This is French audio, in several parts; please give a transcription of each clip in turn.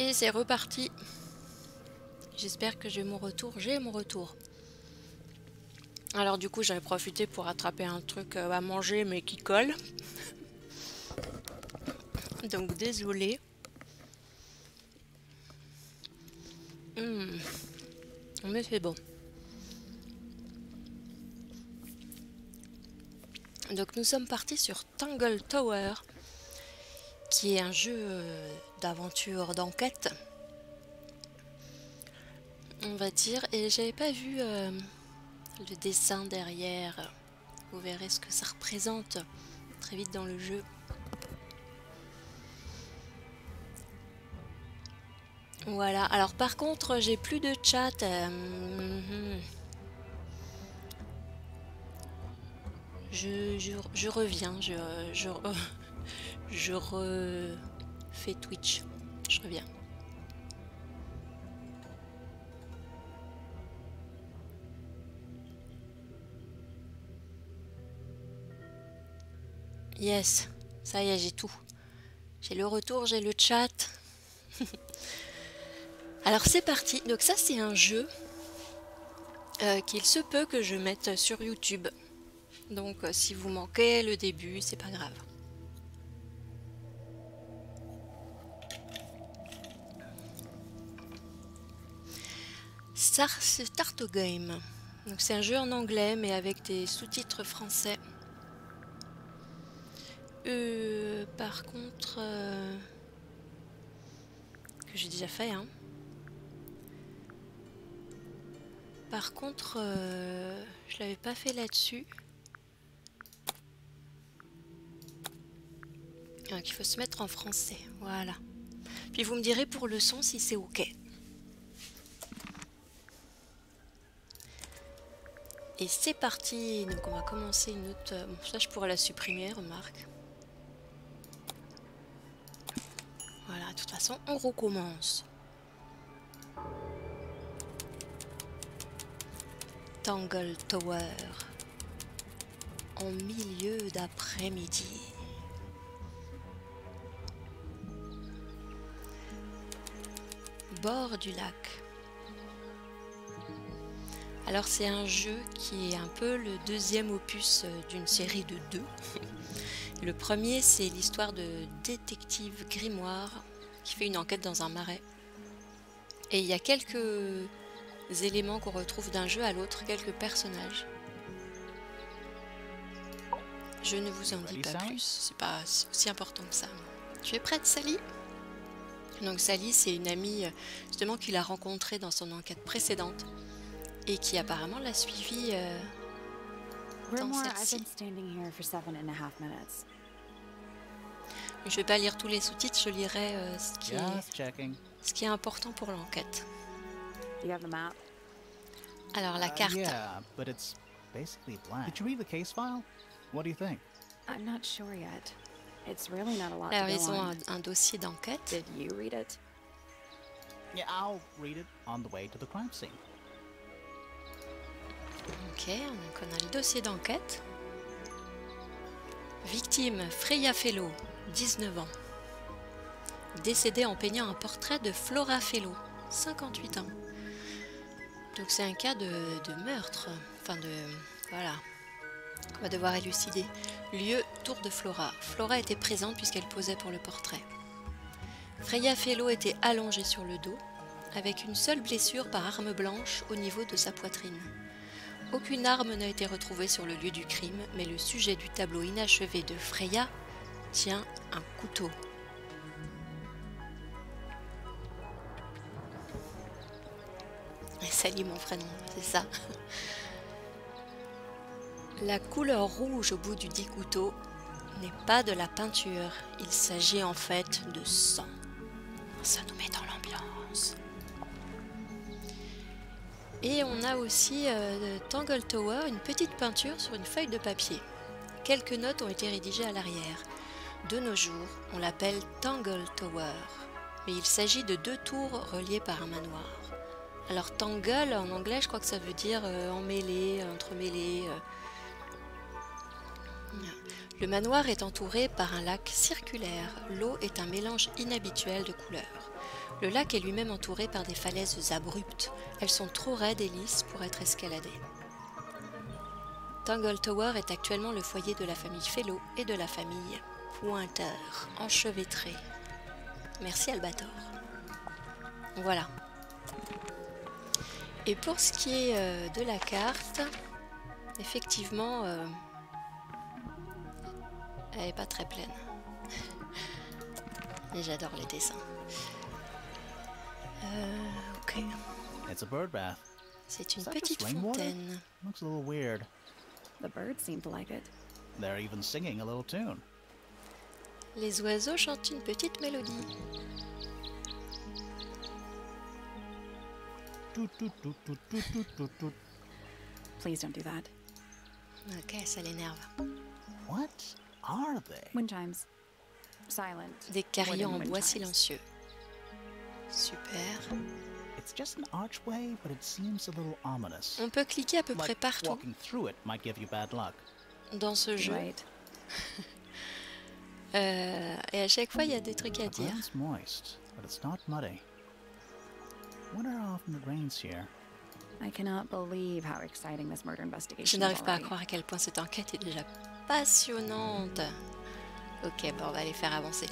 Et c'est reparti. J'espère que j'ai mon retour. J'ai mon retour. Alors du coup, j'avais profité pour attraper un truc à manger mais qui colle. Donc désolé. Mais c'est bon. Donc nous sommes partis sur Tangle Tower, qui est un jeu d'aventure, d'enquête, on va dire. Et j'avais pas vu le dessin derrière. Vous verrez ce que ça représente très vite dans le jeu. Voilà, alors par contre j'ai plus de chat. Je reviens, je refais Twitch. Je reviens. Yes, ça y est, j'ai tout. J'ai le retour, j'ai le chat. Alors c'est parti. Donc ça c'est un jeu qu'il se peut que je mette sur YouTube. Donc si vous manquez le début, c'est pas grave. Start Game. Donc c'est un jeu en anglais mais avec des sous-titres français. Par contre, que j'ai déjà fait, hein. Par contre, je l'avais pas fait là-dessus. Donc il faut se mettre en français, voilà. Puis vous me direz pour le son si c'est ok. Et c'est parti. Donc on va commencer une autre. Bon, ça je pourrais la supprimer, remarque. Voilà, de toute façon on recommence. Tangle Tower. En milieu d'après-midi. Bord du lac. Alors c'est un jeu qui est un peu le deuxième opus d'une série de 2. Le premier c'est l'histoire de détective grimoire qui fait une enquête dans un marais. Et il y a quelques éléments qu'on retrouve d'un jeu à l'autre, quelques personnages. Je ne vous en dis pas plus, c'est pas aussi important que ça. Tu es prête, Sally? Donc Sally, c'est une amie justement qu'il a rencontrée dans son enquête précédente et qui apparemment l'a suivie dans celle-ci. Je vais pas lire tous les sous-titres, je lirai ce qui est important pour l'enquête. Alors la carte. Alors ils ont un dossier d'enquête. Ok, donc on a le dossier d'enquête. Victime, Freya Fellow, 19 ans. Décédée en peignant un portrait de Flora Fellow, 58 ans. Donc c'est un cas de meurtre, enfin de... voilà, on va devoir élucider. Lieu, tour de Flora. Flora était présente puisqu'elle posait pour le portrait. Freya Fellow était allongée sur le dos, avec une seule blessure par arme blanche au niveau de sa poitrine. Aucune arme n'a été retrouvée sur le lieu du crime, mais le sujet du tableau inachevé de Freya tient un couteau. Salut mon prénom, c'est ça. La couleur rouge au bout du dit couteau n'est pas de la peinture, il s'agit en fait de sang. Ça nous met dans l'ambiance. Et on a aussi Tangle Tower, une petite peinture sur une feuille de papier. Quelques notes ont été rédigées à l'arrière. De nos jours, on l'appelle Tangle Tower, mais il s'agit de 2 tours reliées par un manoir. Alors Tangle en anglais, je crois que ça veut dire emmêlé, entremêlé. Le manoir est entouré par un lac circulaire. L'eau est un mélange inhabituel de couleurs. Le lac est lui-même entouré par des falaises abruptes. Elles sont trop raides et lisses pour être escaladées. Tangle Tower est actuellement le foyer de la famille Fellow et de la famille Pointeur, enchevêtrée. Merci Albator. Voilà. Et pour ce qui est de la carte, effectivement, elle n'est pas très pleine. Et j'adore les dessins. Ok. It's a bird bath. C'est une Is that petite just rainwater? fontaine. Looks a little weird. The birds seem to like it. They're even singing a little tune. Les oiseaux chantent une petite mélodie. Toot, toot, toot, toot, toot, toot, toot, toot. Please don't do that. Ok, ça l'énerve. What are they? Wind chimes. Silent. Des carillons en wooden bois wind chimes. silencieux. Super. It's just an archway, but it seems a little ominous. On peut cliquer à peu près Like partout walking through it might give you bad luck. dans ce jeu. Right. Et à chaque fois, il y a des trucs à The dire. ground's moist, but it's not muddy. Wonder how often it rains here. I cannot believe how exciting this murder Je investigation is n'arrive pas à already. croire à quel point cette enquête est déjà passionnante. Ok, bon, on va les faire avancer.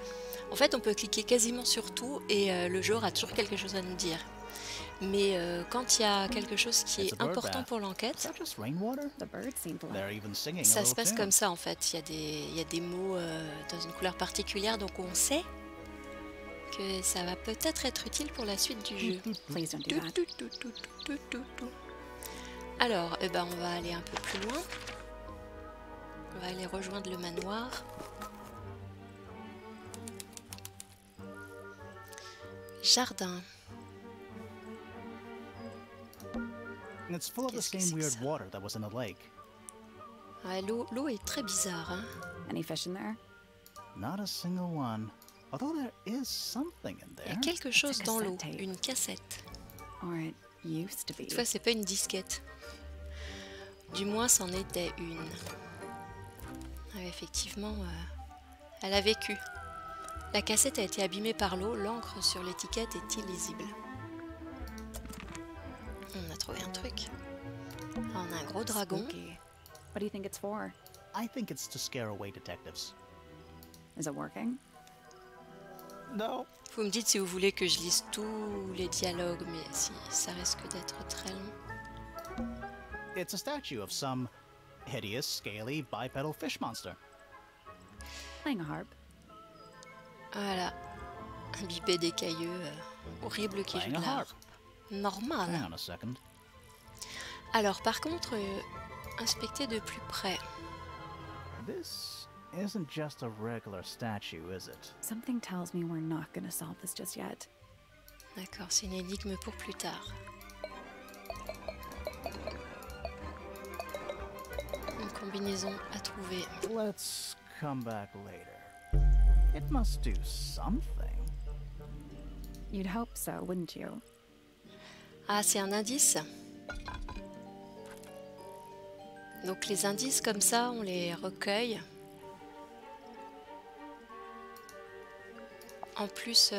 En fait, on peut cliquer quasiment sur tout et le jeu aura toujours quelque chose à nous dire. Mais quand il y a quelque chose qui It's a est bird important bath. pour Is l'enquête, that just rainwater? The birds seem to like They're it. even singing a ça se little passe tune. comme ça en fait. Il y a des mots dans une couleur particulière, donc on sait que ça va peut-être être utile pour la suite du jeu. Please don't do that. Tout. Alors, eh ben, on va aller un peu plus loin. On va aller rejoindre le manoir. Jardin. It's full of the Qu'est-ce que same c'est que weird ça? water that was in the lake. Ouais, l'eau est très bizarre. Hein. Any fish in there? Not a single one. Although there is something in Il y a there. quelque chose dans l'eau, cassette tape. une cassette. Or it used to be. Cette fois, c'est pas une disquette. Du moins, c'en était une. Ah, effectivement, elle a vécu. La cassette a été abîmée par l'eau, l'encre sur l'étiquette est illisible. On a trouvé un truc. Ah, on a un gros dragon. Spooky. What do you think it's for? I think it's to scare away detectives. Is it working? No. Vous me dites si vous voulez que je lise tous les dialogues, mais si ça risque d'être très long. It's a statue of some hideous, scaly, bipedal fish monster. Playing a harp. Voilà. Un bipède écailleux horrible qui joue Playing de a la harp. harpe. Normal. Hang on a second. Alors par contre, inspectez de plus près. This isn't just a regular statue, is it? Something tells me we're not going to solve this just yet. D'accord, c'est une énigme pour plus tard. Une combinaison à trouver. Let's come back later. It must do something. You'd hope so, wouldn't you? Ah, c'est un indice. Donc les indices comme ça, on les recueille. En plus,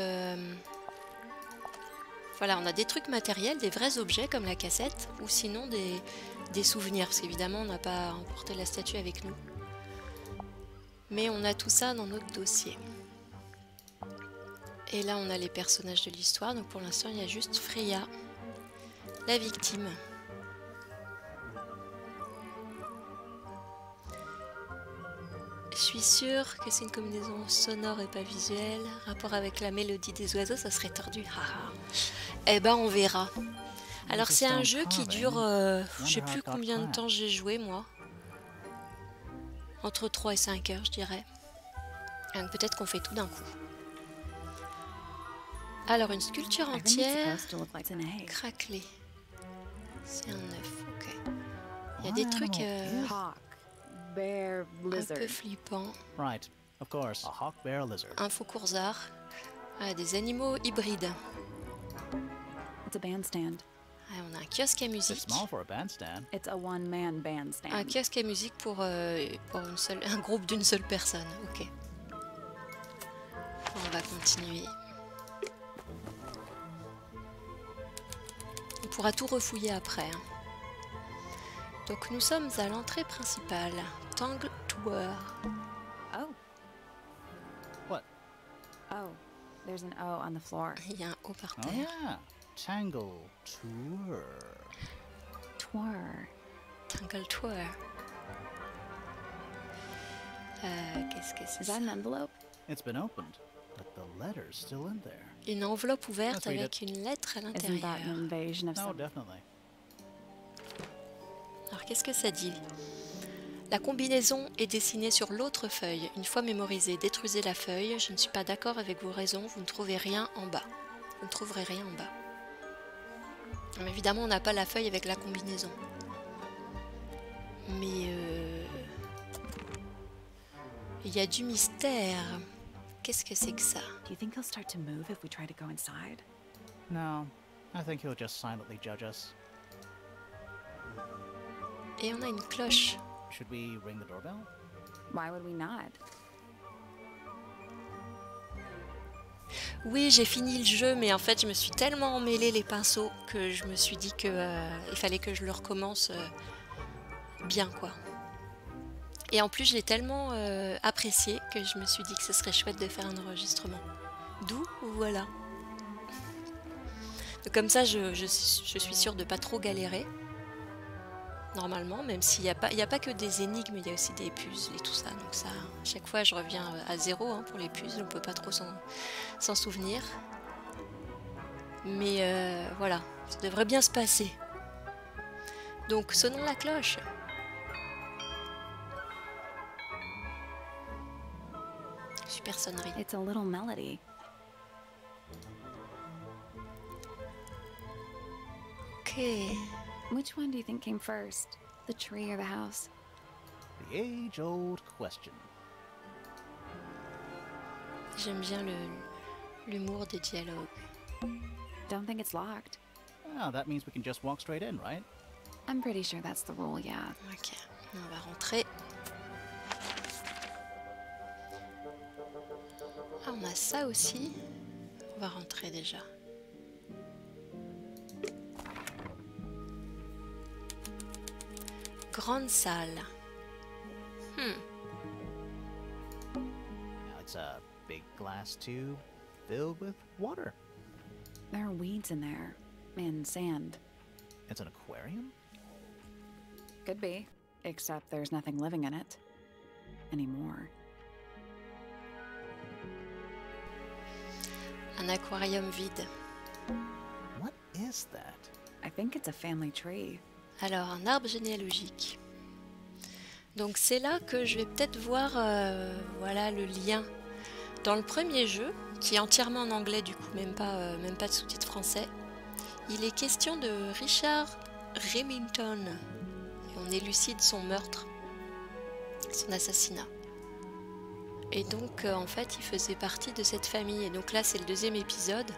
voilà, on a des trucs matériels, des vrais objets comme la cassette, ou sinon des souvenirs, parce qu'évidemment on n'a pas emporté la statue avec nous. Mais on a tout ça dans notre dossier. Et là on a les personnages de l'histoire, donc pour l'instant il y a juste Freya, la victime. Je suis sûre que c'est une combinaison sonore et pas visuelle. Rapport avec la mélodie des oiseaux, ça serait tordu. Eh ben, on verra. Alors, c'est un jeu qui dure... je sais plus combien de temps j'ai joué, moi. Entre 3 et 5 heures, je dirais. Donc, peut-être qu'on fait tout d'un coup. Alors, une sculpture I think it's entière supposed to look like an egg. craquelée. C'est un œuf, ok. Il y a des trucs Hawk, bear, un lizard. peu flippants. Right, of course, a hawk bear lizard. Un faux coursard. Ah, des animaux hybrides. It's a bandstand. Ah, on a un kiosque à It's musique. small for a bandstand. It's a one-man bandstand. Un kiosque à musique pour un groupe d'une seule personne. Ok. On va continuer. pourra tout refouiller après. Hein. Donc nous sommes à l'entrée principale. Tangle Tower. Oh. What? Oh. There's an O on the floor. Il y a un haut par Oh terre. yeah. Tangle Tower. Twir. Tangle Tower. Qu'est-ce que c'est Is ça? that an envelope? It's been opened, but the letter's still in there. Une enveloppe ouverte Let's read avec une lettre à Isn't l'intérieur. that an invasion of Oh, some... definitely. Alors qu'est-ce que ça dit? La combinaison est dessinée sur l'autre feuille. Une fois mémorisée, détruisez la feuille. Je ne suis pas d'accord avec vos raisons. Vous ne trouvez rien en bas. Vous ne trouverez rien en bas. Mais évidemment, on n'a pas la feuille avec la combinaison. Mais il y a du mystère. Qu'est-ce que c'est que ça? Do you think he'll start to move if we try to go inside? No, I think he'll just silently judge us. Et on a une cloche. Should we ring the doorbell? Why would we not? Oui, j'ai fini le jeu, mais en fait, je me suis tellement emmêlé les pinceaux que je me suis dit que il fallait que je le recommence bien, quoi. Et en plus, je l'ai tellement apprécié que je me suis dit que ce serait chouette de faire un enregistrement. D'où, voilà. Donc, comme ça, je suis sûre de pas trop galérer. Normalement, même s'il n'y a pas que des énigmes, il y a aussi des puzzles et tout ça. Donc ça, à chaque fois, je reviens à zéro hein, pour les puzzles. On peut pas trop s'en souvenir. Mais voilà, ça devrait bien se passer. Donc, sonnons la cloche. Super sonnerie. It's a little melody. Ok. Which one do you think came first? The tree or the house? The age-old question. J'aime bien l'humour des dialogues. Don't think it's locked. Oh, that means we can just walk straight in, right? I'm pretty sure that's the rule, yeah. Ok, on va rentrer. Ah, on a ça aussi. On va rentrer déjà. Grande salle. Now it's a big glass tube filled with water. There are weeds in there. And sand. It's an aquarium? Could be. Except there's nothing living in it. Anymore. Un aquarium vide. What is that? I think it's a family tree. Alors, un arbre généalogique. Donc c'est là que je vais peut-être voir voilà, le lien. Dans le premier jeu, qui est entièrement en anglais du coup, même pas de sous-titres français, il est question de Richard Remington. Et on élucide son meurtre, son assassinat. Et donc en fait il faisait partie de cette famille. Et donc là c'est le deuxième épisode.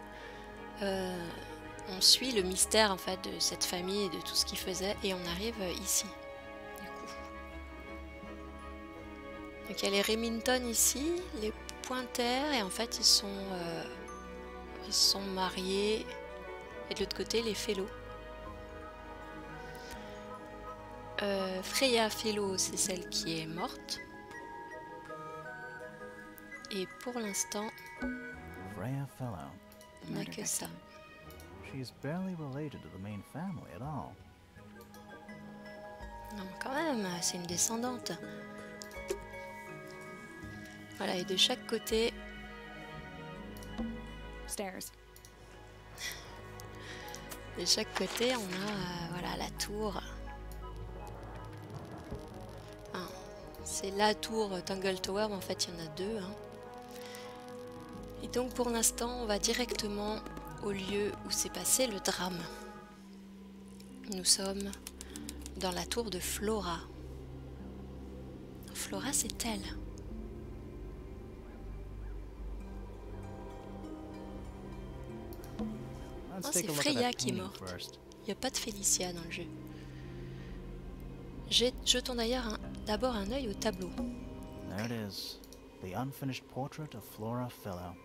On suit le mystère en fait de cette famille et de tout ce qu'il faisait. Et on arrive ici. Donc il y a les Remington ici, les Pointers, et en fait ils sont mariés. Et de l'autre côté les Fellows. Freya Fellow, c'est celle qui est morte. Et pour l'instant, Freya Fellow. on n'a que ça. She's barely related to the main family at all. Non, quand même, c'est une descendante. Voilà, et de chaque côté, Stairs. on a voilà, la tour. Hein, c'est la tour Tangle Tower, mais en fait il y en a deux. Hein. Et donc pour l'instant, on va directement au lieu où s'est passé le drame. Nous sommes dans la tour de Flora. Flora, c'est elle. Let's Oh, take c'est a look at Freya that qui est painting morte. first. Il n'y a pas de Félicia dans le jeu. Jetons d'ailleurs d'abord un œil au tableau. There it is. The unfinished portrait of Flora Fellow.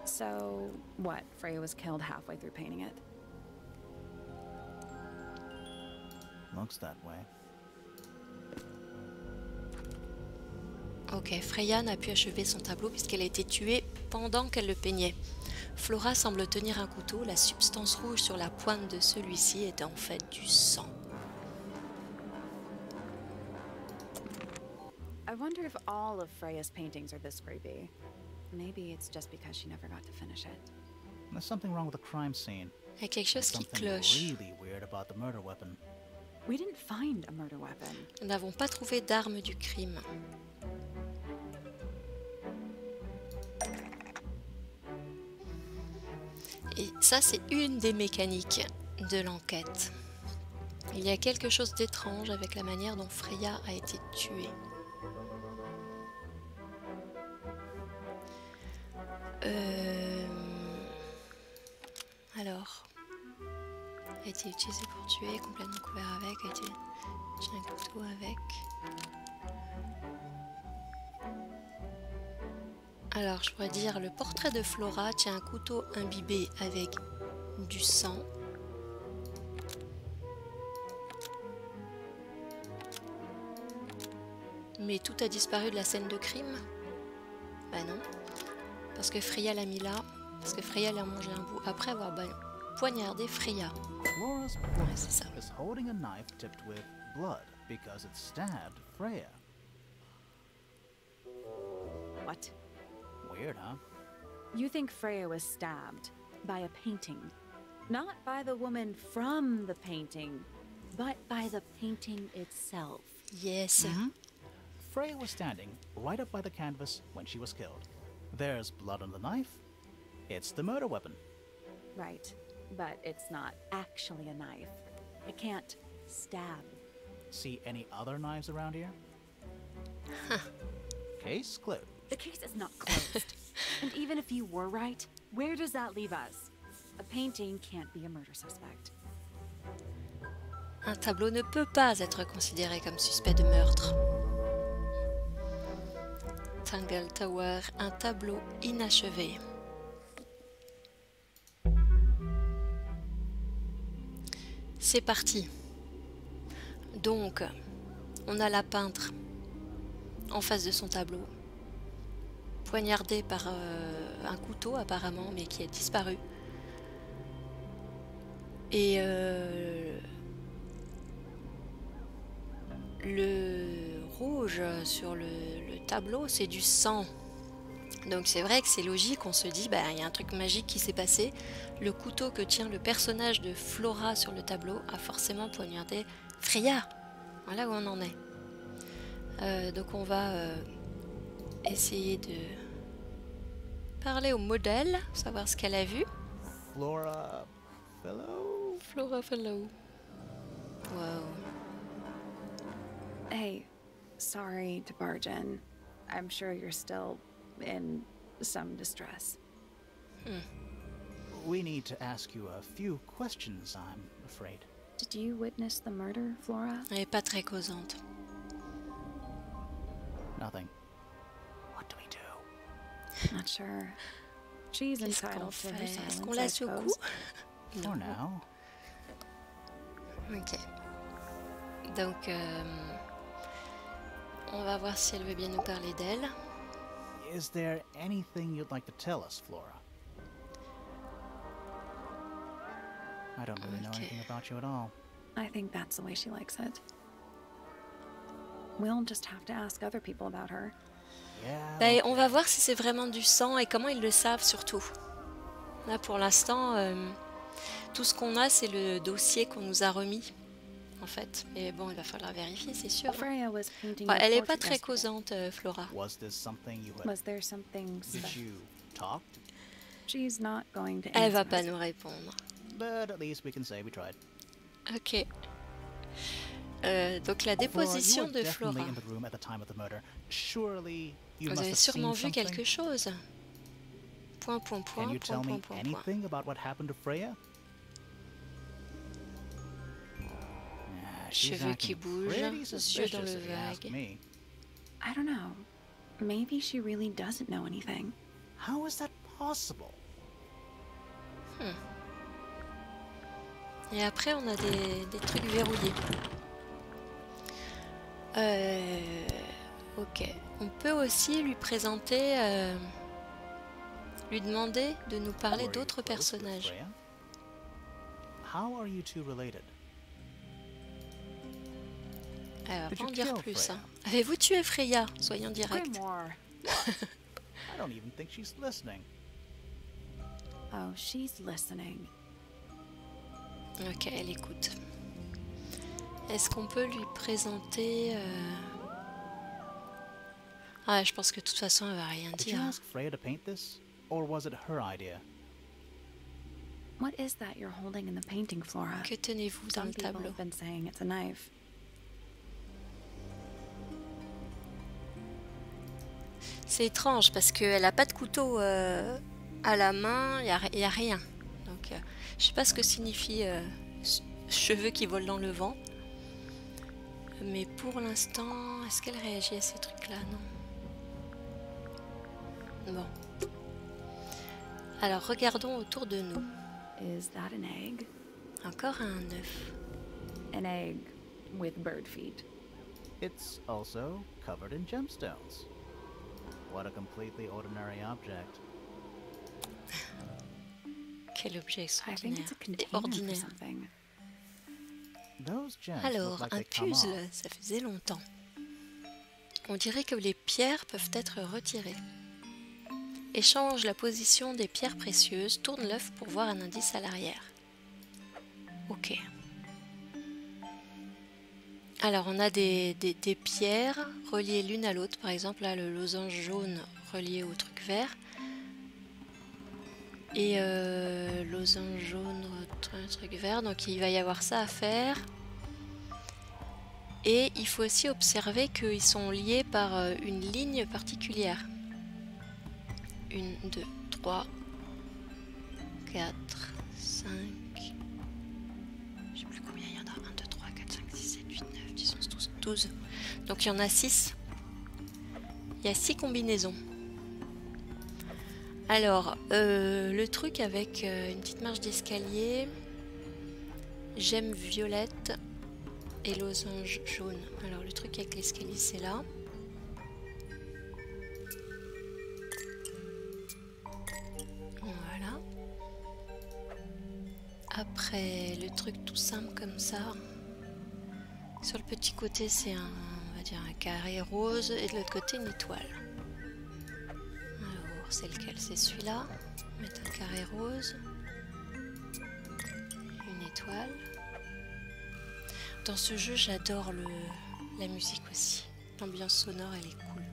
So, what? Freya was killed halfway through painting it? Looks that way. Ok, Freya n'a pu achever son tableau puisqu'elle a été tuée pendant qu'elle le peignait. Flora semble tenir un couteau. La substance rouge sur la pointe de celui-ci est en fait du sang. I wonder if all of Freya's paintings are this creepy. Maybe it's just because she never got to finish it. There's something wrong with the crime scene. Il y a quelque chose qui Something cloche. really weird about the murder weapon. We didn't find a murder weapon. Nous n'avons pas trouvé d'arme du crime. Et ça, c'est une des mécaniques de l'enquête. Il y a quelque chose d'étrange avec la manière dont Freya a été tuée. Alors, a été utilisé pour tuer, complètement couvert avec, a été j'ai un couteau avec. Alors, je pourrais dire le portrait de Flora tient un couteau imbibé avec du sang. Mais tout a disparu de la scène de crime? Bah non. Parce que Freya l'a mis là. Parce que Freya l'a mangé un bout après avoir poignardé Freya. Flora's Ouais, book c'est ça. is holding a knife tipped with blood because it stabbed Freya. What? Weird, huh? You think Freya was stabbed by a painting? Not by the woman from the painting, but by the painting itself. Yes. Freya was standing right up by the canvas when she was killed. There's blood on the knife. It's the murder weapon. Right, but it's not actually a knife. It can't stab. See any other knives around here? Case closed. The case is not closed. And even if you were right, where does that leave us? A painting can't be a murder suspect. Un tableau ne peut pas être considéré comme suspect de meurtre. Tangle Tower, un tableau inachevé. C'est parti. Donc, on a la peintre en face de son tableau, poignardée par un couteau apparemment, mais qui a disparu. Et le rouge sur le tableau, c'est du sang. Donc c'est vrai que c'est logique, on se dit, bah, y a un truc magique qui s'est passé. Le couteau que tient le personnage de Flora sur le tableau a forcément poignardé Freya. Voilà où on en est. Donc on va essayer de parler au modèle, savoir ce qu'elle a vu. Flora Fellow? Flora Fellow. Wow. Hey, sorry to barge in. I'm sure you're still in some distress. We need to ask you a few questions, I'm afraid. Did you witness the murder, Flora? Elle n'est pas très causante. Nothing. What do we do? Not sure. She's Qu'est-ce qu'on entitled to her fait? Est-ce silence, qu'on I la secoue? suppose. For now. Ok. Donc, on va voir si elle veut bien nous parler d'elle. Is there anything you'd like to tell us, Flora? I don't really know Okay. anything about you at all. I think that's the way she likes it. We'll just have to ask other people about her. Yeah. Ben, on va voir si c'est vraiment du sang et comment ils le savent surtout. Là, pour l'instant, tout ce qu'on a, c'est le dossier qu'on nous a remis, en fait. Et bon, il va falloir vérifier, c'est sûr. Freya was painting. Ouais, your elle est portrait pas très yesterday. causante, Flora. Was this something you had... Was there something Did special? you talk? She's not going to Elle va answer pas us. nous répondre. But at least we can say we tried. Ok. Donc la Flora, you déposition were de Flora. definitely in the room at the time of the murder. Surely you Vous must avez have sûrement seen vu something. quelque chose. Point, point, Can point, you tell point, me point, point, point. anything about what happened to Freya? She's Cheveux qui acting bougent, pretty yeux dans suspicious le if you ask vague. me. I don't know. Maybe she really doesn't know anything. How is that possible? Et après, on a des trucs verrouillés. Ok. On peut aussi lui présenter, lui demander de nous parler Were you d'autres close with personnages. Freya? How are you two related? Elle va Did pas you en dire kill plus. Freya? Hein. Avez-vous tué Freya? Soyons directs. Grimoire. I don't even think she's listening. Oh, she's listening. Ok, elle écoute. Est-ce qu'on peut lui présenter... Ah, je pense que de toute façon, elle va rien Did you dire. ask Freya to paint this? Or was it her idea? What is that you're holding in the painting, Flora? Que tenez-vous dans Some le people tableau? have been saying it's a knife. C'est étrange parce qu'elle n'a pas de couteau à la main, il y a rien. Donc, je sais pas ce que signifie cheveux qui volent dans le vent. Mais pour l'instant, est-ce qu'elle réagit à ces trucs-là? Non. Bon. Alors, regardons autour de nous. Is that an egg? Encore un œuf. An egg with bird feet. It's also covered in gemstones. What a completely ordinary object. Quel objet I think it's extraordinaire a et container for ordinaire. something. Those gems Alors, look like un they come puzzle, off. ça faisait longtemps. On dirait que les pierres peuvent être retirées. Échange la position des pierres précieuses, tourne l'œuf pour voir un indice à l'arrière. Ok. Alors, on a des pierres reliées l'une à l'autre. Par exemple, là, le losange jaune relié au truc vert. Et losange jaune, truc vert. Donc, il va y avoir ça à faire. Et il faut aussi observer qu'ils sont liés par une ligne particulière. 1, 2, 3, 4, 5. Je sais plus combien il y en a. 1, 2, 3, 4, 5, 6, 7, 8, 9, 10, 11, 12. 12. Donc il y en a 6. Il y a 6 combinaisons. Alors, le truc avec une petite marche d'escalier, gemme violette et losange jaune. Alors le truc avec l'escalier, c'est là. Voilà. Après, le truc tout simple comme ça. Sur le petit côté, c'est on va dire un carré rose et de l'autre côté, une étoile. Alors, c'est lequel? C'est celui-là. Mettre un carré rose. Une étoile. Dans ce jeu, j'adore la musique aussi. L'ambiance sonore, elle est cool.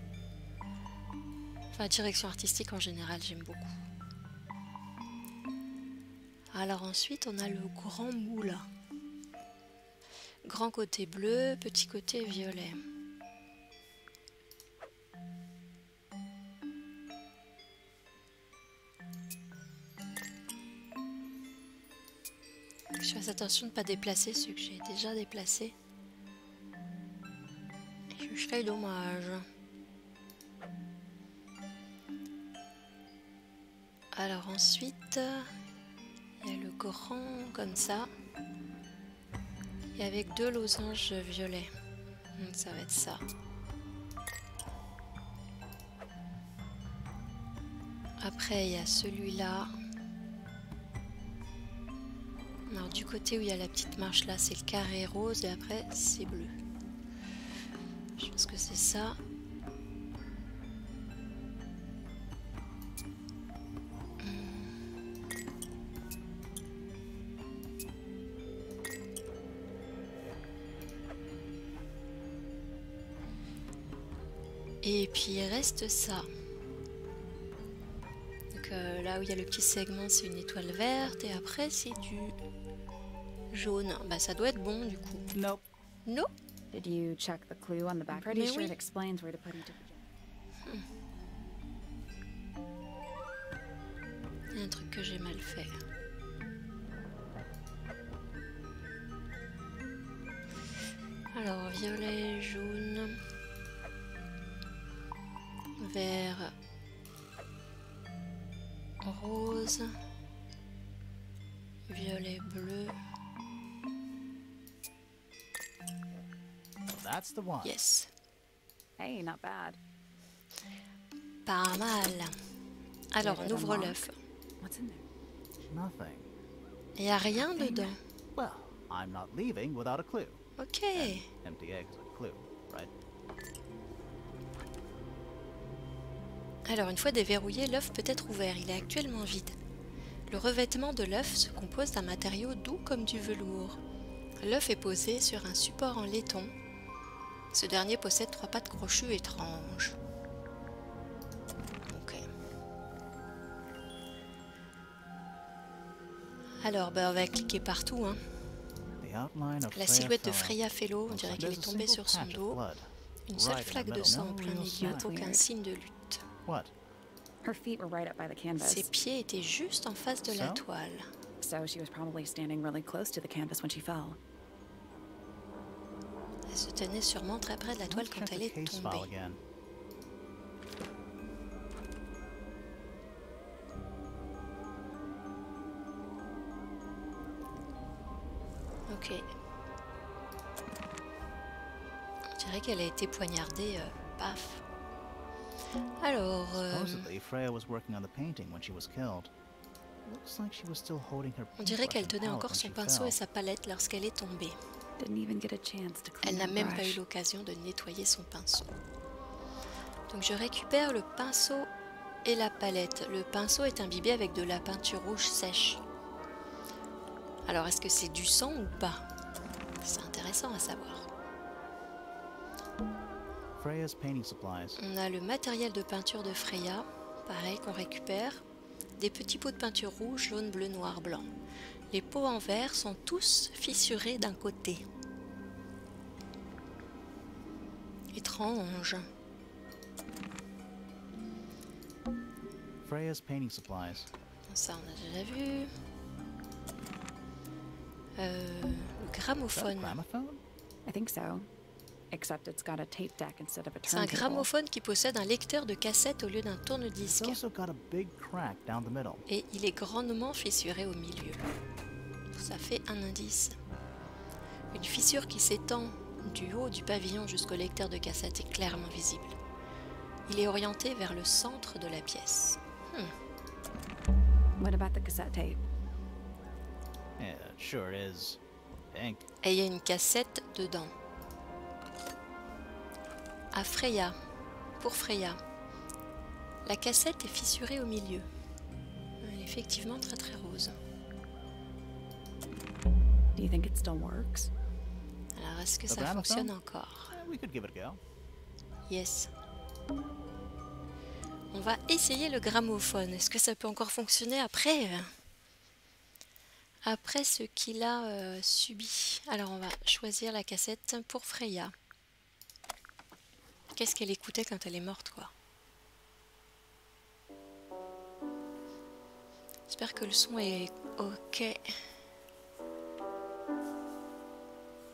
Enfin, la direction artistique en général, j'aime beaucoup. Alors ensuite, on a le grand moule. Grand côté bleu, petit côté violet. Je fasse attention de ne pas déplacer ceux que j'ai déjà déplacés. Ce serait dommage. Alors ensuite, il y a le grand comme ça. Et avec 2 losanges violets. Donc ça va être ça. Après, il y a celui-là. Alors du côté où il y a la petite marche là, c'est le carré rose et après c'est bleu. Je pense que c'est ça. Et puis il reste ça. Donc là où il y a le petit segment, c'est une étoile verte et après c'est du jaune. Bah ça doit être bon du coup. Nope. Non. Did you check the clue on the back? Pretty Mais sure oui. it explains where to put each of the gems. Il y a un truc que j'ai mal fait. Alors violet, jaune, vert, rose, violet, bleu. That's the one. Yes. Hey, not bad. Pas mal. Alors, on ouvre l'œuf. What's in there? Nothing. Il n'y a rien dedans. Well, I'm not leaving without a clue. Ok. Empty eggs are a clue, right? Alors, une fois déverrouillé, l'œuf peut être ouvert. Il est actuellement vide. Le revêtement de l'œuf se compose d'un matériau doux comme du velours. L'œuf est posé sur un support en laiton. Ce dernier possède 3 pattes crochues étranges. Ok. Alors, on va cliquer partout. Hein. La silhouette de Freya Fellow, on dirait qu'elle est tombée sur son dos. Une seule flaque de sang en plein milieu, aucun signe de lutte. Her feet were right up by the canvas. Ses pieds étaient juste en face de la toile. So she was probably standing really close to the canvas when she fell. Elle se tenait sûrement très près de la toile quand elle est tombée. Ok. On dirait qu'elle a été poignardée, paf. Alors, on dirait qu'elle tenait encore son pinceau et sa palette lorsqu'elle est tombée. Elle n'a même pas eu l'occasion de nettoyer son pinceau. Donc je récupère le pinceau et la palette. Le pinceau est imbibé avec de la peinture rouge sèche. Alors est-ce que c'est du sang ou pas? C'est intéressant à savoir. On a le matériel de peinture de Freya, pareil qu'on récupère. Des petits pots de peinture rouge, jaune, bleu, noir, blanc. Les pots en verre sont tous fissurés d'un côté. Étrange. Ça on a déjà vu. Le gramophone. I think so. Except it's got a tape deck instead of a C'est un turntable. gramophone qui possède un lecteur de cassette au lieu d'un tourne-disque. Et il est grandement fissuré au milieu. Ça fait un indice. Une fissure qui s'étend du haut du pavillon jusqu'au lecteur de cassette est clairement visible. Il est orienté vers le centre de la pièce. What about the cassette tape? Yeah, it sure is. Pink. Et il y a une cassette dedans. À Freya, pour Freya, la cassette est fissurée au milieu. Elle est effectivement très très rose. Do you think it still works? Alors est-ce que ça fonctionne encore? We could give it a go. Yes. On va essayer le gramophone. Est-ce que ça peut encore fonctionner après ce qu'il a subi? Alors on va choisir la cassette pour Freya. Qu'est-ce qu'elle écoutait quand elle est morte, quoi? J'espère que le son est ok.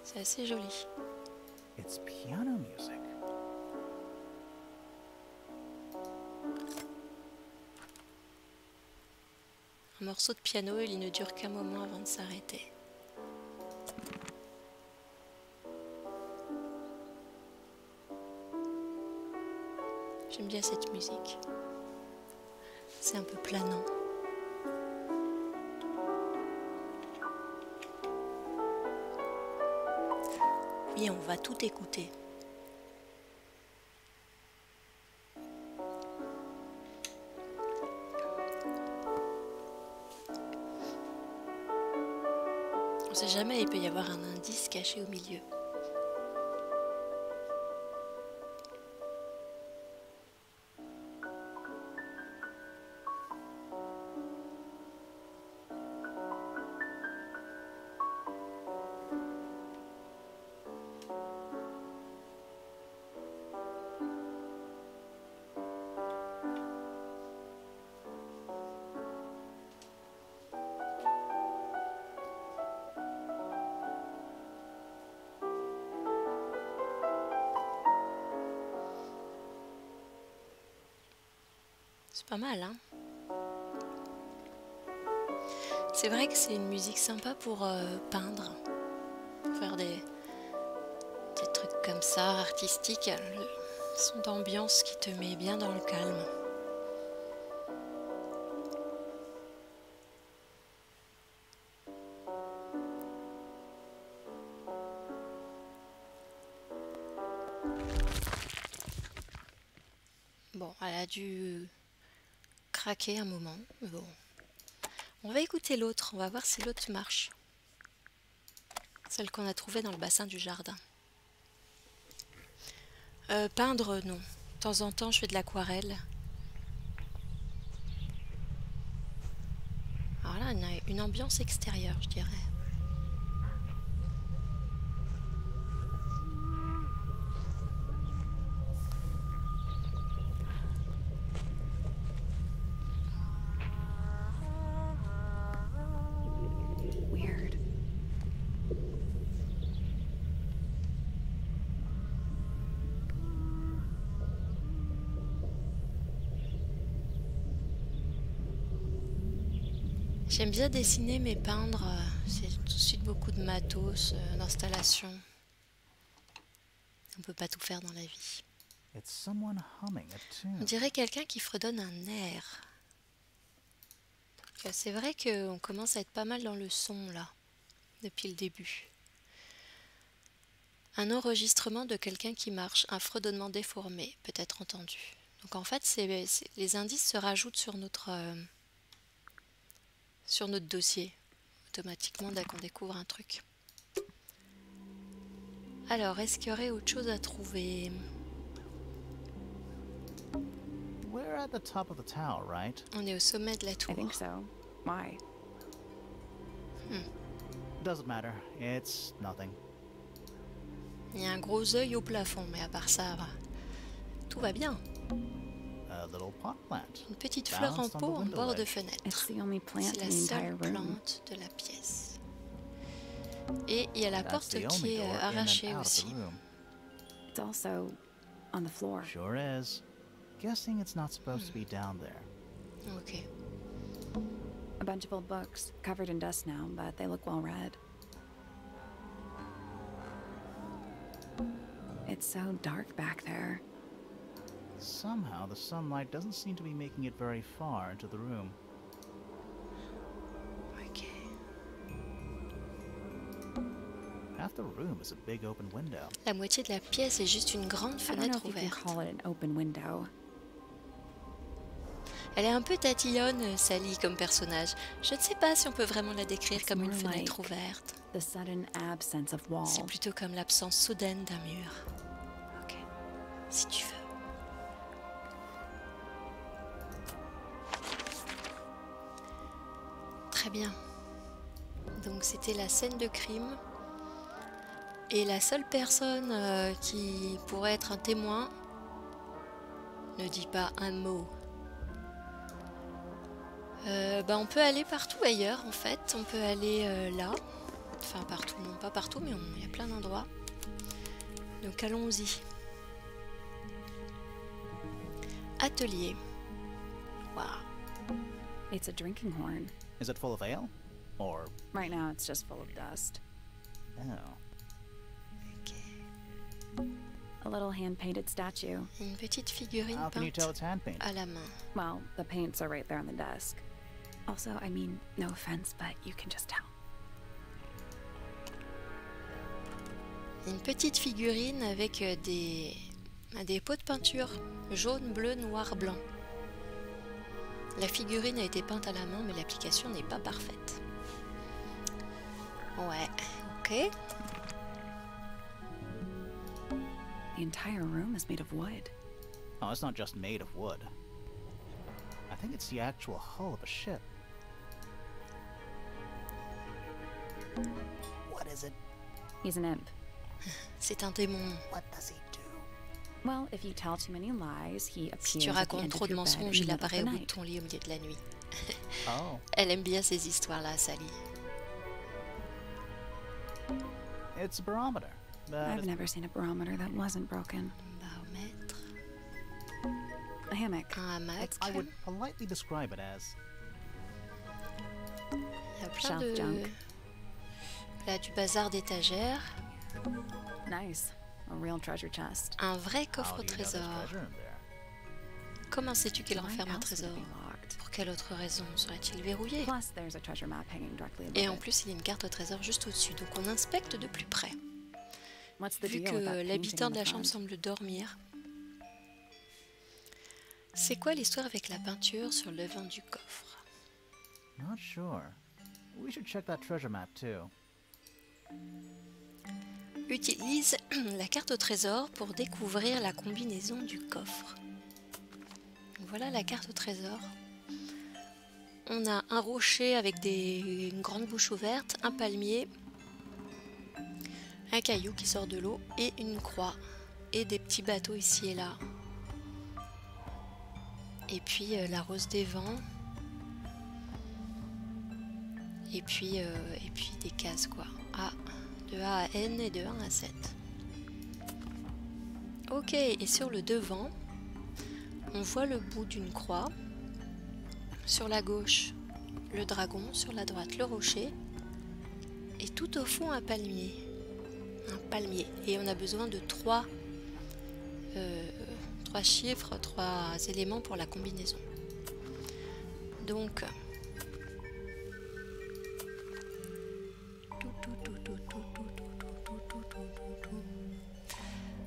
C'est assez joli. It's piano music. Un morceau de piano, il ne dure qu'un moment avant de s'arrêter. J'aime bien cette musique. C'est un peu planant. Oui, on va tout écouter. On sait jamais, il peut y avoir un indice caché au milieu. C'est pas mal, hein? C'est vrai que c'est une musique sympa pour peindre, pour faire des trucs comme ça, artistique, le son d'ambiance qui te met bien dans le calme. Bon, elle a dû craquer un moment, mais bon. On va écouter l'autre, on va voir si l'autre marche. Celle qu'on a trouvée dans le bassin du jardin. Peindre, non. De temps en temps, je fais de l'aquarelle. Alors là, on a une ambiance extérieure, je dirais. Weird. J'aime bien dessiner mais peindre, c'est tout de suite beaucoup de matos, d'installation. On peut pas tout faire dans la vie. It's someone humming a On tune. dirait quelqu'un qui fredonne un air. C'est vrai qu'on commence à être pas mal dans le son là, depuis le début. Un enregistrement de quelqu'un qui marche, un fredonnement déformé, peut-être entendu. Donc en fait, les indices se rajoutent sur notre dossier, automatiquement dès qu'on découvre un truc. Alors, est-ce qu'il y aurait autre chose à trouver? We're at the top of the tower, right? On est au sommet de la tour. I think so. Why? Doesn't matter. It's nothing. Il y a un gros œil au plafond, mais à part ça, tout va bien. A little pot plant. Une petite fleur en Balanced on the pot en window bord de ledge. fenêtre. It's the only plant C'est in la the entire seule room. plante de la pièce. Et il y a la That's porte the qui only est door in and arrachée out of aussi. the room. It's also on the floor. Sure is. Guessing it's not supposed to be down there. Ok. A bunch of old books, covered in dust now, but they look well read. It's so dark back there. Somehow the sunlight doesn't seem to be making it very far into the room. Ok. Half the room is a big open window. La moitié de la pièce est juste une grande I don't know fenêtre if you can ouverte. call it an open window. Elle est un peu tatillonne, Sally, comme personnage. Je ne sais pas si on peut vraiment la décrire It's comme une more fenêtre like ouverte. the sudden absence of wall. C'est plutôt comme l'absence soudaine d'un mur. Ok. Si tu veux. Très bien. Donc c'était la scène de crime. Et la seule personne qui pourrait être un témoin ne dit pas un mot. On peut aller partout ailleurs en fait. On peut aller là. Enfin partout, non pas partout, mais il y a plein d'endroits. Donc allons-y. Atelier. Waouh. It's a drinking horn. Is it full of ale? Or... Right now, it's just full of dust. Oh. Ok. A little hand-painted statue. Une petite figurine How can you tell peinte it's hand-painted? à la main. Well, the paints are right there on the desk. Also, I mean, no offense, but you can just tell. Une petite figurine avec des pots de peinture jaune, bleu, noir, blanc. La figurine a été peinte à la main, mais l'application n'est pas parfaite. Ouais, ok. The entire room is made of wood. Oh, it's not just made of wood. I think it's the actual hull of a ship. What is it? He's an imp. C'est un démon. What does he do? Well, if you tell too many lies, he appears Si tu at the racontes end trop of de your bed in mensonges, the il middle of apparaît the au bout de night. ton lit au milieu de la nuit. Oh. Elle aime bien ces histoires-là, Sally. It's a barometer. But I've it's never seen a barometer that wasn't broken. Baromètre, A hammock. un hamac. I would politely describe it as... Il y a plein Shelf de... junk. Là, du bazar d'étagères. Nice. A real treasure chest. Un vrai How coffre au do you know there's trésor. treasure in there? Comment sais-tu qu'il Why renferme un else would it trésor? be locked? Pour quelle autre raison serait-il verrouillé? Plus, there's a treasure map hanging directly above Et en it. plus, il y a une carte au trésor juste au-dessus, donc on inspecte de plus près. What's the Vu deal with that que painting l'habitant in de the la chambre front? semble dormir. C'est quoi l'histoire avec la peinture sur le devant du coffre? Not sure. We should check that treasure map too. Utilise la carte au trésor pour découvrir la combinaison du coffre. Voilà la carte au trésor. On a un rocher avec une grande bouche ouverte, un palmier, un caillou qui sort de l'eau et une croix. Et des petits bateaux ici et là. Et puis la rose des vents. Et puis des cases quoi. De A à N et de 1 à 7. Ok, et sur le devant, on voit le bout d'une croix. Sur la gauche, le dragon. Sur la droite, le rocher. Et tout au fond, un palmier. Un palmier. Et on a besoin de 3 chiffres, 3 éléments pour la combinaison. Donc,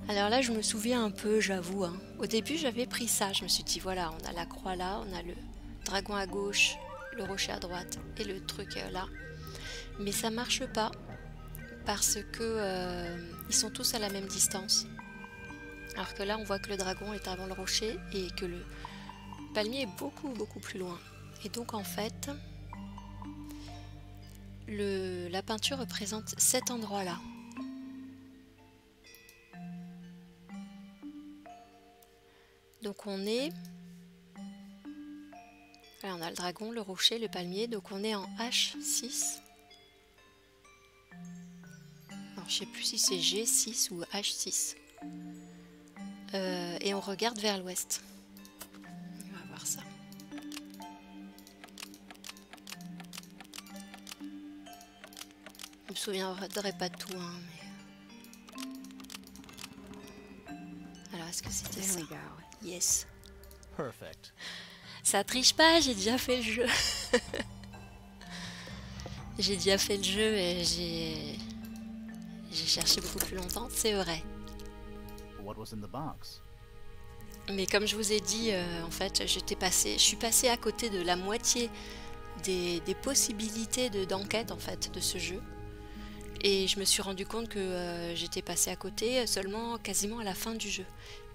alors là, je me souviens un peu, j'avoue. Hein. Au début, j'avais pris ça. Je me suis dit, voilà, on a la croix là, on a le dragon à gauche, le rocher à droite et le truc là. Mais ça marche pas parce que ils sont tous à la même distance. Alors que là, on voit que le dragon est avant le rocher et que le palmier est beaucoup plus loin. Et donc, en fait, la peinture représente cet endroit-là. Donc, on est... Là, on a le dragon, le rocher, le palmier. Donc, on est en H6. Alors, je sais plus si c'est G6 ou H6. Et on regarde vers l'ouest. On va voir ça. Je me souviendrai pas de tout, hein, mais... Alors, est-ce que c'était ça? Yes. Perfect. Ça triche pas, j'ai déjà fait le jeu. J'ai déjà fait le jeu et j'ai cherché beaucoup plus longtemps, c'est vrai. What was in the box? Mais comme je vous ai dit, en fait, je suis passée à côté de la moitié des possibilités d'enquête en fait de ce jeu. Et je me suis rendu compte que j'étais passée à côté seulement quasiment à la fin du jeu.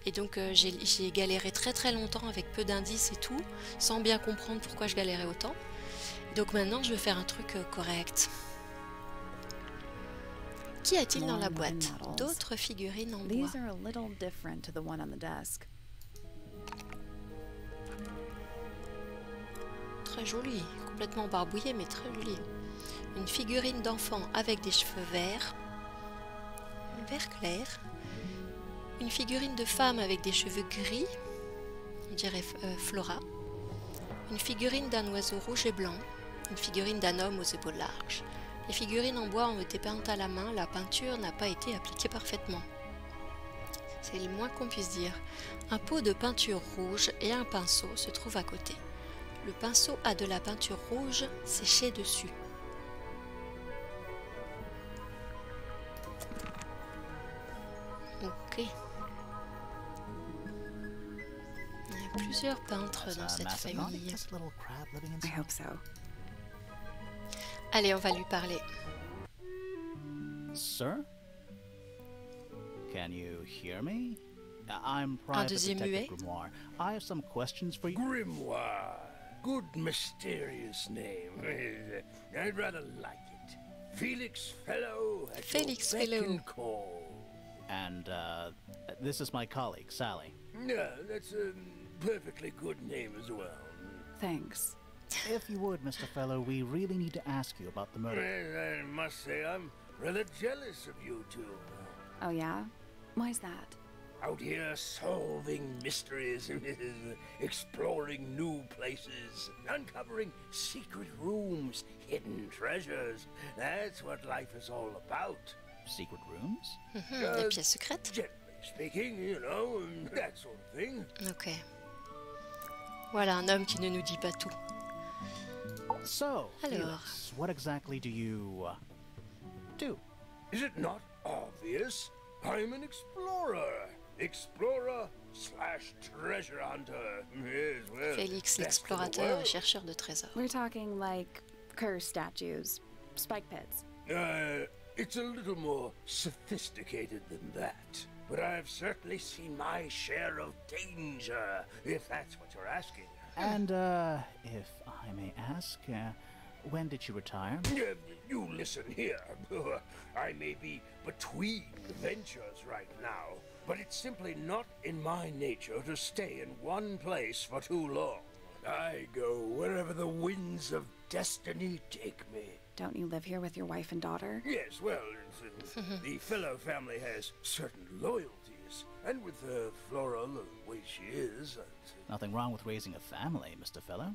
Et donc j'ai galéré très longtemps avec peu d'indices et tout, sans bien comprendre pourquoi je galérais autant. Donc maintenant je veux faire un truc correct. Qu'y a-t-il dans la boîte? D'autres figurines en bois. These are a little different to the one on the desk. Très jolie, complètement barbouillée mais très jolie. Une figurine d'enfant avec des cheveux verts, vert clair. Une figurine de femme avec des cheveux gris, on dirait Flora. Une figurine d'un oiseau rouge et blanc. Une figurine d'un homme aux épaules larges. Les figurines en bois ont été peintes à la main, la peinture n'a pas été appliquée parfaitement. C'est le moins qu'on puisse dire. Un pot de peinture rouge et un pinceau se trouvent à côté. Le pinceau a de la peinture rouge séchée dessus. Ok. Il y a plusieurs peintres dans cette famille. I hope so. Allez, on va lui parler. Sir? Can you hear me? I'm Private deuxième Detective muet. Grimoire. I have some questions for you. Grimoire. Good mysterious name. I'd rather like it. Felix Fellow at Felix your beck Fellow. and call. And this is my colleague, Sally. Yeah, that's a perfectly good name as well. Thanks. If you would, Mr. Fellow, we really need to ask you about the murder. Well, I must say I'm rather jealous of you two. Oh yeah? Why's that? Out here solving mysteries, exploring new places, uncovering secret rooms, hidden treasures. That's what life is all about. secret rooms? Les pièces secrètes. Generally speaking, you know, that sort of thing. Ok. Voilà un homme qui ne nous dit pas tout. So, Alors. Felix, what exactly do you do? Is it not obvious? I'm an explorer. Explorer/treasure hunter. Yes, well, Félix that's l'explorateur, the word. chercheur de trésors. We're talking like curse statues, spike pits. It's a little more sophisticated than that. But I've certainly seen my share of danger, if that's what you're asking. And, if I may ask, when did you retire? You listen here. I may be between ventures right now, but it's simply not in my nature to stay in one place for too long. I go wherever the winds of destiny take me. Don't you live here with your wife and daughter? Yes, well, the fellow family has certain loyalties, and with Flora the way she is, Nothing wrong with raising a family, Mr. Fellow.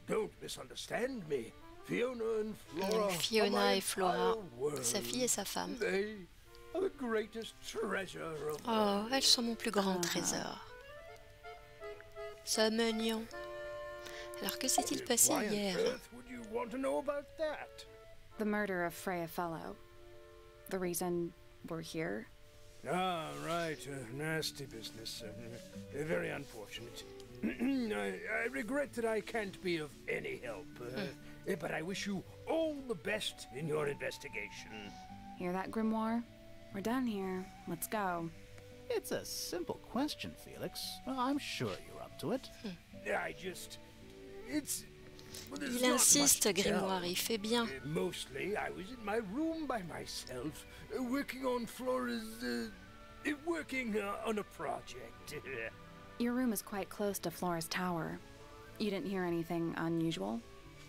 don't misunderstand me. Fiona and Flora are Fiona my et Flora, entire world. sa fille et sa femme. They are the greatest treasure of Oh, elles sont mon plus grand trésor. C'est mignon. Alors que s'est-il passé Why on hier? earth would you want to know about that? The murder of Freya Fellow. The reason we're here? Ah, right. Nasty business. Very unfortunate. I regret that I can't be of any help. But I wish you all the best in your investigation. Hear that, Grimoire? We're done here. Let's go. It's a simple question, Felix. I'm sure you're up to it. I just... It's... well, there's Il not much insiste, to tell. Grimoire, il fait bien. Mostly, I was in my room by myself, working on Flora's... working on a project. Your room is quite close to Flora's tower. You didn't hear anything unusual?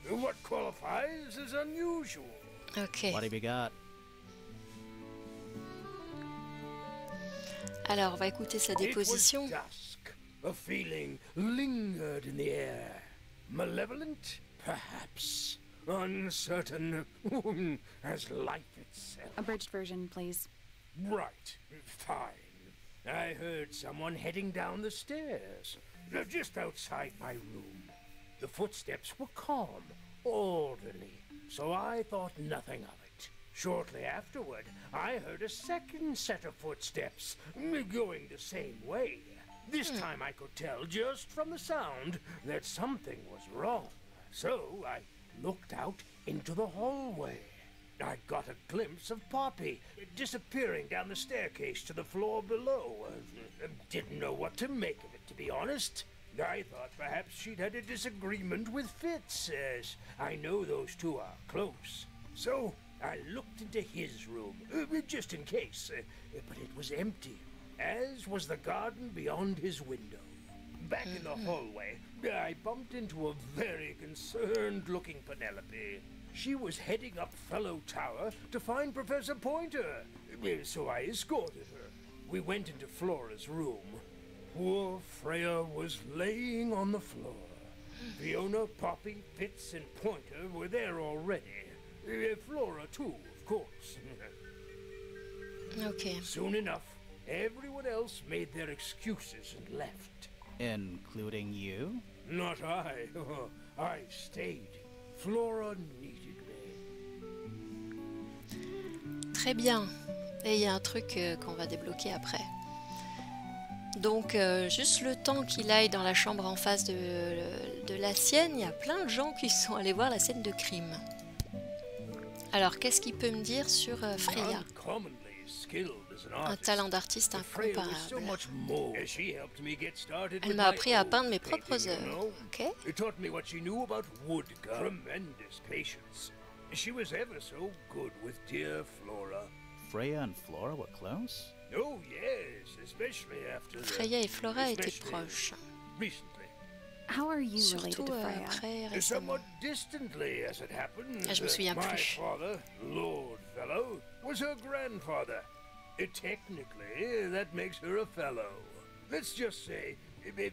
What qualifies as unusual? Ok. What have you got? Alors, on va écouter sa déposition. It was dusk. A feeling lingered in the air. Malevolent, perhaps. Uncertain, as life itself. Abridged version, please. Right, fine. I heard someone heading down the stairs, just outside my room. The footsteps were calm, orderly, so I thought nothing of it. Shortly afterward, I heard a second set of footsteps, going the same way. This time I could tell just from the sound that something was wrong. So I looked out into the hallway. I got a glimpse of Poppy disappearing down the staircase to the floor below. Didn't know what to make of it, to be honest. I thought perhaps she'd had a disagreement with Fitz, as I know those two are close. So I looked into his room, just in case, but it was empty, as was the garden beyond his window. Back in the hallway, I bumped into a very concerned-looking Penelope. She was heading up Fellow Tower to find Professor Pointer, so I escorted her. We went into Flora's room. Poor Freya was laying on the floor. Fiona, Poppy, Fitz, and Pointer were there already. Flora, too, of course. Ok. Soon enough, everyone else made their excuses and left. Including you? Not I. I stayed. Flora needed me. Très bien. Et il y a un truc qu'on va débloquer après. Donc, juste le temps qu'il aille dans la chambre en face de la sienne, il y a plein de gens qui sont allés voir la scène de crime. Alors, qu'est-ce qu'il peut me dire sur Freya? Uncommonly skilled as an Un artist. talent d'artiste Freya was so incomparable. much more. She helped me get started Elle with m'a my appris à own peindre mes painting, propres you œuvres. know. Ok? It taught me what she knew about wood. Tremendous patience. She was ever so good with dear Flora. Freya and Flora were close? Oh yes, especially after the... Freya et Flora étaient especially proches. Recently. How are you related Surtout to Freya? après, récemment. Somewhat distantly, as it happened. Ah, je me souviens my plus. father, Lord Fellow, was her grandfather. Technically, that makes her a fellow. Let's just say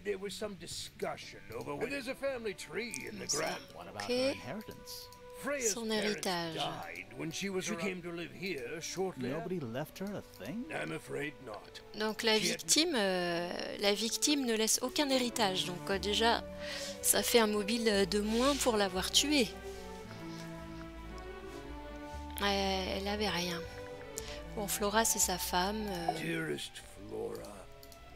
there was some discussion over when there's a family tree in the Ça. grand. What about Okay. her inheritance? Freya's Son parents héritage. died when she came to live here shortly. Nobody left her a thing? I'm afraid not. Donc la victime ne laisse aucun héritage. Donc déjà, ça fait un mobile de moins pour l'avoir tué. Elle avait rien. Bon, Flora, c'est sa femme. Dearest Flora,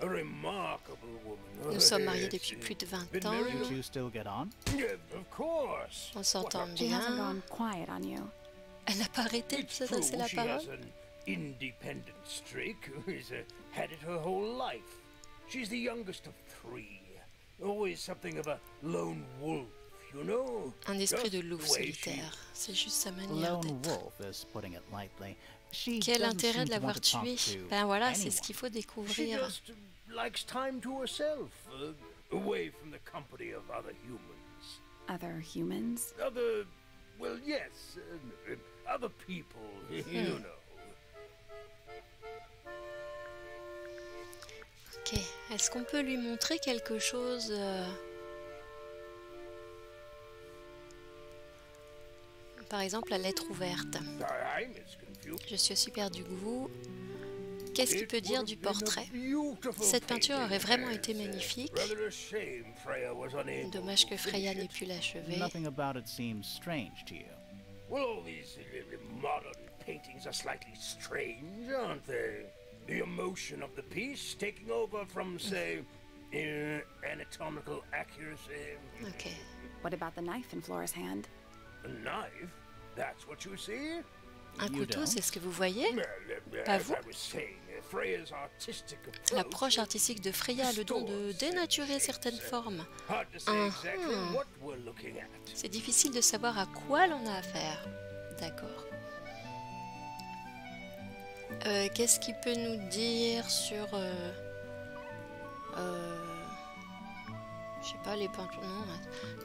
a remarkable woman. Nous sommes mariés depuis plus de 20 ans. Did you still get on? Yeah, of course. On s'entend She hasn't bien. gone quiet on you. Elle n'a pas arrêté de It's s'adresser true, la she parole. has an independent streak. She's had it her whole life. She's the youngest of 3. Always something of a lone wolf, you know? Un esprit de Just loup the way she solitaire. C'est juste sa manière Lone d'être. wolf is putting it lightly. She Quel doesn't intérêt seem de to l'avoir want to talk tué? to Ben voilà, c'est ce anyone. qu'il faut She découvrir. just likes time to herself, away from the company of other humans. Other humans? Other, well, yes, other people, you know. Ok. Est-ce qu'on peut lui montrer quelque chose Par exemple, la lettre ouverte. I'm as confused. Je suis aussi perdu que vous. Qu'est-ce qu'il peut dire du portrait? Cette peinture aurait vraiment été magnifique. Dommage que Freya n'ait pu l'achever. Nothing about it seems strange to you. Well, all these modern paintings are slightly strange, aren't they? The emotion of the piece taking over from, say, anatomical accuracy. Ok. What about the knife in Flora's hand? A knife? That's what you see? Un You couteau, don't? c'est ce que vous voyez? Pas As vous? I was saying, Freya's artistic approach. L'approche artistique de Freya a le don de dénaturer certaines formes. Hard to say exactly what we're looking at. C'est difficile de savoir à quoi l'on a affaire. D'accord. Qu'est-ce qu'il peut nous dire sur... je sais pas, les peintures... Non,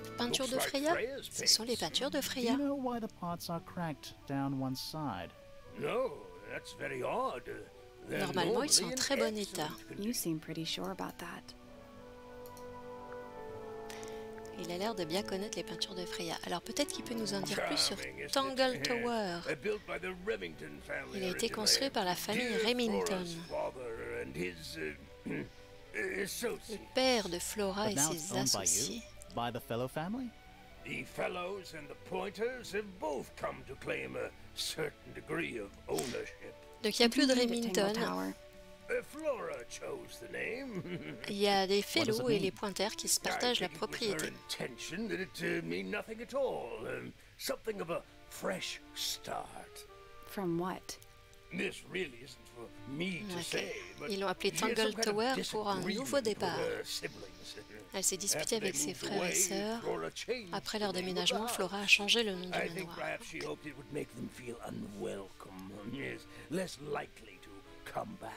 les peintures de Freya? Ce sont les peintures de Do Freya. you know why the pots are cracked down one side? No, that's very odd. They're Normalement, ils sont en normally in très bon excellent état. You condition. seem pretty sure about that. Il a l'air de bien connaître les peintures de Freya. Alors peut-être qu'il peut nous en dire plus sur Charming, isn't it? Tangle Tower. Built by the Remington family Il a été originally. construit par la famille Dear Remington. Flora's father and his Le associates. père de Flora But et now it's ses owned by you? associés. By the fellow family? The Fellows and the Pointers have both come to claim a certain degree of ownership. Donc il n'y a plus de Continue to Tangle Remington. Tower. Flora chose the name. Il y a des What does Fellows it et les mean? Pointers qui se I partagent la think it was propriété. her intention that it mean nothing at all. Something of a fresh start. From what? This really isn't for me to Ok. say, but Ils l'ont appelé she had Tangle some kind of Tower pour un disagreement nouveau with départ. her siblings. Elle s'est disputée After avec they ses moved frères et away, sœurs. Flora changed Après the leur name of the déménagement, house. Flora a changé le nom du I think manoir. perhaps she hoped it would make them feel unwelcome, yes, less likely to come back.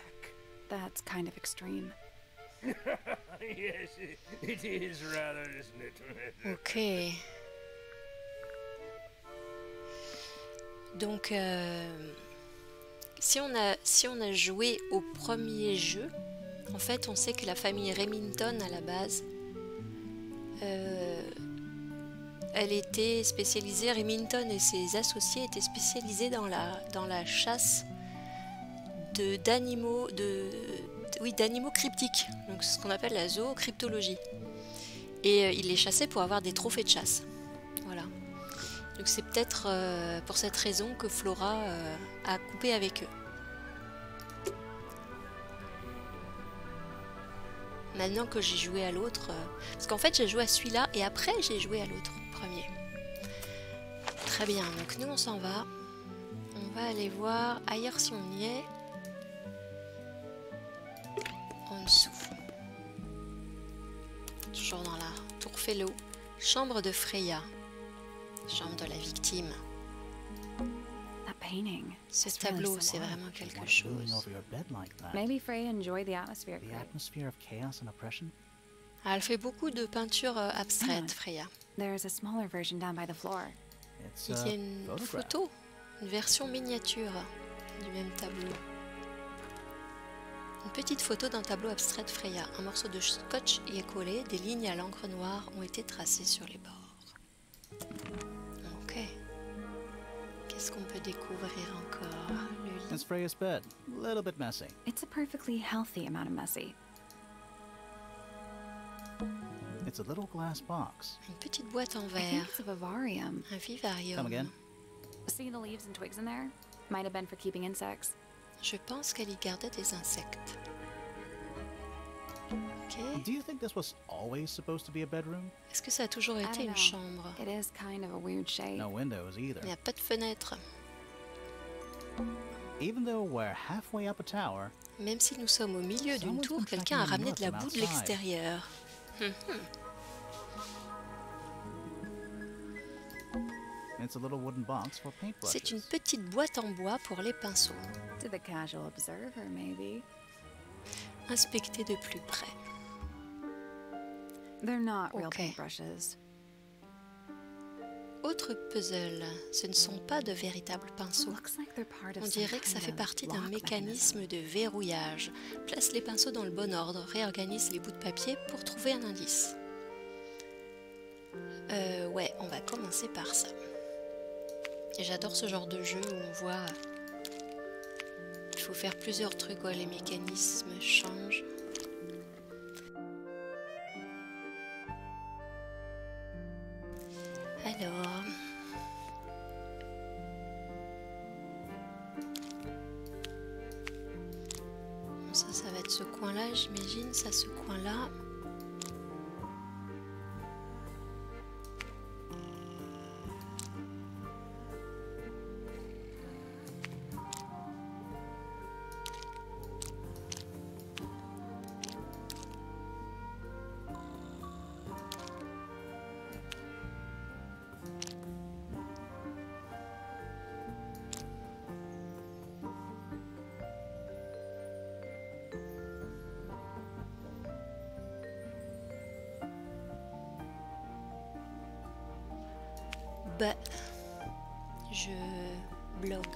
That's kind of extreme. Yes, it is rather, isn't it? Ok. Donc, si on a joué au premier jeu, en fait, on sait que la famille Remington, à la base, elle était spécialisée, Remington et ses associés étaient spécialisés dans la chasse d'animaux cryptiques, donc ce qu'on appelle la zoocryptologie. Et ils les chassaient pour avoir des trophées de chasse. Voilà. Donc c'est peut-être pour cette raison que Flora a coupé avec eux. Maintenant que j'ai joué à l'autre, parce qu'en fait j'ai joué à celui-là et après j'ai joué à l'autre premier. Très bien, donc nous on s'en va. On va aller voir ailleurs si on y est. En dessous. Toujours dans la tour Fellow. Chambre de Freya. Chambre de la victime. That painting. Ce It's really tableau, c'est similar. vraiment quelque Going chose. over your bed like that. Maybe Freya enjoyed the atmosphere. The atmosphere of chaos and oppression? Ah, elle fait beaucoup de peintures abstraites, Freya. There's a smaller version down by the floor. It's Il a y a une photograph. photo, une version miniature du même tableau. Une petite photo d'un tableau abstrait de Freya. Un morceau de scotch y est collé, des lignes à l'encre noire ont été tracées sur les bords. Ok. Qu'est-ce qu'on peut découvrir encore? Le lit. It's Freya's bed. A little bit messy. It's a perfectly healthy amount of messy. It's a little glass box. Une petite boîte en I think verre. it's a vivarium. Un vivarium. Come again? See the leaves and twigs in there? Might have been for keeping insects. Je pense qu'elle y gardait des insectes. Ok. Do you think this was always supposed to be a bedroom? Est-ce que ça a toujours I été don't une know. chambre? It is kind of a weird shape. No windows either. Il n'y a pas de fenêtre. Even though we're halfway up a tower, Même si nous sommes au milieu d'une Someone's tour, been quelqu'un a tracking ramené the de la notes boue de from outside. l'extérieur. it's a little wooden box for paintbrushes. C'est une petite boîte en bois pour les pinceaux. To the casual observer, maybe. Inspectez de plus près. They're not real Okay. paintbrushes. Autre puzzle, ce ne sont pas de véritables pinceaux. Looks like they're part of On some dirait que ça kind fait of partie d'un lock mécanisme de verrouillage. Place les pinceaux dans le bon ordre, réorganise les bouts de papier pour trouver un indice. Ouais, on va commencer par ça. Et j'adore ce genre de jeu où on voit... Il faut faire plusieurs trucs, ouais, les mécanismes changent. Alors... Ça va être ce coin-là, j'imagine, ça, ce coin-là. Bah, je bloque.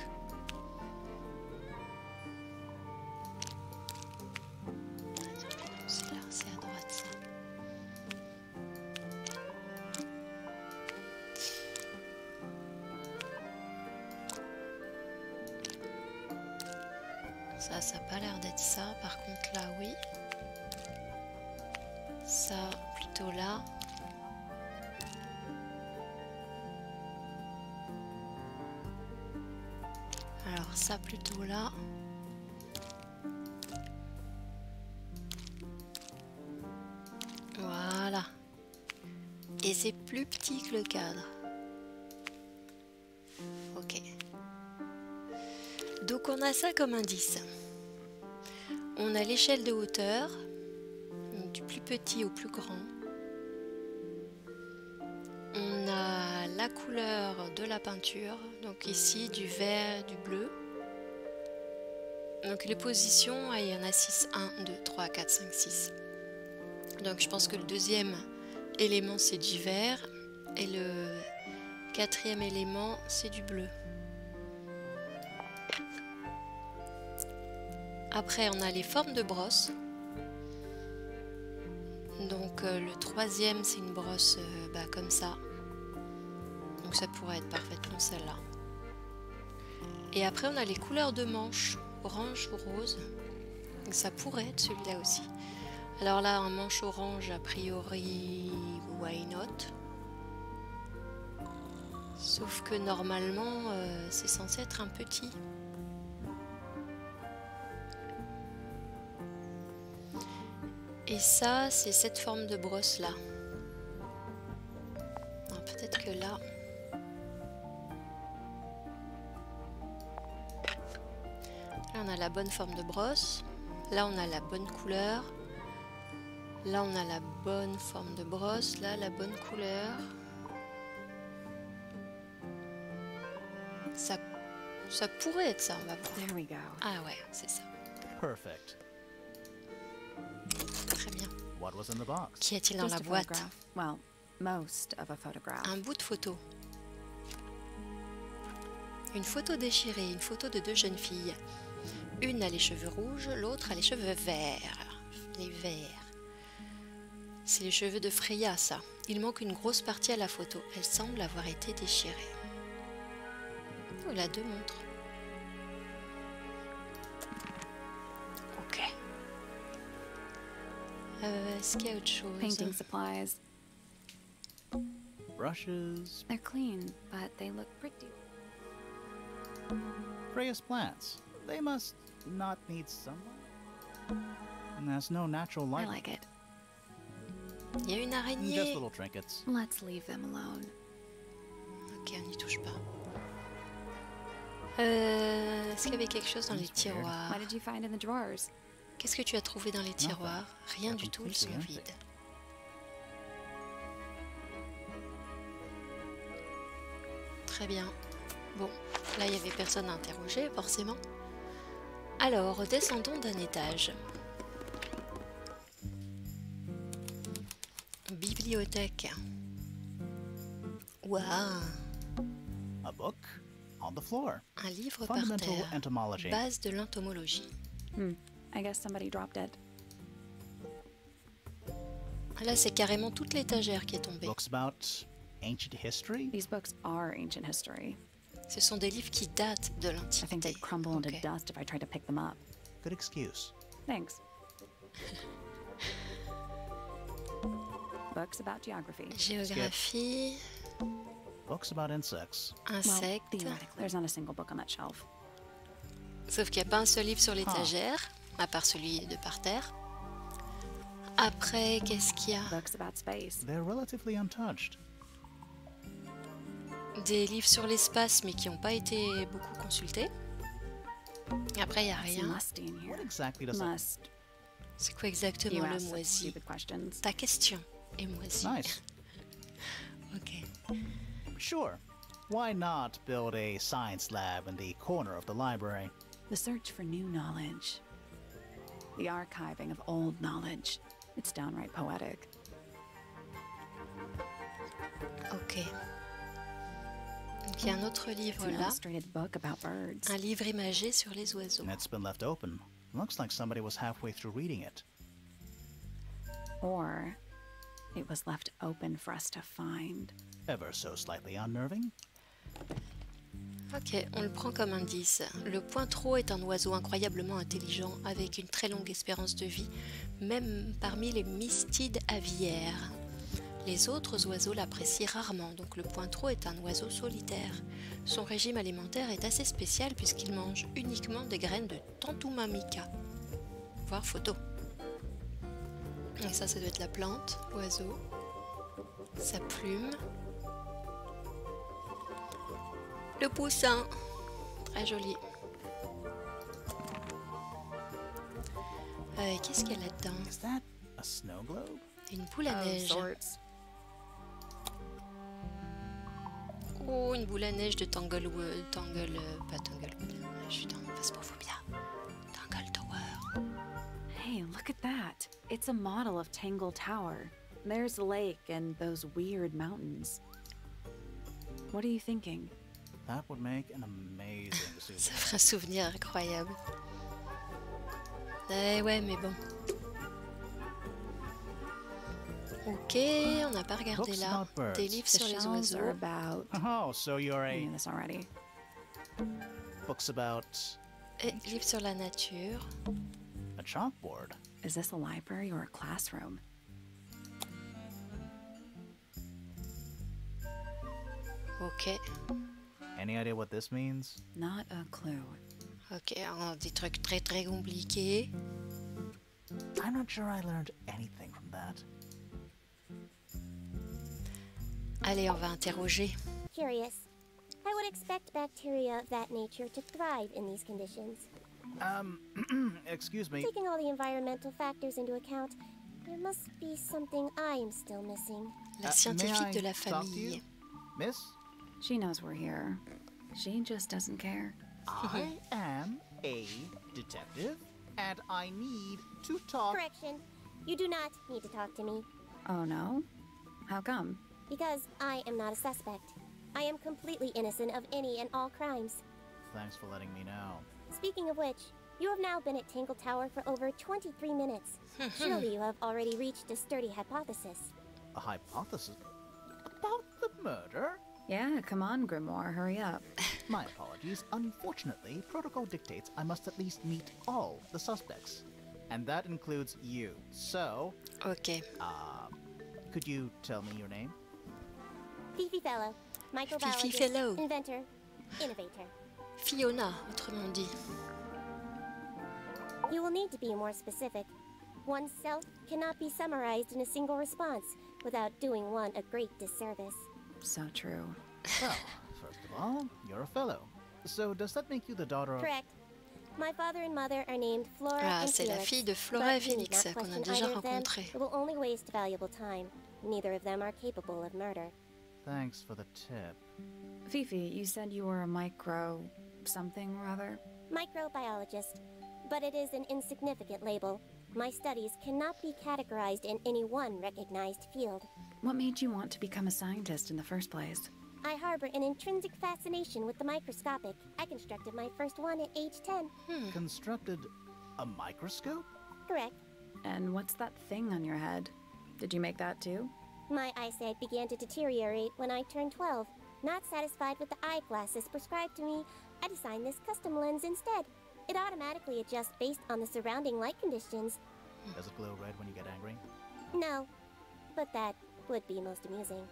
C'est là, c'est à droite ça. Ça n'a pas l'air d'être ça. Par contre là, oui. Ça, plutôt là. Alors ça plutôt là. Voilà. Et c'est plus petit que le cadre. Ok. Donc on a ça comme indice. On a l'échelle de hauteur, du plus petit au plus grand. On a la couleur de la peinture, donc ici du vert, du bleu. Donc les positions, il y en a 6, 1, 2, 3, 4, 5, 6. Donc je pense que le deuxième élément c'est du vert et le quatrième élément c'est du bleu. Après on a les formes de brosse. Donc le troisième c'est une brosse comme ça. Donc ça pourrait être parfaitement celle-là. Et après on a les couleurs de manches, orange ou rose. Donc ça pourrait être celui-là aussi. Alors là un manche orange a priori why not. Sauf que normalement c'est censé être un petit. Et ça, c'est cette forme de brosse là. Peut-être que là. Là, on a la bonne forme de brosse. Là, on a la bonne couleur. Là, on a la bonne forme de brosse. Là, la bonne couleur. Ça pourrait être ça, on va voir. There we go. Ah ouais, c'est ça. Perfect. Très bien. What was in the box? Qu'y a-t-il dans Just la a boîte? photograph. Well, most of a photograph. Un bout de photo. Une photo déchirée, une photo de deux jeunes filles. Une a les cheveux rouges, l'autre a les cheveux verts. Les verts. C'est les cheveux de Freya, ça. Il manque une grosse partie à la photo. Elle semble avoir été déchirée. Oh, il a 2 montres. Ok. Est-ce qu'il y a autre chose? Painting supplies. Brushes, They're clean, but they look pretty. Freya's plants. They must not need sunlight. And there's no natural I light. like it. Il y a une Just araignée. little trinkets. Let's leave them alone. Ok, on n'y touche pas. Est-ce qu'il y avait quelque chose dans les tiroirs? What did you find in the drawers? Qu'est-ce que tu as trouvé dans les tiroirs? Rien du tout, ils sont completely empty. vides. Très bien. Bon, là il n'y avait personne à interroger, forcément. Alors, descendons d'un étage. Bibliothèque. Waouh! A book on the floor. Un livre par Fundamental terre. entomology. Base de l'entomologie. I guess somebody dropped it. Là, c'est carrément toute l'étagère qui est tombée. Books about ancient history. These books are ancient history. Ce sont des livres qui datent de I think l'Antiquité. they'd crumble into Ok. dust if I tried to pick them up. Good excuse. Thanks. Books about geography. Géographie, Books about insects. Well, insectes. theoretically, there's not a single book on that shelf. Sauf qu'il n'y a pas un seul livre sur l'étagère, à part celui de par terre. Après, qu'est-ce qu'il y a? Books about space. They're relatively untouched. Des livres sur l'espace, mais qui n'ont pas été beaucoup consultés. Après, il n'y a It's rien. musty in here. What exactly does that... Must. C'est quoi You exactement le ask such moisi? stupid questions. Ta question est moisi. Nice. Ok. Sure. Why not build a science lab in the corner of the library? The search for new knowledge. The archiving of old knowledge. It's downright poetic. Ok. Donc il y a un autre It's livre an là. illustrated book about birds. Un livre imagé sur les oiseaux. And it's been left open. Looks like somebody was halfway through reading it. Or it was left open for us to find. Ever so slightly unnerving. Ok, on le prend comme indice. Le pointreau est un oiseau incroyablement intelligent avec une très longue espérance de vie, même parmi les mystides aviaires. Les autres oiseaux l'apprécient rarement, donc le pointreau est un oiseau solitaire. Son régime alimentaire est assez spécial puisqu'il mange uniquement des graines de Tantuma mica. Voir photo. Et ça doit être la plante, l'oiseau. Sa plume. Le poussin, très joli. Qu'est-ce qu'il y a là-dedans? Is that a snow globe? Une boule à Of neige. sorts. Oh, une boule à neige de Tanglewood. Pas Tanglewood. Je suis dans Phasmophobia. Tangle Tower. Hey, look at that. It's a model of Tangle Tower. There's the lake and those weird mountains. What are you thinking? That would make an amazing Ça souvenir. ferait un souvenir incroyable. Eh ouais, mais bon. Ok, on n'a pas regardé Books là. about birds. Des livres The sur les shelves are oiseaux. about. Oh, so you're I a... knew this already. Books about Et livres sur la nature. a chalkboard. Is this a library or a classroom? Ok. Any idea what this means? Not a clue. Ok, alors, des trucs très très compliqués. I'm not sure I learned anything from that. Allez, on va interroger. Curious. I would expect bacteria of that nature to thrive in these conditions. Excuse me. Taking all the environmental factors into account, there must be something I am still missing. La May scientifique I de la talk to you? famille. Miss, She knows we're here. She just doesn't care. I am a detective, and I need to talk. Correction. You do not need to talk to me, Oh no? How come? because I am not a suspect. I am completely innocent of any and all crimes. Thanks for letting me know. Speaking of which, you have now been at Tangle Tower for over 23 minutes. Surely you have already reached a sturdy hypothesis. A hypothesis about the murder? Yeah, come on, Grimoire, hurry up. My apologies. Unfortunately, protocol dictates I must at least meet all the suspects. And that includes you. So, Ok. could you tell me your name? Fifi Fellow, microbiologist, Fellow. inventor, innovator. Fiona, autrement dit. You will need to be more specific. Oneself cannot be summarized in a single response without doing one a great disservice. So true. Well, first of all, you're a fellow. So does that make you the daughter of... Correct. My father and mother are named Flora Ah, and c'est la Felix, fille de Flora et but you need Félix not qu'on a question déjà either of them. rencontré. It will only waste valuable time. Neither of them are capable of murder. Thanks for the tip. Fifi, you said you were a micro... something or other? Microbiologist, but it is an insignificant label. My studies cannot be categorized in any one recognized field. What made you want to become a scientist in the first place? I harbor an intrinsic fascination with the microscopic. I constructed my first one at age 10. Constructed a microscope? Correct. And what's that thing on your head? Did you make that too? My eyesight began to deteriorate when I turned 12. Not satisfied with the eyeglasses prescribed to me, I designed this custom lens instead. It automatically adjusts based on the surrounding light conditions. Does it glow red when you get angry? No, but that would be most amusing.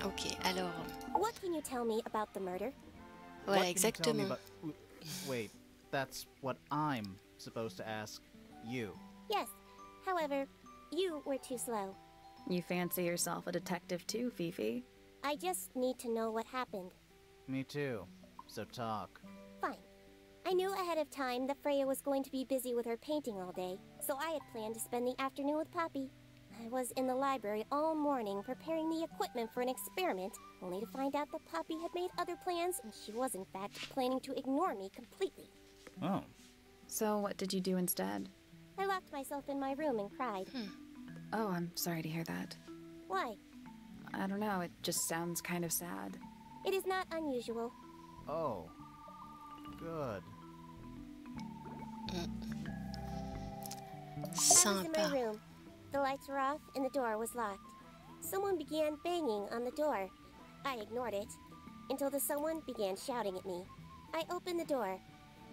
Ok, alors... What can you tell me about the murder? Voilà, What can you tell me exactement. about- Wait, that's what I'm supposed to ask you. Yes, however, you were too slow. You fancy yourself a detective too, Fifi? I just need to know what happened. Me too. So talk. Fine. I knew ahead of time that Freya was going to be busy with her painting all day, so I had planned to spend the afternoon with Poppy. I was in the library all morning preparing the equipment for an experiment, only to find out that Poppy had made other plans and she was in fact planning to ignore me completely. Oh. So what did you do instead? I locked myself in my room and cried. Oh, I'm sorry to hear that. Why? I don't know, it just sounds kind of sad. It is not unusual. Oh. Good. I was in my Sympa. room. The lights were off and the door was locked. Someone began banging on the door. I ignored it until the someone began shouting at me. I opened the door.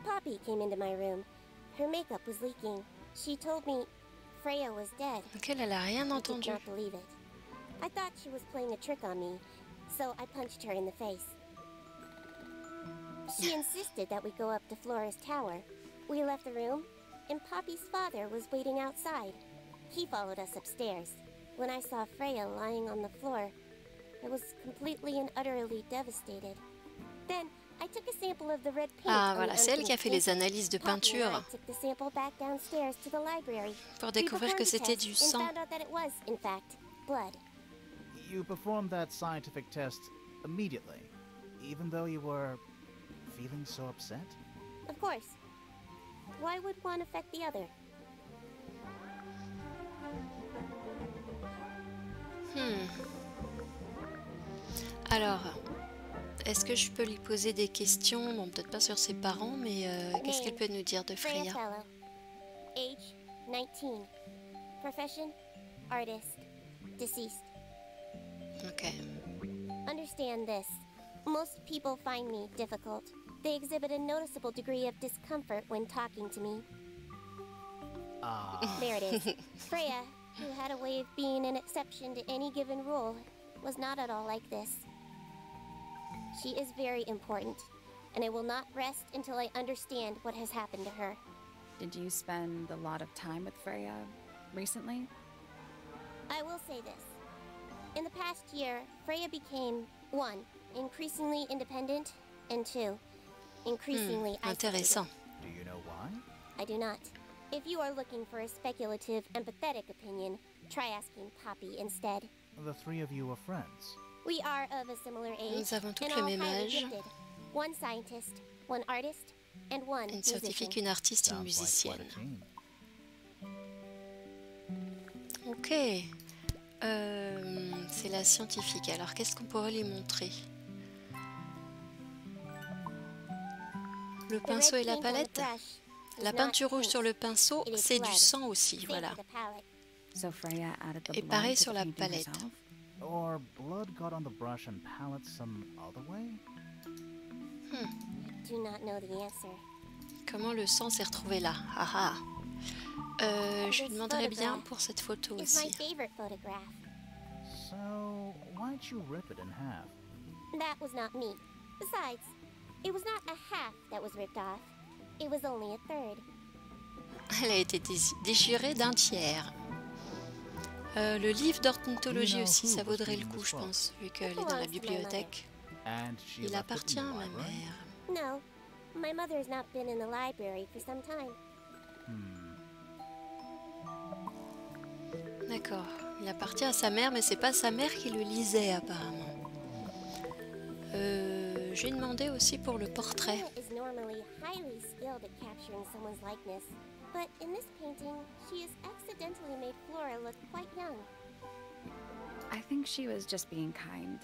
Poppy came into my room. Her makeup was leaking. She told me Freya was dead. Donc elle a rien I did entendu. not believe it. I thought she was playing a trick on me, so I punched her in the face. She insisted that we go up to Flora's tower. We left the room, and Poppy's father was waiting outside. He followed us upstairs. When I saw Freya lying on the floor, I was completely and utterly devastated. Then I took a sample of the red paint. Ah on the voilà, c'est elle qui a fait unfinished les analyses de paint. Poppy and I peinture took the sample back downstairs to the library. pour We découvrir que performed the c'était test du and sang. found out that it was, in fact, blood. You performed that scientific test immediately, even though you were feeling so upset? Of course. Why would one affect the other? Alors, est-ce que je peux lui poser des questions? Bon, peut-être pas sur ses parents, mais qu'est-ce qu'elle peut nous dire de Freya Freya? Fellow. Age 19. Profession artist. Deceased. Ok. Understand this. Most people find me difficult. They exhibit a noticeable degree of discomfort when talking to me. There it is. Freya, who had a way of being an exception to any given rule, was not at all like this. She is very important, and I will not rest until I understand what has happened to her. Did you spend a lot of time with Freya recently? I will say this. In the past year, Freya became, 1, increasingly independent, and 2, increasingly isolated. Intéressant. Do you know why? I do not. If you are looking for a speculative, empathetic opinion, try asking Poppy instead. The three of you were friends. We are of a similar age, Nous avons toutes and le all même highly âge. gifted. One scientist, one artist, and one Une musician. scientifique, une artiste, une Sounds like quite musicienne. a team. Ok. C'est la scientifique. Alors, qu'est-ce qu'on pourrait lui montrer? Le The pinceau red et la paint on the palette? brush is La not peinture rouge paint. sur le pinceau, It is c'est du blood. sang aussi, Same voilà. for the palette. So Freya added the Et blood pareil to sur the la painting palette. herself? Or blood got on the brush and palette some other way? I do not know the answer. Comment le sang s'est retrouvé là? Ah ah. Je lui demanderais bien pour cette photo It's my aussi. favorite photograph. So, why'd you rip it in half? That was not me. Besides, it was not a half that was ripped off. It was only a third. Elle a été déchirée d'un tiers. Le livre d'ornithologie aussi, ça vaudrait le coup, je pense, vu qu'elle est dans la bibliothèque. And she Il left it appartient in à the ma library? mère. No, my mother has not been in the library for some time. D'accord. Il appartient à sa mère, mais c'est pas sa mère qui le lisait apparemment. Je lui ai demandé aussi pour le portrait. Flora is normally highly skilled at capturing someone's likeness, but in this painting, she has accidentally made Flora look quite young. I think she was just being kind.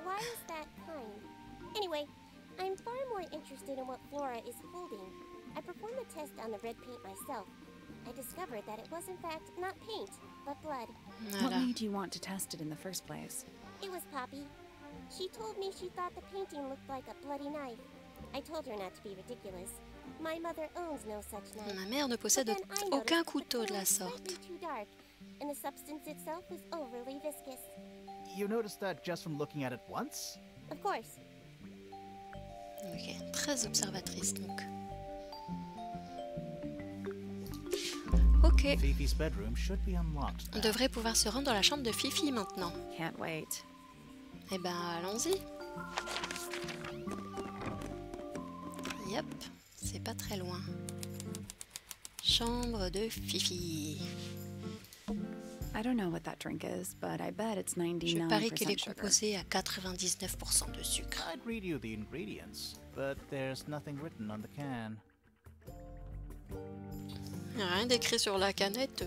Why is that kind? Anyway, I'm far more interested in what Flora is holding. I performed the test on the red paint myself. I discovered that it was in fact not paint, but blood. What Voilà. made you want to test it in the first place? It was Poppy. She told me she thought the painting looked like a bloody knife. I told her not to be ridiculous. My mother owns no such knife. Ma mère ne But possède then I noticed aucun that the couteau de color la was sorte. slightly too dark, and the substance itself was overly viscous. You noticed that just from looking at it once? Of course. Ok, très observatrice donc. Ok, Fifi's bedroom should be unlocked on now. devrait pouvoir se rendre dans la chambre de Fifi maintenant. Can't wait. Eh ben, allons-y. Yep, c'est pas très loin. Chambre de Fifi. I don't know what that drink is, but I bet it's Je parie qu'elle 99% est sugar. composée à 99% de sucre. I'd read you the ingredients, but there's nothing written on the can. Il n'y a rien d'écrit sur la canette,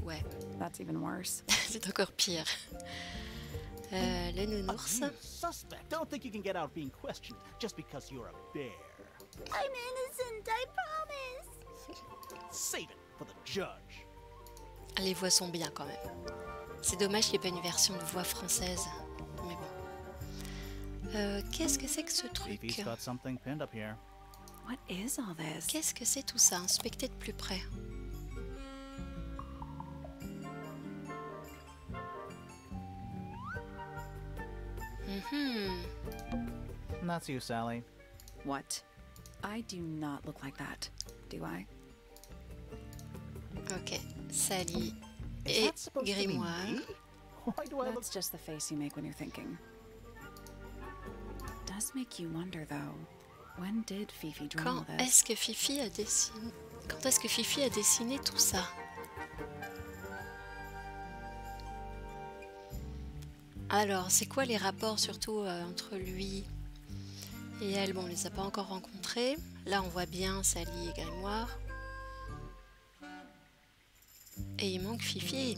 ouais, That's even worse. c'est encore pire. Le nounours. You suspect. Don't think you can get out being questioned just because you're a bear. I'm innocent, I promise. Save it for the judge. Les voix sont bien quand même. C'est dommage qu'il n'y ait pas une version de voix française. Mais bon. Qu'est-ce que c'est que ce truc? Fifi's got something pinned up here. What is all this? Qu'est-ce que c'est tout ça? Inspectez de plus près. That's you, Sally. What? I do not look like that, do I? Ok, Sally Is et that supposed to be grimoire. me? Why do I look That's just the face you make when you're thinking. Does make you wonder, though. When did Fifi draw all Quand this? est-ce que Fifi a dessiné? Quand est-ce que Fifi a dessiné tout ça? Alors, c'est quoi les rapports surtout entre lui et elle? Bon, on les a pas encore rencontrés. Là, on voit bien Sally et Grimoire. Et il manque Fifi.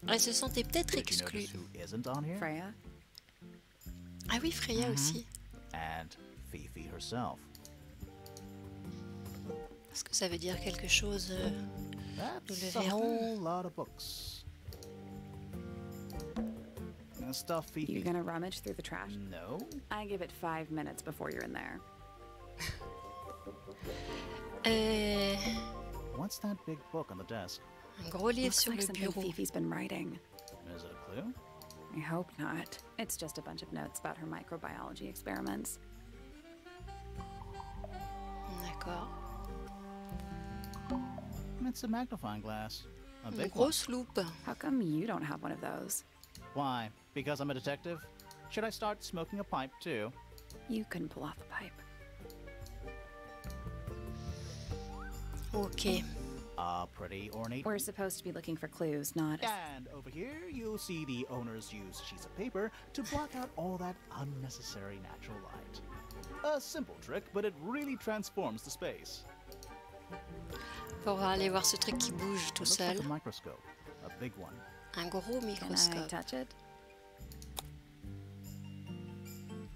Elle se sentait peut-être Did you exclue. notice who isn't on here? Freya? Ah oui, Freya aussi. And Fifi herself. Est-ce que ça veut dire quelque chose? That's le a verrons. whole lot of books. Stuff Fifi. You gonna rummage through the trash? No. I give it 5 minutes before you're in there. What's that big book on the desk? Un gros livre Looks sur like le something bureau. Fifi's been writing. Is it a clue? I hope not. It's just a bunch of notes about her microbiology experiments. D'accord. It's a magnifying glass. A Une big one. grosse loupe. How come you don't have one of those? Why? Because I'm a detective? Should I start smoking a pipe too? You couldn't pull off a pipe. Ok. Pretty ornate. We're supposed to be looking for clues, not... And over here, you'll see the owners use sheets of paper to block out all that unnecessary natural light. A simple trick, but it really transforms the space. Pour aller voir ce truc qui bouge tout It looks like seul. a microscope, a big one. Un gros Can I microscope. touch it?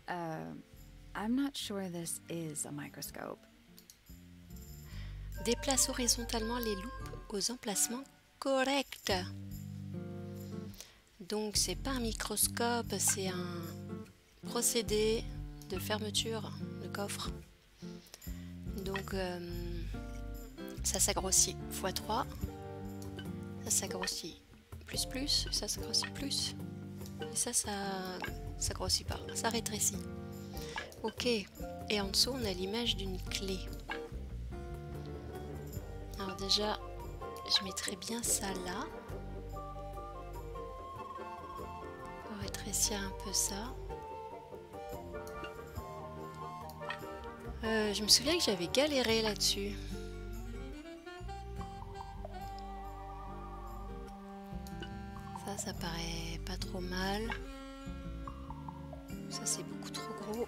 I'm not sure this is a microscope. Déplace horizontalement les loupes aux emplacements correct. Donc c'est pas un microscope, c'est un procédé de fermeture de coffre. Donc ça s'agrossit x3, ça s'agrossit plus, ça s'agrossit plus, et ça grossit pas, ça rétrécit. Ok, et en dessous on a l'image d'une clé. Alors déjà, je mettrai bien ça là. Pour rétrécir un peu ça. Je me souviens que j'avais galéré là-dessus. Ça paraît pas trop mal. Ça, c'est beaucoup trop gros.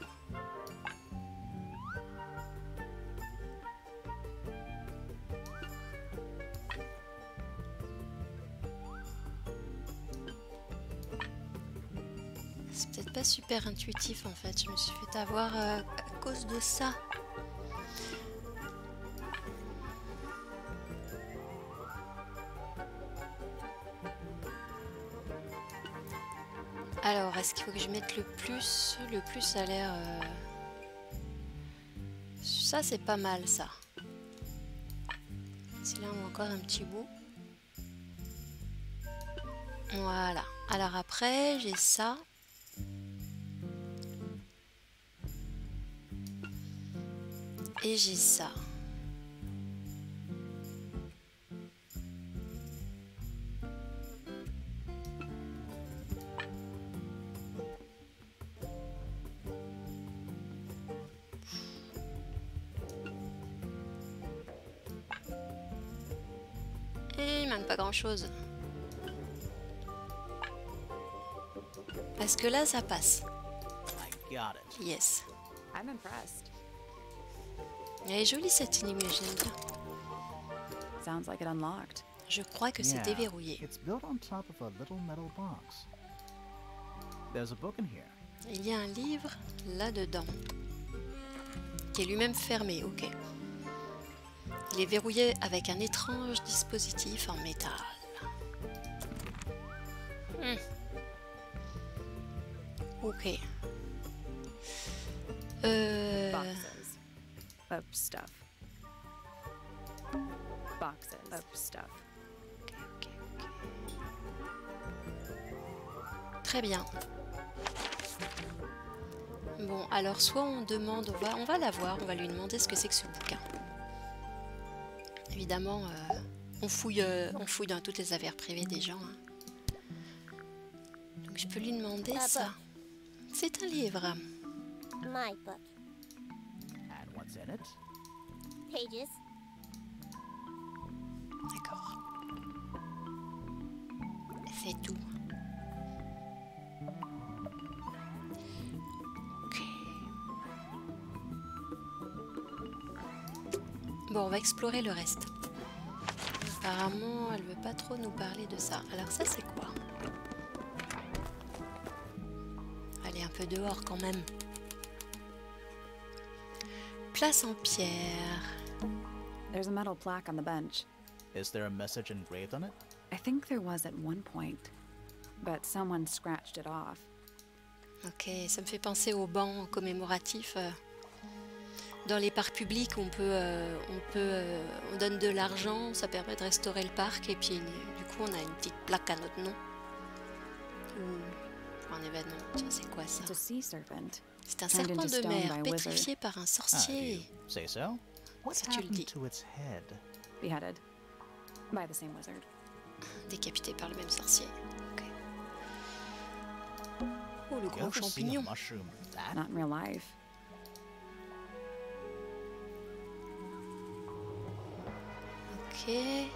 C'est peut-être pas super intuitif en fait. Je me suis fait avoir à cause de ça. Alors, est-ce qu'il faut que je mette le plus? Le plus a l'air... Ça, c'est pas mal, ça. Si là, on a encore un petit bout. Voilà. Alors après, j'ai ça. Et j'ai ça. Et il manque pas grand chose. Est-ce que là ça passe? I got it. Yes. I'm impressed. Elle est jolie cette énigme, j'aime bien. Sounds like it unlocked. Je crois que c'est Yeah, déverrouillé. it's built on top of a little metal box. There's a book in here. Il y a un livre là-dedans. Qui est lui-même fermé, ok. Il est verrouillé avec un étrange dispositif en métal. Ok. Boxes of stuff. Boxes of stuff. Ok. Très bien. Bon, alors soit on demande, on va la voir, on va lui demander ce que c'est que ce bouquin. Évidemment, on fouille dans toutes les affaires privées des gens. Hein. Donc je peux lui demander ça. C'est un livre. My book. And what's in it? Pages. D'accord. C'est tout. Ok. Bon, on va explorer le reste. Apparemment, elle veut pas trop nous parler de ça. Alors ça, c'est quoi? Allez, un peu dehors quand même. Place en pierre. There's a metal plaque on the bench. Is there a message engraved on it? I think there was at one point, but someone scratched it off. Ok, ça me fait penser aux bancs commémoratifs dans les parcs publics. On donne de l'argent, ça permet de restaurer le parc et puis du coup on a une petite plaque à notre nom ou pour un événement. Tiens, c'est quoi ça? It's a sea serpent. C'est un turned serpent into de stone mer by a wizard. pétrifié par un Ah, do sorcier. you say so? What Si tu le dis. happened to its head? Beheaded by the same wizard. Décapité par le même sorcier. Ok. Oh, le You gros ever seen a champignon. mushroom that Not in real life. Ok.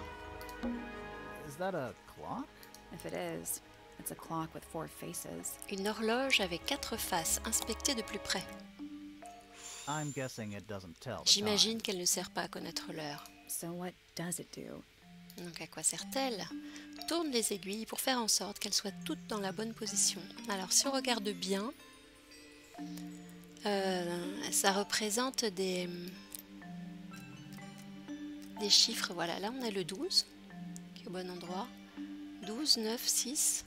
is that a clock? If it is, it's a clock with 4 faces. Une horloge avec 4 faces, inspectée de plus près. I'm guessing it doesn't tell the J'imagine time. qu'elle ne sert pas à connaître l'heure. So what does it do? Donc à quoi sert-elle? Tourne les aiguilles pour faire en sorte qu'elles soient toutes dans la bonne position. Alors si on regarde bien, ça représente des chiffres. Voilà, là on a le 12 qui au bon endroit. 12, 9, 6.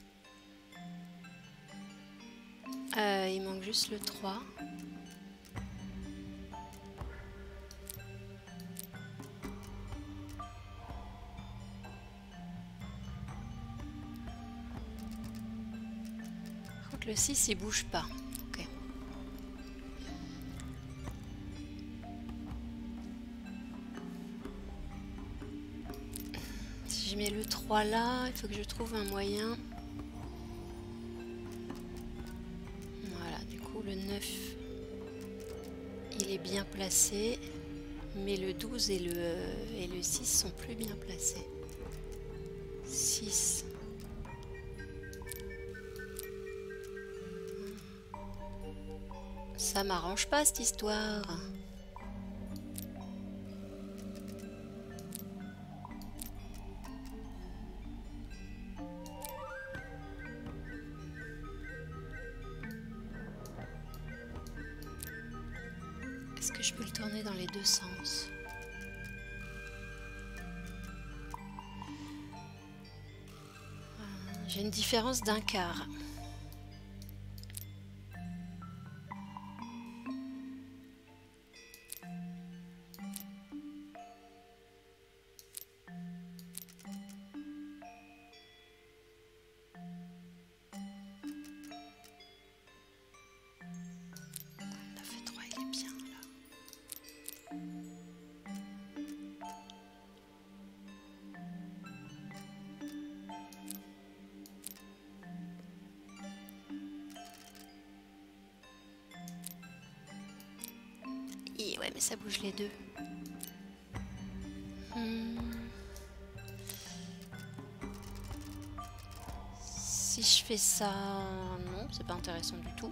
Il manque juste le 3. Par contre, le 6, il bouge pas. Ok. Si je mets le 3 là, il faut que je trouve un moyen. Voilà, du coup le 9, il est bien placé, mais le 12 et le 6 sont plus bien placés. 6. Ça m'arrange pas cette histoire. Est-ce que je peux le tourner dans les deux sens? J'ai une différence d'un quart. Ouais, mais ça bouge les deux. Si je fais ça, non, c'est pas intéressant du tout.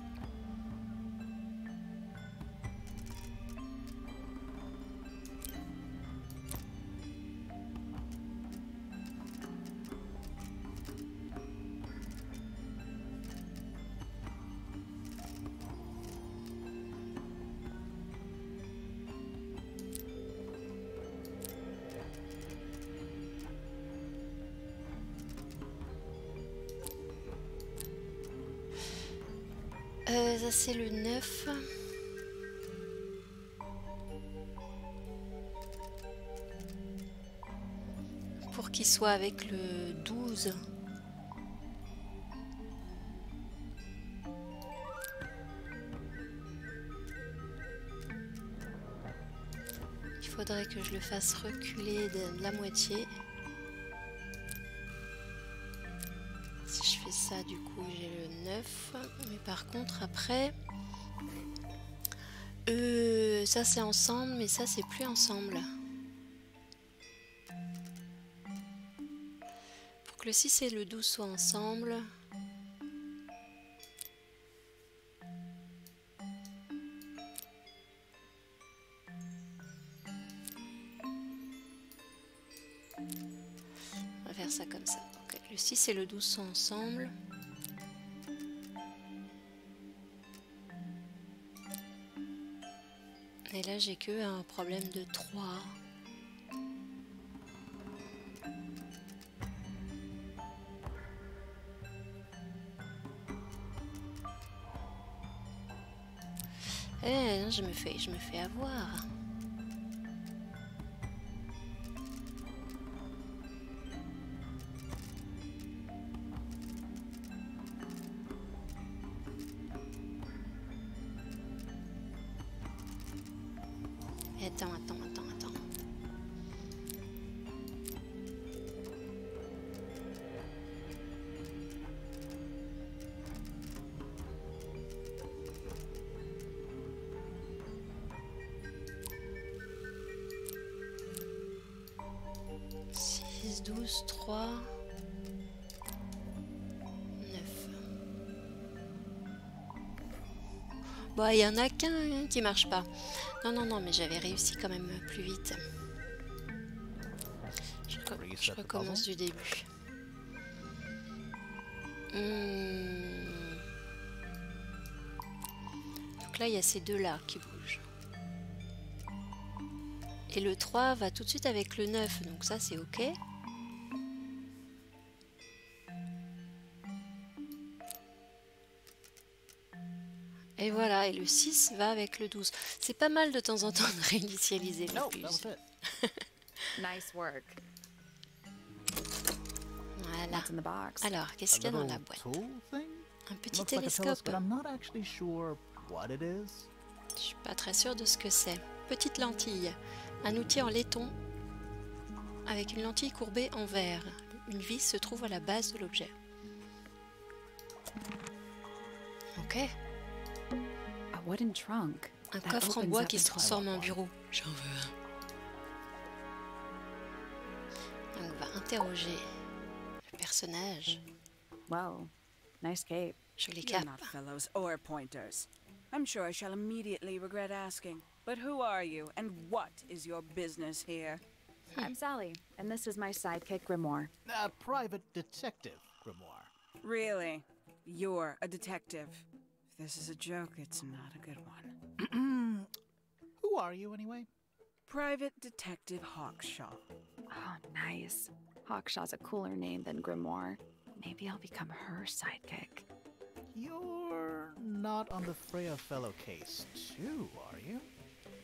Ça c'est le 9. Pour qu'il soit avec le 12. Il faudrait que je le fasse reculer de la moitié. Si je fais ça, du coup, j'ai le 9. Mais par contre, après... ça, c'est ensemble, mais ça, c'est plus ensemble. Pour que le 6 et le 12 soient ensemble... On va faire ça comme ça. Okay. Le 6 et le 12 sont ensemble. Et là, j'ai que un problème de 3. Eh non, je me fais avoir. Attends. 12, 3, 9. Bon, il y en a qu'un qui marche pas. Non, mais j'avais réussi quand même plus vite. Je recommence du début. Donc là, il y a ces deux-là qui bougent. Et le 3 va tout de suite avec le 9, donc ça c'est ok. Et voilà, et le 6 va avec le 12. C'est pas mal de temps en temps de réinitialiser les No, that puces. was it. Nice work. Voilà. What's in the box? Alors, qu'est-ce A qu'il y a dans little la boîte? tool thing? Un petit Looks like a télescope. telescope, but I'm not actually sure what it is. Je suis pas très sûre de ce que c'est. Petite lentille. Un outil en laiton avec une lentille courbée en verre. Une vis se trouve à la base de l'objet. Ok. A wooden trunk. Un that coffre en opens bois up qui se into- transforme en bureau. J'en veux un. Donc, on va interroger le personnage. Whoa, nice cape. Jolie You're cape. not fellows or pointers. I'm sure I shall immediately regret asking. But who are you, and what is your business here? I'm Sally, and this is my sidekick Grimoire. A private detective, Grimoire. Really? You're a detective. If this is a joke, it's not a good one. Who are you, anyway? Private Detective Hawkshaw. Oh, nice. Hawkshaw's a cooler name than Grimoire. Maybe I'll become her sidekick. You're not on the Freya fellow case, too, are you?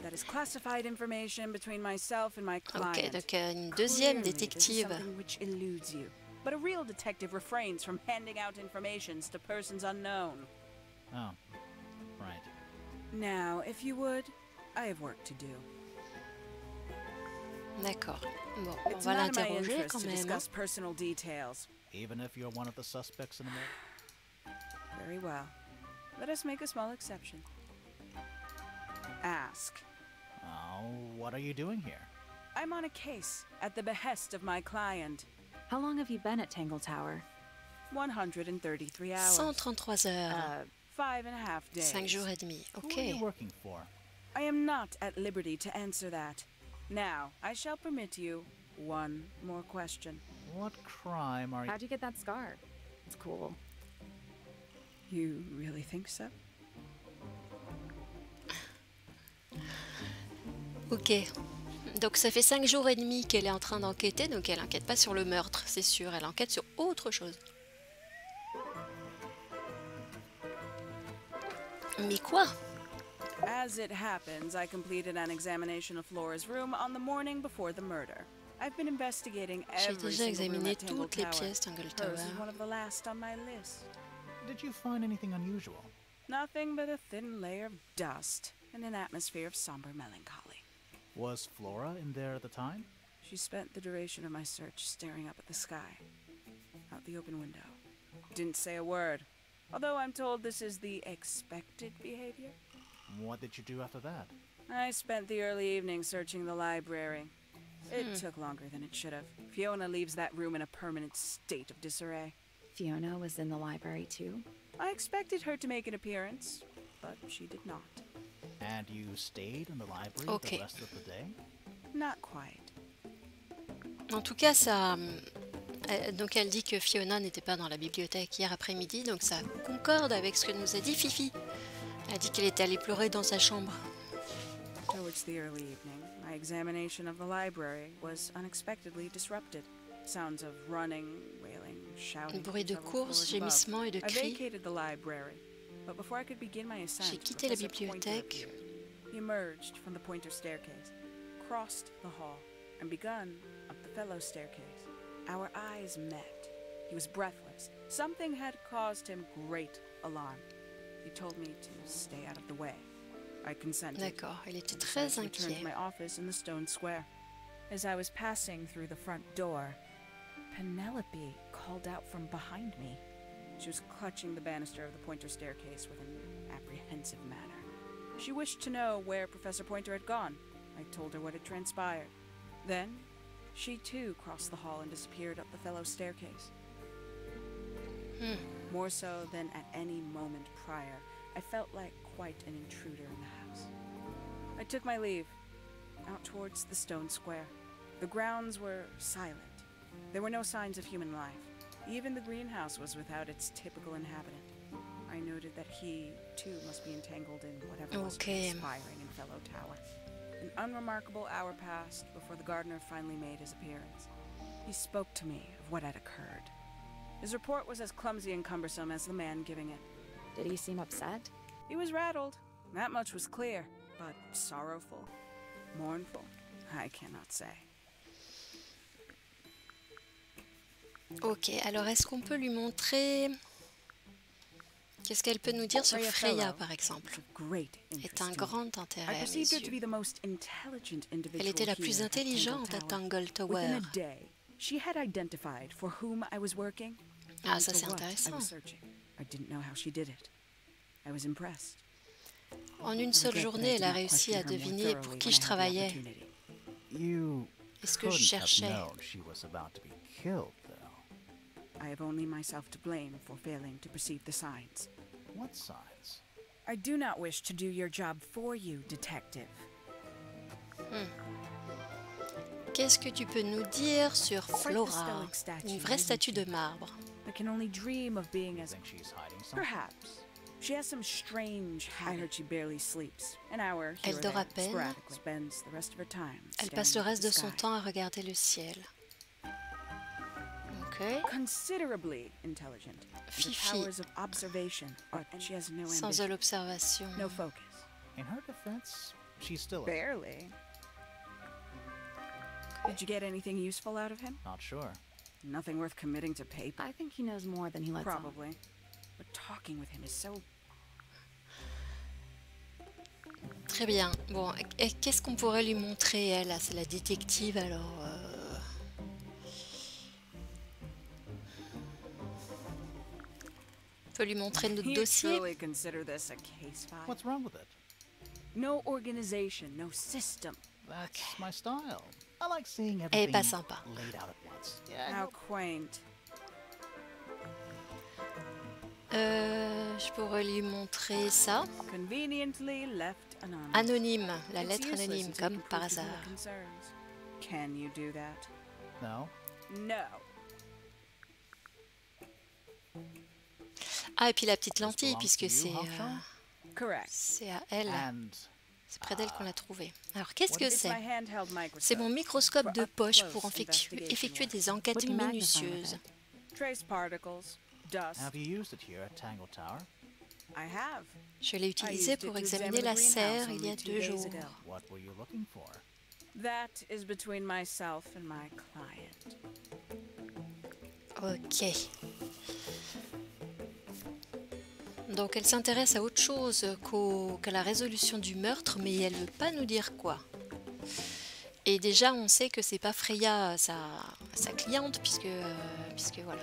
That is classified information between myself and my client. Ok, donc une deuxième Clearly, this is détective. something which eludes you. But a real detective refrains from handing out informations to persons unknown. Oh, right. Now, if you would, I have work to do. D'accord. Bon, on It's va not in my l'interroger interest quand to même. discuss personal details. Even if you're one of the suspects in the murder? Very well. Let us make a small exception. Ask. Oh, what are you doing here? I'm on a case at the behest of my client. How long have you been at Tangle Tower? 133 hours. 133 heures. 5.5 days. 5 jours et demi. Who are Ok. you working for? I am not at liberty to answer that. Now, I shall permit you one more question. What crime are you... How'd you get that scar? It's cool. You really think so? Ok. Donc ça fait 5 jours et demi qu'elle est en train d'enquêter, donc elle enquête pas sur le meurtre, c'est sûr, elle enquête sur autre chose. Mais quoi? As it happens, I completed an examination of Flora's room on the morning before the murder. I've been investigating J'ai every déjà single room examiné at Tangle toutes les Tower. pièces Tangle Hers Tower. is one of the last on my list. Did you find anything unusual? Nothing but a thin layer of dust and an atmosphere of somber melancholy. Was Flora in there at the time? She spent the duration of my search staring up at the sky, out the open window. Didn't say a word, although I'm told this is the expected behavior. What did you do after that? I spent the early evening searching the library. It took longer than it should have. Fiona leaves that room in a permanent state of disarray. Fiona was in the library too? I expected her to make an appearance, but she did not. And you stayed in the library Okay. the rest of the day? Not quite. En tout cas, ça... donc elle dit que Fiona n'était pas dans la bibliothèque hier après-midi, donc ça concorde avec ce que nous a dit Fifi. Elle a dit qu'elle était allée pleurer dans sa chambre. Towards the early evening, my examination of the library was unexpectedly disrupted. Sounds of running, wailing, shouting. Bruit de from several courses, floors above. gémissements et de I cris. vacated the library, but before I could begin my ascent, J'ai quitté la Professor Pointer bibliothèque. appeared. He emerged from the Pointer staircase, crossed the hall, and begun up the fellow staircase. Our eyes met. He was breathless. Something had caused him great alarm. He told me to stay out of the way. I consented. D'accord, elle était and très decided to return to inquiète. my office in the stone square. As I was passing through the front door, Penelope called out from behind me. She was clutching the banister of the Pointer staircase with an apprehensive manner. She wished to know where Professor Pointer had gone. I told her what had transpired. Then, she too crossed the hall and disappeared up the fellow staircase. More so than at any moment prior, I felt like quite an intruder in the house. I took my leave, out towards the stone square. The grounds were silent. There were no signs of human life. Even the greenhouse was without its typical inhabitant. I noted that he, too, must be entangled in whatever was Okay. conspiring in Fellow Tower. An unremarkable hour passed before the gardener finally made his appearance. He spoke to me of what had occurred. His report was as clumsy and cumbersome as the man giving it. Did he seem upset? He was rattled. That much was clear. But sorrowful, mournful, I cannot say. Ok, alors est-ce qu'on peut lui montrer... Qu'est-ce qu'elle peut nous dire sur Freya, par exemple? Est un grand intérêt à mes yeux. Elle était la plus intelligente à Tangle Tower. Ah, ça c'est intéressant. En une seule journée, elle a réussi à deviner pour qui je travaillais. Et ce que je cherchais. I have only myself to blame for failing to perceive the signs. What signs? I do not wish to do your job for you, detective. Qu'est-ce que tu peux nous dire sur Flora, une vraie statue de marbre? I can only dream of being as... Think she's hiding something? Perhaps. She has some strange... I heard she barely sleeps. An hour here Elle or dort à there, peine. sporadically. Spends the rest of her time Elle passe staring le reste at de the son sky. temps à regarder le ciel. Ok. Considerably intelligent. The Fifi. powers of observation, but she has no Sans de ambition, l'observation. no focus. In her defense, she's still Barely. Did you get anything useful out of him? not sure. Nothing worth committing to paper. I think he knows more than he lets on. Probably. But talking with him is so... Très bien. Bon, et qu'est-ce qu'on pourrait lui montrer, elle? C'est la détective, alors... On peut lui montrer notre You dossier. truly consider this a case file? What's wrong with it? No organization, no system. That's my style. I like seeing Elle est everything pas sympa. laid out at once. Yeah, How quaint. Je pourrais lui montrer ça. Conveniently left anonymous. Anonyme, la It's lettre useless anonyme, until comme you par prove to be hasard. your concerns. Can you do that? no. No. Ah, et puis la petite This lentille, belongs puisque to you, c'est Hawkshaw? Correct. c'est à elle, And c'est près d'elle qu'on l'a trouvé. Alors, qu'est-ce que It's c'est? my handheld microscope. C'est mon microscope de For up poche close pour investigation effectuer work. des enquêtes What do you magnify with minutieuses. it? Trace particles, dust. have you used it here at Tangle Tower? I have. Je l'ai I utilisé used pour it to examiner examine la the greenhouse serre il y a only 2 2 days jours. ago. What were you looking for? That is between myself and my client. Ok. Donc elle s'intéresse à autre chose qu'à la résolution du meurtre, mais elle veut pas nous dire quoi. Et déjà on sait que c'est pas Freya sa cliente, puisque voilà.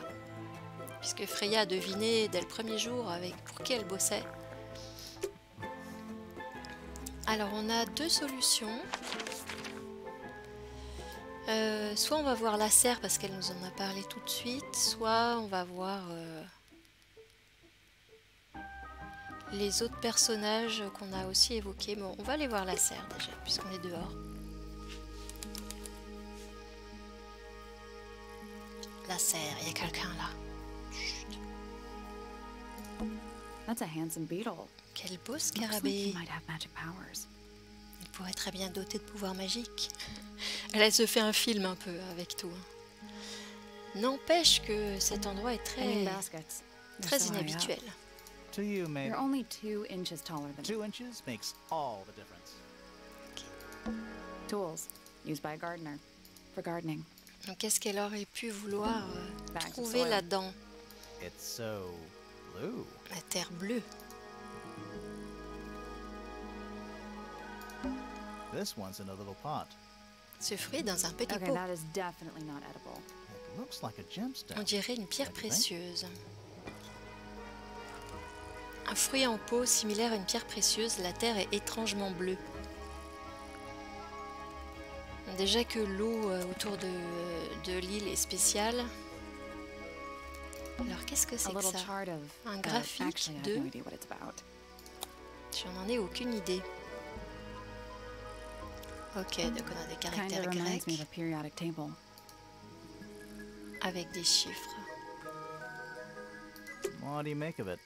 Puisque Freya a deviné dès le premier jour pour qui elle bossait. Alors on a 2 solutions. Soit on va voir la serre parce qu'elle nous en a parlé tout de suite, soit on va voir les autres personnages qu'on a aussi évoqués. Bon, on va aller voir la serre déjà, puisqu'on est dehors. La serre, il y a quelqu'un là. Chut. That's a handsome beetle. Quel beau Looks like he scarabée. might have magic powers. Il pourrait très bien doté de pouvoirs magiques. Elle se fait un film un peu avec tout. N'empêche que cet endroit est I mean très, baskets. They're très so high up. inhabituel. To you, maybe. You're only 2 inches taller than 2 inches makes all the difference. tools used by a gardener for gardening. Donc qu'est-ce qu'elle aurait pu vouloir Bags of trouver soil. là-dedans? It's so blue. La terre bleue. This one's in a little pot. Ce fruit est dans un petit Okay, pot. that is definitely not edible. It looks like a gemstone. On dirait une pierre Don't you think? précieuse. Un fruit en pot similaire à une pierre précieuse, la terre est étrangement bleue. Déjà que l'eau autour de l'île est spéciale. Alors qu'est-ce que c'est A que little ça? chart of. Un graphique actually, I have de- no idea what it's about. J'en ai aucune idée. Ok, donc on a des Kind caractères of reminds me of grecs a periodic table. avec des chiffres. What do you make of it?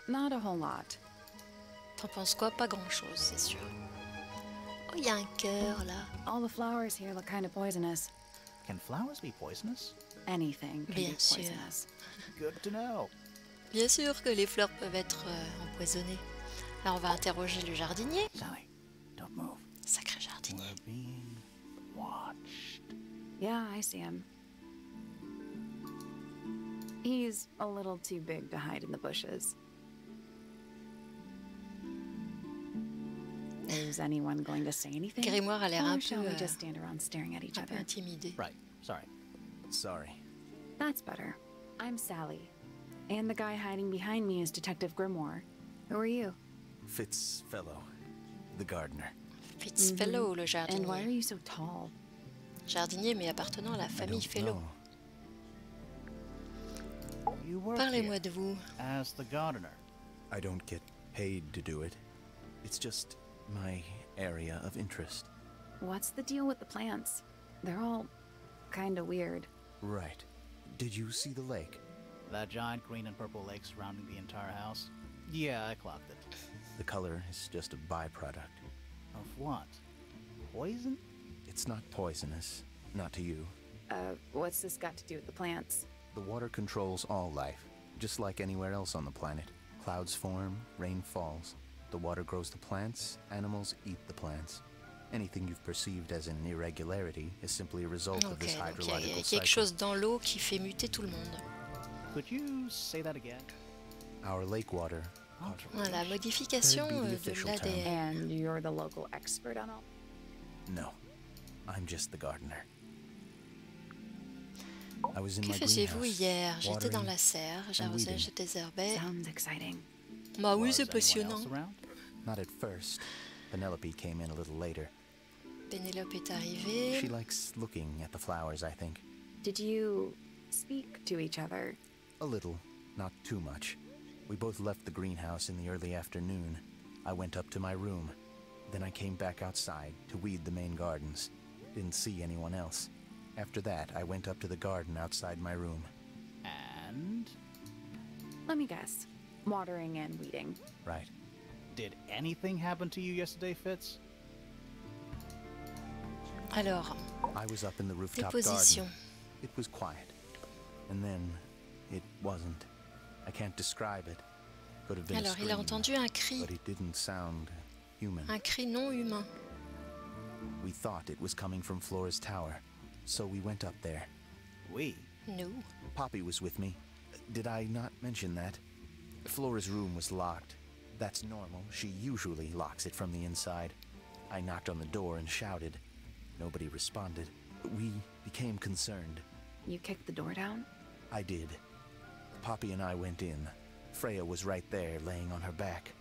Not a whole lot. T'en penses quoi? Pas grand-chose, c'est sûr. Oh, il y a un cœur là. All the flowers here look kind of poisonous. Can flowers be poisonous? Anything can Bien be sûr. poisonous. Good to know. Bien sûr que les fleurs peuvent être empoisonnées. Là, on va interroger le jardinier. Sally, don't move. Sacré jardinier. We're being watched. Yeah, I see him. He's a little too big to hide in the bushes. Is anyone going to say anything? Grimoire a l'air Or un shall we peu, just stand around staring at each un peu other? intimidé. Right, sorry. Sorry. That's better. I'm Sally. And the guy hiding behind me is Detective Grimoire. Who are you? Fitzfellow, the gardener. Fitzfellow, le And why are jardinier. you so tall? Jardinier, mais appartenant à la I famille don't Fellow. know. You work Parlez-moi here de vous. as the gardener. I don't get paid to do it. It's just my area of interest. What's the deal with the plants? They're all kinda weird. Right. Did you see the lake? That giant green and purple lake surrounding the entire house? Yeah, I clocked it. The color is just a byproduct. Of what? Poison? It's not poisonous. Not to you. What's this got to do with the plants? The water controls all life, just like anywhere else on the planet. Clouds form, rain falls. The water grows the plants, animals eat the plants. Anything you've perceived as an irregularity is simply a result of Ok, this donc il y a hydrological quelque cycle. chose dans l'eau qui fait muter tout le monde. Could you say that again? Our lake water. Voilà, modification That'd be the de official l'ADN. And you're the local expert on all? No, I'm just the gardener. I was in Que my faisiez-vous greenhouse, hier? J'étais dans watering la serre, j'arrosais, weeding. je désherbais. Sounds exciting. Bah oui, Was c'est anyone passionnant. else around? Not at first. Penelope came in a little later. Pénélope est She arrivée. likes looking at the flowers, I think. Did you speak to each other? A little, not too much. We both left the greenhouse in the early afternoon. I went up to my room. Then I came back outside to weed the main gardens. Didn't see anyone else. After that, I went up to the garden outside my room. And Let me guess. Watering and weeding. Right. did anything happen to you yesterday, Fitz? Alors, I was up in the rooftop déposition. garden. It was quiet. And then it wasn't. I can't describe it. Could have been Alors, a il a scream, entendu un cri, but it didn't sound human. un cri non humain. We thought it was coming from Flora's tower, so we went up there. We? Nous. Poppy was with me. Did I not mention that? Flora's room was locked. That's normal. She usually locks it from the inside. I knocked on the door and shouted. Nobody responded. We became concerned. You kicked the door down? I did. Poppy and I went in. Freya was right there, laying on her back.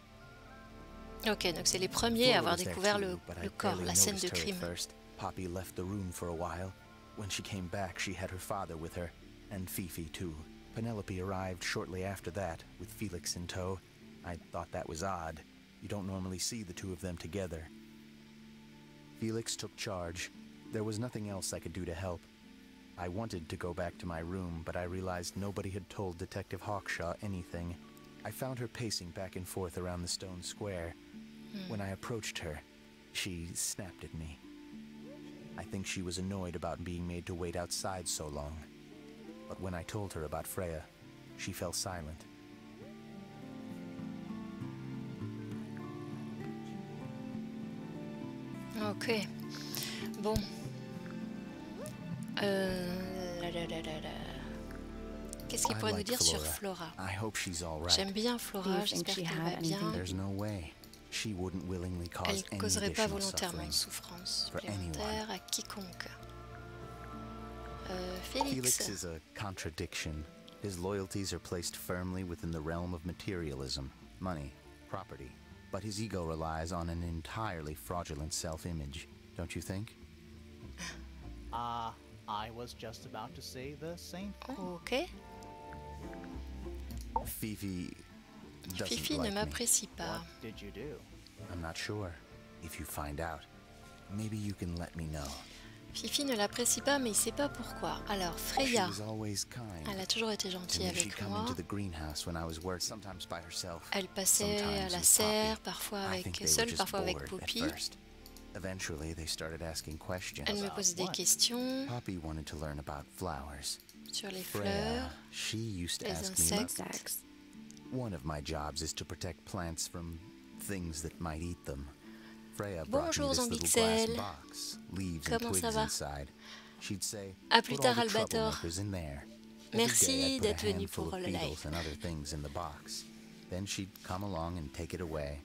Ok, donc c'est les premiers à Flora avoir was there découvert too, le but I corps, barely la scène de noticed her at crime. first. Poppy left the room for a while. When she came back, she had her father with her, and Fifi too. Penelope arrived shortly after that, with Felix in tow. I thought that was odd. You don't normally see the two of them together. Felix took charge. There was nothing else I could do to help. I wanted to go back to my room, but I realized nobody had told Detective Hawkshaw anything. I found her pacing back and forth around the stone square. When I approached her, she snapped at me. I think she was annoyed about being made to wait outside so long. But when I told her about Freya, she fell silent. Ok. Bon. Qu'est-ce qu'il I pourrait nous like dire sur Flora. Flora? I hope she's all J'aime right. bien Do Flora, you think j'espère she qu'elle had va bien. anything? There's no way. She wouldn't willingly cause Elle any causerait pas additional volontairement suffering. de souffrance for supplémentaire à quiconque. Felix Félix. is a contradiction. His loyalties are placed firmly within the realm of materialism, money, property. But his ego relies on an entirely fraudulent self-image, don't you think? I was just about to say the same thing. Ok. Fifi doesn't Fifi ne like me. m'apprécie pas. What did you do? I'm not sure. If you find out, maybe you can let me know. Fifi ne l'apprécie pas, mais il sait pas pourquoi. Alors, She Freya, was always kind. elle a toujours été To gentille me, she'd avec come moi. into the greenhouse when I was working, sometimes by herself. Elle passait à sometimes la with serre, Poppy. parfois I avec think they seule, were just parfois avec bored at Poppy. first. Eventually, they started asking questions. Elle me pose des what? questions Poppy wanted to learn about flowers. sur les Freya, fleurs. she used to les ask me about insectes. Sex. one of my jobs is to protect plants from things that might eat them. Freya brought me Bonjour this little glass Zambixel. box, leaves and Comment ça twigs va? inside. She'd say, À plus put all tard, the Albator. troublemakers in there. Merci Every day I'd put d'être a venu handful pour of le live. beetles and other things in the box. Then she'd come along and take it away.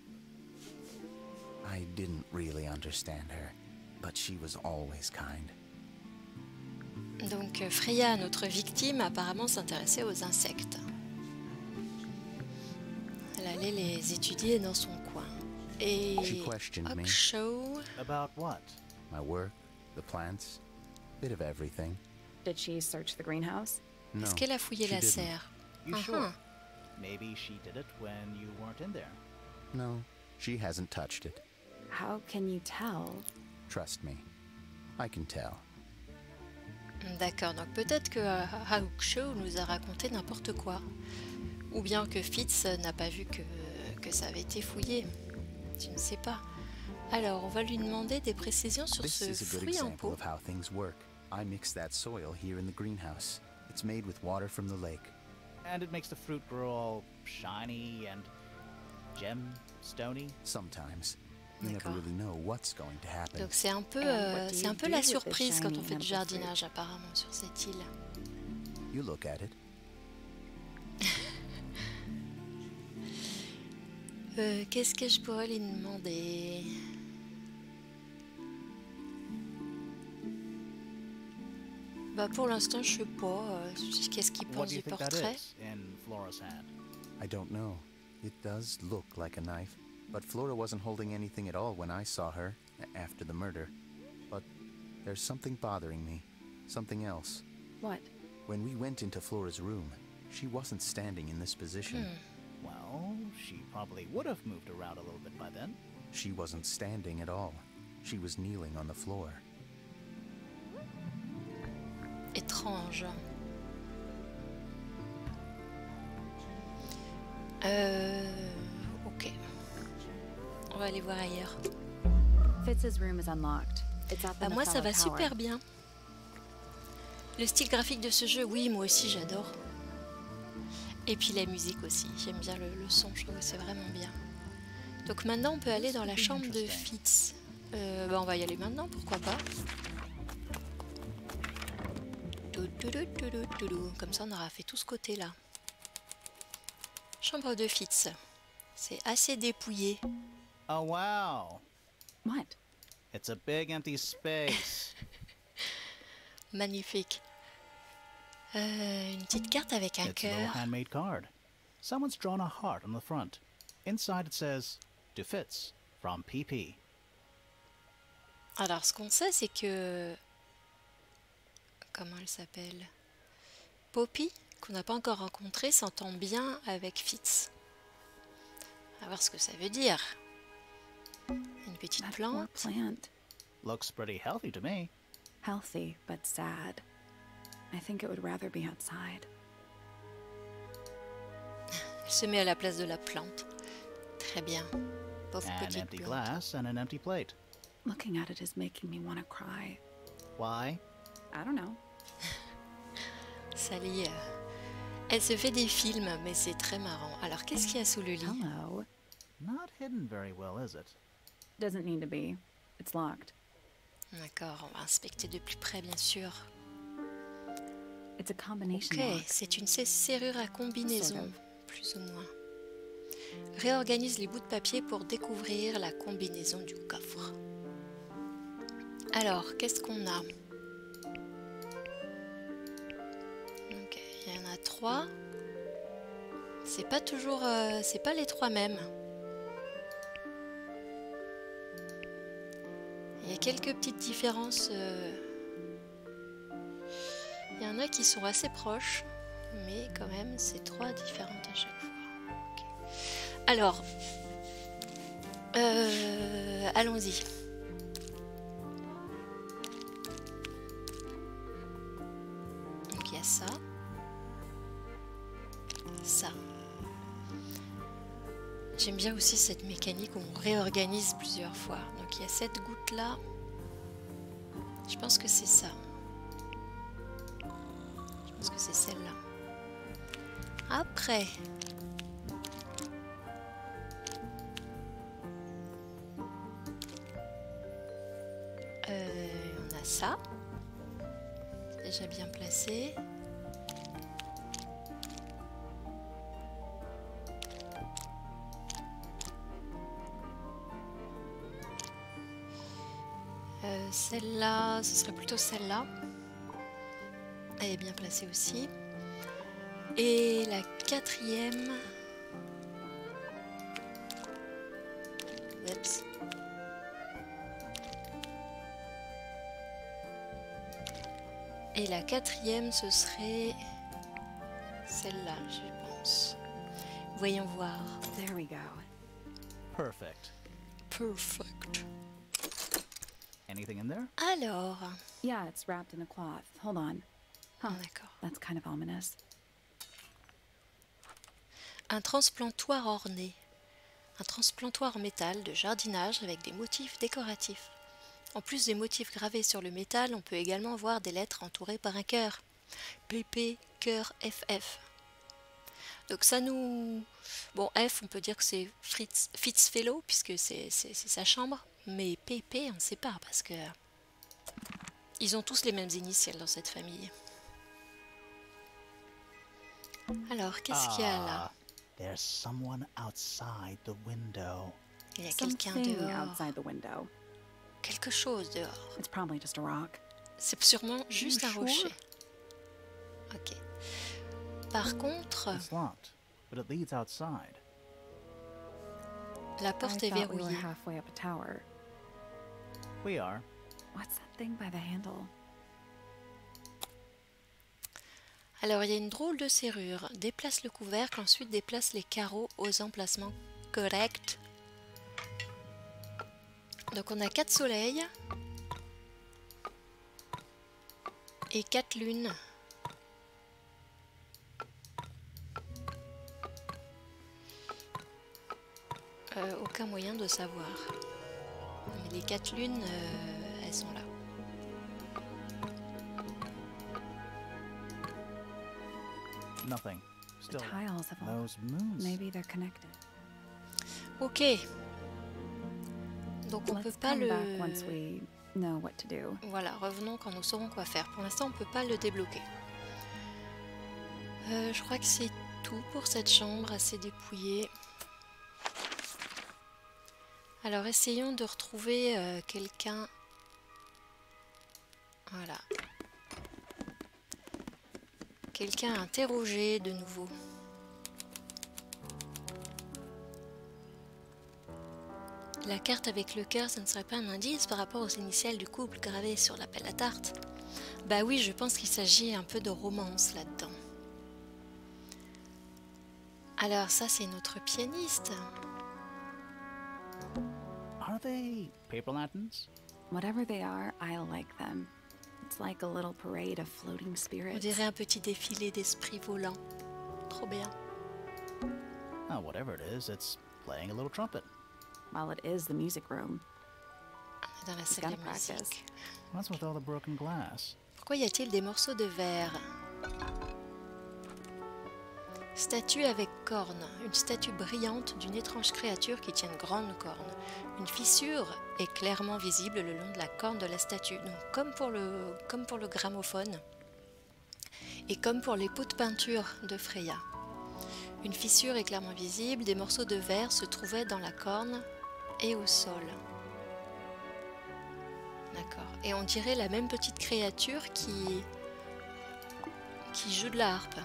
I didn't really understand her, but she was always kind. Donc Freya, notre victime, apparemment s'intéressait aux insectes. Elle allait les étudier dans son coin. Et She questioned me. Okshow, About what? My work, the plants, bit of everything. Did she search the greenhouse? No, est-ce qu'elle a fouillé she la didn't. serre? You Uh-huh. sure? Maybe she did it when you weren't in there. No, she hasn't touched it. How can you tell? Trust me, I can tell. D'accord, donc peut-être que Okshow nous a raconté n'importe quoi. Ou bien que Fitz n'a pas vu que ça avait été fouillé. Je ne sais pas. Alors, on va lui demander des précisions sur This ce is a good fruit en example pot. of how things work. I mix that soil here in the greenhouse. It's made with water from the lake. And it makes the fruit grow all shiny and gem-stony. Sometimes. You never D'accord. really know what's going to happen. Donc c'est un peu, And what do c'est you un peu do la with the surprise quand on shiny fait du ample jardinage apparemment sur cette île. You look at it. Qu'est-ce que je pourrais lui demander? Bah pour l'instant je sais pas. Qu'est-ce qu'il What pense do you du think that portrait? is in Flora's hand? I don't know. It does look like a knife, but Flora wasn't holding anything at all when I saw her after the murder. But there's something bothering me. Something else. What? When we went into Flora's room, she wasn't standing in this position. Well, she probably would have moved around a little bit by then. She wasn't standing at all. She was kneeling on the floor. Étrange. Ok. On va aller voir ailleurs. Fitz's room is unlocked. It's up Bah in the moi ça fellow va tower. super bien. Le style graphique de ce jeu, oui, moi aussi j'adore. Et puis la musique aussi, j'aime bien le son, je trouve que c'est vraiment bien. Donc maintenant on peut aller dans la chambre de Fitz. Bah on va y aller maintenant, pourquoi pas. Comme ça on aura fait tout ce côté là. Chambre de Fitz. C'est assez dépouillé. Oh wow! What? It's a big empty space. Magnifique. Une petite carte avec un It's a little cœur. handmade card. Someone's drawn a heart on the front. Inside it says, "To Fitz, from PP." Alors ce qu'on sait c'est que... Comment elle s'appelle? Poppy, qu'on n'a pas encore rencontrée, s'entend bien avec Fitz. On va voir ce que ça veut dire. Une petite That poor plante. plant. Looks pretty healthy to me. Healthy, but sad. I think it would rather be outside. Elle se met à la place de la plante. Très bien. Pauvre An petite empty plante. glass and an empty plate. Looking at it is making me want to cry. Why? I don't know. Sally, elle se fait des films, mais c'est très marrant. Alors qu'est-ce qu'il y a sous le lit? Hello. Not hidden very well, is it? Doesn't need to be. It's locked. D'accord, on va inspecter de plus près bien sûr. It's a combination Ok, lock. c'est une serrure à combinaison, Sort of. plus ou moins. Réorganise les bouts de papier pour découvrir la combinaison du coffre. Alors, qu'est-ce qu'on a? Ok, il y en a 3. C'est pas toujours... c'est pas les 3 mêmes. Il y a quelques petites différences. Il y en a qui sont assez proches, mais quand même, c'est 3 différentes à chaque fois. Ok. Alors, allons-y. Donc il y a ça. Ça. J'aime bien aussi cette mécanique où on réorganise plusieurs fois. Donc il y a cette goutte là. Je pense que c'est ça. Je pense que c'est celle-là. Après. ça. C'est déjà bien placé. Celle-là, ce serait plutôt celle-là. Elle est bien placée aussi. Et la quatrième... Oups. Et la quatrième, ce serait celle-là, je pense. Voyons voir. There we go. Perfect. Perfect. Anything in there? Alors, Yeah, it's wrapped in a cloth. Hold on. Huh, d'accord. that's kind of ominous. Un transplantoir orné. Un transplantoir en métal de jardinage avec des motifs décoratifs. En plus des motifs gravés sur le métal, on peut également voir des lettres entourées par un cœur. PP, cœur, FF. Donc ça nous... Bon, F, on peut dire que c'est Fitzfellow, puisque c'est sa chambre. Mais PP, on ne sait pas, parce que... Ils ont tous les mêmes initiales dans cette famille. Alors, qu'est-ce qu'il y a là? There's someone outside the window. Il y a quelqu'un Something dehors. outside the window. Quelque chose dehors. It's probably just a rock. C'est sûrement juste un sure? rocher. Ok. Par contre, It's locked, but it leads outside. la porte est I thought we were verrouillée. halfway up a tower. We are. What's that thing by the handle? Alors, il y a une drôle de serrure. Déplace le couvercle, ensuite déplace les carreaux aux emplacements corrects. Donc, on a 4 soleils et 4 lunes. Aucun moyen de savoir. Mais les 4 lunes, elles sont là. Nothing. The Still, tiles have all... those moons. Maybe they're connected. Ok. Donc on peut Let's pas come le... back once we know what to do. Voilà, revenons quand nous saurons quoi faire. Pour l'instant, on peut pas le débloquer. Je crois que c'est tout pour cette chambre assez dépouillée. Alors essayons de retrouver quelqu'un. Voilà. Quelqu'un à interroger de nouveau. La carte avec le cœur, ça ne serait pas un indice par rapport aux initiales du couple gravées sur la pelle à tarte? Bah oui, je pense qu'il s'agit un peu de romance là-dedans. Alors ça, c'est notre pianiste. Are they paper lanterns? Whatever they are, I'll like them. It's like a little parade of floating On spirits. dirait un petit défilé d'esprits volants. Trop bien. Oh, whatever it is, it's playing a little trumpet. Well, it is the music room. Dans la salle de gotta practice. musique. What's with all the broken glass? Pourquoi y a-t-il des morceaux de verre? Statue avec cornes. Une statue brillante d'une étrange créature qui tient une grande corne. Une fissure est clairement visible le long de la corne de la statue. Donc, comme pour le gramophone et comme pour les pots de peinture de Freya. Une fissure est clairement visible. Des morceaux de verre se trouvaient dans la corne et au sol. D'accord. Et on dirait la même petite créature qui joue de la harpe.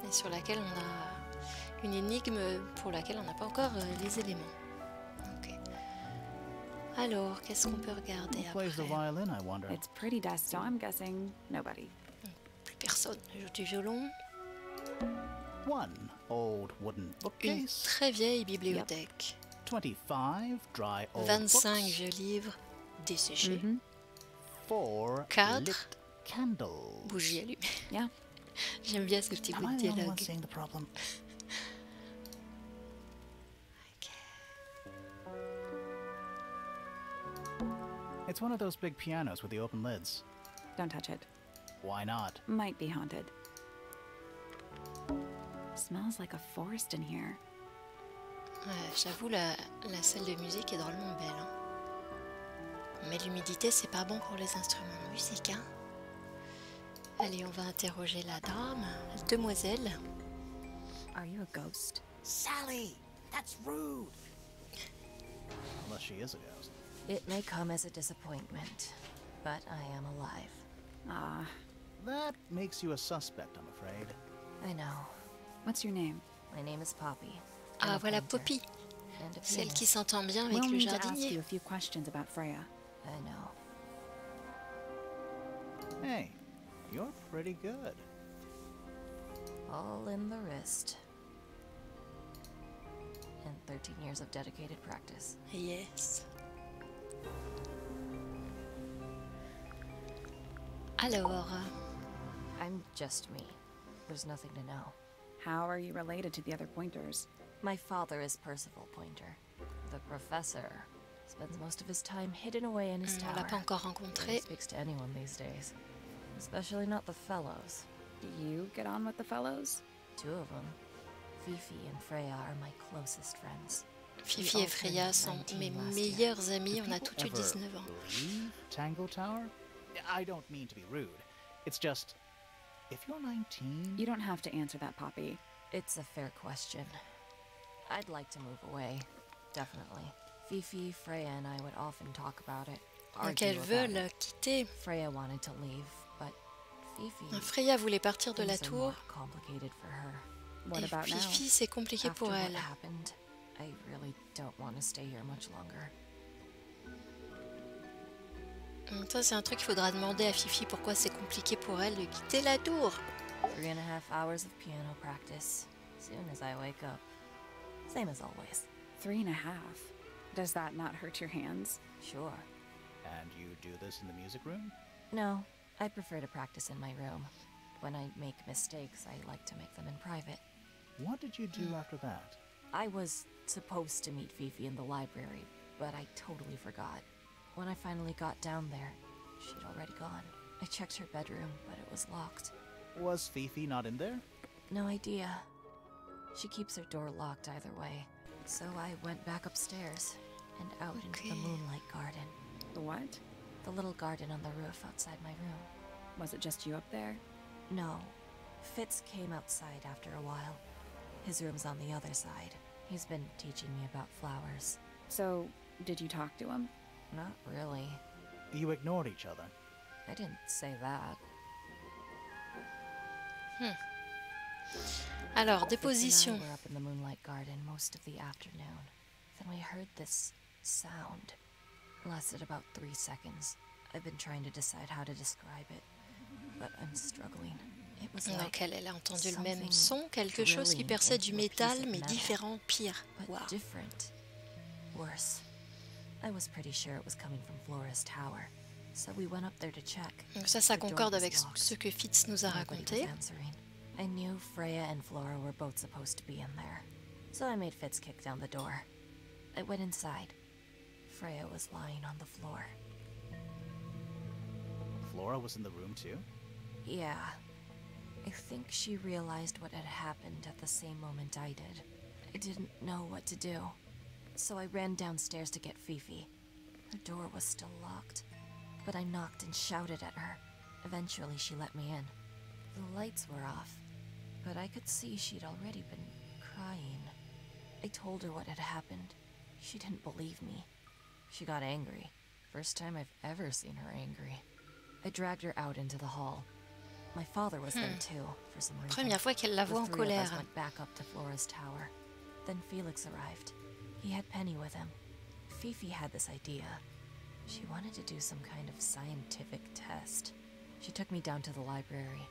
Et sur laquelle on a une énigme pour laquelle on n'a pas encore les éléments. Ok. Alors, qu'est-ce qu'on peut regarder Who plays the après? violin, I wonder? It's pretty dusty, so I'm guessing nobody. Plus personne ne joue du violon. One old wooden Une bookcase. très vieille bibliothèque. 25 dry old 25 books. vieux livres desséchés. 4 Quatre. lit candles. Bougies allumées. Yeah. J'aime bien ce petit Am bout de I the only one dialogue. seeing the problem? It's one of those big pianos with the open lids. Don't touch it. Why not? Might be haunted. Smells like a forest in here. Ouais, j'avoue, la salle de musique est drôlement belle. Hein. Mais l'humidité, c'est pas bon pour les instruments de musique, hein. Allez, on va interroger la dame, la demoiselle. Are you a ghost? Sally! That's rude! Unless she is a ghost. It may come as a disappointment, but I am alive. Ah, That makes you a suspect, I'm afraid. I know. what's your name? My name is Poppy. Ah, I'm a voilà painter Poppy, and a celle qui pianist. s'entend bien avec We'll le need to ask you jardinier. a few questions about Freya. I know. Hey, you're pretty good. All in the wrist. And 13 years of dedicated practice. Yes. Alors, I'm just me. There's nothing to know. How are you related to the other pointers? My father is Percival Pointer. The professor spends most of his time hidden away in his on tower. l'a pas encore He rencontré. speaks to anyone these days. Especially not the fellows. Do you get on with the fellows? Two of them. Fifi and Freya are my closest friends. Fifi et Freya sont mes meilleures amies, on a toutes eu 19 ans. Leave Tangle Tower? I don't mean to be rude. It's just, if you're 19... You don't have to answer that, Poppy. It's a fair question. I'd like to move away. Definitely. Fifi, Freya, and I would often talk about it. Donc argue elles about veulent it. quitter. Freya wanted to leave, but Fifi... Freya voulait partir de la things are tour. more complicated for her. What Et about now? Fifi, c'est compliqué After pour what elle. happened, I really don't want to stay here much longer. Ça, c'est un truc qu'il faudra demander à Fifi pourquoi c'est compliqué pour elle de quitter la tour. 3.5 hours of piano practice. Soon as I wake up. Same as always. 3.5. Does that not hurt your hands? Sure. And you do this in the music room? No, I prefer to practice in my room. When I make mistakes, I like to make them in private. What did you do after that? I was supposed to meet Fifi in the library, but I totally forgot. When I finally got down there, she'd already gone. I checked her bedroom, but it was locked. Was Fifi not in there? No idea. She keeps her door locked either way. So I went back upstairs and out into the Okay. moonlight garden. The what? The little garden on the roof outside my room. Was it just you up there? No. Fitz came outside after a while. His room's on the other side. He's been teaching me about flowers. So, did you talk to him? Not really. You ignored each other. I didn't say that. Alors, Fitz and déposition. I were up in the moonlight garden most of the afternoon. Then we heard this sound. It lasted about 3 seconds. I've been trying to decide how to describe it, but I'm struggling. It was like Donc elle a entendu le même something son, quelque chose qui drilling perçait into du a piece métal, of mais metal, différent, pire. but Waouh. different. Worse. I was pretty sure it was coming from Flora's tower, so we went up there to check. Donc ça The door concorde was avec locked. ce que Fitz nous a Nobody raconté. was answering. I knew Freya and Flora were both supposed to be in there, so I made Fitz kick down the door. I went inside. Freya was lying on the floor. Flora was in the room too? Yeah. I think she realized what had happened at the same moment I did. I didn't know what to do, so I ran downstairs to get Fifi. Her door was still locked, but I knocked and shouted at her. Eventually, she let me in. The lights were off, but I could see she'd already been crying. I told her what had happened. She didn't believe me. She got angry. First time I've ever seen her angry. I dragged her out into the hall. My father was there too, for some reason. Première fois qu'elle la voit en The three of us colère. went back up to Flora's tower. Then Felix arrived. He had Penny with him. Fifi had this idea. She wanted to do some kind of scientific test. She took me down to the library.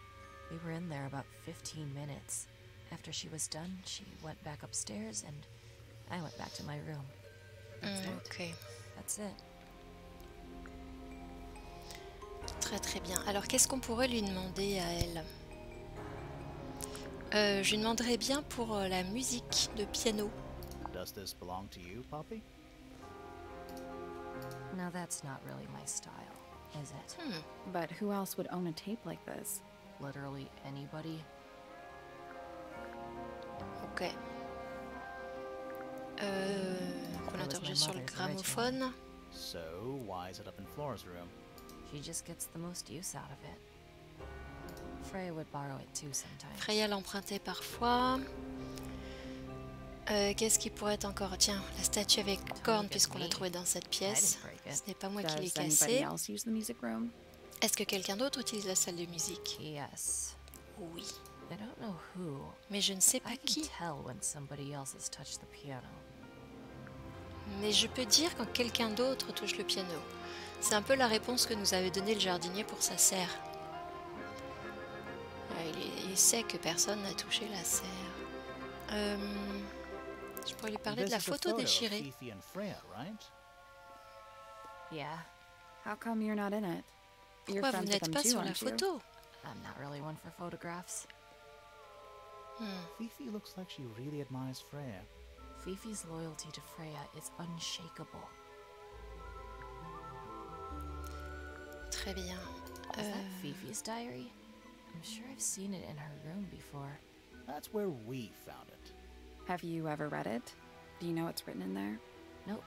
We were in there about 15 minutes. After she was done, she went back upstairs and I went back to my room. That's it. Ok, That's it. très très bien. Alors qu'est-ce qu'on pourrait lui demander à elle? Je lui demanderais bien pour la musique de piano. Does this belong to you, Poppy? Now that's not really my style, is it? But who else would own a tape like this? Literally anybody? On peut l'interroger sur le gramophone. So, why is it up in Flora's room? She just gets the most use out of it. Freya would borrow it too sometimes. Freya l'empruntait parfois. Qu'est-ce qui pourrait être encore? Tiens, la statue avec cornes, puisqu'on l'a trouvée dans cette pièce. Ce n'est pas moi qui l'ai Does anybody cassée. else use the music room? Est-ce que quelqu'un d'autre utilise la salle de musique? Yes. Oui. I don't know who. Mais je ne sais pas I can qui. tell when somebody else has touched the piano. Mais je peux dire quand quelqu'un d'autre touche le piano. C'est un peu la réponse que nous avait donnée le jardinier pour sa serre. Il sait que personne n'a touché la serre. Je pourrais lui parler de This la is the photo photo of déchirée. Fifi and Freya, right? Yeah, How come you're not in it? You're Pourquoi vous friends with n'êtes them pas too, sur la aren't you? photo? I'm not really one for photographs. Fifi looks like she really admires Freya. Fifi's loyalty to Freya is unshakable. Très bien. Is that Fifi's diary? I'm sure I've seen it in her room before. That's where we found it. Have you ever read it? Do you know what's written in there? Nope.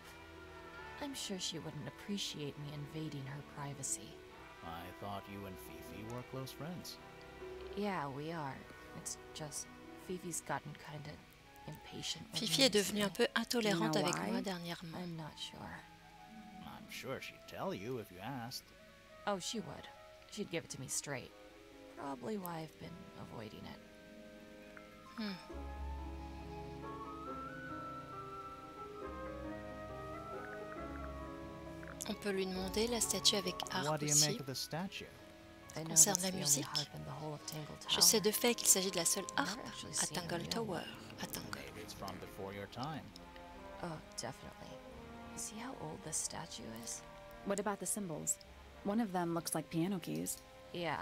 I'm sure she wouldn't appreciate me invading her privacy. I thought you and Fifi were close friends. Yeah, we are. It's just Fifi's gotten kind of impatient. with Fifi me est devenue un recently. peu intolerante You know avec why? moi dernièrement. I'm not sure. I'm sure she'd tell you if you asked. Oh, she would. She'd give it to me straight. Probably why I've been avoiding it. On peut lui demander la statue avec What harpe do you aussi. make of the statue? I know Concerne that's la the only musique, harp in the whole of Tangle Tower. Je sais de fait qu'il s'agit de la seule I've never harpe actually à seen a Tangle real Tower. one. À Tangle. Maybe it's from before your time. Oh, definitely. See how old this statue is? What about the symbols? One of them looks like piano keys. Yeah.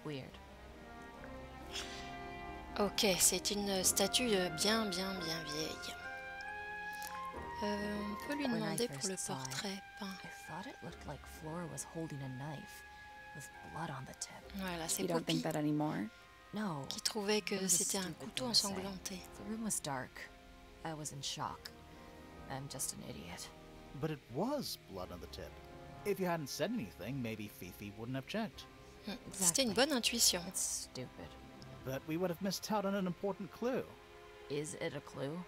Weird. Ok, c'est une statue bien vieille. On peut lui When I demander pour first le saw it, portrait peint. I thought it looked like Flora was holding a knife with blood on the tip. Voilà, c'est You don't Poppy think that anymore? No. qui trouvait que It was a c'était un stupid couteau thing to say. ensanglanté. The room was dark. I was in shock. I'm just an idiot. But it was blood on the tip. If you hadn't said anything, maybe Fifi wouldn't have checked. C'était une bonne intuition. It's stupid. But we would have missed out on an important clue. Is it a clue?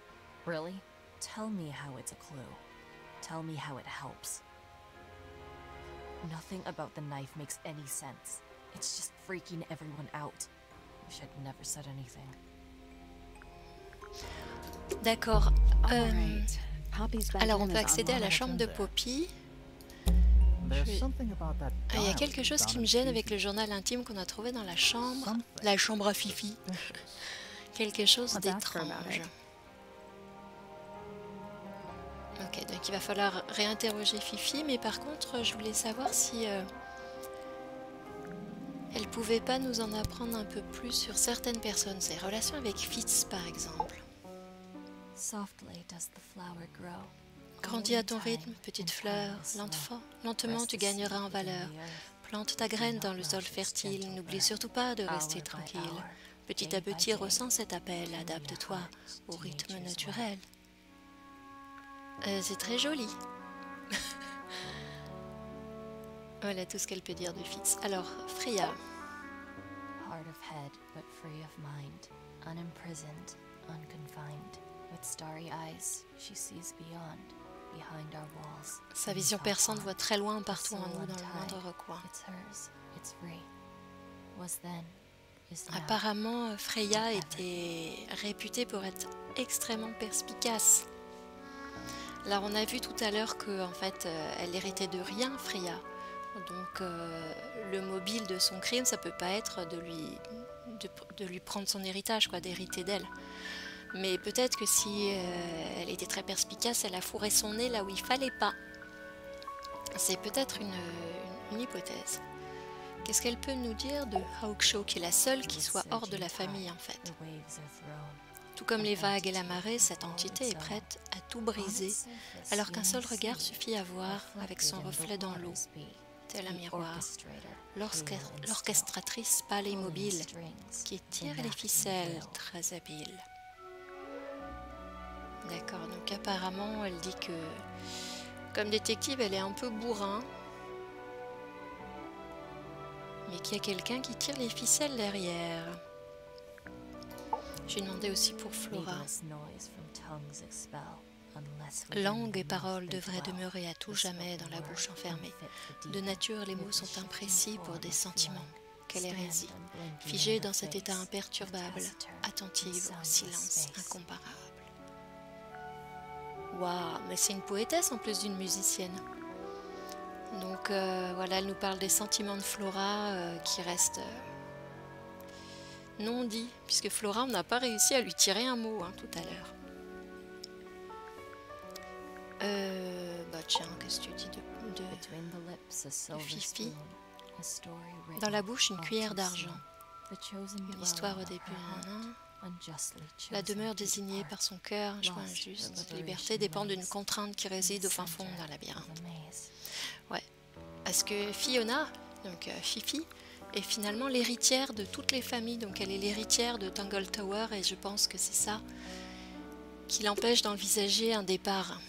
Really? Tell me how it's a clue. Tell me how it helps. Nothing about the knife makes any sense. It's just freaking everyone out. Wish I'd never said anything. D'accord. Alright. Poppy's Alors on bedroom peut is accéder à la unlocked. chambre de Poppy. There's Je- something about that Il y a diary quelque chose found qui in me gêne avec Fifi. le journal intime qu'on a trouvé dans la chambre. Something La chambre à Fifi. suspicious. Quelque chose Let's ask her about d'étrange. it. Ok, donc il va falloir réinterroger Fifi, mais par contre, je voulais savoir si elle pouvait pas nous en apprendre un peu plus sur certaines personnes, ses relations avec Fitz par exemple. Softly does the flower grow. Grandis à ton rythme, petite fleur, lentement tu gagneras en valeur. Plante ta graine dans le sol fertile, n'oublie surtout pas de rester tranquille. Petit à petit, ressens cet appel, adapte-toi au rythme naturel. C'est très joli. Voilà tout ce qu'elle peut dire de Fitz. Alors, Freya. Heart of head, but free of mind. Unimprisoned, unconfined. With starry eyes, she sees beyond, behind our walls. Sa vision perçante voit très loin partout en nous, dans le moindre recoin. It's hers, it's free. Was then, is now. Apparemment, Freya était réputée pour être extrêmement perspicace. Alors, on a vu tout à l'heure que, en fait, elle héritait de rien, Freya. Donc, le mobile de son crime, ça peut pas être de lui prendre son héritage, quoi, d'hériter d'elle. Mais peut-être que si elle était très perspicace, elle a fourré son nez là où il fallait pas. C'est peut-être une hypothèse. Qu'est-ce qu'elle peut nous dire de Hawkshaw, qui est la seule qui soit hors de la famille, en fait? The waves are thrown. Tout comme les vagues et la marée, cette entité est prête à tout briser, alors qu'un seul regard suffit à voir avec son reflet dans l'eau, tel un miroir. L'orchestratrice pâle et immobile, qui tire les ficelles, très habile. D'accord, donc apparemment elle dit que Comme détective, elle est un peu bourrin. Mais qu'il y a quelqu'un qui tire les ficelles derrière. J'ai demandé aussi pour Flora. Langue et paroles devraient demeurer à tout jamais dans la bouche enfermée. De nature, les mots sont imprécis pour des sentiments. Quelle hérésie. Figée dans cet état imperturbable, attentive au silence incomparable. Waouh, mais c'est une poétesse en plus d'une musicienne. Donc voilà, elle nous parle des sentiments de Flora qui restent non dits, puisque Flora, on n'a pas réussi à lui tirer un mot tout à l'heure. Bah tiens, qu'est-ce que tu dis de Fifi? Dans la bouche, une cuillère d'argent. Une histoire au début. La demeure désignée par son cœur, un choix injuste. La liberté dépend d'une contrainte qui réside au fin fond d'un labyrinthe. Ouais. Parce que Fiona, donc Fifi, est finalement l'héritière de toutes les familles. Donc elle est l'héritière de Tangle Tower et je pense que c'est ça qui l'empêche d'envisager un départ,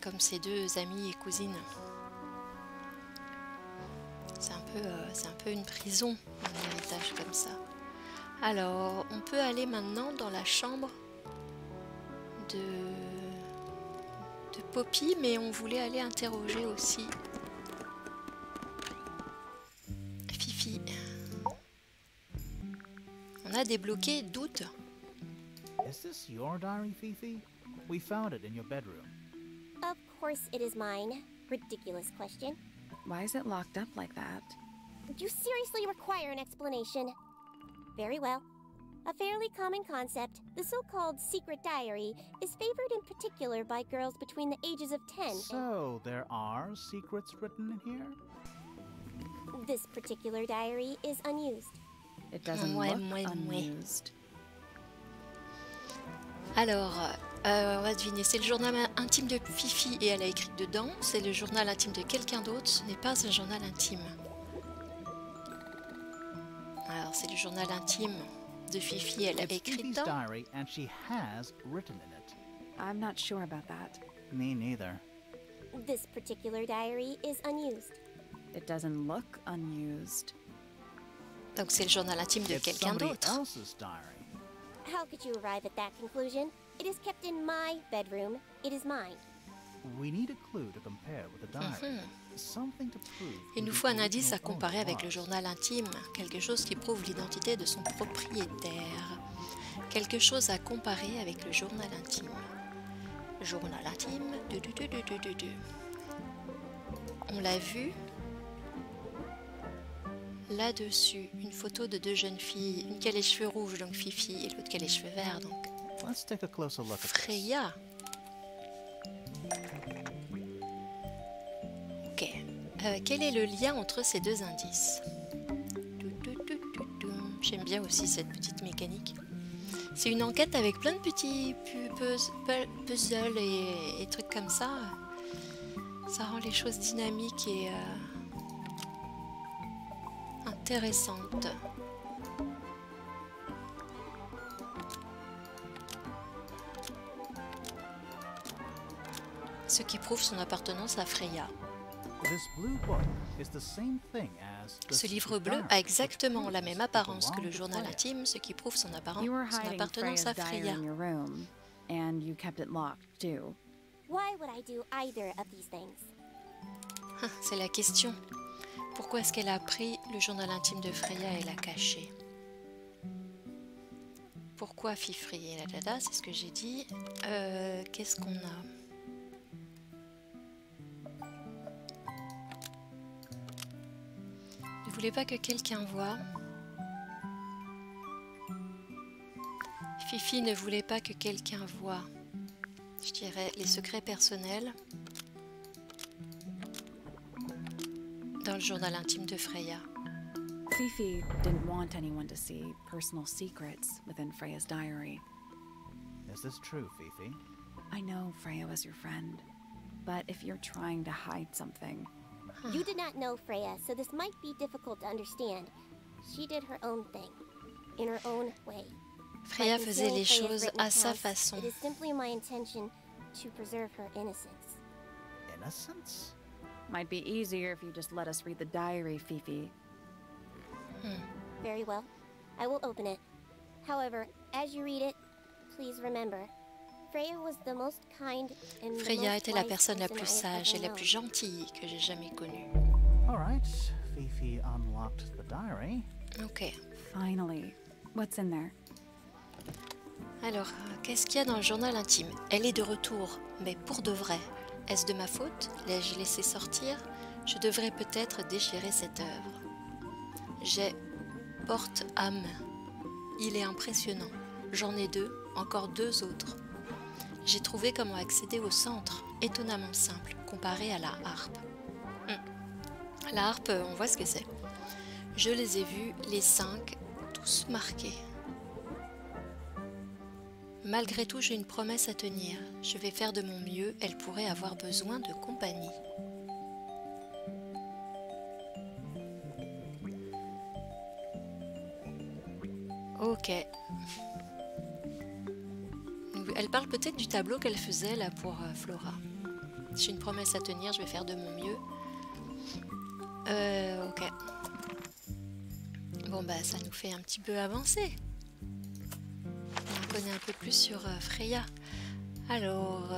comme ses deux amies et cousines. C'est un peu une prison, un héritage comme ça. Alors, on peut aller maintenant dans la chambre de Poppy, mais on voulait aller interroger aussi Fifi. On a débloqué doute. Is this your diary, Fifi? We found it in your bedroom. Of course it is mine. Ridiculous question. Why is it locked up like that? Do you seriously require an explanation? Very well. A fairly common concept, the so-called secret diary, is favored in particular by girls between the ages of 10 So, there are secrets written in here? and... This particular diary is unused. It doesn't look unused. Alors, on va deviner, c'est le journal intime de Fifi et elle a écrit dedans. C'est le journal intime de quelqu'un d'autre, ce n'est pas un journal intime. Alors, c'est le journal intime de Fifi, elle a écrit Fifi's dedans. diary and she has written in it. I'm not sure about that. Me neither. This particular diary is unused. It doesn't look unused. Donc, c'est le journal intime de It's quelqu'un somebody d'autre. else's diary. How could you arrive at that conclusion? It is kept in my bedroom. It is mine. We need a clue to compare with the diary. Something to prove. Il nous who the faut un indice à original comparer owner avec le was. journal intime, quelque chose qui prouve l'identité de son propriétaire. Quelque chose à comparer avec le journal intime. Journal intime. On l'a vu là-dessus. Une photo de deux jeunes filles. Une qui a les cheveux rouges, donc Fifi, et l'autre qui a les cheveux verts, donc Let's take a closer look at this. Freya. Ok. Quel est le lien entre ces deux indices? J'aime bien aussi cette petite mécanique. C'est une enquête avec plein de petits puzzles et trucs comme ça. Ça rend les choses dynamiques et intéressantes. Ce qui prouve son appartenance à Freya. This blue book is the same thing as the Ce livre secret bleu diary, a exactement which la proves même it apparence que belonged le to journal Freya. intime, ce qui prouve son You were son hiding appartenance Freya's à diary Freya. in your room, and you kept it locked too. Why would I do either of these things? C'est la question. Pourquoi est-ce qu'elle a pris le journal intime de Freya et l'a caché? Pourquoi Fifri et la dada, c'est ce que j'ai dit. Qu'est-ce qu'on a? Ne voulez pas que quelqu'un voie. Fifi ne voulait pas que quelqu'un voie. Je dirais les secrets personnels dans le journal intime de Freya. Fifi didn't want anyone to see personal secrets within Freya's diary. Is this true, Fifi? I know Freya was your friend, but if you're trying to hide something, You did not know Freya, so this might be difficult to understand. She did her own thing, in her own way. Freya By faisait les concealing Freya's choses written à sa accounts, façon. It is simply my intention to preserve her innocence. innocence? Might be easier if you just let us read the diary, Fifi. Very well. I will open it. However, as you read it, please remember, Freya was the most kind and the Freya most était la wise personne la person plus I have sage et ever la plus known. gentille que j'ai jamais connue. All right. Fifi unlocked the diary. Ok. Finally. What's in there? Alors, qu'est-ce qu'il y a dans le journal intime? Elle est de retour, mais pour de vrai. Est-ce de ma faute? L'ai-je laissé sortir? Je devrais peut-être déchirer cette œuvre. J'ai porte-âme. Il est impressionnant. J'en ai deux, encore deux autres. J'ai trouvé comment accéder au centre, étonnamment simple, comparé à la harpe. La harpe, on voit ce que c'est. Je les ai vus, les 5, tous marqués. Malgré tout, j'ai une promesse à tenir. Je vais faire de mon mieux, elle pourrait avoir besoin de compagnie. Ok. Elle parle peut-être du tableau qu'elle faisait là pour Flora. J'ai une promesse à tenir, je vais faire de mon mieux. Ok. Bon bah ça nous fait un petit peu avancer. On connaît un peu plus sur Freya. Alors,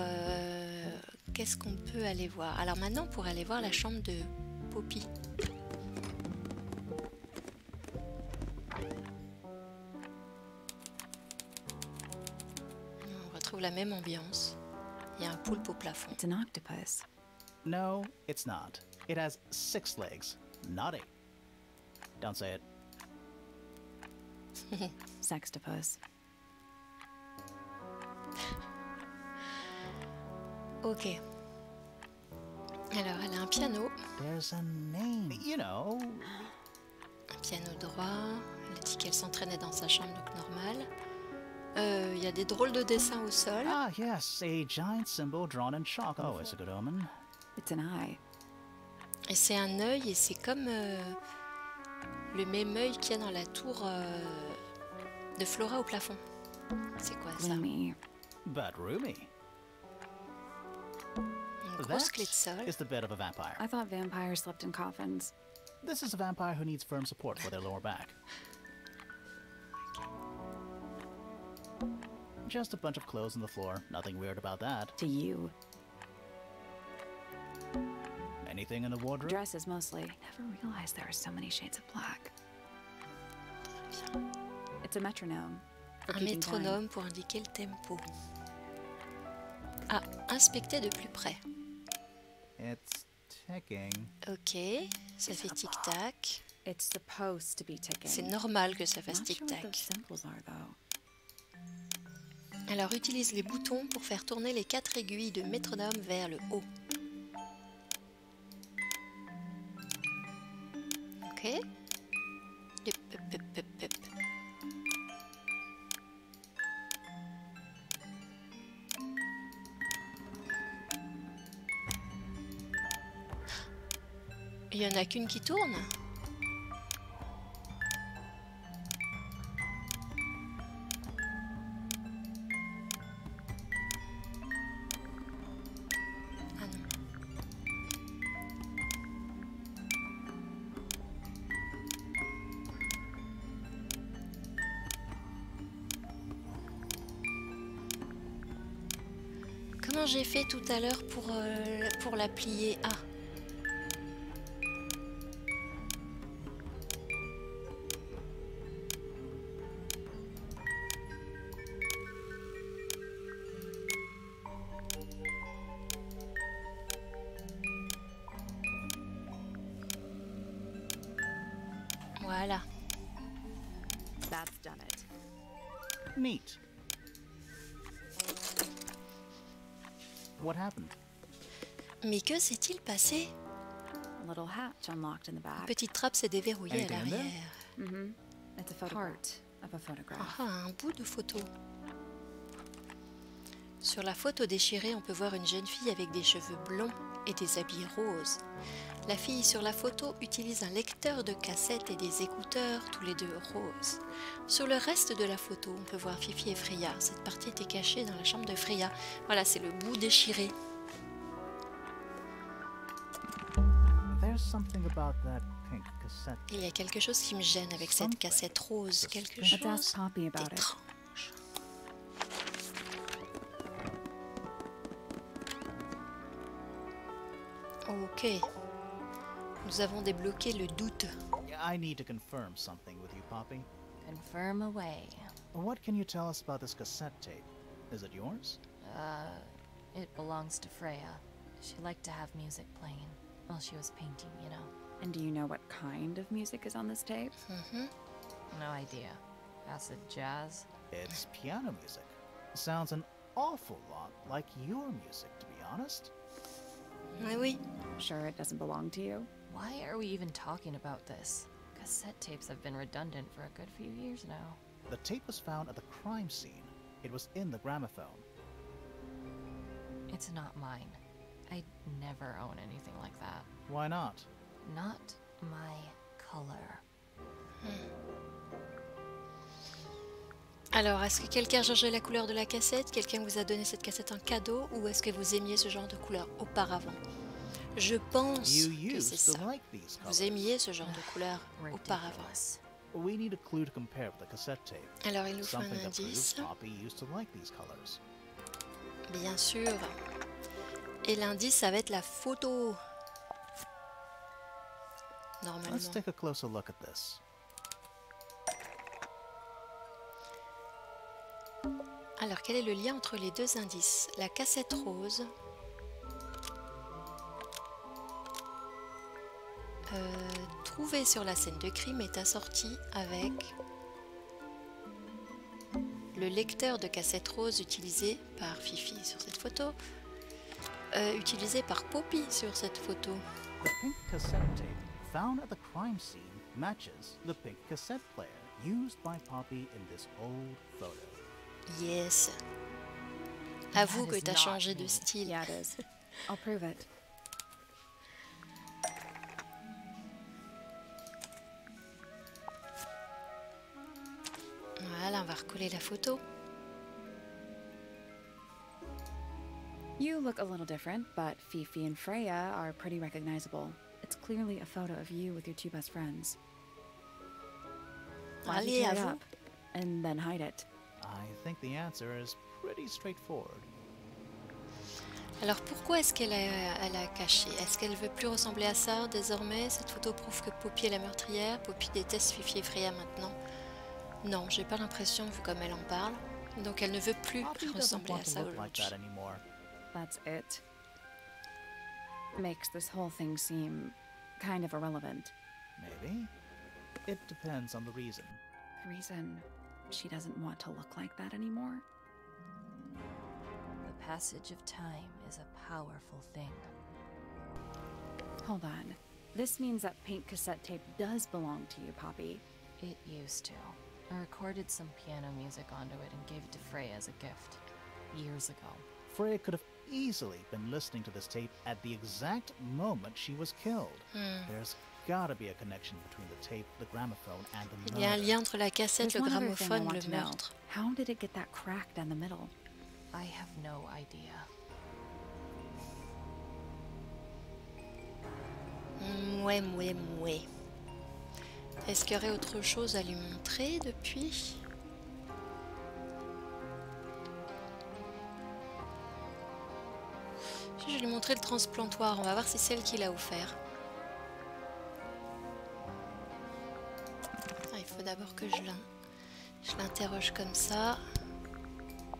qu'est-ce qu'on peut aller voir? Alors maintenant, pour aller voir la chambre de Poppy. On retrouve la même ambiance. Il y a un poulpe au plafond. It's an octopus. No, it's not. It has 6 legs, not 8. Don't say it. Sextopus. Ok. Alors, elle a un piano. There's a name. You know. Un piano droit. Elle a dit qu'elle s'entraînait dans sa chambre, donc normal. Il y a des drôles de dessins au sol. Ah, yes, a giant symbol drawn in chalk. Oh, it's a good omen. It's an eye. Et c'est un œil, et c'est comme le même œil qu'il y a dans la tour de Flora au plafond. C'est quoi ça? Gloomy. But roomy. Une grosse clé de sol. Is the bed of a vampire. I thought vampires slept in coffins. This is a vampire who needs firm support for their lower back. Just a bunch of clothes on the floor. Nothing weird about that. To you. Anything in the wardrobe? Dresses mostly. Never realized there are so many shades of black. It's a metronome. For Un keeping time. métronome pour indiquer le tempo. Ah, inspecter de plus près. It's ticking. Ok, ça fait tic-tac. It's supposed to be ticking. C'est normal que ça fasse Not sure what those tic-tac. symbols are, though. Alors utilise les boutons pour faire tourner les 4 aiguilles de métronome vers le haut. Ok. Hop, hop, hop, hop, hop. Il n'y en a qu'une qui tourne. Ah non. Comment j'ai fait tout à l'heure pour la plier? Ah. Voilà. That's done it. Neat. What happened? Mais que s'est-il passé? A little hatch unlocked in the Une back. petite trappe s'est déverrouillée à Anything in there? l'arrière. Mm-hmm. It's a part of a photograph. Ah, un bout de photo. Sur la photo déchirée, on peut voir une jeune fille avec des cheveux blonds et des habits roses. La fille sur la photo utilise un lecteur de cassette et des écouteurs, tous les deux roses. Sur le reste de la photo, on peut voir Fifi et Freya. Cette partie était cachée dans la chambre de Freya. Voilà, c'est le bout déchiré. something about that pink cassette. Il y a quelque chose qui me gêne avec cette cassette rose. Quelque Let's ask chose Poppy about it. d'étrange. Ok. Nous avons débloqué le doute. I need to confirm something with you, Poppy. Confirm away. What can you tell us about this cassette tape? Is it yours? It belongs to Freya. She liked to have music playing while she was painting, you know. And do you know what kind of music is on this tape? No idea. Acid jazz? It's piano music. Sounds an awful lot like your music, to be honest. Ah oui. Sure it doesn't belong to you? Why are we even talking about this? Cassette tapes have been redundant for a good few years now. The tape was found at the crime scene. It was in the gramophone. It's not mine. I'd never own anything like that. Why not? Not my color. Alors, est-ce que quelqu'un a changé la couleur de la cassette? Quelqu'un vous a donné cette cassette en cadeau? Ou est-ce que vous aimiez ce genre de couleur auparavant? Je pense You que c'est used ça. to like these Vous colors. aimiez ce genre de couleur auparavant. Ridiculous. We need a clue to compare with the cassette tape. Alors, il nous faut Something un that proves indice. Poppy used to like these colors. Bien sûr. Et l'indice, ça va être la photo. Normalement. Let's take a closer look at this. Alors, quel est le lien entre les deux indices? La cassette rose. Trouvée sur la scène de crime est assortie avec le lecteur de cassette rose utilisé par Fifi sur cette photo, utilisé par Poppy sur cette photo. The pink cassette tape found at the crime scene matches the pink cassette player used by Poppy in this old photo. Yes. Avoue That que is t'as not changé de me. style. Yeah, it is. I'll prove it. Voilà, on va recoller la photo. You look a little different, but Fifi and Freya are pretty recognizable. It's clearly a photo of you with your two best friends. Why'd you Allez, tear à it vous. up and then hide it? I think the answer is pretty straightforward. Alors pourquoi est-ce qu'elle a caché? Est-ce qu'elle veut plus ressembler à ça désormais? Cette photo prouve que Poppy est la meurtrière. Poppy déteste Fifi et Freya maintenant. Non, j'ai pas l'impression vu comme elle en parle. Donc elle ne veut plus Poppy doesn't ressembler want à to ça look like aujourd'hui. that anymore. That's it. Makes this whole thing seem kind of irrelevant. Maybe. It depends on the reason. The reason she doesn't want to look like that anymore? The passage of time is a powerful thing. Hold on. This means that pink cassette tape does belong to you, Poppy. It used to. I recorded some piano music onto it and gave it to Freya as a gift. Years ago. Freya could have easily been listening to this tape at the exact moment she was killed. There's gotta be a connection between the tape, the gramophone, and the Il y a un murder. lien entre la cassette, There's le one other thing I gramophone, want le to know. meurtre. How did it get that crack down the middle? I have no idea. Mouais. Est-ce qu'il y aurait autre chose à lui montrer depuis? Si je vais lui montrer le transplantoire, on va voir si c'est elle qui l'a offert. Ah, il faut d'abord que je l'interroge comme ça.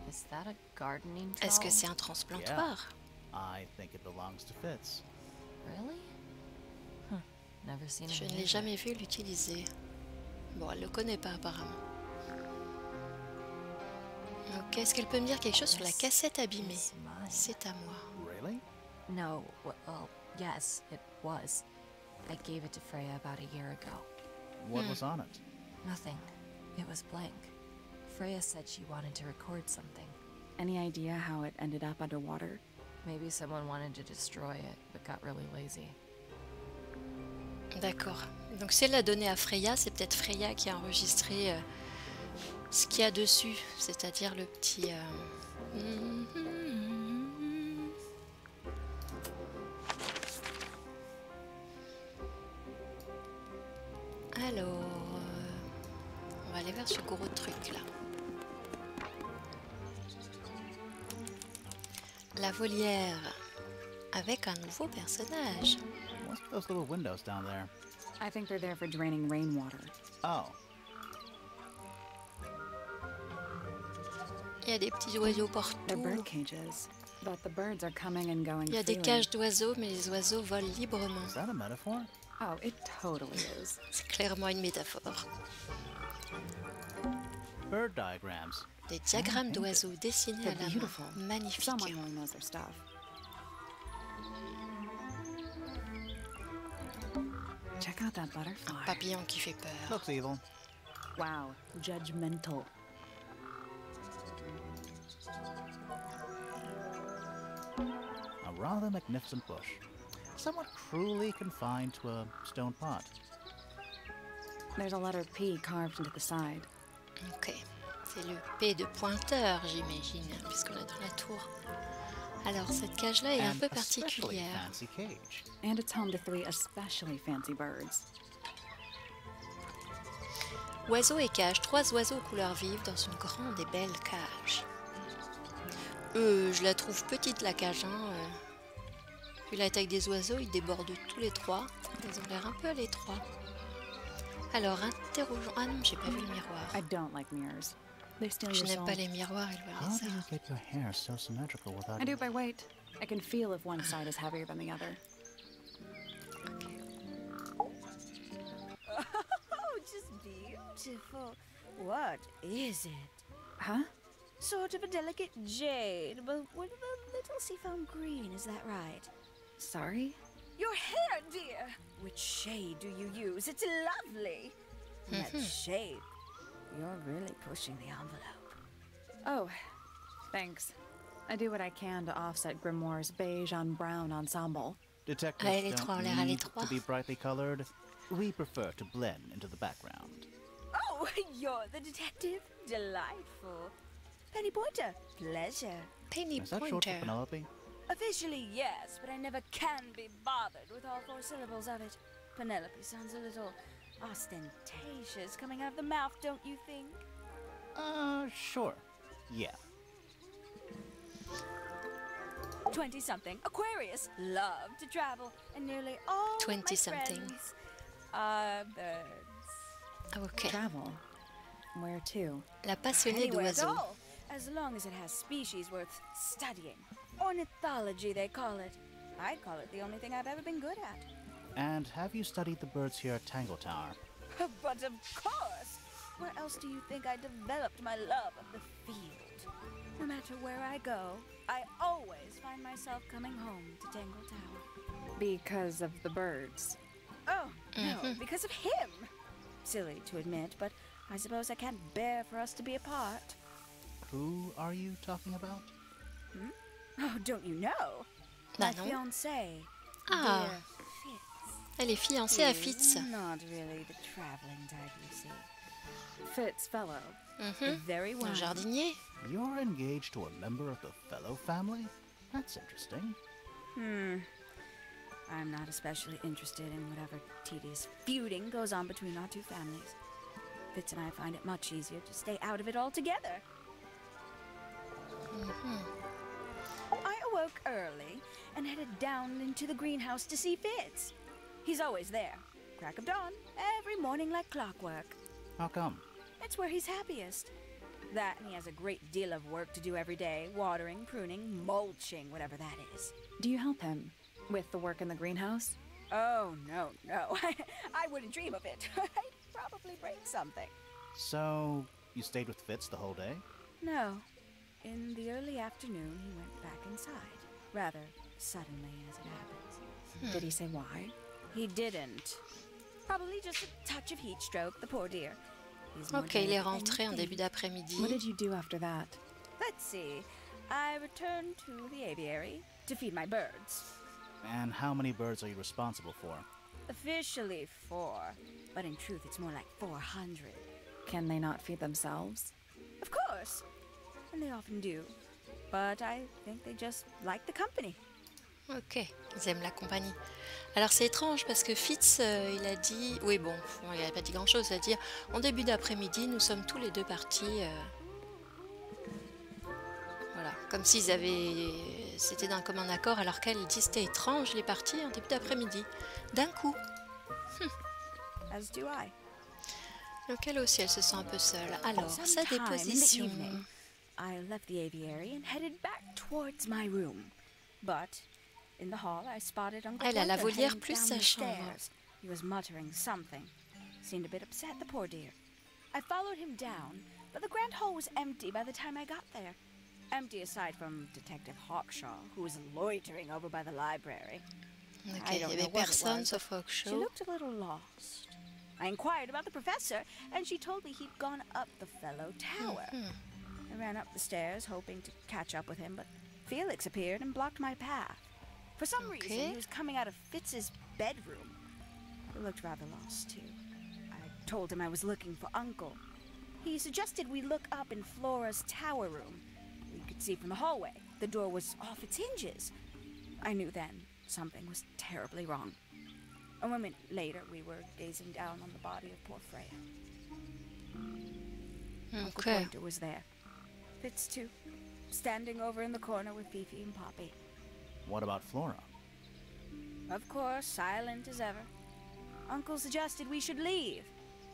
Is that a gardening Est-ce que trowel? c'est un transplantoire? I think it belongs to Fitz. Really? Huh. Never seen Je him ne l'ai use jamais it. vu l'utiliser. Bon, elle le connaît pas apparemment. Ok, est-ce qu'elle peut me dire quelque chose sur la cassette abîmée? It's mine. C'est à moi. Really? No, well, yes, it was. I gave it to Freya about a year ago. What was on it? Nothing. It was blank. Freya said she wanted to record something. Any idea how it ended up underwater? Maybe someone wanted to destroy it, but got really lazy. D'accord. Donc si elle l'a donné à Freya, c'est peut-être Freya qui a enregistré ce qu'il y a dessus, c'est-à-dire le petit... gros truc là. La volière avec un nouveau personnage. What's with those little windows down there? I think they're there for draining rainwater. Oh, Il y a des petits oiseaux They're bird partout. cages, but the birds are coming and going Il y a des freely. cages d'oiseaux, mais les oiseaux volent librement. is that a metaphor? Oh, it totally is. C'est clairement une métaphore. Bird diagrams. Des diagrammes d'oiseaux dessinés à They're la main. beautiful. Magnifique. Someone really knows their stuff. Check out that butterfly. Papillon qui fait peur. Looks evil. Wow, judgmental. A rather magnificent bush. Somewhat cruelly confined to a stone pot. There's a letter P carved into the side. Ok. C'est le P de pointeur, j'imagine, puisqu'on est dans la tour. Alors, cette cage-là est un And peu especially particulière. fancy cage. And it's home to 3 especially fancy birds. Oiseaux et cage, 3 oiseaux aux couleurs vives dans une grande et belle cage. Je la trouve petite la cage, hein. Vu la taille des oiseaux, ils débordent tous les 3. Ils ont l'air un peu à l'étroit. Alors, interrogeons... Ah non, j'ai pas vu le miroir. I don't like mirrors. They steal Je your n'aime soul. pas les miroirs, ils How volent do les you arts. get your hair so symmetrical without... I do by weight. I can feel if one side is heavier than the other. Oh, just beautiful. What is it? Huh? Sort of a delicate jade, but with a little seafoam green, is that right? Sorry? Your hair, dear! Which shade do you use? It's lovely! And that shape. You're really pushing the envelope. Oh, thanks. I do what I can to offset Grimoire's beige on brown ensemble. Detectives Ah, elle est trop, don't elle est need trop. to be brightly colored. We prefer to blend into the background. Oh, you're the detective? Delightful. Penny Pointer, pleasure. Penny Is that short for Pointer. Penelope? Officially, yes, but I never can be bothered with all 4 syllables of it. Penelope sounds a little ostentatious coming out of the mouth, don't you think? Sure. Yeah. 20-something, Aquarius, love to travel, and nearly all of my 20-something. friends are birds. Ok. Travel. Where to? La passionnée Anywhere at d'oiseaux. all, as long as it has species worth studying. Ornithology, they call it. I call it the only thing I've ever been good at. And have you studied the birds here at Tangle Tower? But of course! Where else do you think I developed my love of the field? No matter where I go, I always find myself coming home to Tangle Tower. Because of the birds. Oh, no, because of him! Silly to admit, but I suppose I can't bear for us to be apart. Who are you talking about? Oh, don't you know? Bah My non. fiancé, Ah. dear Fitz. Elle est fiancée à Fitz. He's not really the traveling type, you see. Fitz fellow. The very one. Un jardinier. You're engaged to a member of the Fellow family? That's interesting. I'm not especially interested in whatever tedious feuding goes on between our 2 families. Fitz and I find it much easier to stay out of it altogether. I awoke early and headed down into the greenhouse to see Fitz. He's always there, crack of dawn, every morning like clockwork. How come? It's where he's happiest. That and he has a great deal of work to do every day, watering, pruning, mulching, whatever that is. Do you help him with the work in the greenhouse? Oh, no. I wouldn't dream of it. I'd probably break something. So, you stayed with Fitz the whole day? No. In the early afternoon, he went back inside. Rather suddenly, as it happens. Did he say why? He didn't. Probably just a touch of heat stroke, the poor dear. He's more Ok, il est delicate than rentré you en think. début d'après-midi. What did you do after that? Let's see. I returned to the aviary to feed my birds. And how many birds are you responsible for? Officially 4, but in truth it's more like 400. Can they not feed themselves? Of course, and they often do. But I think they just like the company. Ok, ils aiment la compagnie. Alors c'est étrange parce que Fitz, il a dit... Oui bon, il n'a pas dit grand-chose, il a dit en début d'après-midi, nous sommes tous les deux partis... Voilà, comme s'ils avaient... C'était d'un commun accord, alors qu'elle dit c'était étrange, les parties en début d'après-midi. D'un coup. As do I. Donc elle aussi, elle se sent un peu seule. Alors, sa Sometime in the déposition... evening, I left the aviary and headed back towards my room. But in the hall, I spotted Uncle Elle a la Pointer volière heading plus down sa the chambre. stairs. He was muttering something. Seemed a bit upset, the poor dear. I followed him down, but the grand hall was empty by the time I got there. Empty aside from Detective Hawkshaw, who was loitering over by the library. Ok, I il don't n'y know avait what it personne was, sauf She Hawkshaw. looked a little lost. I inquired about the professor, and she told me he'd gone up the fellow tower. I ran up the stairs, hoping to catch up with him, but Felix appeared and blocked my path. For some reason, he was coming out of Fitz's bedroom. He looked rather lost, too. I told him I was looking for Uncle. He suggested we look up in Flora's tower room. We could see from the hallway. The door was off its hinges. I knew then something was terribly wrong. A moment later, we were gazing down on the body of poor Freya. Uncle Ok. Pointer was there. Fitz, too. Standing over in the corner with Fifi and Poppy. What about Flora? Of course, silent as ever. Uncle suggested we should leave.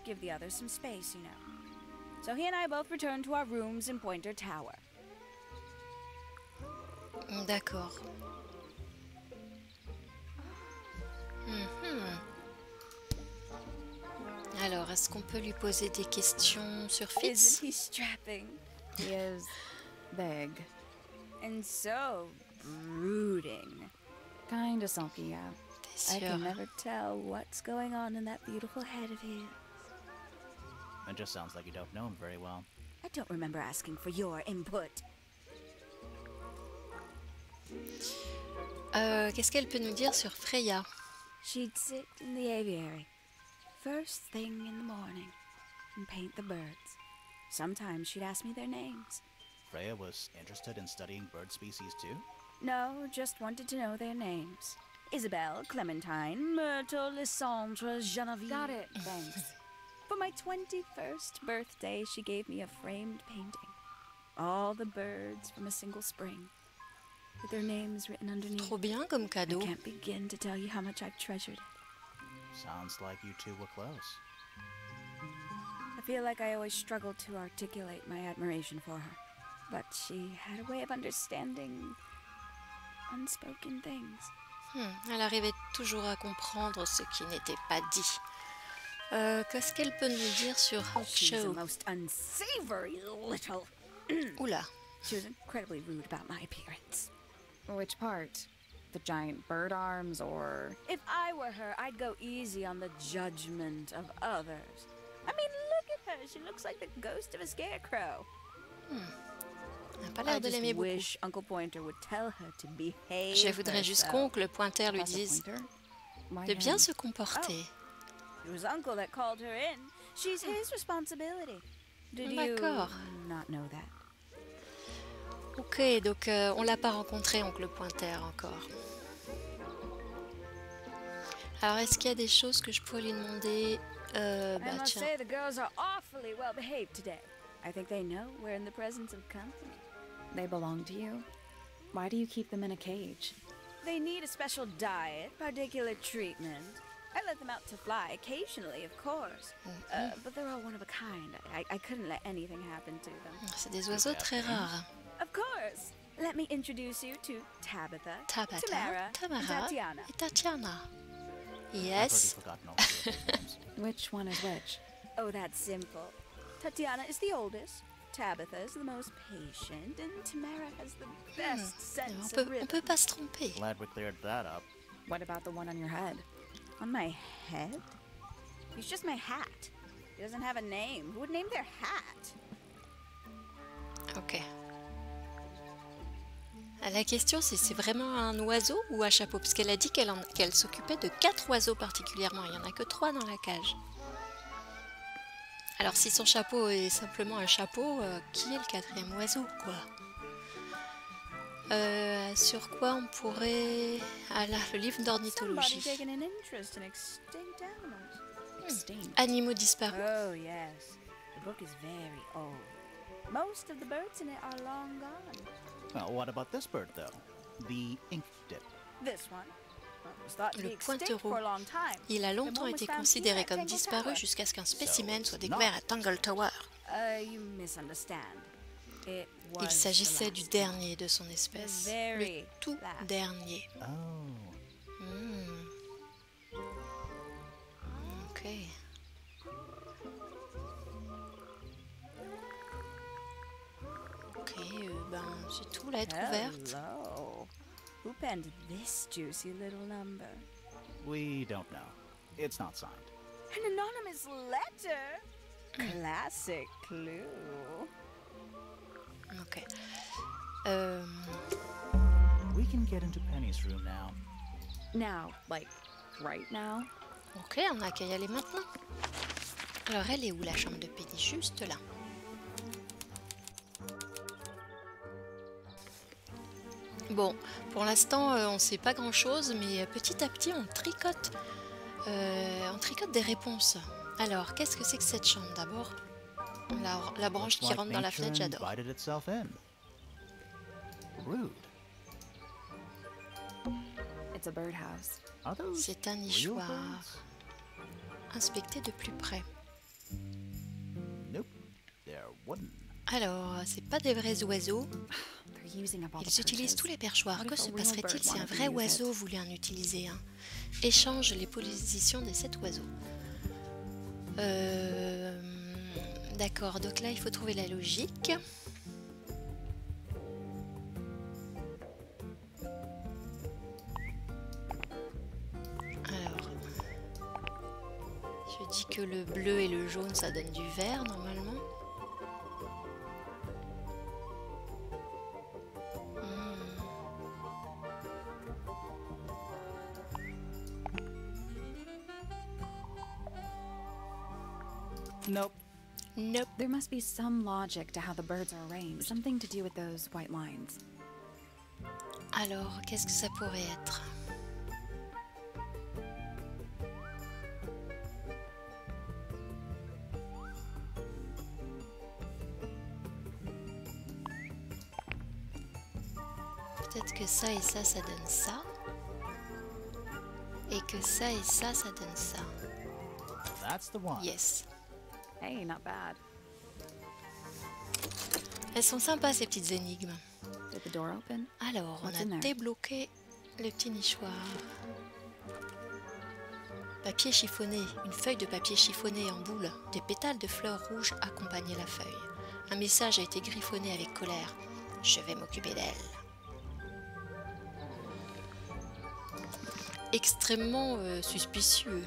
Give the others some space, you know. So he and I both returned to our rooms in Pointer Tower. D'accord. Alors, est-ce qu'on peut lui poser des questions sur Fitz? Isn't he strapping? He is big. And so brooding. Kinda sulky, yeah. T'es I can sûre? never tell what's going on in that beautiful head of his. It just sounds like you don't know him very well. I don't remember asking for your input. Qu'est-ce qu'elle peut nous dire sur Freya? She'd sit in the aviary, first thing in the morning, and paint the birds. Sometimes she'd ask me their names. Freya was interested in studying bird species too? No, just wanted to know their names. Isabelle, Clementine, Myrtle, Lysandre, Genevieve. Got it, thanks. For my 21st birthday, she gave me a framed painting. All the birds from a single spring, with their names written underneath. Trop bien comme I cadeau. can't begin to tell you how much I've treasured it. Sounds like you two were close. I feel like I always struggled to articulate my admiration for her. But she had a way of understanding unspoken things. Elle arrivait toujours à comprendre ce qui n'était pas dit. Qu'est-ce qu'elle peut nous dire sur She's a Hawkshaw? most unsavory little... Oula. She was incredibly rude about my appearance. Which part? The giant bird arms, or... If I were her, I'd go easy on the judgment of others. I mean, look at her. She looks like the ghost of a scarecrow. Elle n'a pas I l'air de just l'aimer beaucoup. wish Uncle Pointer would tell her to behave Je voudrais juste herself. qu'Oncle Pointer lui Uncle dise Pointer? Why de bien him? se comporter. It was Uncle that called her in. She's his responsibility. Did you D'accord. not know that? Ok, donc on l'a pas rencontré, Oncle Pointer, encore. Alors, est-ce qu'il y a des choses que je pourrais lui demander? I Bah must tiens. say the girls are awfully well behaved today. I think they know we're in the presence of company. They belong to you? Why do you keep them in a cage? They need a special diet, particular treatment. I let them out to fly occasionally, of course. But they're all one of a kind. I couldn't let anything happen to them. C'est des oiseaux très rares. Of course. Let me introduce you to Tabitha, Tabata, Tamara, and Tamara Tatiana. et Tatiana. I've Yes. already forgotten all three of those names. Which one is which? Oh, that's simple. Tatiana is the oldest. Tabitha is the most patient, and Tamara has the best On sense peut, of rhythm. on peut pas se tromper. Glad we cleared that up. What about the one on your head? On my head? He's just my hat. He doesn't have a name. Who would name their hat? Ok. La question, c'est vraiment un oiseau ou un chapeau? Parce qu'elle a dit qu'elle s'occupait de 4 oiseaux particulièrement. Il n'y en a que 3 dans la cage. Alors, si son chapeau est simplement un chapeau, qui est le 4e oiseau, quoi? Sur quoi on pourrait... Ah là, le livre Somebody d'ornithologie. taking an interest in extinct animals. Extinct. Animaux disparus. Oh, yes. The book is very old. Most of the birds in it are long gone. Well, what about this bird, though? The ink dip. This one was thought to be Le extinct pointereau. for a long time. Il a longtemps one was été found considéré here at comme Tangle disparu Tower. jusqu'à ce qu'un spécimen soit it's découvert not. à Tangle Tower. You misunderstand. It was Il s'agissait the du last dernier de son espèce. The very Le tout last. dernier. Oh. Ok. Ok, ben c'est tout, lettre ouverte. Hello. Who penned this juicy little number? We don't know. It's not signed. An anonymous letter? Classic clue. Ok. We can get into Penny's room now. Now, like, right now? Ok, on a qu'à y aller maintenant. Alors, elle est où la chambre de Penny? Juste là. Bon, pour l'instant, on ne sait pas grand-chose, mais petit à petit, on tricote des réponses. Alors, qu'est-ce que c'est que cette chambre d'abord? La branche qui Looks like rentre dans la nature fenêtre, j'adore. invited itself in. Rude. It's a birdhouse. Are those C'est un real nichoir. birds? Inspectez de plus près. Nope. They're wooden. Alors, c'est pas des vrais oiseaux. They're using up all the Ils utilisent perches. tous les perchoirs. What Que if a se real passerait-il bird si un wanted to vrai use oiseau it? voulait en utiliser un? Échange les positions des 7 oiseaux. D'accord, donc là il faut trouver la logique. Alors, je dis que le bleu et le jaune ça donne du vert normalement. Nope. Nope. There must be some logic to how the birds are arranged. Something to do with those white lines. Alors, qu'est-ce que ça pourrait être? Peut-être que ça et ça donne ça. Et que ça et ça donne ça. That's the one. Yes. Hey, not bad. Elles sont sympas ces petites énigmes. Did the door open? Alors, on What's a in there? débloqué le petit nichoir. Papier chiffonné, une feuille de papier chiffonné en boule. Des pétales de fleurs rouges accompagnaient la feuille. Un message a été griffonné avec colère. Je vais m'occuper d'elle. Extrêmement suspicieux.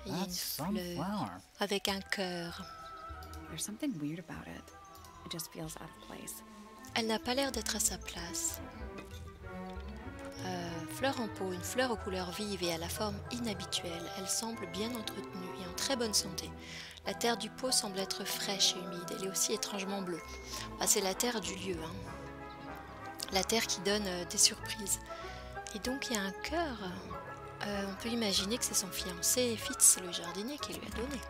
Il y a une That's fleur sunflower. avec un cœur. There's something weird about it. It just feels out of place. Elle n'a pas l'air d'être à sa place. Fleur en pot, une fleur aux couleurs vives et à la forme inhabituelle. Elle semble bien entretenue et en très bonne santé. La terre du pot semble être fraîche et humide. Elle est aussi étrangement bleue. Bah, c'est la terre du lieu. Hein. La terre qui donne des surprises. Et donc il y a un cœur. On peut imaginer que c'est son fiancé Fitz, le jardinier, qui lui a donné.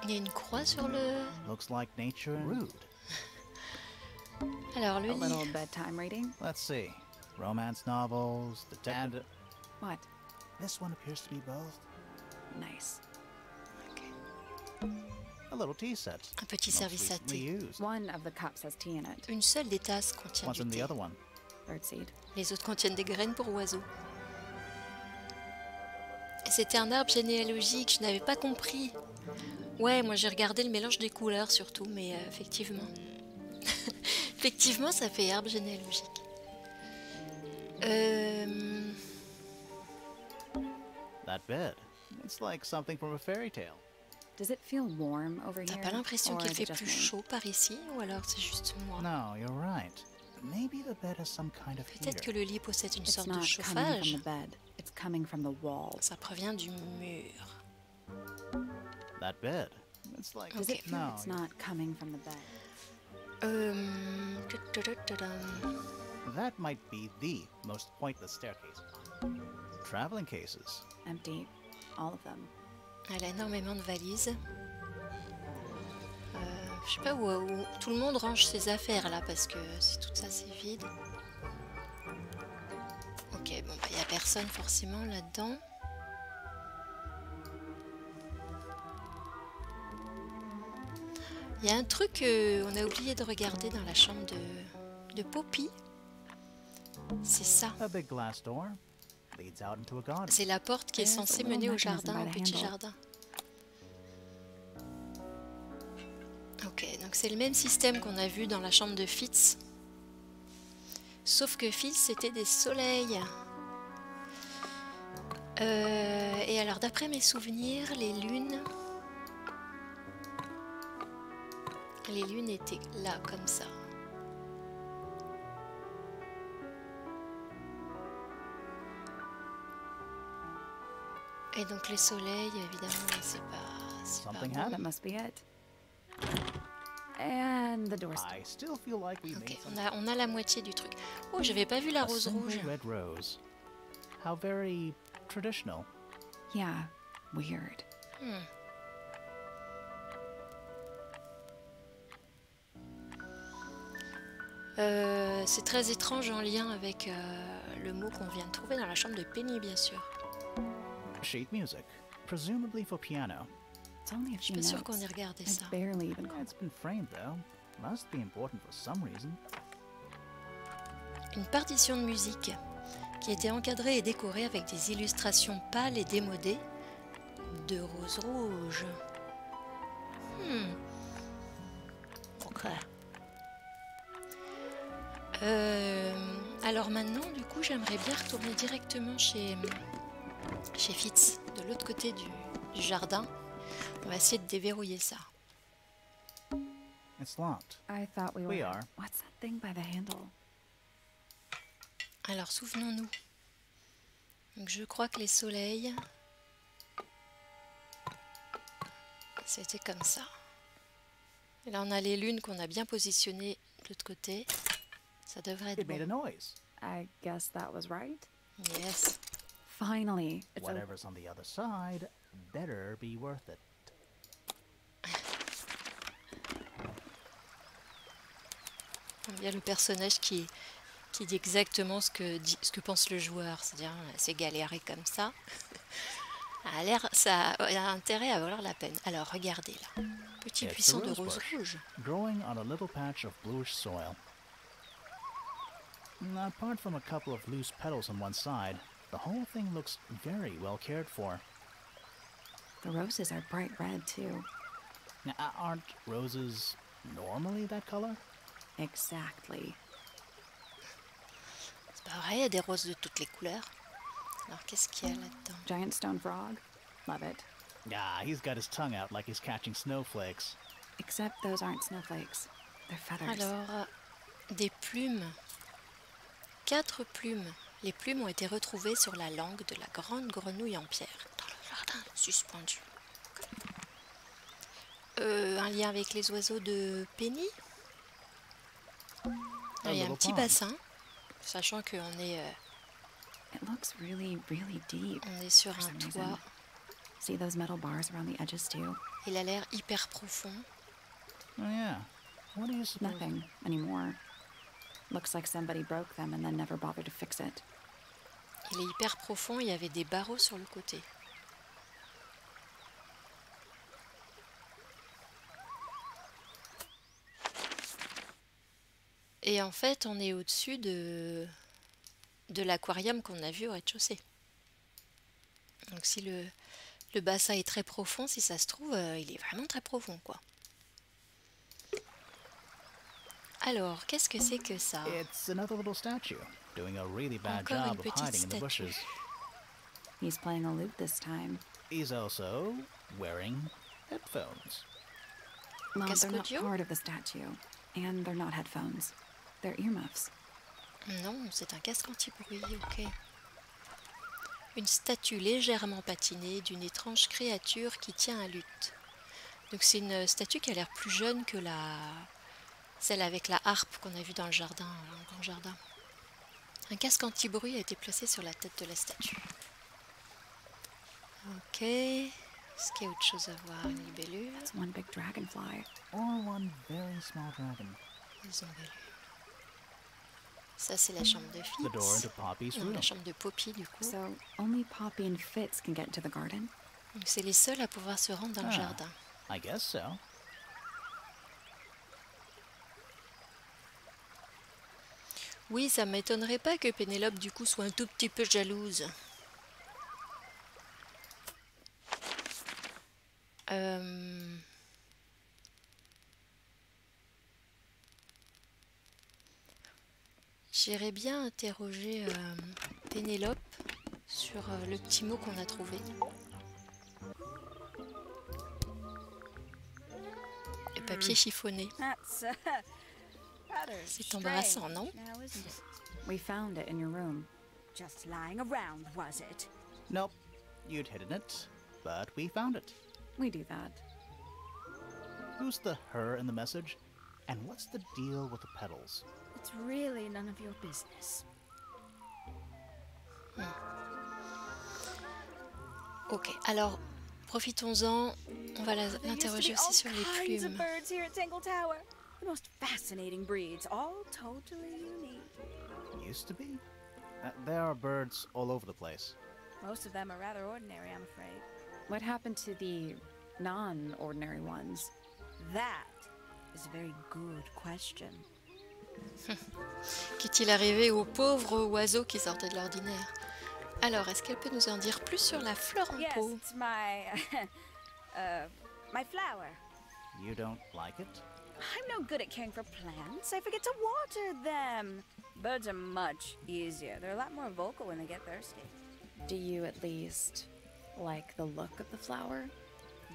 Il y a une croix sur le... Looks like nature and rude. Alors le A little lit. bedtime reading? Let's see. Romance novels, and What? this one appears to be both. Nice. A little tea set. Un petit Most service à recently thé. used. One of the cups has tea in it. Une seule des tasses contient What's du in the thé. other one? Birdseed. Les autres contiennent des graines pour oiseaux. C'était un arbre généalogique, je n'avais pas compris. Ouais, moi j'ai regardé le mélange des couleurs surtout, mais effectivement. Effectivement, ça fait arbre généalogique. That bed. It's like something from a fairy tale. Does it feel warm over T'as here? pas l'impression or qu'il is fait it just plus me? chaud par ici, ou alors c'est juste moi? No, you're right. Maybe the bed has some kind of Peut-être que heater. le lit possède une It's sorte not de coming from chauffage. the bed. It's coming from the walls. Ça provient du mur. That bed. It's like, Does it feel no. it's not coming from the bed? That might be the most pointless staircase. Traveling cases. Empty. All of them. Elle a énormément de valises. Je sais pas où tout le monde range ses affaires là parce que tout ça c'est vide. Ok, bon, il n'y a personne forcément là-dedans. Il y a un truc qu'on a oublié de regarder dans la chambre de Poppy. C'est ça. A big glass door leads out into a garden. C'est la porte qui est censée mener au jardin, au petit jardin. Ok, donc c'est le même système qu'on a vu dans la chambre de Fitz. Sauf que Fitz, c'était des soleils. Et alors, d'après mes souvenirs, les lunes étaient là, comme ça. Et donc les soleils, évidemment, c'est pas Something bon. happened. That must be it. And the door's I still feel like we Ok, made on a la moitié du truc. Oh, j'avais pas vu la a rose single rouge. red rose. How very traditional. Yeah, weird. C'est très étrange en lien avec le mot qu'on vient de trouver dans la chambre de Penny, bien sûr. Sheet music, presumably for piano. It's only a Je suis few pas sûre notes. qu'on ait regardé I ça. barely even Yeah, called. it's been framed though. Must be important for some reason. Une partition de musique qui était encadrée et décorée avec des illustrations pâles et démodées de roses rouges. Ok. Alors maintenant, du coup, j'aimerais bien retourner directement chez Fitz, de l'autre côté du jardin. On va essayer de déverrouiller ça. It's locked. I thought we We were. are. What's that thing by the handle? Alors, souvenons-nous. Donc, je crois que les soleils, c'était comme ça. Et là, on a les lunes qu'on a bien positionnées de l'autre côté. Ça devrait être It made a bon. noise. I guess that was right. Yes. Finally, it's a Whatever's on the other side better be worth it. J'aime bien le personnage qui dit exactement ce que pense le joueur. C'est-à-dire, c'est galéré comme ça. Ça a intérêt à valoir la peine. Alors, regardez là. Petit It's a buisson de rose roses bush. rouges. Growing on a little patch of bluish soil. Apart from a couple of loose petals on one side, the whole thing looks very well cared for. The roses are bright red too. Now, aren't roses normally that color? Exactly. C'est pas vrai, il y a des roses de toutes les couleurs. Alors, qu'est-ce qu'il y a là-dedans? Giant stone frog. Love it. Ah, he's got his tongue out like he's catching snowflakes. Except those aren't snowflakes. They're feathers. Alors, des plumes. 4 plumes. Les plumes ont été retrouvées sur la langue de la grande grenouille en pierre, dans le jardin suspendu. Un lien avec les oiseaux de Penny. Il y a un petit bassin, sachant qu'on est, It looks really, really deep. on est sur For un some toit. reason. See those metal bars around the edges too? Il a l'air hyper profond. Oh yeah. What do you suppose? Nothing anymore. Looks like somebody broke them and then never bothered to fix it. Il est hyper profond, il y avait des barreaux sur le côté. Et en fait, on est au-dessus de l'aquarium qu'on a vu au rez-de-chaussée. Donc si le bassin est très profond, si ça se trouve, il est vraiment très profond, quoi. Alors, qu'est-ce que c'est que ça? It's another little statue, doing a really bad Encore job une of petite hiding in the statue. bushes. He's playing a lute this time. He's also wearing headphones. Well, Casque they're not audio? part of the statue. And they're not headphones. They're earmuffs. Non, c'est un casque anti-bruit, ok. Une statue légèrement patinée d'une étrange créature qui tient un luth. Donc c'est une statue qui a l'air plus jeune que celle avec la harpe qu'on a vue dans le jardin, dans le grand jardin. Un casque anti-bruit a été placé sur la tête de la statue. Ok. Est-ce qu'il y a autre chose à voir? Une libellule. It's one big dragonfly. Or one very small dragon. Ils ont lu. Ça, c'est la chambre de Fitz. The door into Poppy's Non, room. la chambre de Poppy, du coup. So only Poppy and Fitz can get into the garden? Donc, c'est les seuls à pouvoir se rendre dans le jardin. I guess so. Oui, ça m'étonnerait pas que Pénélope, du coup, soit un tout petit peu jalouse. J'irais bien interroger Pénélope sur le petit mot qu'on a trouvé. Le papier chiffonné. That's rather C'est embarrassant, non? strange now, isn't it? We found it in your room. Just lying around, was it? Nope. You'd hidden it, but we found it. We do that. Who's the her in the message? And what's the deal with the petals? It's really none of your business. Ok, alors profitons-en. On va l'interroger aussi sur les There used to be all kinds of plumes. birds here at Tangle Tower. The most fascinating breeds, all totally unique. Used to be? There are birds all over the place. Most of them are rather ordinary, I'm afraid. What happened to the non-ordinary ones? That is a very good question. Qu'est-il arrivé aux pauvres oiseaux qui sortaient de l'ordinaire? Alors, est-ce qu'elle peut nous en dire plus sur la fleur en Yes, pot? it's my my flower. You don't like it? I'm no good at caring for plants. I forget to water them. Birds are much easier. They're a lot more vocal when they get thirsty. Do you at least like the look of the flower?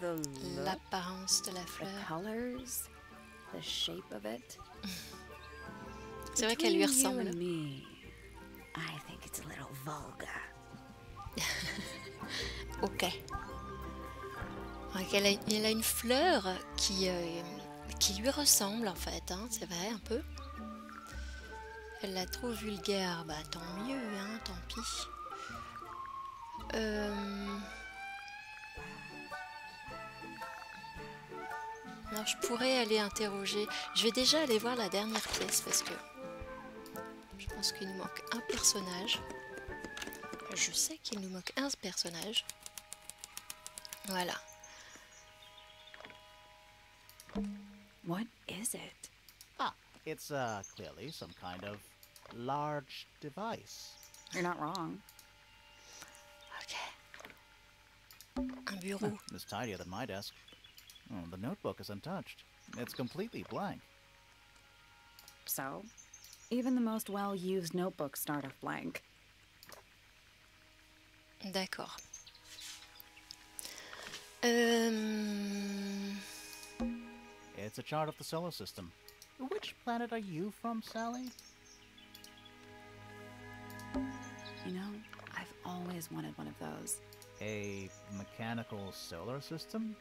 The look. L'apparence de la The fleur. colors? The shape of it? C'est vrai qu'elle lui Between you ressemble. and me, I think it's a little vulgar. Ok. Donc, elle a une fleur qui lui ressemble en fait, hein, c'est vrai un peu. Elle la trouve vulgaire, bah tant mieux, hein, tant pis. Alors je pourrais aller interroger. Je vais déjà aller voir la dernière pièce parce que je pense qu'il nous manque un personnage. Je sais qu'il nous manque un personnage. Voilà. What is it? Ah, it's clearly some kind of large device. You're not wrong. Ok. Un bureau. It's tidier than my desk. Oh, the notebook is untouched. It's completely blank. So, even the most well-used notebooks start off blank. D'accord. It's a chart of the solar system. Which planet are you from, Sally? You know, I've always wanted one of those. A mechanical solar system?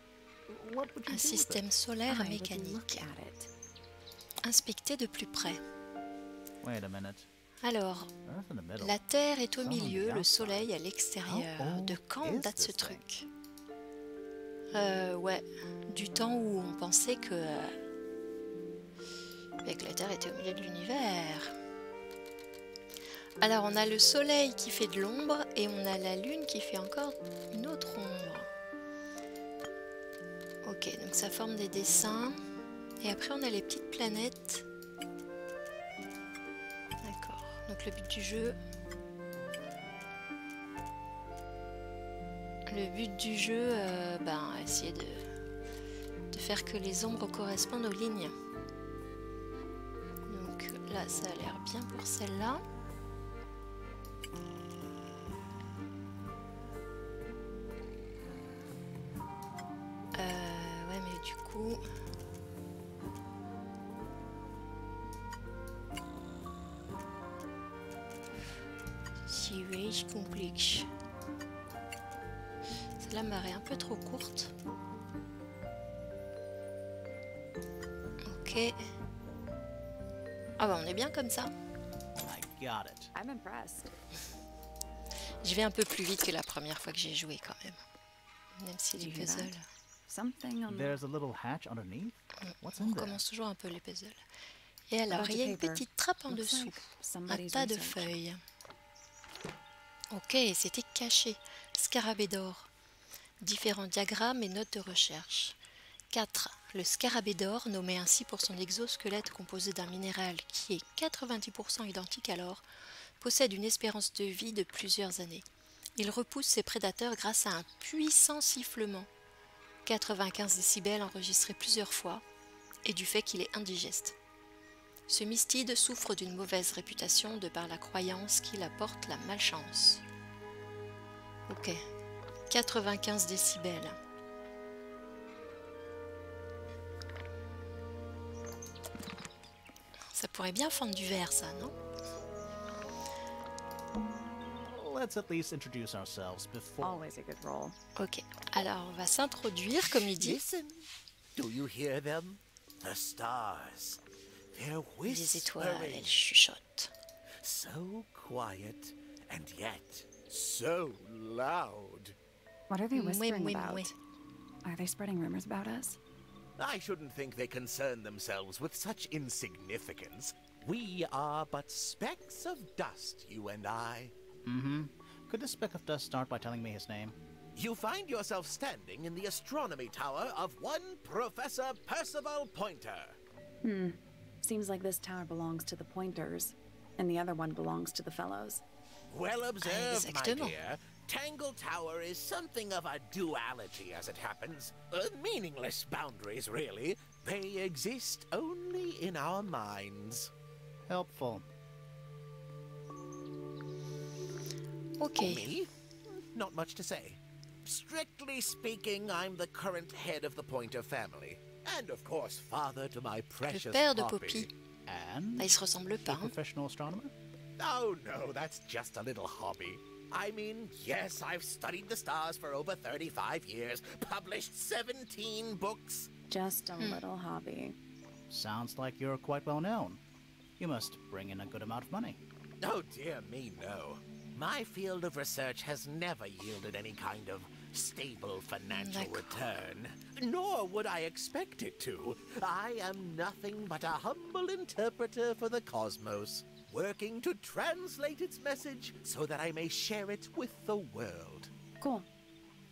What would you Un do with système it? solaire I would mécanique. look at it. Inspecté de plus près. Wait a minute. Alors, Earth in the middle. la Terre est au Sun on the milieu, le outside. Soleil à l'extérieur. How De old quand is date ce this thing? truc? Ouais, du temps où on pensait que la Terre était au milieu de l'univers. Alors, on a le Soleil qui fait de l'ombre et on a la Lune qui fait encore une autre ombre. Ok, donc ça forme des dessins. Et après, on a les petites planètes. D'accord. Donc le but du jeu... essayer de faire que les ombres correspondent aux lignes. Donc là, ça a l'air bien pour celle-là. Ouais, mais du coup... Sewage complex. Celle-là me paraît un peu trop courte. Ok. Ah bah on est bien comme ça. I got it. I'm impressed. Je vais un peu plus vite que la première fois que j'ai joué quand même. Même si Did les you hear that? puzzles... Something on There's a little hatch underneath. What's On in there? commence toujours un peu les puzzles. Et alors, bunch il y a of une paper. petite trappe en Looks dessous. like Un somebody's tas de research. feuilles. Ok, c'était caché. Scarabée d'or. Différents diagrammes et notes de recherche. 4. Le scarabée d'or, nommé ainsi pour son exosquelette composé d'un minéral qui est 90% identique à l'or, possède une espérance de vie de plusieurs années. Il repousse ses prédateurs grâce à un puissant sifflement, 95 décibels enregistrés plusieurs fois, et du fait qu'il est indigeste. Ce mystide souffre d'une mauvaise réputation de par la croyance qu'il apporte la malchance. Ok, 95 décibels. Ça pourrait bien fendre du verre, ça, non? Let's at least introduce ourselves before. Always a good roll. Ok, alors on va s'introduire, comme il dit. Listen. Do you hear them? The stars. They're Les étoiles, elles whispering. chuchotent. So quiet and yet so loud. What are they Mouais, whispering mouais, about? mouais. Are they spreading rumors about us? I shouldn't think they concern themselves with such insignificance. We are but specks of dust, you and I. Mm-hmm. Could this speck of dust start by telling me his name? You find yourself standing in the astronomy tower of one Professor Percival Pointer. Seems like this tower belongs to the Pointers, and the other one belongs to the Fellows. Well observed, my Exactement. dear. Tangle Tower is something of a duality, as it happens. Meaningless boundaries, really. They exist only in our minds. Helpful. Ok, Me? Not much to say. Strictly speaking, I'm the current head of the Pointer family. And of course, father to my le precious père de Poppy. Poppy. And Bah, ils se ressemblent pas, a hein. professional astronomer? Oh no, that's just a little hobby. I mean, yes, I've studied the stars for over 35 years, published 17 books. Just a little hobby. Sounds like you're quite well known. You must bring in a good amount of money. Oh dear me, no. My field of research has never yielded any kind of stable financial D'accord. return. Nor would I expect it to. I am nothing but a humble interpreter for the cosmos, working to translate its message so that I may share it with the world. Cool.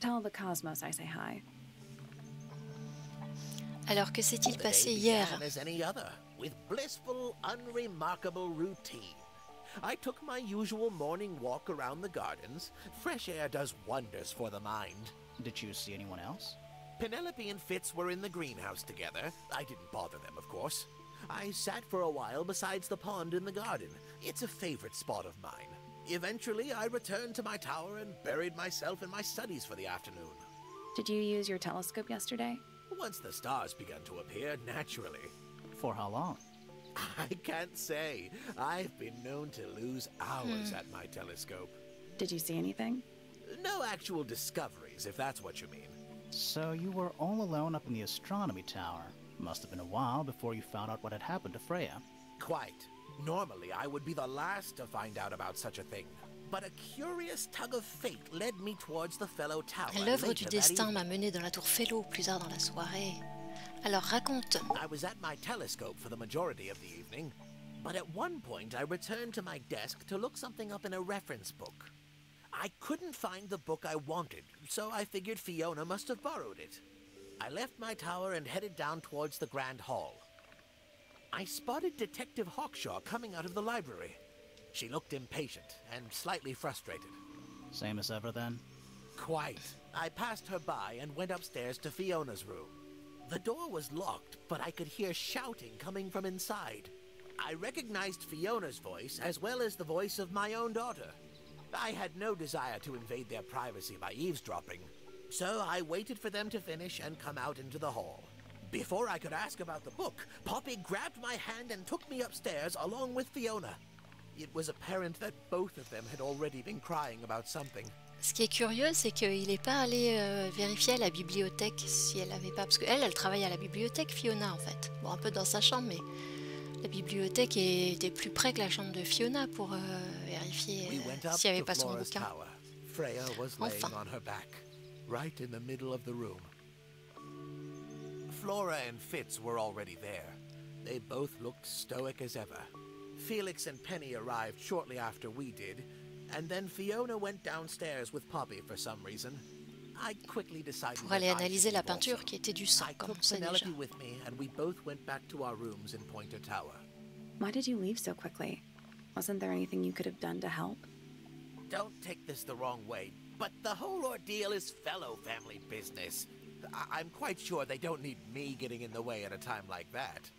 Tell the Cosmos I say hi. Alors, que s'est-il The passé day hier? began as any other, with blissful, unremarkable routine. I took my usual morning walk around the gardens. Fresh air does wonders for the mind. Did you see anyone else? Penelope and Fitz were in the greenhouse together. I didn't bother them, of course. I sat for a while besides the pond in the garden. It's a favorite spot of mine. Eventually, I returned to my tower and buried myself in my studies for the afternoon. Did you use your telescope yesterday? Once the stars began to appear, naturally. For how long? I can't say. I've been known to lose hours at my telescope. Did you see anything? No actual discoveries, if that's what you mean. So you were all alone up in the astronomy tower. Must have been a while before you found out what had happened to Freya. Quite. Normally, I would be the last to find out about such a thing. But a curious tug of fate led me towards the fellow tower. L'œuvre du later that destin m'a evening. mené dans la tour Fellow plus tard dans la soirée. Alors, raconte. I was at my telescope for the majority of the evening, but at one point I returned to my desk to look something up in a reference book. I couldn't find the book I wanted, so I figured Fiona must have borrowed it. I left my tower and headed down towards the Grand Hall. I spotted Detective Hawkshaw coming out of the library. She looked impatient and slightly frustrated. Same as ever then? Quite. I passed her by and went upstairs to Fiona's room. The door was locked, but I could hear shouting coming from inside. I recognized Fiona's voice as well as the voice of my own daughter. I had no desire to invade their privacy by eavesdropping, so I waited for them to finish and come out into the hall. Before I could ask about the book, Poppy grabbed my hand and took me upstairs along with Fiona. It was apparent that both of them had already been crying about something. Ce qui est curieux, c'est qu'il n'est pas allé vérifier à la bibliothèque si elle avait pas... Parce qu'elle, elle travaille à la bibliothèque, Fiona, en fait. Bon, un peu dans sa chambre, mais la bibliothèque était plus près que la chambre de Fiona pour vérifier s'il n'y avait pas son bouquin. Freya was laying Enfin. on her back, right in the middle of the room. Flora and Fitz were already there. They both looked stoic as ever. Felix and Penny arrived shortly after we did, and then Fiona went downstairs with Poppy for some reason. I quickly decided Pour that aller I analyser should la leave peinture also. qui était du sang, I comme took on sait déjà. Penelope with me, and we both went back to our rooms in Pointer Tower. Why did you leave so quickly? Wasn't there anything you could have done to help? Don't take this the wrong way, but the whole ordeal is fellow family business. I'm quite sure they don't need me getting in the way at a time like that.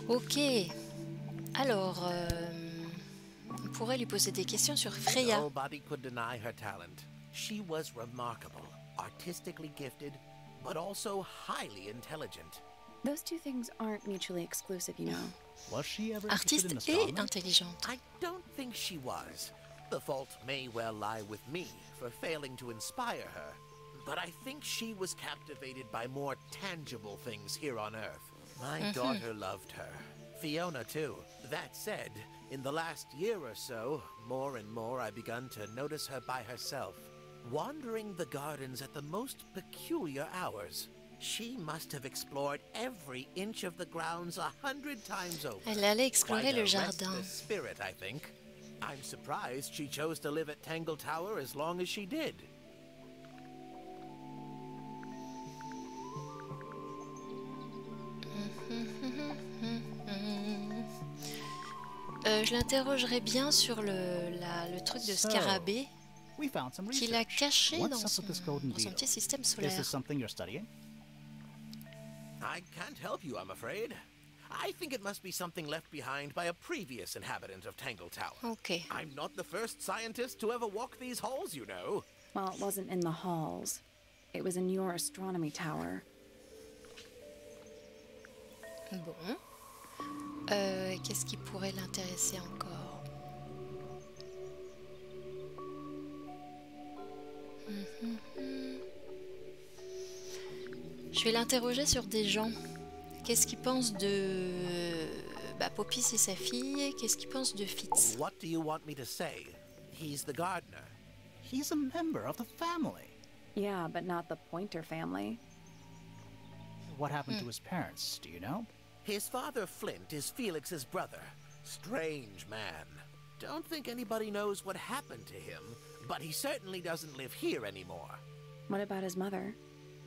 Ok. Alors, on pourrait lui poser des questions sur Freya. Nobody could deny her talent. She was remarkable, artistically gifted, but also highly intelligent. Those two things aren't mutually exclusive, you know. Was she ever interested in Artiste et astronomy? intelligente. I don't think she was. The fault may well lie with me for failing to inspire her. But I think she was captivated by more tangible things here on Earth. My daughter loved her. Fiona, too. That said, in the last year or so, more and more I begun to notice her by herself, wandering the gardens at the most peculiar hours. She must have explored every inch of the grounds 100 times over. Elle allait explorer Quite le a jardin. restless spirit, I think. I'm surprised she chose to live at Tangle Tower as long as she did. Je l'interrogerai bien sur le truc de scarabée We found some qu'il a research. caché What's dans up son, with this golden dans son beetle? petit système Is solaire. this something you're studying? I can't help you, I'm afraid. I think it must be something left behind by a previous inhabitant of Tangle Tower. Ok. I'm not the first scientist to ever walk these halls, you know. Well, it wasn't in the halls. It was in your astronomy tower. Bon. Qu'est-ce qui pourrait l'intéresser encore? Je vais l'interroger sur des gens. Qu'est-ce qu'il pense de... Poppy, c'est sa fille. Qu'est-ce qu'il pense de Fitz? What do you want me to say? He's the gardener. He's a member of the family. Yeah, but not the Pointer family. What happened to his parents, do you know? His father, Flint, is Felix's brother. Strange man. Don't think anybody knows what happened to him, but he certainly doesn't live here anymore. What about his mother?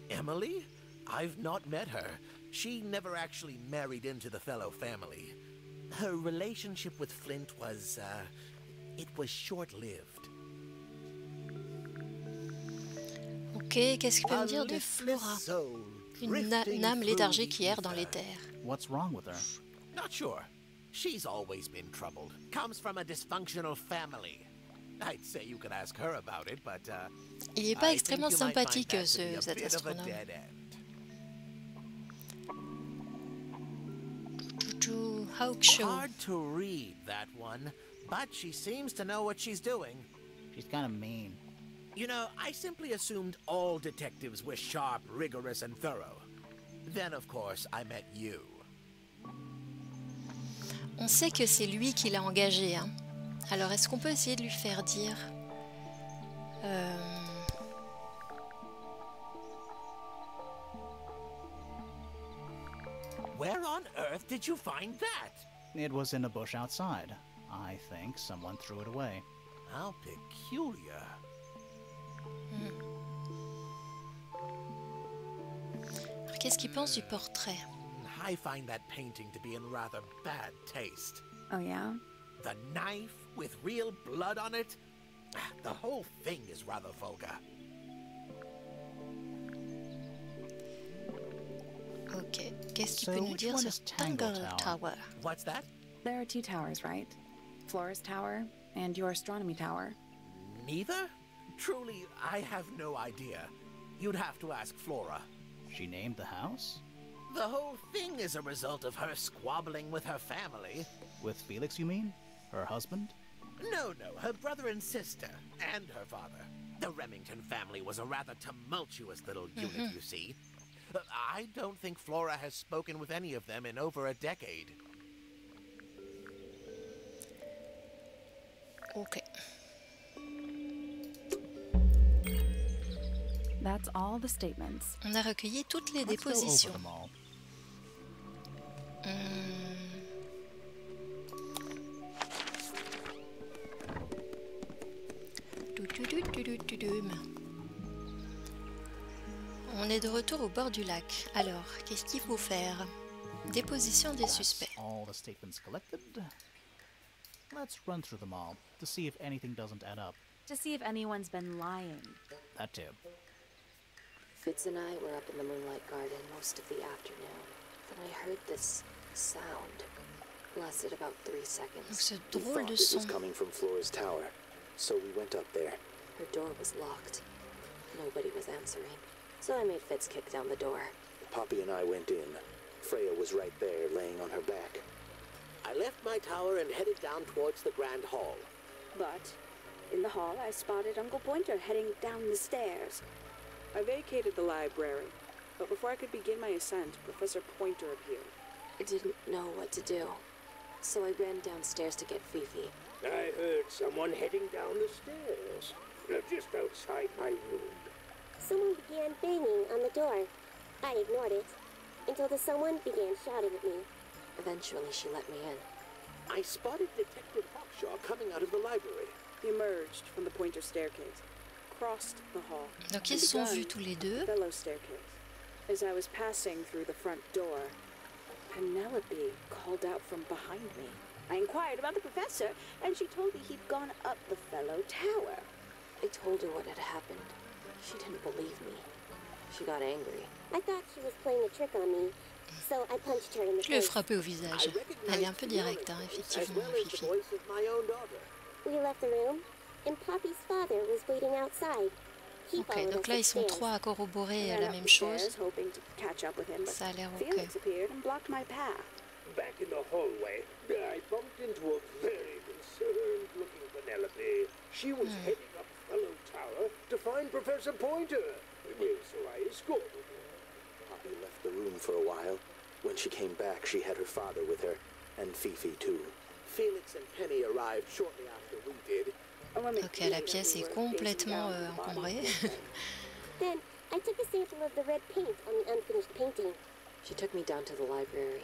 Emily? I've not met her. She never actually married into the fellow family. Her relationship with Flint was, it was short-lived. Ok, qu'est-ce qu'il peut me dire de Flora? Une âme léthargique qui erre dans les terres. What's wrong with her? Not sure. She's always been troubled. Comes from a dysfunctional family. I'd say you could ask her about it, but Il n'est pas I extrêmement think you might find sympathique, that to be a cet bit of a astronome. dead end. Hawk Show. Hard to read, that one, but she seems to know what she's doing. She's kind of mean. You know, I simply assumed all detectives were sharp, rigorous, and thorough. Then, of course, I met you. On sait que c'est lui qui l'a engagé, hein. Alors, est-ce qu'on peut essayer de lui faire dire... Where on earth did you find that? It was in a bush outside. I think someone threw it away. How peculiar. Alors, qu'est-ce qu'il pense du portrait? I find that painting to be in rather bad taste. Oh, yeah? The knife with real blood on it? The whole thing is rather vulgar. Ok. Qu'est-ce qu'il So peut nous which dire one sur is Tangle Tower? Tower? What's that? There are two towers, right? Flora's tower and your astronomy tower. Neither? Truly, I have no idea. You'd have to ask Flora. She named the house? The whole thing is a result of her squabbling with her family. With Felix, you mean? Her husband? No, her brother and sister, and her father. The Remington family was a rather tumultuous little unit, you see. I don't think Flora has spoken with any of them in over a decade. Ok. That's all the statements. On a recueilli toutes les Let's go over dépositions. them all. On est de retour au bord du lac. Alors, qu'est-ce qu'il faut faire? Déposition des suspects. All the statements collected. Let's run through them all to see if anything doesn't add up. To see if anyone's been lying. That too. Fitz and I were up in the Moonlight Garden most of the afternoon. Then I heard this sound. Lasted about 3 seconds. Ce We drôle thought de it son. was coming from Flora's tower, so we went up there. Her door was locked. Nobody was answering. So I made Fitz kick down the door. Poppy and I went in. Freya was right there, laying on her back. I left my tower and headed down towards the Grand Hall. But in the hall, I spotted Uncle Pointer heading down the stairs. I vacated the library, but before I could begin my ascent, Professor Pointer appeared. I didn't know what to do. So I ran downstairs to get Fifi. I heard someone heading down the stairs, just outside my room. Someone began banging on the door. I ignored it until the someone began shouting at me. Eventually, she let me in. I spotted Detective Hawkshaw coming out of the library. He emerged from the Pointer staircase, crossed the hall, Donc ils se sont vus tous les deux. fellow staircase. As I was passing through the front door, Penelope called out from behind me. I inquired about the professor, and she told me he'd gone up the fellow tower. I told her what had happened. She didn't believe me. She got angry. I thought she was playing a trick on me, so I punched her in the Je lui ai face. frappé au visage. Elle est un peu directe, hein, effectivement, Fifi. We left the room, and Poppy's father was waiting outside. He Ok, followed donc us là ils sont upstairs. trois à corroborer I ran la up même the chose. stairs, hoping to catch up with him, but Ça a l'air Felix ok. appeared and blocked my path. Back in the hallway, I bumped into a very concerned-looking Penelope. She was heading up Fellow Tower to find Professor Pointer. So I escorted her. Poppy left the room for a while. When she came back, she had her father with her, and Fifi too. Felix and Penny arrived shortly after we did. Ok, la pièce est complètement encombrée. Then I took a sample of the red paint on the unfinished painting. She took me down to the library.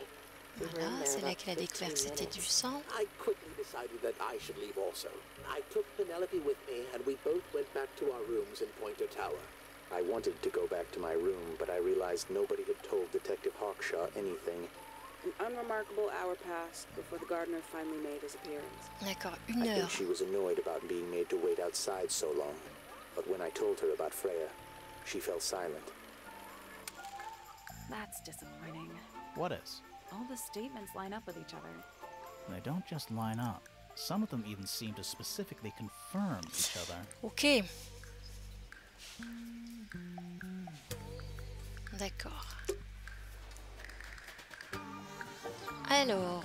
We were in Voilà, there c'est là about qu'elle a découvert que 15 c'était du minutes. sang. I quickly decided that I should leave also. I took Penelope with me, and we both went back to our rooms in Pointer Tower. I wanted to go back to my room, but I realized nobody had told Detective Hawkshaw anything. An unremarkable hour passed before the gardener finally made his appearance. D'accord, I 1 think heure. she was annoyed about being made to wait outside so long. But when I told her about Freya, she fell silent. That's disappointing. What is? All the statements line up with each other. They don't just line up. Some of them even seem to specifically confirm each other. Ok. D'accord. Alors,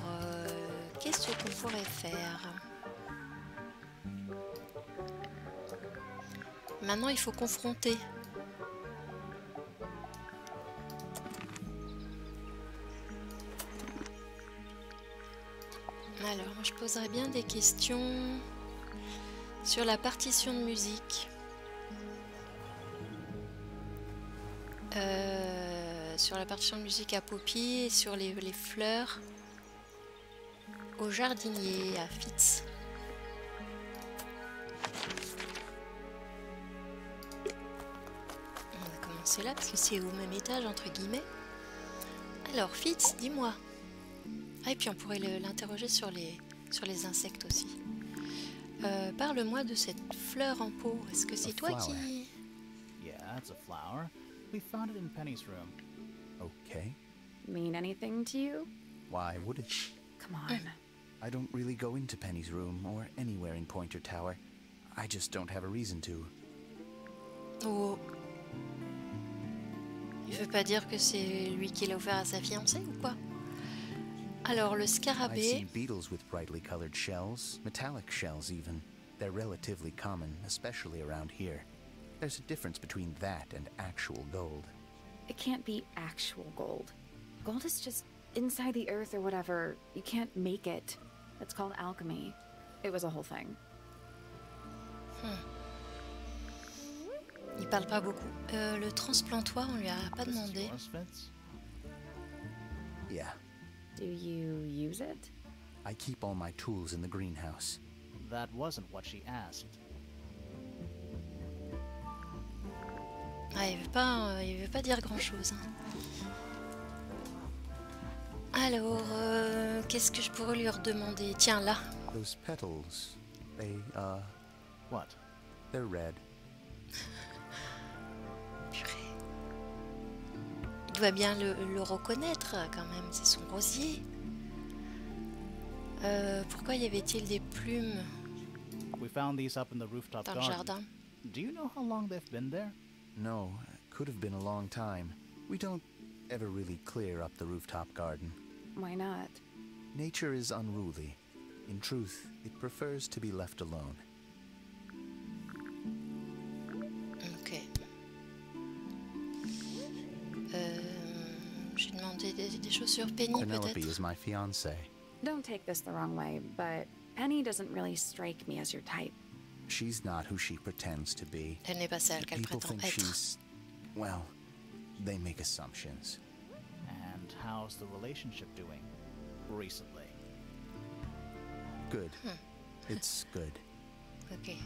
qu'est-ce qu'on pourrait faire? Maintenant, il faut confronter. Alors, moi, je poserais bien des questions sur la partition de musique. Sur la partition de musique à Poppy et sur les fleurs au jardinier à Fitz. On va commencer là parce que c'est au même étage entre guillemets. Alors Fitz, dis-moi. Ah, et puis on pourrait l'interroger sur les insectes aussi. Parle-moi de cette fleur en pot. Est-ce que c'est A toi flower. qui... Yeah, it's a flower. We found it in Penny's room. Okay. Mean anything to you? Why would it? Come on. I don't really go into Penny's room or anywhere in Pointer Tower. I just don't have a reason to. Oh. Il veut pas dire que c'est lui qui l'a offert à sa fiancée ou quoi? Alors, le I've scarabée... seen beetles with brightly colored shells, metallic shells even. They're relatively common, especially around here. There's a difference between that and actual gold. It can't be actual gold. Gold is just inside the earth or whatever. You can't make it. It's called alchemy. It was a whole thing. Il parle pas beaucoup. Le transplantoir, on lui a pas This is demandé. yours, Fitz? Yeah, Do you use it? I keep all my tools in the greenhouse. That wasn't what she asked. Ah, il veut pas dire grand-chose. Hein. Alors, qu'est-ce que je pourrais lui redemander? Tiens, là. Those petals, they, What? they're red. Purée. Il doit bien le reconnaître, quand même. C'est son rosier. Pourquoi y avait-il des plumes We found these up in the rooftop dans le garden. jardin? Do you know how long they've been there? No, it could have been a long time. We don't ever really clear up the rooftop garden. Why not? Nature is unruly. In truth, it prefers to be left alone. Ok. J'ai demandé des choses sur Penny, Penelope peut-être. is my fiancée. Don't take this the wrong way, but Penny doesn't really strike me as your type. She's not who she pretends to be. Elle n'est pas celle qu'elle People prétend think être. she's... well, they make assumptions. And how's the relationship doing recently? Good. It's good. Ok.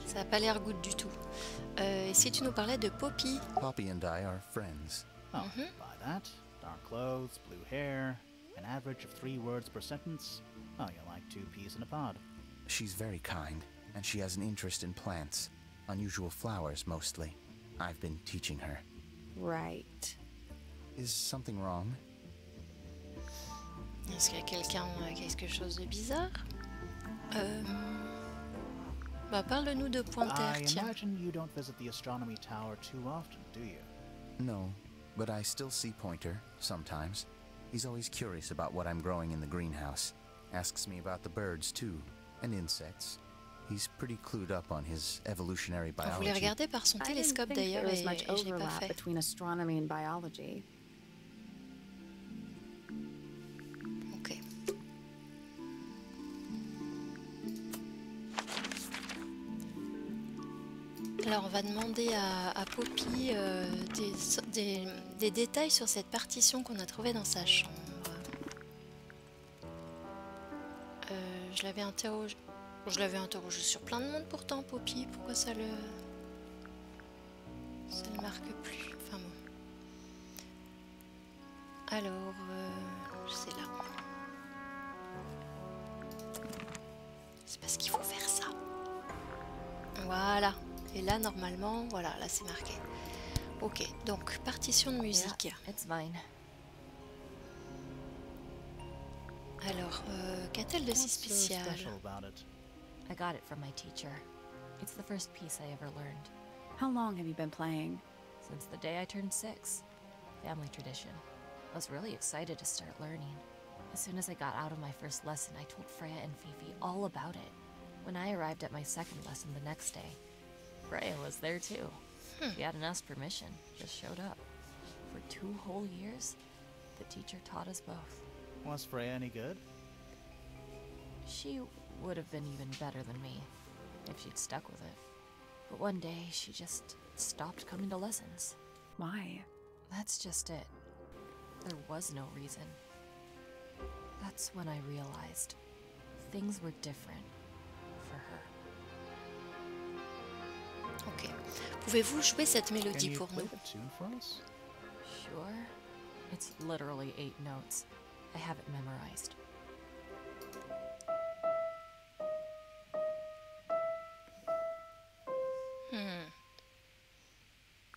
Ça n'a pas l'air good du tout. Et si tu nous parlais de Poppy? Poppy and I are friends. Oh, by that, dark clothes, blue hair, an average of 3 words per sentence. Oh, you're like 2 peas in a pod. She's very kind, and she has an interest in plants. Unusual flowers, mostly. I've been teaching her. Right. Is something wrong? Est-ce qu'il y a quelqu'un quelque chose de bizarre? Bah, parle-nous de Pointer, I tiens. imagine you don't visit the astronomy tower too often, do you? No, but I still see Pointer, sometimes. He's always curious about what I'm growing in the greenhouse. Asks me about the birds, too, and insects. He's pretty clued up on his evolutionary On voulait biology. regarder par son I didn't télescope think there d'ailleurs was et much je l'ai pas overlap fait. between astronomy and biology. Ok. Alors on va demander à Poppy des détails sur cette partition qu'on a trouvée dans sa chambre. Je l'avais interrogé sur plein de monde pourtant, Poppy. Pourquoi ça le marque plus? Enfin bon. Alors, c'est là. C'est parce qu'il faut faire ça. Voilà. Et là, normalement, voilà, là c'est marqué. Ok, donc partition de musique. Yeah, it's mine. Alors, qu'a-t-elle de si What's so spécial? special about it? I got it from my teacher. It's the first piece I ever learned. How long have you been playing? Since the day I turned 6. Family tradition. I was really excited to start learning. As soon as I got out of my first lesson, I told Freya and Fifi all about it. When I arrived at my second lesson the next day, Freya was there too. She hadn't asked permission, just showed up. For 2 whole years, the teacher taught us both. Was Freya any good? She would have been even better than me if she'd stuck with it. But one day, she just stopped coming to lessons. Why? That's just it. There was no reason. That's when I realized things were different for her. Ok. Pouvez-vous jouer cette Can mélodie you pour play nous? the tune for us? Sure. It's literally 8 notes. I have it memorized.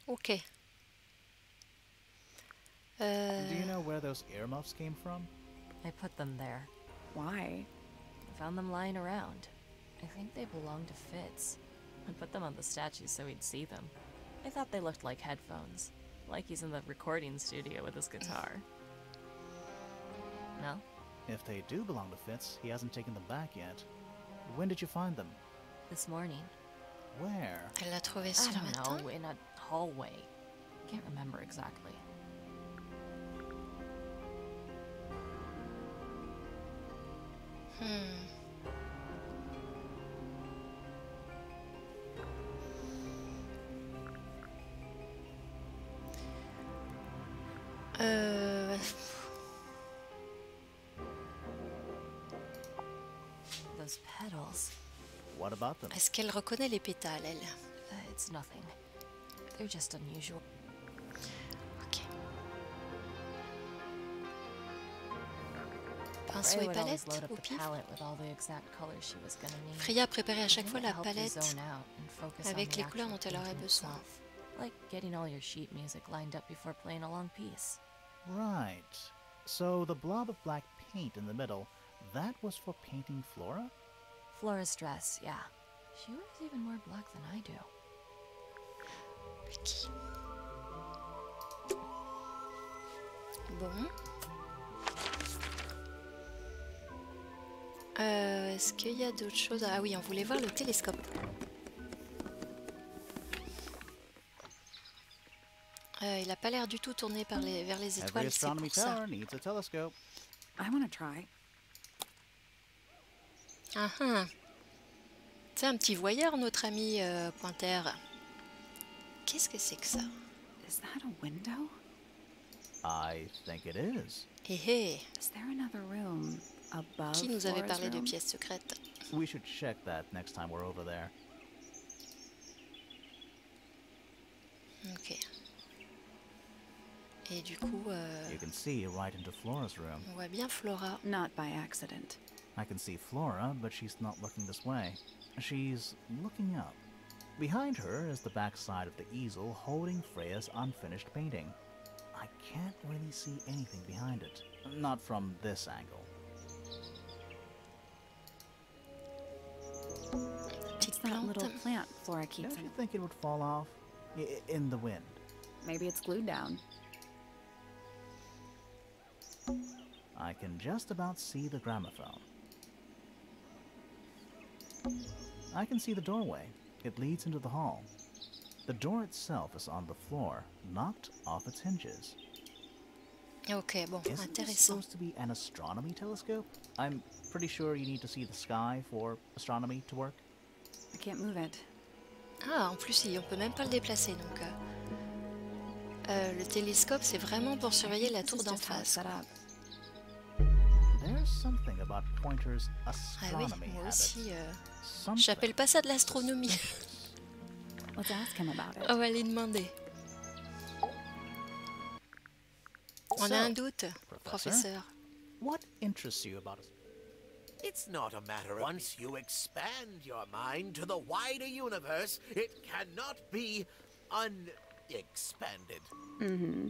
Ok. Do you know where those earmuffs came from? I put them there. Why? I found them lying around. I think they belonged to Fitz. I put them on the statue so he'd see them. I thought they looked like headphones, like he's in the recording studio with his guitar. No? If they do belong to Fitz, he hasn't taken them back yet. When did you find them? This morning. Where? Elle l'a trouvé I ce don't matin. know, in a hallway. Can't remember exactly. Those petals. What about them? Est-ce qu'elle reconnaît les pétales, elle? It's nothing. They're just unusual. Ok. Pinceau Freya et would always palette load up au the pif. palette with all the exact colors she was gonna need. Freya a préparé à chaque fois la It helped you palette zone out and focus on avec the les couleurs actual dont elle aurait painting besoin. itself. Like getting all your sheet music lined up before playing a long piece. Right. So the blob of black paint in the middle, that was for painting Flora? Flora's dress, yeah. She wears even more black than I do. Bon. Est-ce qu'il y a d'autres choses? Ah oui, on voulait voir le télescope. Il n'a pas l'air du tout tourné vers les Every étoiles, c'est astronomy pour ça. tower needs a telescope. I want to try. Ah ah. C'est un petit voyeur, notre ami Pointer. Qu'est-ce que c'est que ça? Is that a window? I think it is. Hé hé. Is there another room above Qui nous avait Flora's parlé de room? pièces secrètes? We should check that next time we're over there. Ok. Et du coup, You can see right into Flora's room. on voit bien Flora. Not by accident. I can see Flora, but she's not looking this way. She's looking up. Behind her is the back side of the easel holding Freya's unfinished painting. I can't really see anything behind it. Not from this angle. It's that little Plante. plant Flora keeps Don't you in. think it would fall off? In the wind. Maybe it's glued down. I can just about see the gramophone. I can see the doorway. It leads into the hall. The door itself is on the floor, knocked off its hinges. Ok, bon, Isn't this intéressant. supposed to be an astronomy telescope? I'm pretty sure you need to see the sky for astronomy to work. I can't move it. Ah, en plus, on peut même pas le déplacer, donc... le télescope, c'est vraiment pour surveiller la This tour is d'en just how it's face. set up. There's something about Pointer's Ah oui, astronomy moi habits. aussi, Something. j'appelle pas ça de l'astronomie. Let's ask him about it. On va aller demander. On a un doute, professeur. What interests you about it? It's not a matter of once you expand your mind to the wider universe, it cannot be unexpanded. Mm-hmm.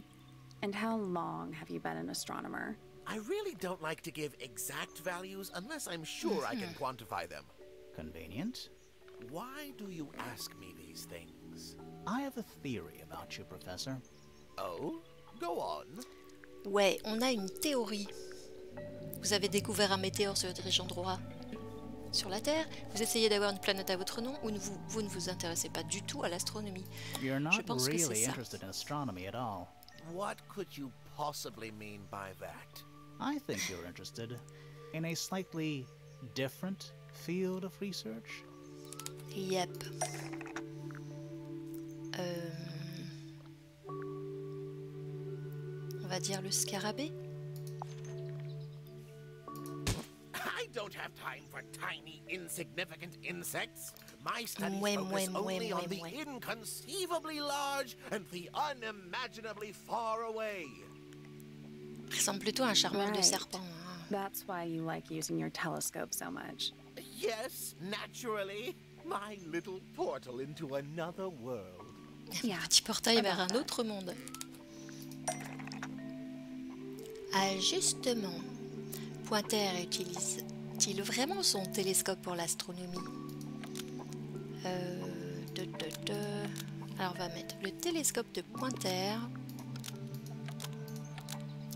And how long have you been an astronomer? I really don't like to give exact values unless I'm sure I can quantify them. Convenient. Why do you ask me these things? I have a theory about you, Professor. Oh? Go on. Ouais, on a une théorie. Vous avez découvert un météore se dirigeant droit sur la Terre. Vous essayez d'avoir une planète à votre nom ou vous ne vous intéressez pas du tout à l'astronomie. You're Je not pense que c'est really ça. interested in astronomy at all. What could you possibly mean by that? I think you're interested in a slightly different field of research. Yep. On va dire le scarabée. I don't have time for tiny, insignificant insects. My studies Mouais, focus mouais, only mouais, on the mouais. inconceivably large and the unimaginably far away. Il ressemble plutôt à un charmeur de Right. serpent. Hein. That's why you like using your telescope so much. Yes, naturally. My little portal into another world. Yeah. Petit portail vers un autre monde. Ah, justement, Pointer utilise-t-il vraiment son télescope pour l'astronomie? Alors on va mettre le télescope de Pointer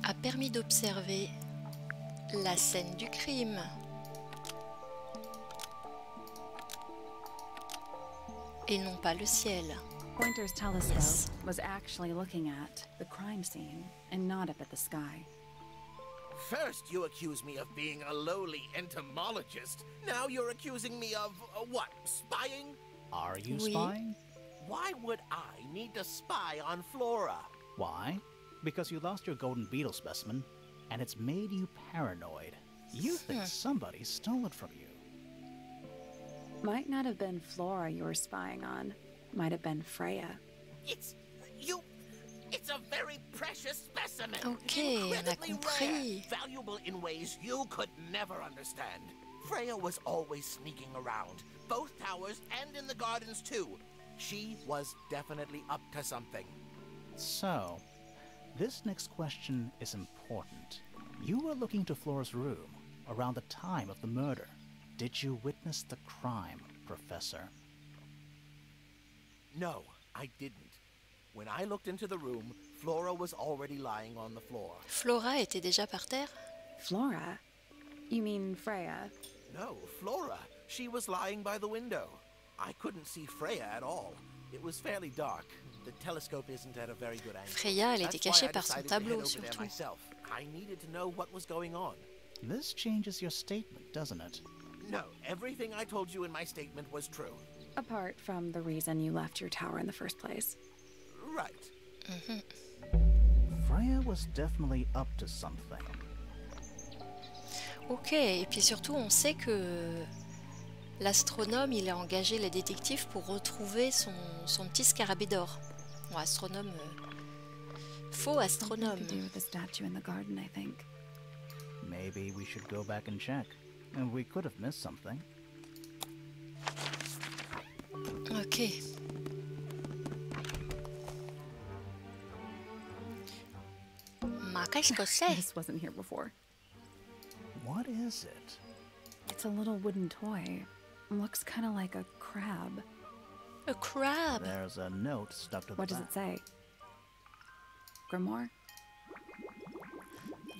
a permis d'observer La scène du crime. Et non pas le ciel. Pointer's telescope Yes. was actually looking at the crime scene and not up at the sky. First, you accuse me of being a lowly entomologist. Now you're accusing me of, what, spying? Are you Oui. spying? Why would I need to spy on Flora? Why? Because you lost your golden beetle specimen, and it's made you paranoid. You think somebody stole it from you. Might not have been Flora you were spying on. Might have been Freya. It's a very precious specimen. Okay, on a Incredibly compris. rare, valuable in ways you could never understand. Freya was always sneaking around, both towers and in the gardens too. She was definitely up to something. So, this next question is important. You were looking to Flora's room around the time of the murder. Did you witness the crime, Professor? No, I didn't. When I looked into the room, Flora was already lying on the floor. Flora était déjà par terre? Flora? You mean Freya? No, Flora. She was lying by the window. I couldn't see Freya at all. It was fairly dark. The telescope isn't at a very good angle. Freya, elle était That's why cachée I par son decided to head tableau, over there surtout. myself. I needed to know what was going on. This changes your statement, doesn't it? No, everything I told you in my statement was true. Apart from the reason you left your tower in the first place. Right. Freya was definitely up to something. Ok, et puis surtout, on sait que l'astronome, il a engagé les détectives pour retrouver son petit scarabée d'or. Bon, astronome... faux astronome. Something to do with the statue in the garden, I think. Maybe we should go back and check. And we could have missed something. Ok. Ma, qu'est-ce que c'est? This wasn't here before. What is it? It's a little wooden toy. Looks kind of like a crab. A crab. There's a note stuck to the What does back. it say? Grimoire?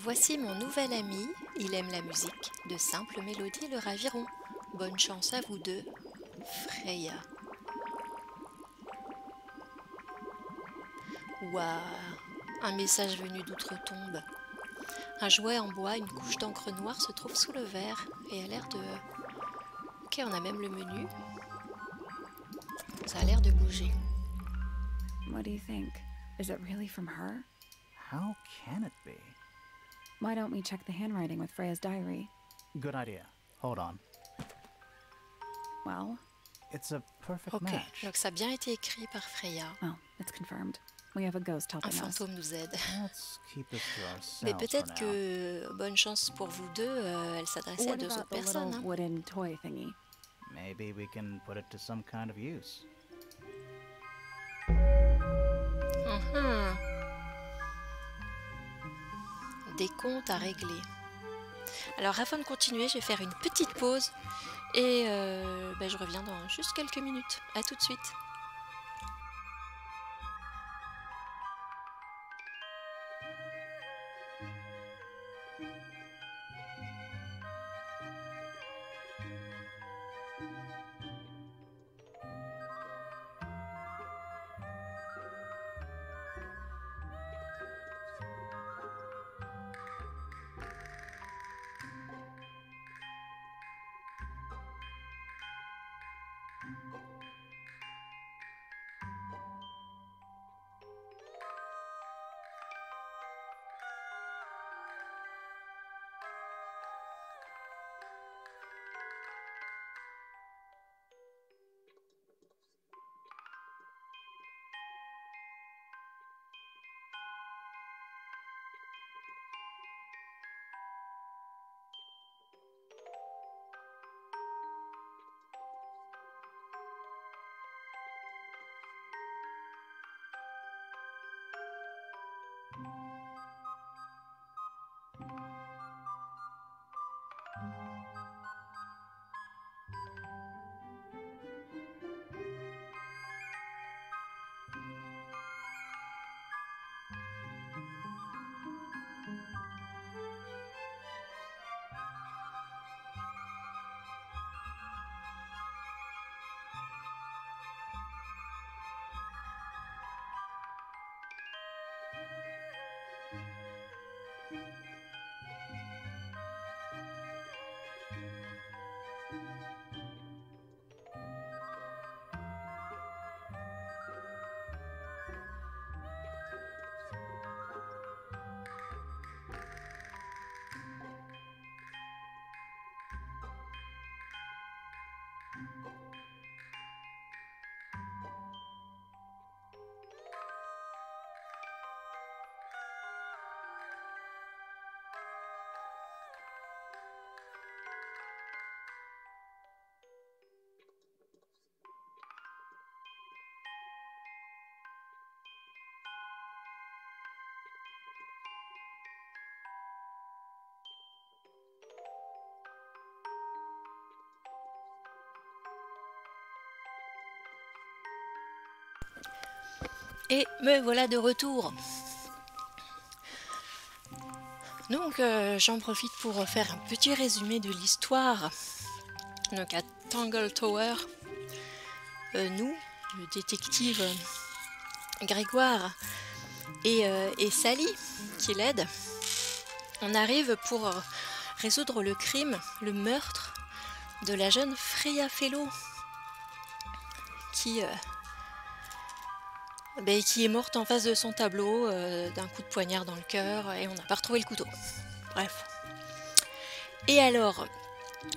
Voici mon nouvel ami, il aime la musique, de simples mélodies le raviront. Bonne chance à vous deux, Freya. Waouh, un message venu d'outre-tombe. Un jouet en bois, une couche d'encre noire se trouve sous le verre et a l'air de... Ok, on a même le menu. Ça a l'air de bouger. What do you think? Is it really from her? How can it be? Why don't we check the handwriting with Freya's diary? Good idea. Hold on. Well, It's a perfect Ok, match. donc ça a bien été écrit par Freya. well, it's confirmed. We have a ghost Un helping us. fantôme nous aide. Let's keep this to ourselves Mais for peut-être now. que bonne chance pour vous deux, elle s'adressait à What deux about autres the personnes. little Hein. wooden toy thingy? Maybe we can put it to some kind of use. Mhm. Des comptes à régler. Alors avant de continuer, je vais faire une petite pause et je reviens dans juste quelques minutes. À tout de suite. Et me voilà de retour. Donc j'en profite pour faire un petit résumé de l'histoire. Donc à Tangle Tower, nous, le détective Grégoire et Sally, qui l'aide, on arrive pour résoudre le crime, le meurtre de la jeune Freya Fellow qui est morte en face de son tableau d'un coup de poignard dans le cœur et on n'a pas retrouvé le couteau. Bref. Et alors,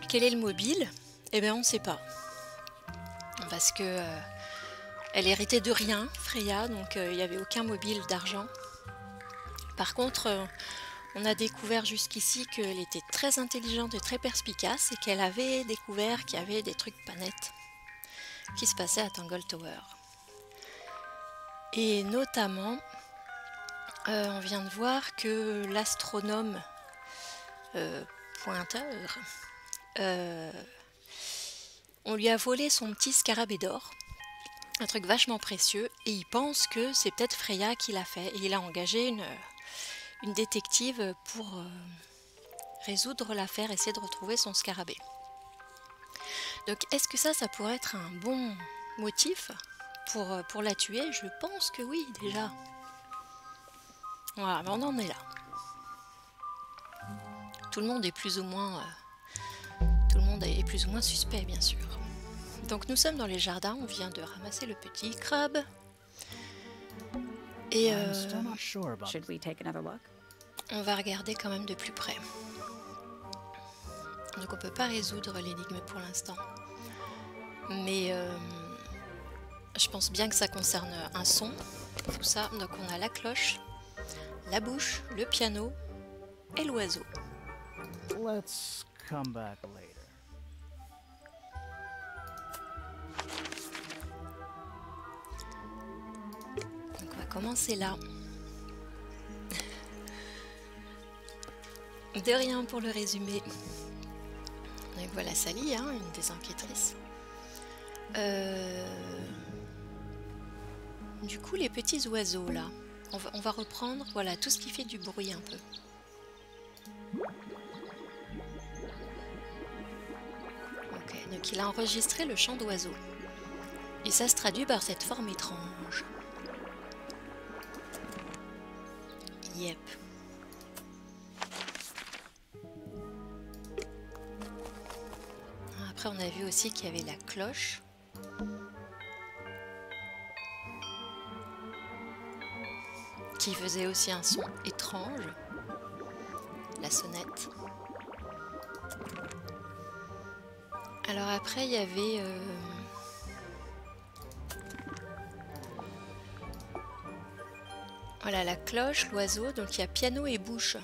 quel est le mobile? Eh bien, on ne sait pas. Parce que elle héritait de rien, Freya, donc il n'y avait aucun mobile d'argent. Par contre, on a découvert jusqu'ici qu'elle était très intelligente et très perspicace et qu'elle avait découvert qu'il y avait des trucs pas nets qui se passaient à Tangle Tower. Et notamment, on vient de voir que l'astronome pointeur, on lui a volé son petit scarabée d'or, un truc vachement précieux, et il pense que c'est peut-être Freya qui l'a fait. Et il a engagé une détective pour résoudre l'affaire, essayer de retrouver son scarabée. Donc est-ce que ça pourrait être un bon motif pour la tuer? Je pense que oui, déjà. Voilà, mais on en est là. Tout le monde est plus ou moins suspect, bien sûr. Donc nous sommes dans les jardins, on vient de ramasser le petit crabe. Et Should we take another look? on va regarder quand même de plus près. Donc on peut pas résoudre l'énigme pour l'instant. Mais je pense bien que ça concerne un son, tout ça. Donc on a la cloche, la bouche, le piano et l'oiseau. Let's come back later. Donc on va commencer là. De rien pour le résumé. Donc voilà Sally, hein, une des enquêtrices. Du coup, les petits oiseaux là, on va reprendre voilà, tout ce qui fait du bruit un peu. Ok, donc il a enregistré le chant d'oiseaux. Et ça se traduit par cette forme étrange. Yep. Après, on a vu aussi qu'il y avait la cloche. Qui faisait aussi un son étrange. La sonnette. Alors après, il y avait... Voilà, la cloche, l'oiseau, donc il y a piano et bouche.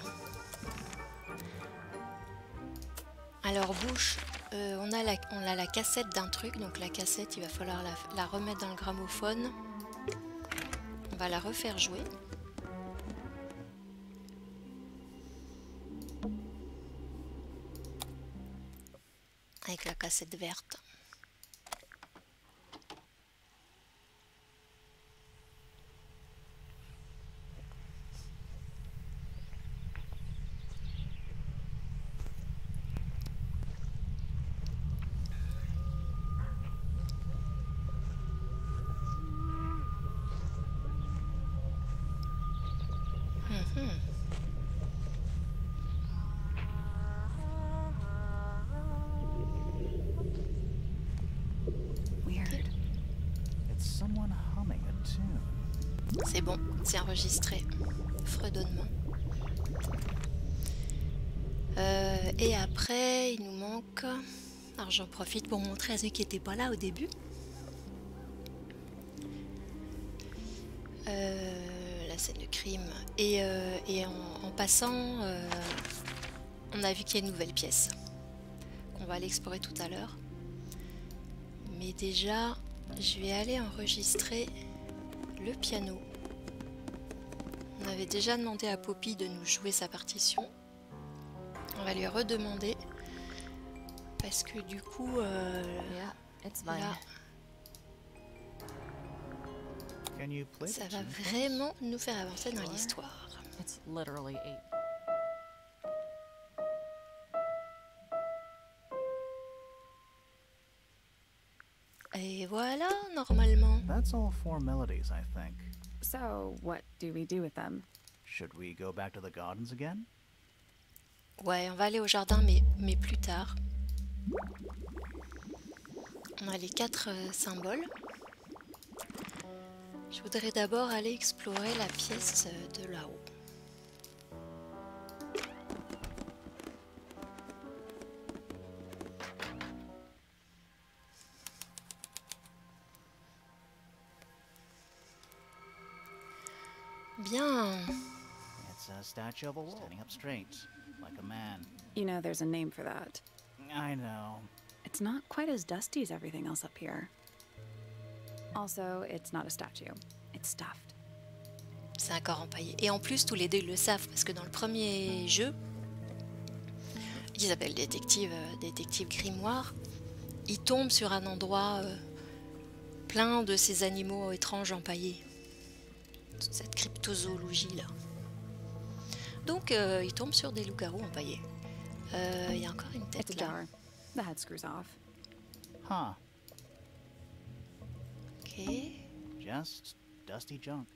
Alors bouche, on a la cassette d'un truc, donc la cassette, il va falloir la remettre dans le gramophone. On va la refaire jouer. Avec la cassette verte. Weird. It's someone humming a tune. C'est bon, c'est enregistré. Fredonnement. Et après, il nous manque... Alors j'en profite pour montrer à ceux qui n'étaient pas là au début. La scène de crime. Et en passant, on a vu qu'il y a une nouvelle pièce. Qu'on va aller explorer tout à l'heure. Mais déjà, je vais aller enregistrer le piano. On avait déjà demandé à Poppy de nous jouer sa partition. On va lui redemander. Parce que du coup, Yeah, it's mine. là, Can you play Ça the va tune for us? vraiment nous faire avancer dans l'histoire. It's literally 8. Et voilà, normalement. That's all 4 melodies, I think. So, what do we do with them? Should we go back to the gardens again? Ouais, on va aller au jardin, mais plus tard. On a les 4 symboles. Je voudrais d'abord aller explorer la pièce de là-haut. Bien. It's a statue of a wolf standing up straight, like a man. You know, there's a name for that. I know. It's not quite as dusty as everything else up here. Also, it's not a statue. It's stuffed. C'est un corps empaillé. Et en plus, tous les deux ils le savent, parce que dans le premier jeu, qui s'appelle Détective Grimoire, il tombe sur un endroit plein de ces animaux étranges empaillés. Toute cette cryptozoologie là. Donc, il tombe sur des loups-garous empaillés. Il y a encore une It's tête a là. jar. The head screws off. Huh. Ok. Just dusty junk.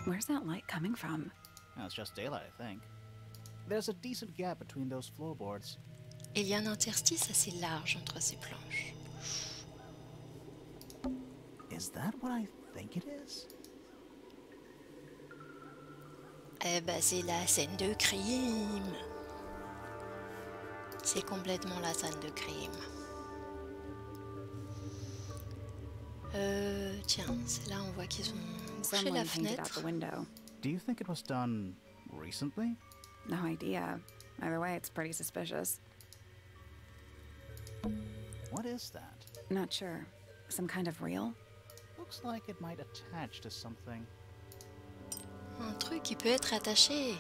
Where's that light coming from? Well, it's just daylight, I think. There's a decent gap between those floorboards. Il y a un interstice assez large entre ces planches. Is that what I think it is? Eh ben, c'est la scène de crime. C'est complètement la scène de crime. Tiens, c'est là on voit qu'ils ont bouché la Someone painted out fenêtre. the window. Do you think it was done recently? No idea. Either way, it's pretty suspicious. What is that? Not sure. Some kind of reel? Looks like it might attach to something. Un truc qui peut être attaché.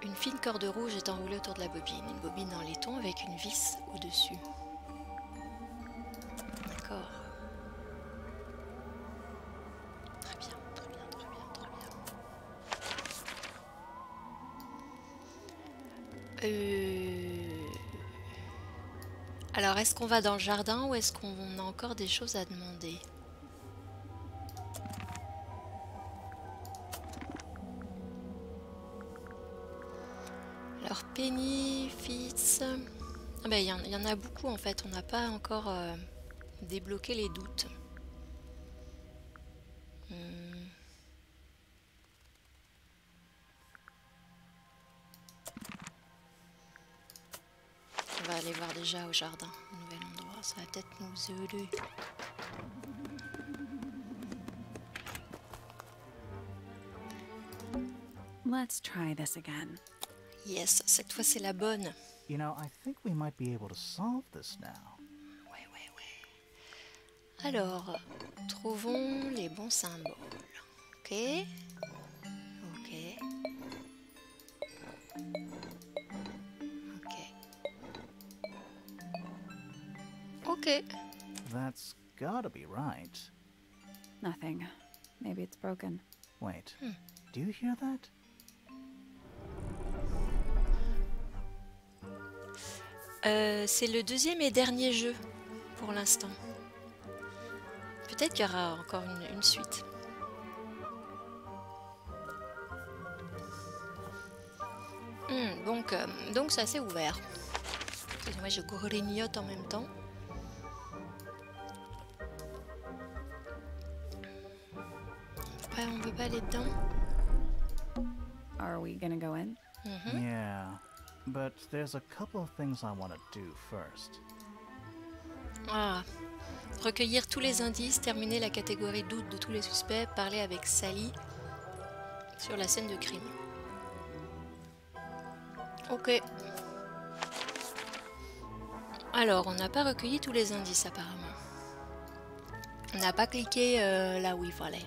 Une fine corde rouge est enroulée autour de la bobine. Une bobine en laiton avec une vis au-dessus. D'accord. Très bien, très bien, très bien, très bien. Alors, est-ce qu'on va dans le jardin ou est-ce qu'on a encore des choses à demander ? Alors, Penny, Fitz... Ah ben, il y en a beaucoup en fait, on n'a pas encore débloqué les doutes. On va aller voir déjà au jardin, un nouvel endroit, ça va peut-être nous aider. Let's try this again. Yes, cette fois c'est la bonne. You know, I think we might be able to solve this now. Ouais. Alors, trouvons les bons symboles. Ok. That's gotta be right. Nothing. Maybe it's broken. Wait, do you hear that? C'est le deuxième et dernier jeu pour l'instant. Peut-être qu'il y aura encore une suite. Donc c'est assez ouvert. Moi je grignote en même temps. On peut pas aller dedans. Are we gonna go in? Yeah, but there's a couple of things I want to do first. Ah, recueillir tous les indices, terminer la catégorie doute de tous les suspects, parler avec Sally sur la scène de crime. Ok. Alors, on n'a pas recueilli tous les indices apparemment. On n'a pas cliqué là où il fallait.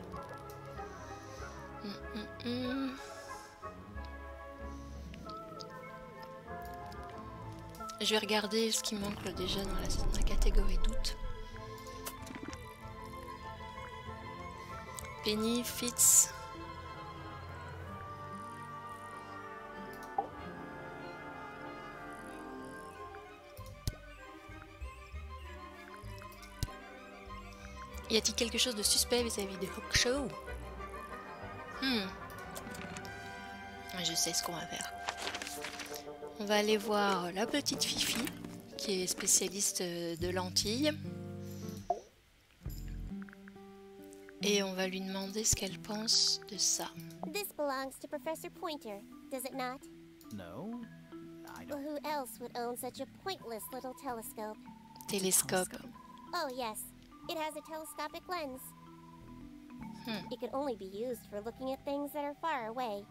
Je vais regarder ce qui manque déjà dans la catégorie doute. Penny, Fitz. Y a-t-il quelque chose de suspect vis-à-vis de Hawkshaw? Je sais ce qu'on va faire. On va aller voir la petite Fifi, qui est spécialiste de lentilles. Et on va lui demander ce qu'elle pense de ça. This belongs to Professor Pointer, does it not? No, I Well, don't. who else would own such a pointless little telescope? Télescope. Oh, yes. It has a telescopic lens. It could only be used for looking at things that are far away.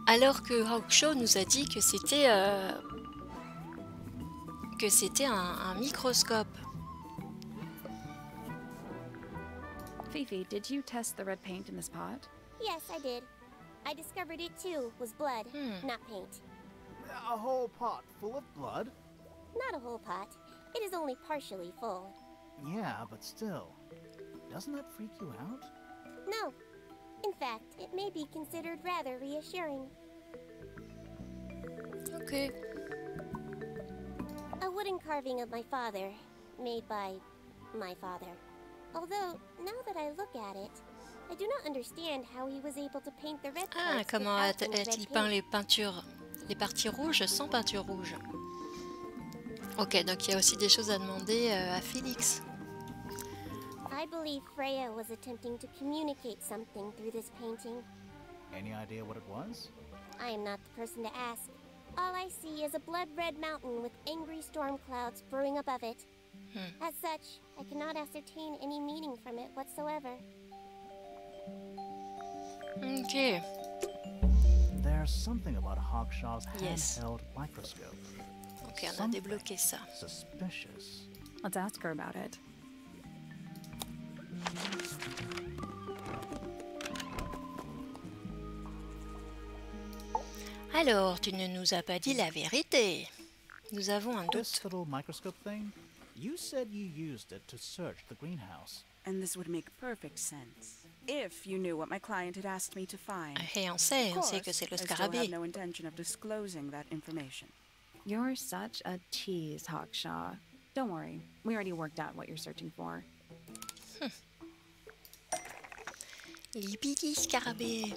Alors que Hawkshaw nous a dit que c'était un microscope. Fifi, did you test the red paint in this pot? Yes, I did. I discovered it too was blood, not paint. A whole pot full of blood? Not a whole pot. It is only partially full. Yeah, but still. Doesn't that freak you out? No. In fact, it may be considered rather reassuring. Ok. A wooden carving of my father, made by my father. Although, now that I look at it, I do not understand how he was able to paint the red Ah, parts comment without any a-t-il red peint paint. les parties rouges sans peinture rouge? Ok, donc il y a aussi des choses à demander à Félix. I believe Freya was attempting to communicate something through this painting. Any idea what it was? I am not the person to ask. All I see is a blood-red mountain with angry storm clouds brewing above it. As such, I cannot ascertain any meaning from it whatsoever. Ok. There's something about Hawkshaw's Yes. handheld microscope. Ok, on a Something débloqué ça. suspicious. Let's ask her about it. Alors, tu ne nous as pas dit la vérité. Nous avons un This doute. little microscope thing, you said you used it to search the greenhouse. And this would make perfect sense if you knew what my client had asked me to find. Et on sait Of que course, c'est le I still scarabée. have no intention of disclosing that information. You're such a tease, Hawkshaw. Don't worry, we already worked out what you're searching for. Lipidi scarabée.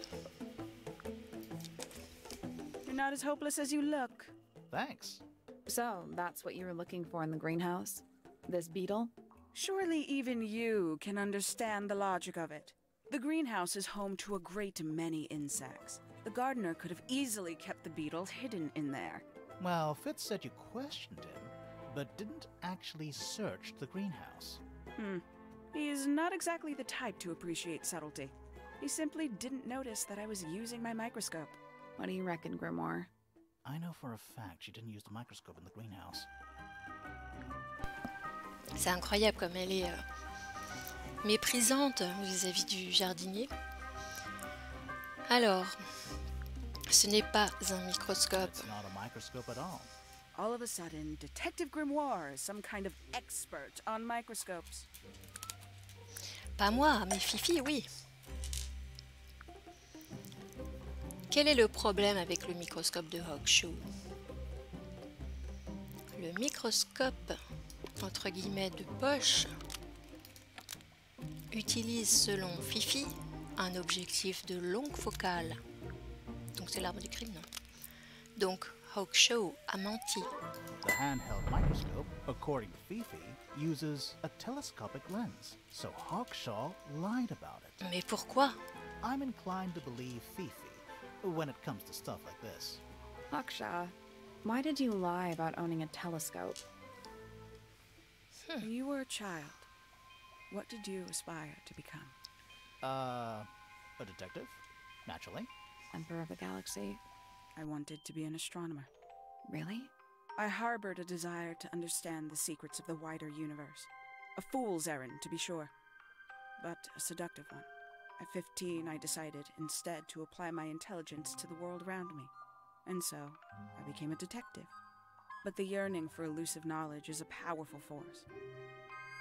You're not as hopeless as you look. Thanks. So, that's what you were looking for in the greenhouse? This beetle? Surely even you can understand the logic of it. The greenhouse is home to a great many insects. The gardener could have easily kept the beetle hidden in there. Well, Fitz said you questioned him, but didn't actually search the greenhouse. He's not exactly the type to appreciate subtlety. He simply didn't notice that I was using my microscope. What do you reckon, Grimoire? I know for a fact she didn't use the microscope in the greenhouse. C'est incroyable comme elle est méprisante vis-à-vis du jardinier. Alors, ce n'est pas un microscope. It's not a microscope at all. All of a sudden, Detective Grimoire is some kind of expert on microscopes. Pas moi, mais Fifi, oui. Quel est le problème avec le microscope de Hawkshaw? Le microscope, entre guillemets, de poche, utilise selon Fifi un objectif de longue focale. Donc c'est l'arme du crime, non? Donc Hawkshaw a menti. The handheld microscope, according to Fifi, uses a telescopic lens, so Hawkshaw lied about it. Mais pourquoi? I'm inclined to believe Fifi when it comes to stuff like this. Hawkshaw, why did you lie about owning a telescope? When you were a child, what did you aspire to become? A detective, naturally. Emperor of the Galaxy? I wanted to be an astronomer. Really? I harbored a desire to understand the secrets of the wider universe. A fool's errand, to be sure, but a seductive one. At 15, I decided instead to apply my intelligence to the world around me. And so, I became a detective. But the yearning for elusive knowledge is a powerful force.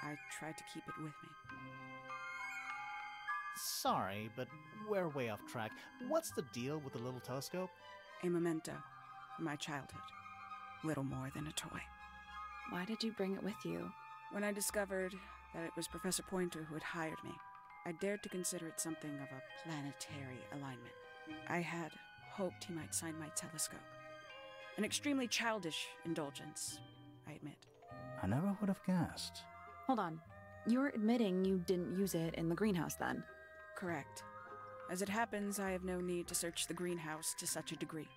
I tried to keep it with me. Sorry, but we're way off track. What's the deal with the little telescope? A memento from my childhood. Little more than a toy. Why did you bring it with you? When I discovered that it was Professor Pointer who had hired me, I dared to consider it something of a planetary alignment. I had hoped he might sign my telescope. An extremely childish indulgence, I admit. I never would have guessed. Hold on. You're admitting you didn't use it in the greenhouse then? Correct. As it happens, I have no need to search the greenhouse to such a degree.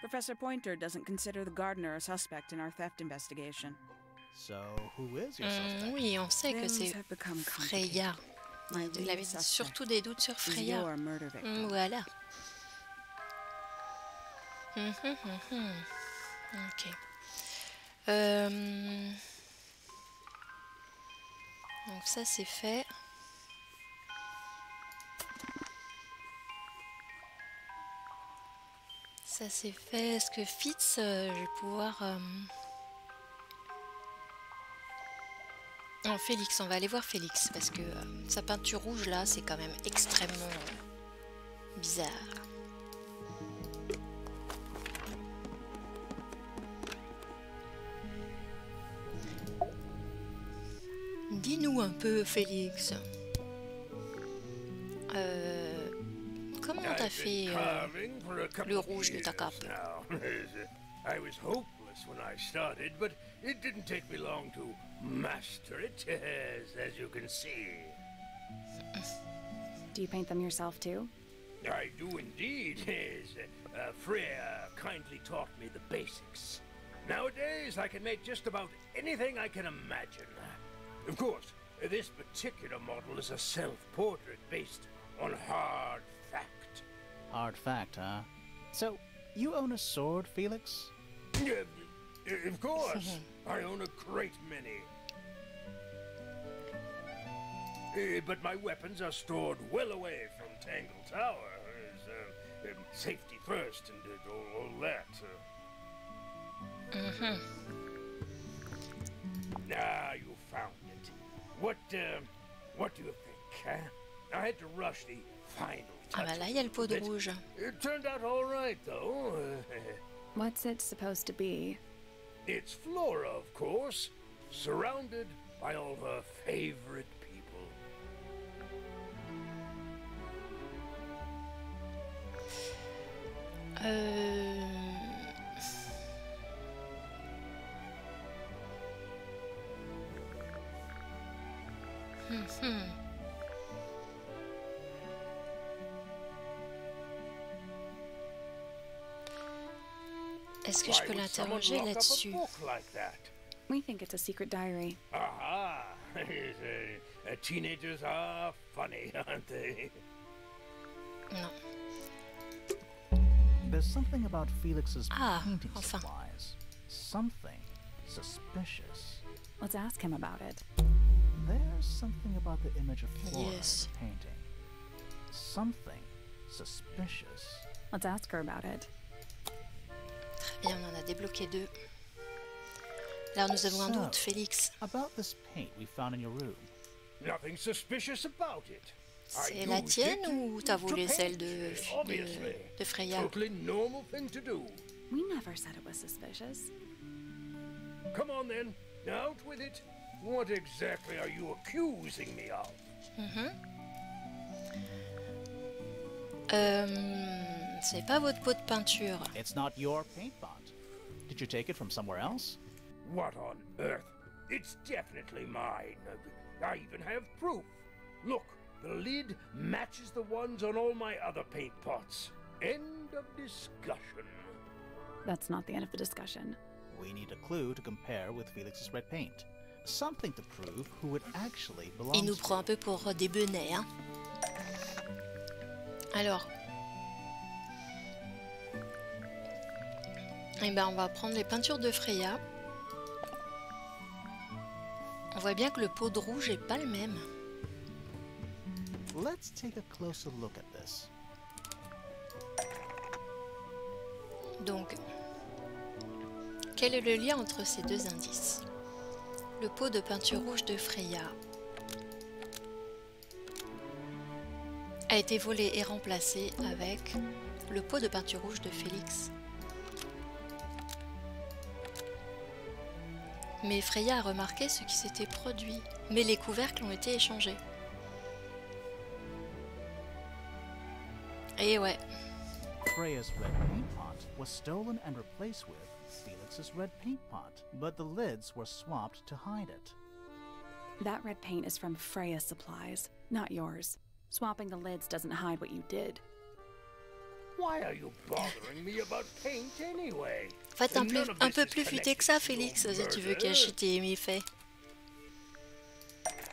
Professor Pointer doesn't consider the gardener a suspect in our theft investigation. So, who is your suspect? Oui, on sait que Things c'est have become complicated. Freya. My Il lead avait suspect surtout des doutes sur is Freya. your murder victim. Voilà. Ok. Donc ça c'est fait. Ça c'est fait. Est-ce que Fitz, je vais pouvoir... Non, Félix, on va aller voir Félix parce que sa peinture rouge là, c'est quand même extrêmement bizarre. Dis-nous un peu, Félix. Comment t'as fait le rouge de ta cape? I was hopeless when I started, but it didn't take me long to master it, as you can see. Do you paint them yourself too? I do indeed. Freya kindly taught me the basics. Nowadays, I can make just about anything I can imagine. Of course, this particular model is a self-portrait based on hard fact. Hard fact, huh? So, you own a sword, Felix? Of course. I own a great many. But my weapons are stored well away from Tangle Tower. Safety first and all that. Ah, you found it. What do you think, huh? I had to rush the final Ah bah touches. là, il y a le pot de rouge. It turned out all right, though. What's it supposed to be? It's Flora, of course, surrounded by all her favorite people. Est-ce que je peux Why would someone l'interroger lock up a là-dessus? book like that? We think it's a secret diary. Aha! Teenagers are funny, aren't they? Non. There's something about Felix's Ah, painting enfin. supplies. Something suspicious. Let's ask him about it. There's something about the image of Flora Yes. in the painting. Something suspicious. Let's ask her about it. Très bien, on en a débloqué 2. Alors nous avons un doute, Félix. About this paint we found in your room. Nothing suspicious about it. C'est la tienne ou t'as volé celle de Freya? Totally normal thing to do. We never said it was suspicious. Come on then, out with it. What exactly are you accusing me of? C'est pas votre pot de peinture. It's not your paint pot. Did you take it from somewhere else? What on earth? It's definitely mine. I even have proof. Look, the lid matches the ones on all my other paint pots. End of discussion. That's not the end of the discussion. We need a clue to compare with Felix's red paint. Something to prove who it actually belongs Il nous to. prend un peu pour des benets, hein. Alors. Eh ben, on va prendre les peintures de Freya. On voit bien que le pot de rouge est pas le même. Let's take a closer look at this. Donc, quel est le lien entre ces deux indices? Le pot de peinture rouge de Freya a été volé et remplacé avec le pot de peinture rouge de Félix. Mais Freya a remarqué ce qui s'était produit, mais les couvercles ont été échangés. Et ouais. Freya's red paint pot was stolen and replaced with Felix's red paint pot, but the lids were swapped to hide it. That red paint is from Freya's supplies, not yours. Swapping the lids doesn't hide what you did. Why are you bothering me about paint anyway? En fait, un peu plus futé que ça, Félix, si tu veux cacher tes méfaits.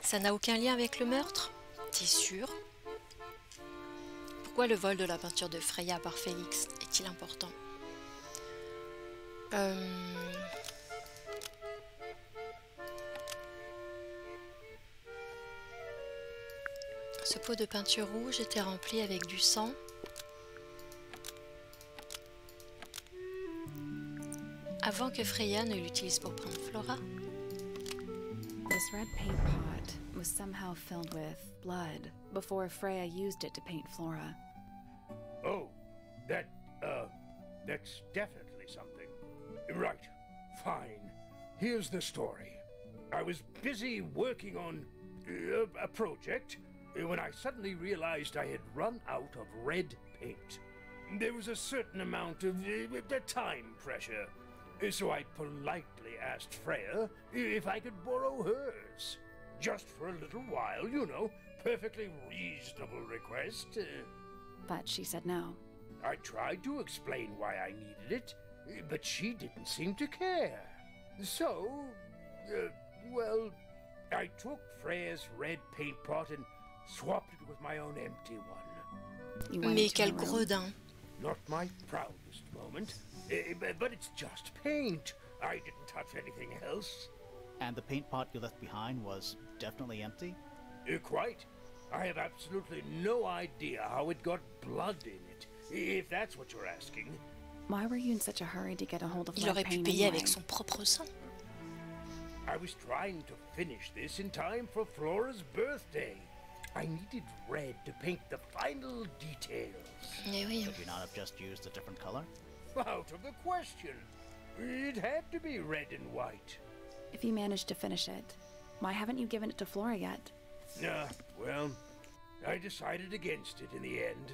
Ça n'a aucun lien avec le meurtre? T'es sûr? Pourquoi le vol de la peinture de Freya par Félix est-il important? Ce pot de peinture rouge était rempli avec du sang. Avant que Freya ne l'utilise pour prendre Flora. This red paint pot was somehow filled with blood before Freya used it to paint Flora. Oh, that's definitely something. Right, fine. Here's the story. I was busy working on a project when I suddenly realized I had run out of red paint. There was a certain amount of time pressure, so I politely asked Freya if I could borrow hers. Just for a little while, you know, perfectly reasonable request. But she said no. I tried to explain why I needed it, but she didn't seem to care. So, well, I took Freya's red paint pot and swapped it with my own empty one. Mais quel gredin. Not my proudest moment, but it's just paint. I didn't touch anything else. And the paint pot you left behind was definitely empty? Quite. I have absolutely no idea how it got blood in it, if that's what you're asking. Why were you in such a hurry to get a hold of Il red aurait pu paint payer anyway? avec son propre sang. I was trying to finish this in time for Flora's birthday. I needed red to paint the final details. Eh oui. Could you not have just used a different color? Out of the question. It had to be red and white. If you managed to finish it, why haven't you given it to Flora yet? Well, I decided against it in the end.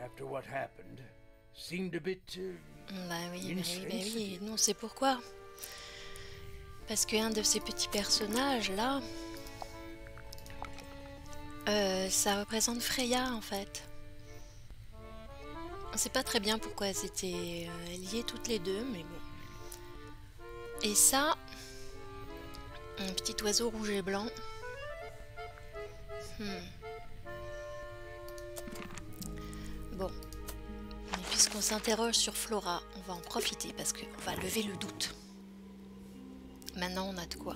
After what happened, seemed a bit Bah oui, non, c'est pourquoi. Parce qu'un de ces petits personnages là, ça représente Freya en fait. On sait pas très bien pourquoi elles étaient liées toutes les deux, mais bon. Et ça, un petit oiseau rouge et blanc. Bon. Et puisqu'on s'interroge sur Flora, on va en profiter parce qu'on va lever le doute. Maintenant, on a de quoi.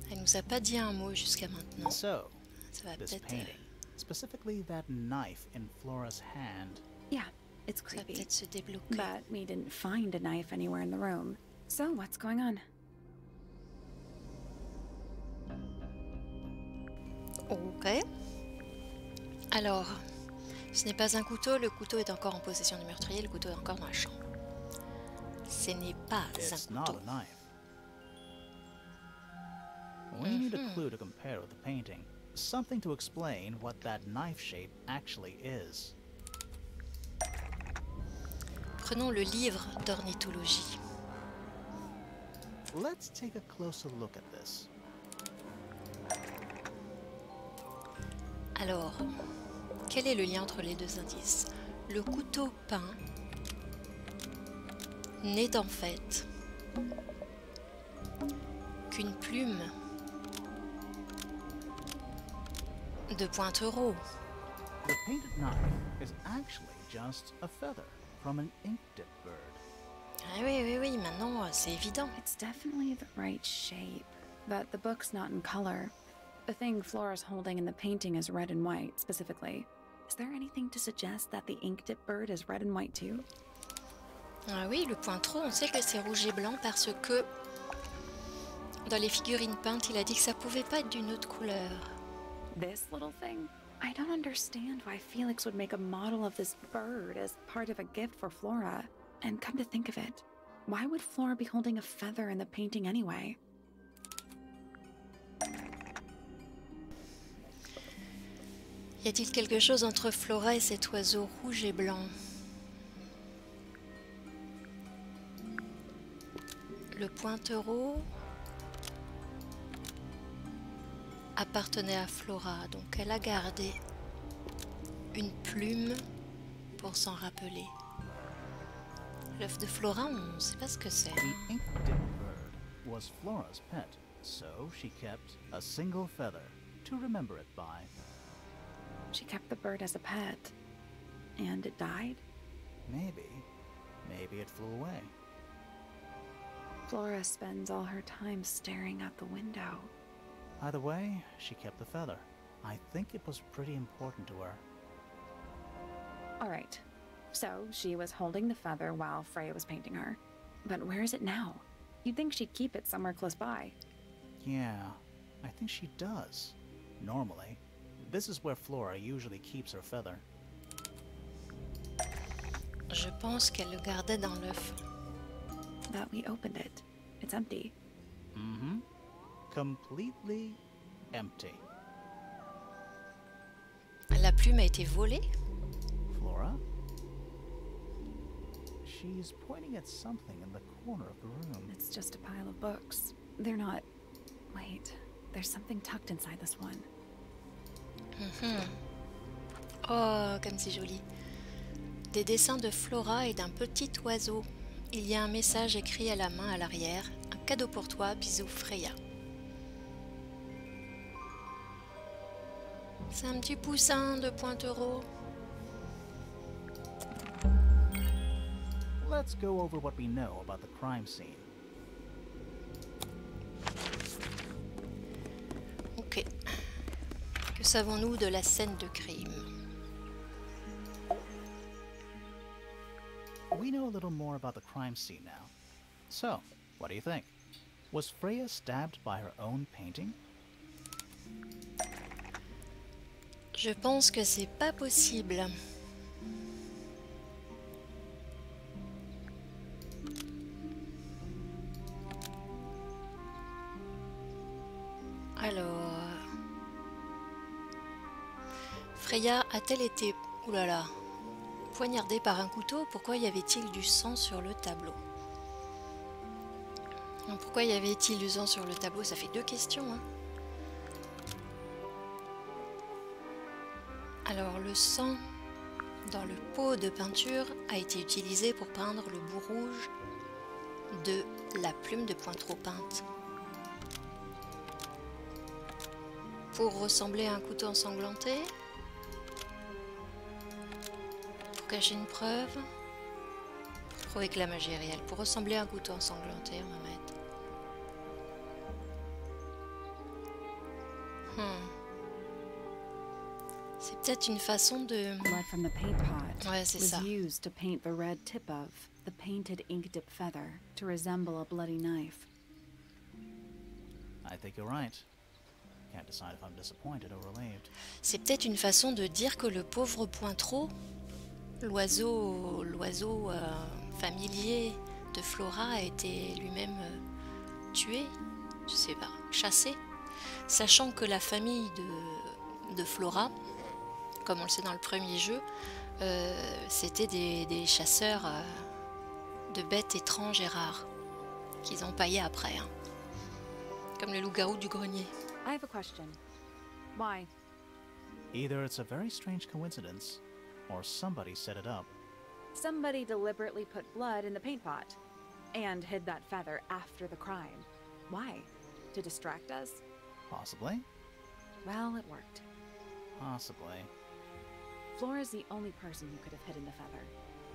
Elle nous a pas dit un mot jusqu'à maintenant. So, Ça va this peut-être painting, specifically that knife in Flora's hand. Yeah, it's ça va creepy. peut-être se débloquer. But we didn't find a knife anywhere in the room. So what's going on? Ok. Alors, ce n'est pas un couteau, le couteau est encore en possession du meurtrier, le couteau est encore dans la chambre. Ce n'est pas It's un not couteau. a knife. We need a clue to compare with the painting. Something to explain what that knife shape actually is. Prenons le livre d'ornithologie. Let's take a closer look at this. Alors, quel est le lien entre les deux indices? Le couteau peint n'est en fait qu'une plume de pointereau. The painted knife is actually just a feather from an ink-dip bird. Ah oui, maintenant c'est évident. It's definitely the right shape, but the book's not in color. The thing Flora's holding in the painting is red and white, specifically. Is there anything to suggest that the ink dip bird is red and white too? Ah oui, le pointereau, on sait que c'est rouge et blanc parce que dans les figurines peintes, il a dit que ça pouvait pas être d'une autre couleur. This little thing? I don't understand why Felix would make a model of this bird as part of a gift for Flora. And come to think of it, why would Flora be holding a feather in the painting anyway? Y a-t-il quelque chose entre Flora et cet oiseau rouge et blanc? Le pointereau appartenait à Flora, donc elle a gardé une plume pour s'en rappeler. L'œuf de Flora, on ne sait pas ce que c'est. The ink-dip bird was Flora's pet, so she kept a single feather to remember it by. She kept the bird as a pet. And it died? Maybe it flew away. Flora spends all her time staring out the window. Either way, she kept the feather. I think it was pretty important to her. All right. So, she was holding the feather while Freya was painting her. But where is it now? You'd think she'd keep it somewhere close by. Yeah, I think she does. Normally. This is where Flora usually keeps her feather. Je pense qu'elle le gardait dans l'œuf. But we opened it. It's empty. Mm-hmm. Completely empty. La plume a été volée? Flora? She's pointing at something in the corner of the room. It's just a pile of books. They're not... Wait, there's something tucked inside this one. Oh, comme c'est joli. Des dessins de Flora et d'un petit oiseau. Il y a un message écrit à la main à l'arrière. Un cadeau pour toi, bisous Freya. C'est un petit poussin de pointereau. Let's go over what we know about the crime scene. Ok. Que savons-nous de la scène de crime? We know a little more about the crime scene now. So, what do you think? Was Freya stabbed by her own painting? Je pense que c'est pas possible. Alors, Freya a-t-elle été, oulala, poignardée par un couteau? Pourquoi y avait-il du sang sur le tableau? Non, pourquoi y avait-il du sang sur le tableau? Ça fait deux questions, hein. Alors, le sang dans le pot de peinture a été utilisé pour peindre le bout rouge de la plume de pointereau peinte. Pour ressembler à un couteau ensanglanté. Pour cacher une preuve. Pour prouver que la magie est réelle. Pour ressembler à un couteau ensanglanté, on va mettre. C'est peut-être une façon de... Blood from the paint pot Ouais, c'est was ça. used to paint the red tip of the painted ink dip feather to resemble a bloody knife. I think you're right. Can't decide if I'm disappointed or relieved. C'est peut-être une façon de dire que le pauvre pointereau, l'oiseau familier de Flora, a été lui-même tué, je sais pas, chassé, sachant que la famille de Flora, comme on le sait dans le premier jeu, c'était des chasseurs de bêtes étranges et rares qu'ils ont paillé après, hein. Comme le loup-garou du grenier. I have a question. Why? Either it's a very strange coincidence, or somebody set it up. Somebody deliberately put blood in the paint pot and hid that feather after the crime. Why? To distract us? Possibly. Well, it worked. Possibly. Flora's the only person who could have hidden the feather,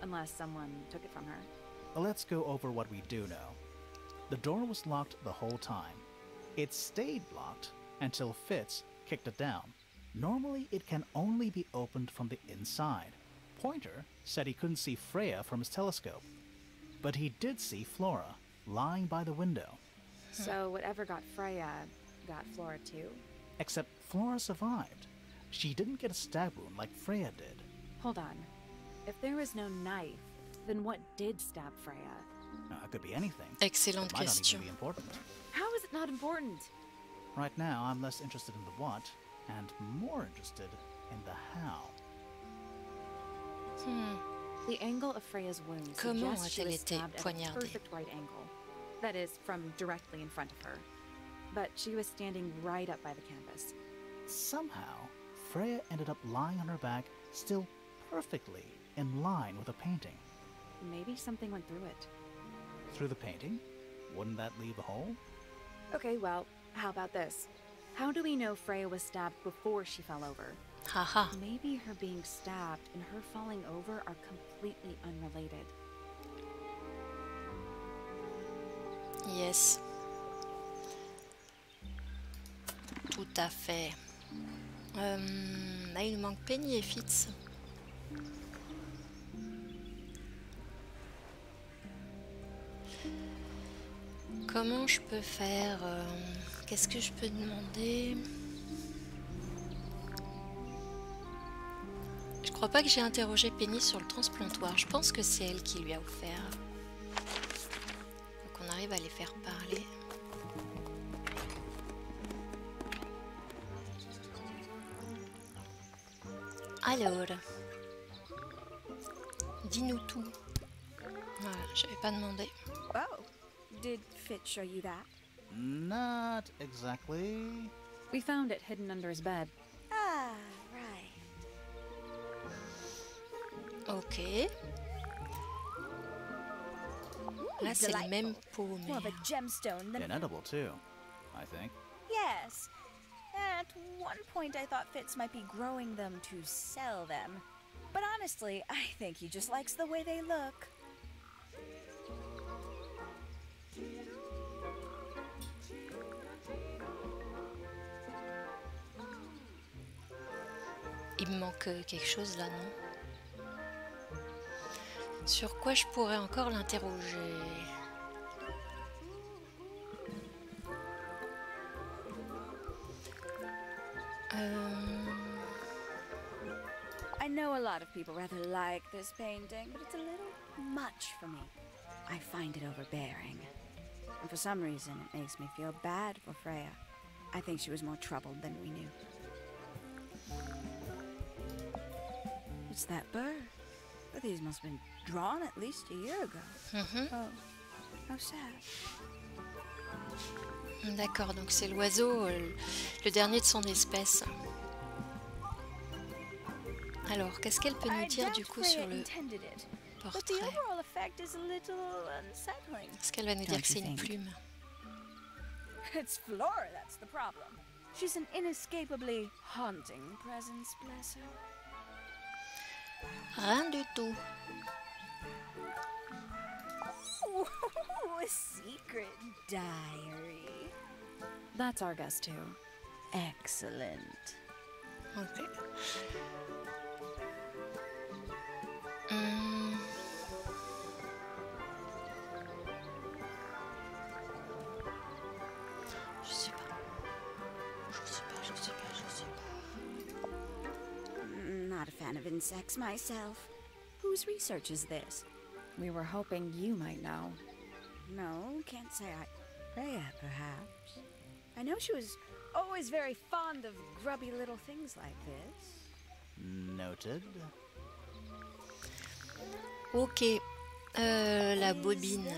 unless someone took it from her. Let's go over what we do know. The door was locked the whole time. It stayed locked until Fitz kicked it down. Normally, it can only be opened from the inside. Pointer said he couldn't see Freya from his telescope, but he did see Flora lying by the window. So whatever got Freya got Flora too? Except Flora survived. She didn't get a stab wound like Freya did. Hold on. If there was no knife, then what did stab Freya? It could be anything. Excellente It might not question. even be important. How is it not important? Right now, I'm less interested in the what and more interested in the how. The angle of Freya's wound Comment suggests she a-t-elle was été stabbed at a poignardée? perfect right angle. That is, from directly in front of her. But she was standing right up by the canvas. Somehow, Freya ended up lying on her back, still perfectly in line with the painting. Maybe something went through it. Through the painting? Wouldn't that leave a hole? Okay, well, how about this? How do we know Freya was stabbed before she fell over? Haha. Maybe her being stabbed and her falling over are completely unrelated. Yes. Tout à fait. Là, il nous manque Penny et Fitz. Comment je peux faire qu'est-ce que je peux demander? Je crois pas que j'ai interrogé Penny sur le transplantoire. Je pense que c'est elle qui lui a offert. Donc on arrive à les faire parler. Alors, dis-nous tout. Voilà, j'avais pas demandé. Oh, did Fit show you that? Not exactly. We found it hidden under his bed. Ah, right. Ok. Là, c'est le même pot, mais... More of a gemstone than... Inedible, too, I think. Yes. At one point, I thought Fitz might be growing them to sell them. But honestly, I think he just likes the way they look. Il me manque quelque chose là, non? Sur quoi je pourrais encore l'interroger? I know a lot of people rather like this painting, but it's a little much for me. I find it overbearing. And for some reason, it makes me feel bad for Freya. I think she was more troubled than we knew. It's that bird. But these must have been drawn at least a year ago. Oh, how sad. D'accord, donc c'est l'oiseau, le dernier de son espèce. Alors, qu'est-ce qu'elle peut nous dire du coup sur le portrait? Est-ce qu'elle va nous dire que c'est une plume? It's Flora that's the problem. She's an inescapably haunting presence, bless her. Rien du tout. Ooh, a secret diary. That's our guess too. Excellent. Ok. Je sais pas. Not a fan of insects myself. Whose research is this? We were hoping you might know. No, can't say I... Freya, perhaps. I know she was always very fond of grubby little things like this. Noted. Ok. La bobine.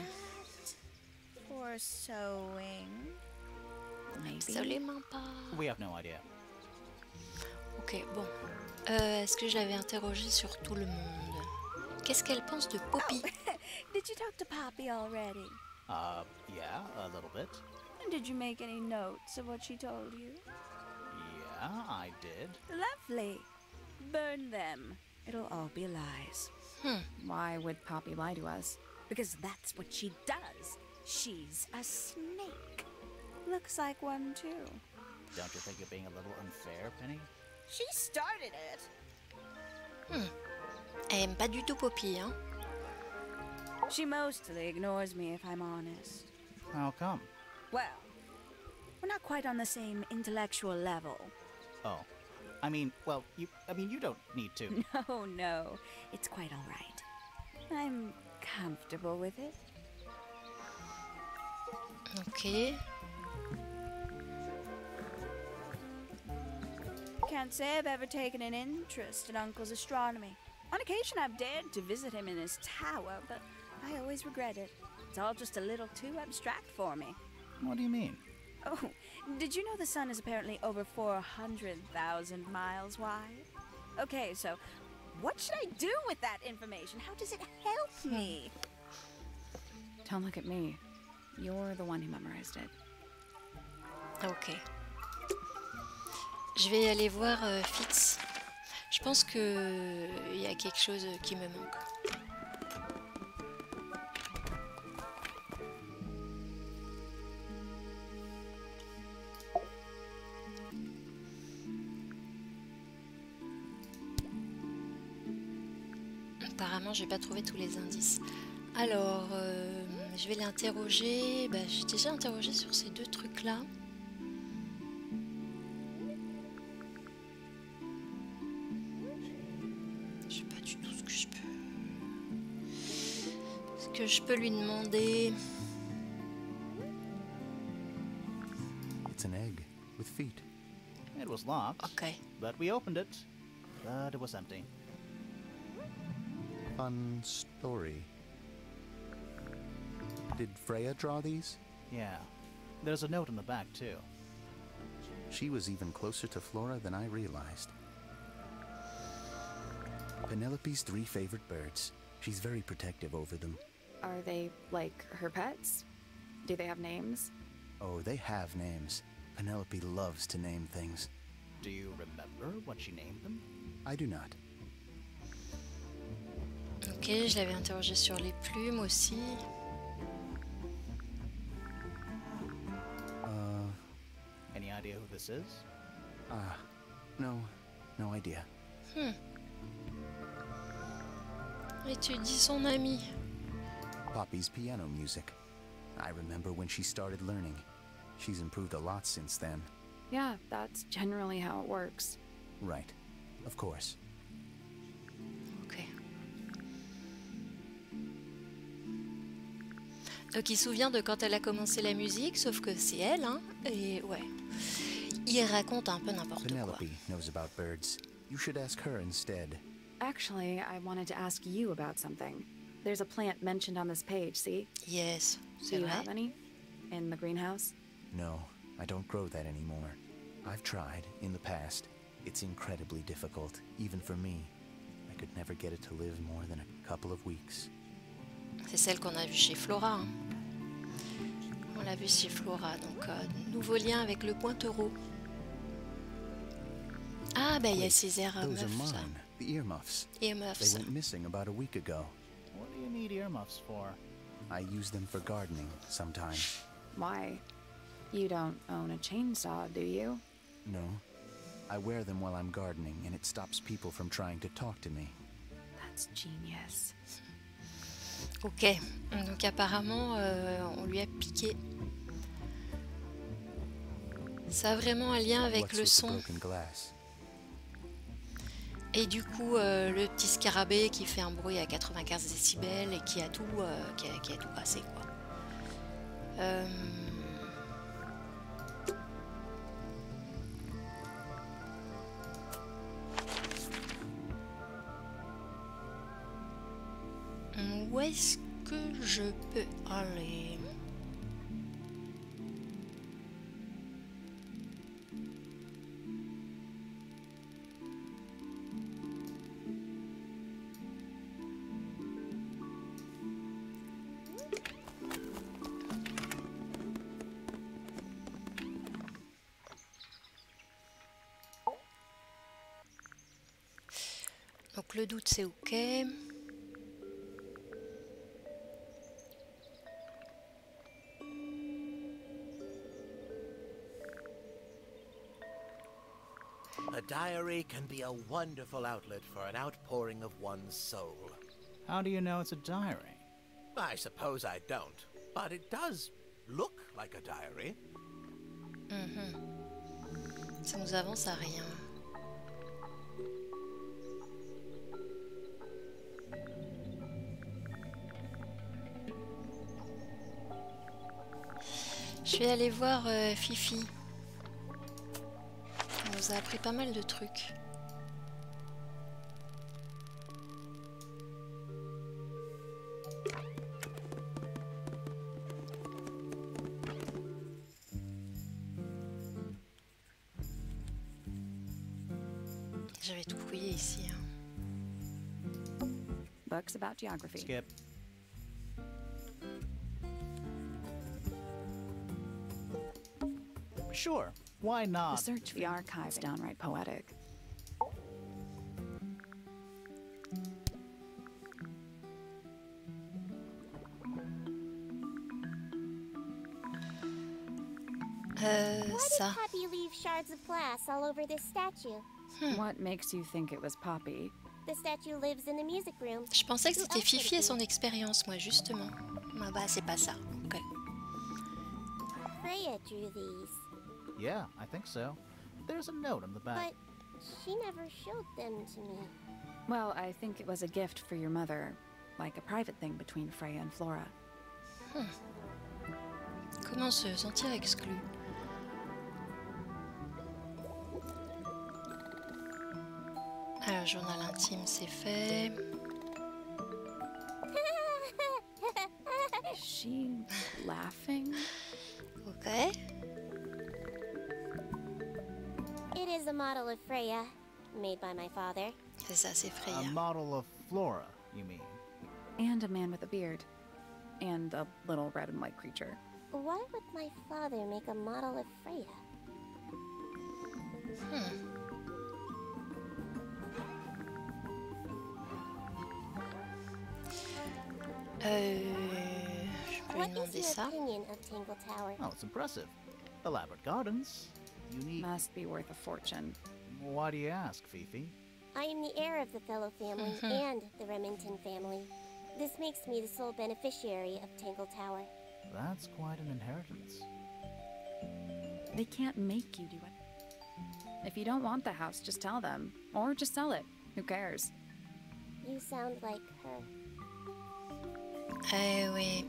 For sewing. Absolument pas. We have no idea. Ok, bon. Est-ce que je l'avais interrogée sur tout le monde? Qu'est-ce qu'elle pense de Poppy? Did you talk to Poppy already? Yeah, a little bit. And did you make any notes of what she told you? Yeah, I did. Lovely. Burn them. It'll all be lies. Why would Poppy lie to us? Because that's what she does. She's a snake. Looks like one, too. Don't you think you're being a little unfair, Penny? She started it. Elle aime pas du tout Poppy, hein? She mostly ignores me, if I'm honest. How come? Well, we're not quite on the same intellectual level. Oh. Well, you don't need to. No, no. It's quite all right. I'm comfortable with it. Ok. Can't say I've ever taken an interest in Uncle's astronomy. On occasion, I've dared to visit him in his tower, but I always regret it. It's all just a little too abstract for me. What do you mean? Oh, did you know the sun is apparently over 400,000 miles wide? Okay, so what should I do with that information? How does it help me? Don't look at me. You're the one who memorized it. Ok. Je vais aller voir Fitz. Je pense que il y a quelque chose qui me manque. Apparemment, j'ai pas trouvé tous les indices. Alors, je vais l'interroger. Bah, j'ai déjà interrogé sur ces deux trucs-là. Je sais pas du tout ce que je peux. Ce que je peux lui demander. It's an egg with feet. It was locked. Ok. But we opened it. But it was empty. Fun story. Did Freya draw these? Yeah. There's a note on the back, too. She was even closer to Flora than I realized. Penelope's 3 favorite birds. She's very protective over them. Are they, like, her pets? Do they have names? Oh, they have names. Penelope loves to name things. Do you remember what she named them? I do not. Ok, je l'avais interrogé sur les plumes aussi. Any idea who this is? No idea. Étudie son ami. Poppy's piano music. I remember when she started learning. She's improved a lot since then. Yeah, that's generally how it works. Right. Of course. Ok. Donc il se souvient de quand elle a commencé la musique, sauf que c'est elle, hein. Et ouais. Il raconte un peu n'importe quoi. Penelope knows about birds. You should ask her instead. Actually, I wanted to ask you about something. There's a plant mentioned on this page, see? Yes, Do c'est you vrai. have any? In the greenhouse? No, I don't grow that anymore. I've tried in the past. It's incredibly difficult, even for me. I could never get it to live more than a couple of weeks. C'est celle qu'on a vue chez Flora. Hein. On l'a vue chez Flora, donc nouveau lien avec le pointereau. Ah, bah il y a Wait, ces those are muffs, ça. mine, the earmuffs. Earmuffs. They went missing about a week ago. What do you need earmuffs for? I use them for gardening sometimes. Why? You don't own a chainsaw, do you? No, I wear them while I'm gardening, and it stops people from trying to talk to me. That's genius. Ok, donc apparemment on lui a piqué. Ça a vraiment un lien avec What's le with the son. broken glass? Et du coup, le petit scarabée qui fait un bruit à 95 décibels et qui a tout, qui a tout cassé, quoi. Où est-ce que je peux aller? Donc le doute c'est ok. A diary can be a wonderful outlet for an outpouring of one's soul. How do you know it's a diary? I suppose I don't, but it does look like a diary. Ça nous avance à rien. vais aller voir Fifi. Elle nous a appris pas mal de trucs. J'avais tout fouillé ici. Hein. Books about geography. Skip. Sure, why The not? search for the archive's downright poetic. Why did Ça. Poppy leave shards of glass all over this statue? What makes you think it was Poppy? The statue lives in the music room. Je pensais que Who c'était else would Fifi it et be? son expérience, moi, justement. Ah bah, c'est pas ça. Ok. Freya drew these, Yeah, I think so. There's a note on the back. but she never showed them to me. Well, I think it was a gift for your mother, like a private thing between Freya and Flora. Comment se sentir exclu? Alors, journal intime, c'est fait. Is she laughing? Ok. It is a model of Freya, made by my father. C'est ça, c'est A Freya. model of Flora, you mean? And a man with a beard. And a little red and white creature. Why would my father make a model of Freya? Je peux lui What is demander your ça. opinion of Tangle Tower? Oh, it's impressive. Elaborate gardens. Unique. Must be worth a fortune. Why do you ask, Fifi? I am the heir of the Fellow family and the Remington family. This makes me the sole beneficiary of Tangle Tower. That's quite an inheritance. They can't make you do it. If you don't want the house, just tell them. Or just sell it. Who cares? You sound like her. Eh oui.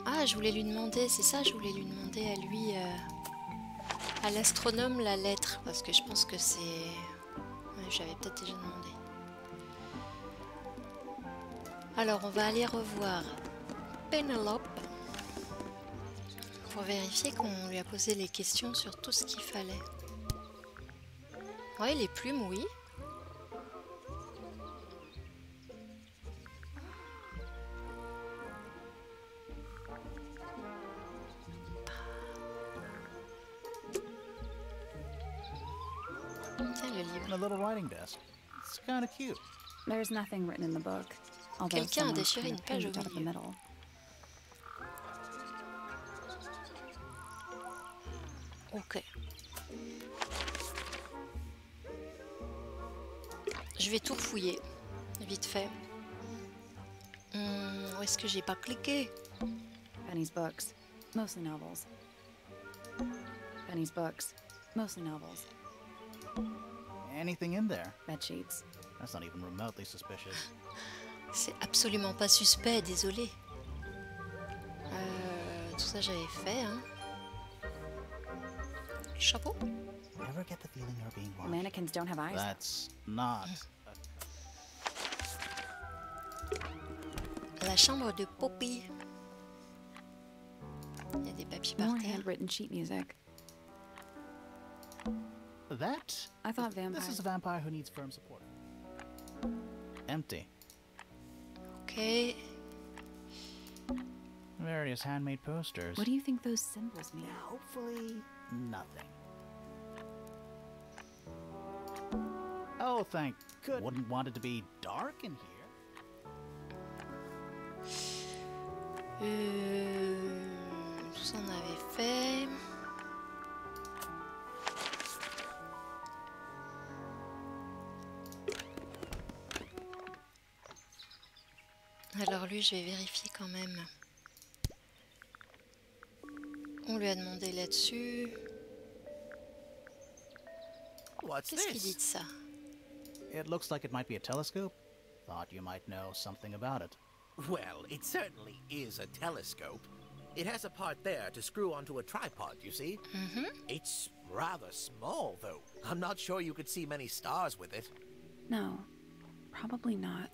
Ah, je voulais lui demander, c'est ça, je voulais lui demander à lui, à l'astronome, la lettre, parce que je pense que c'est... Ouais, j'avais peut-être déjà demandé. Alors, on va aller revoir Penelope pour vérifier qu'on lui a posé les questions sur tout ce qu'il fallait. Ouais, les plumes, oui. Tiens, le livre. And a little writing desk. It's kind of cute. There's nothing written in the book. Although Quelqu'un a someone déchiré cut a une page au page out of the milieu. middle. Ok. Je vais tout fouiller, vite fait. Où est-ce que j'ai pas cliqué? Penny's books, mostly novels. Penny's books, mostly novels. Anything in there? Bed sheets. That's not even remotely suspicious. C'est absolument pas suspect, désolé. Tout ça j'avais fait, hein. Chapeau. Ever get the feeling you're being watched? Mannequins don't have eyes. That's not. La chambre de Poppy. Il y a des papiers par More terre. handwritten sheet music. That? I thought vampire. This is a vampire who needs firm support. Empty. Ok. Various handmade posters. What do you think those symbols mean? Hopefully, nothing. Oh, thank goodness. Wouldn't want it to be dark in here. Tout ça on avait fait. Alors lui, je vais vérifier quand même. On lui a demandé là-dessus. What's Qu'est-ce qu'il dit this? de ça? It looks like it might be a telescope. Thought you might know something about it. Well, it certainly is a telescope. It has a part there to screw onto a tripod, you see? Mhm. It's rather small, though. I'm not sure you could see many stars with it. No, probably not.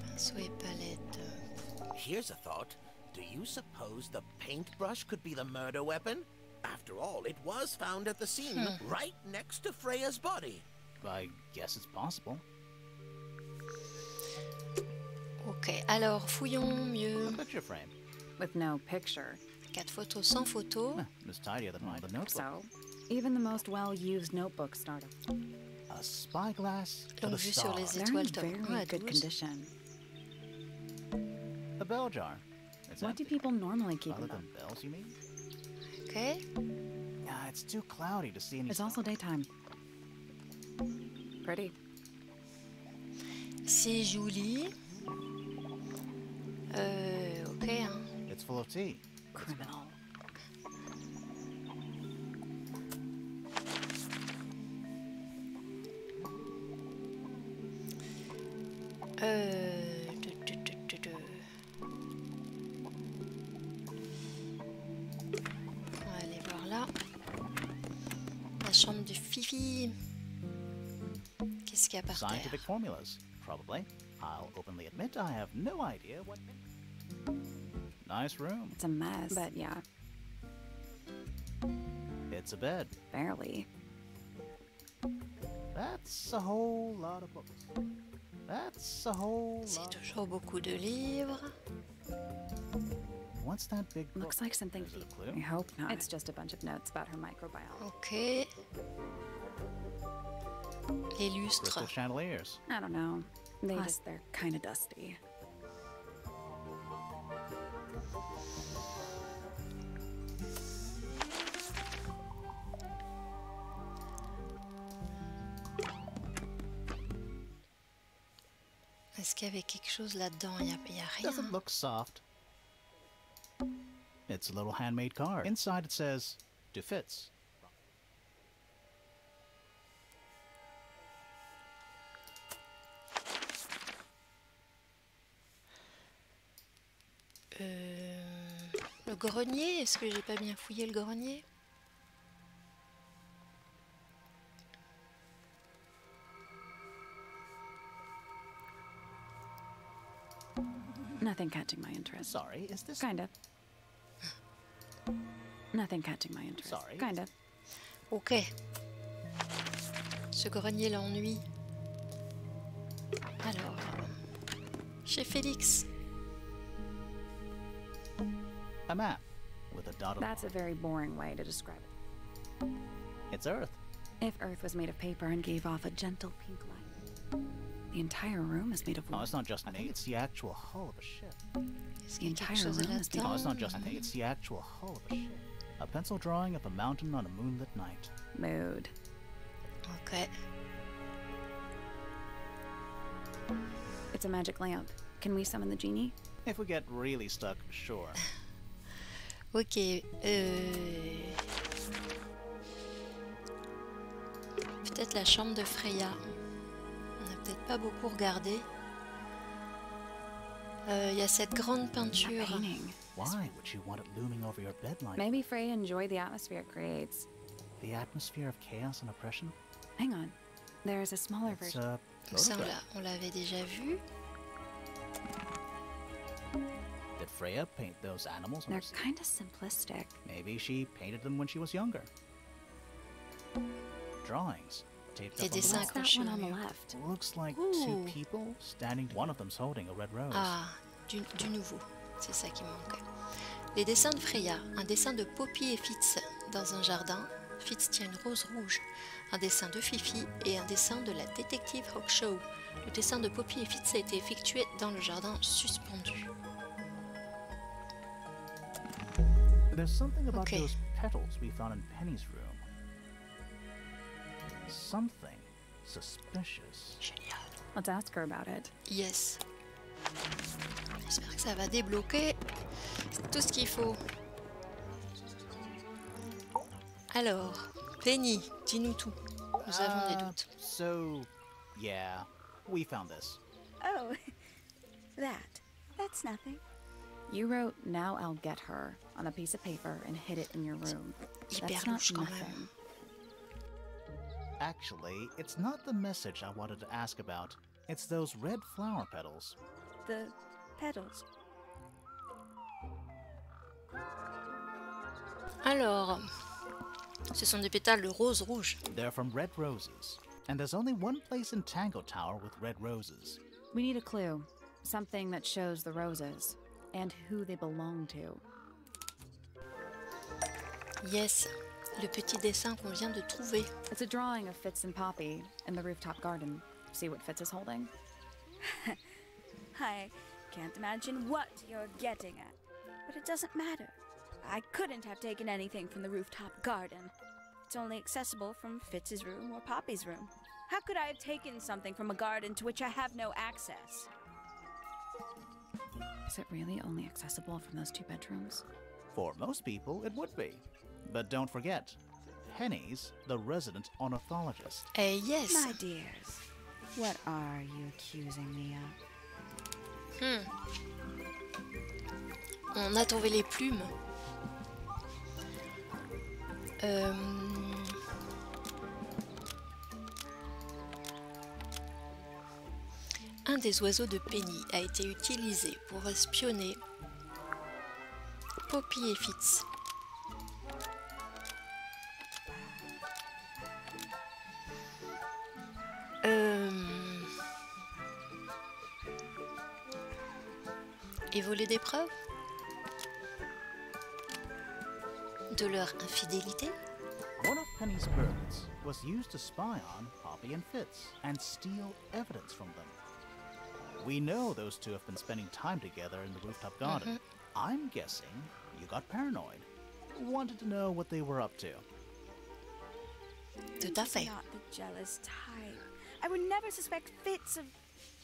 Pinceau et palette. Here's a thought. Do you suppose the paintbrush could be the murder weapon? After all, it was found at the scene, right next to Freya's body. I guess it's possible. Ok, alors fouillons mieux. A picture frame. With no picture. 4 photos sans photo. It's tidier than mine. The notebook. So, even the most well-used notebooks start A spyglass to Longue the vue sur les stars. They're in étoiles, tome very 1 à good 12. condition. A bell jar. It's What do empty. people normally keep in Other them? than bells, you mean? Ok. Yeah, it's too cloudy to see any. It's also daytime. Pretty. C'est joli. Ok, hein. It's full of tea. Criminal. On va aller voir là. La chambre du Fifi. Qu'est-ce qu'il y a par terre? Scientific formulas, probably. I'll openly admit I have no idea what. Nice room. It's a mess, but yeah, It's a bed. barely. That's a whole lot of books. That's a whole C'est lot. toujours beaucoup de livres. What's that big book? Looks like something. Is it a I clue? hope not. It's just a bunch of notes about her microbiology. Ok. Les lustres. Crystal chandeliers. I don't know. They're kind of dusty. Est-ce qu'il y avait quelque chose là-dedans? Il y a rien. Doesn't look soft. It's a little handmade card. Inside it says, "To Fitz." Le grenier, est-ce que j'ai pas bien fouillé le grenier? Nothing catching my interest. Sorry, is this? Kind of. Nothing catching my interest. Sorry. Kind of. Ok. Ce grenier l'ennuie. Alors, chez Félix. A map with a dot of. That's a very boring way to describe it. It's Earth. If Earth was made of paper and gave off a gentle pink light, the entire room is made of No, wood. it's not just me. It's the actual hull of a ship. Est-ce The qu'il y a quelque entire chose room is made No, là-dedans? it's not just me. It's the actual hull of a ship. A pencil drawing of a mountain on a moonlit night. Mood. Ok. It's a magic lamp. Can we summon the genie? If we get really stuck, sure. Ok. Peut-être la chambre de Freya. On n'a peut-être pas beaucoup regardé. Il y a cette grande That peinture. painting. Why would you want it looming over your bed like Maybe Freya enjoyed the atmosphere it creates. the atmosphere of chaos and oppression? Hang on. There's a smaller It's version. a Donc ça, photograph. on l'avait déjà vu. Did Freya paint those animals? on They're her kind of simplistic. Maybe she painted them when she was younger. Drawings taped Des up on the dessins wall. What's that accrochés one au on the mur. left? Looks like Ooh. two people standing. One of them's holding a red rose. Ah, du nouveau. C'est ça qui manque. Les dessins de Freya. Un dessin de Poppy et Fitz dans un jardin. Fitz tient une rose rouge. Un dessin de Fifi et un dessin de la détective Hawkshaw. Le dessin de Poppy et Fitz a été effectué dans le jardin suspendu. There's something about Okay. those petals we found in Penny's room. Something suspicious. Génial. Let's ask her about it. Yes. J'espère que ça va débloquer. C'est tout ce qu'il faut. Alors, Penny, dis-nous tout. Nous avons des doutes. So, yeah, we found this. Oh, that's nothing. You wrote, "Now I'll get her," on a piece of paper and hid it in your room. Hyper That's not louche quand nothing. même. Actually, it's not the message I wanted to ask about. It's those red flower petals. The petals. Alors, ce sont des pétales de rose rouge. They're from red roses. And there's only one place in Tangle Tower with red roses. We need a clue. Something that shows the roses. And who they belong to. Yes, le petit dessin qu'on vient de trouver. It's a drawing of Fitz and Poppy in the rooftop garden. See what Fitz is holding? I can't imagine what you're getting at, but it doesn't matter. I couldn't have taken anything from the rooftop garden. It's only accessible from Fitz's room or Poppy's room. How could I have taken something from a garden to which I have no access? Is it really only accessible from those two bedrooms? For most people, it would be. But don't forget, Penny's the resident ornithologist. Yes. My dears, what are you accusing me of? On a trouvé les plumes. Un des oiseaux de Penny a été utilisé pour espionner Poppy et Fitz. Et voler des preuves de leur infidélité. One of Penny's birds was used to spy on Poppy and Fitz and steal evidence from them. We know those two have been spending time together in the rooftop garden. I'm guessing you got paranoid. Wanted to know what they were up to. Tout à fait. Not the jealous type. I would never suspect Fitz of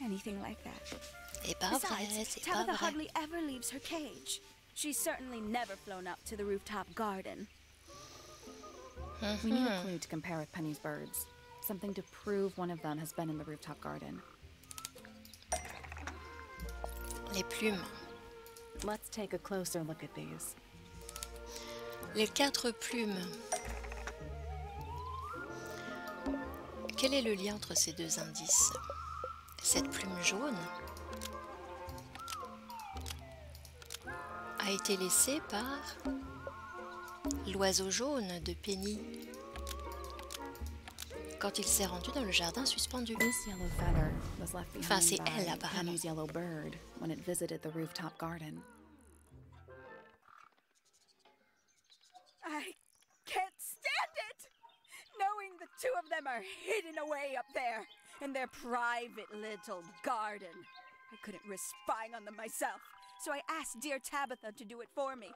anything like that. C'est pas vrai, Besides, c'est pas Tabitha vrai. hardly ever leaves her cage. She's certainly never flown up to the rooftop garden. We need a clue to compare with Penny's birds. Something to prove one of them has been in the rooftop garden. Les plumes. Let's take a closer look at these. Les 4 plumes. Quel est le lien entre ces deux indices? Cette plume jaune a été laissée par l'oiseau jaune de Penny quand il s'est rendu dans le jardin suspendu. This yellow feather was left Enfin, c'est behind elle by apparemment. Penny's yellow bird when it visited the rooftop garden. I can't stand it! Knowing the two of them are hidden away up there in their private little garden. I couldn't risk spying on them myself, so I asked dear Tabitha to do it for me.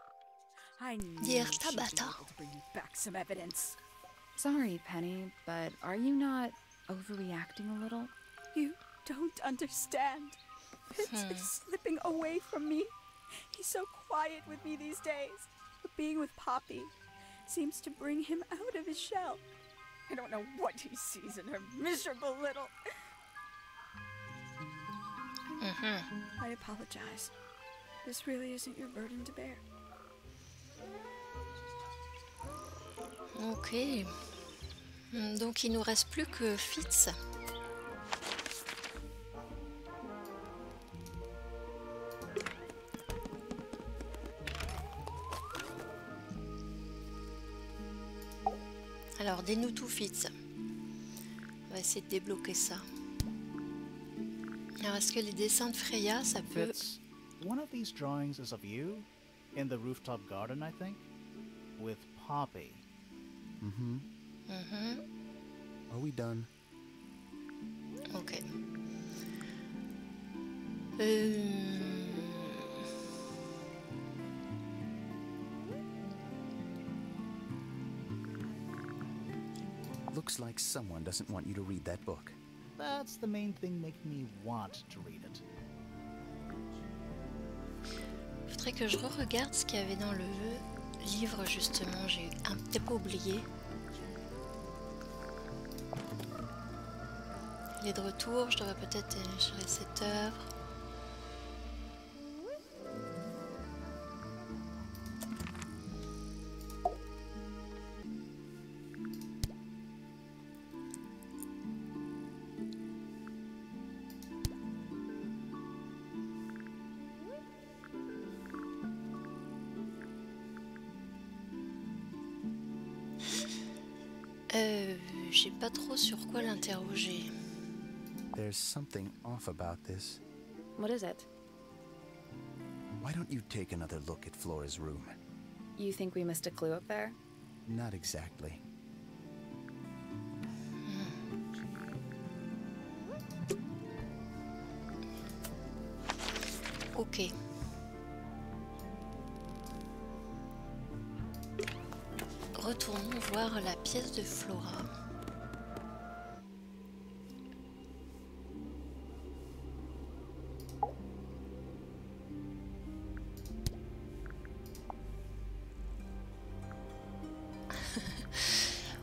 I knew Dear she'd be Tabitha. able to bring me back some evidence. Sorry, Penny, but are you not overreacting a little? You don't understand. Fitz is slipping away from me. He's so quiet with me these days, but being with Poppy seems to bring him out of his shell. I don't know what he sees in her miserable little... I apologize. This really isn't your burden to bear. Ok. Donc il nous reste plus que Fitz. Alors, dis-nous tout, Fitz. On va essayer de débloquer ça. Alors, est-ce que les dessins de Freya, ça peut... Fitz, one of these drawings is of you in the rooftop garden, I think, with Poppy. Are we done? Ok. Looks like someone doesn't want you to read that book. That's the main thing making me want to read it. Faudrait que je re-regarde ce qu'il y avait dans le livre, justement. J'ai un petit peu oublié. Il est de retour, je devrais peut-être télécharger cette œuvre. J'ai pas trop sur quoi l'interroger. There's something off about this. What is it? Why don't you take another look at Flora's room? You think we missed a clue up there? Not exactly. Ok. Retournons voir la pièce de Flora.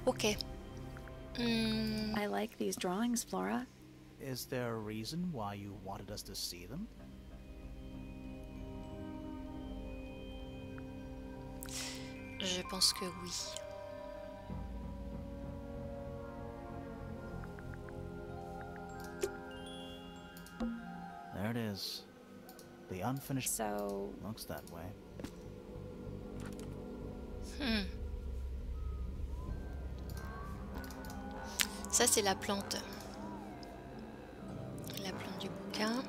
Ok. I like these drawings, Flora. Is there a reason why you wanted us to see them? Je pense que oui. There it is. The unfinished So, looks that way. Ça, c'est la plante. La plante du bouquin.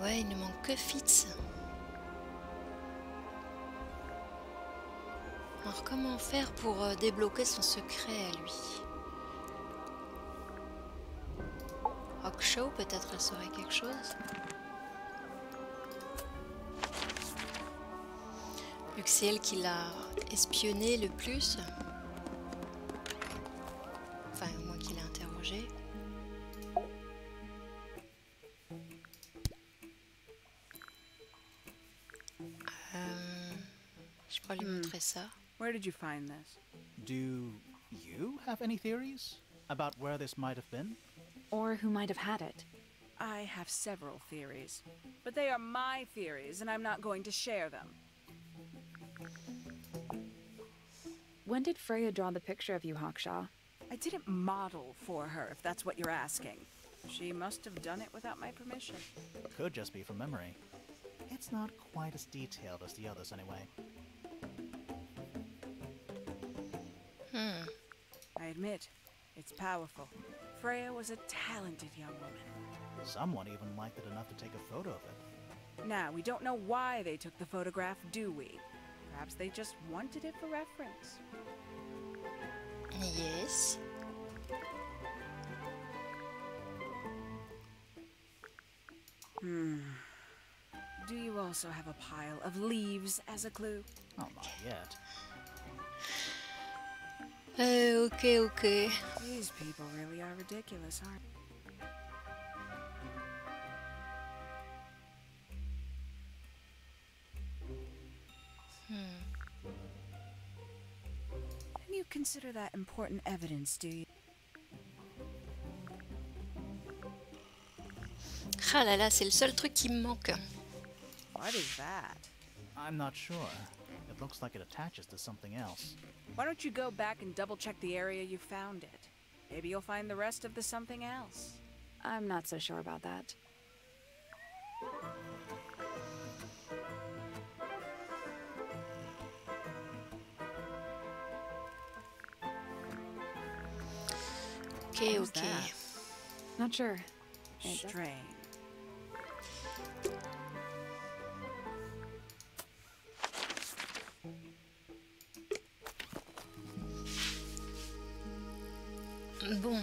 Ouais, il ne manque que Fitz. Alors comment faire pour débloquer son secret à lui? Rockshaw, peut-être elle saurait quelque chose. Vu que c'est elle qui l'a espionné le plus. Enfin, moi qui l'ai interrogé. Je pourrais lui montrer ça. Where did you find this? Do you have any theories about where this might have been? or who might have had it. I have several theories, but they are my theories, and I'm not going to share them. When did Freya draw the picture of you, Hawkshaw? I didn't model for her, if that's what you're asking. She must have done it without my permission. Could just be from memory. It's not quite as detailed as the others, anyway. I admit, it's powerful. Freya was a talented young woman. Someone even liked it enough to take a photo of it. Now, we don't know why they took the photograph, do we? Perhaps they just wanted it for reference. Yes. Do you also have a pile of leaves as a clue? Oh, not yet. Ok. These people really are ridiculous, aren't they? And you consider that important evidence, do you? Ah là là, c'est le seul truc qui me manque. What is that? I'm not sure. It looks like it attaches to something else. Why don't you go back and double-check the area you found it? Maybe you'll find the rest of the something else. I'm not so sure about that. Ok. that? Not sure. Strange. Bon.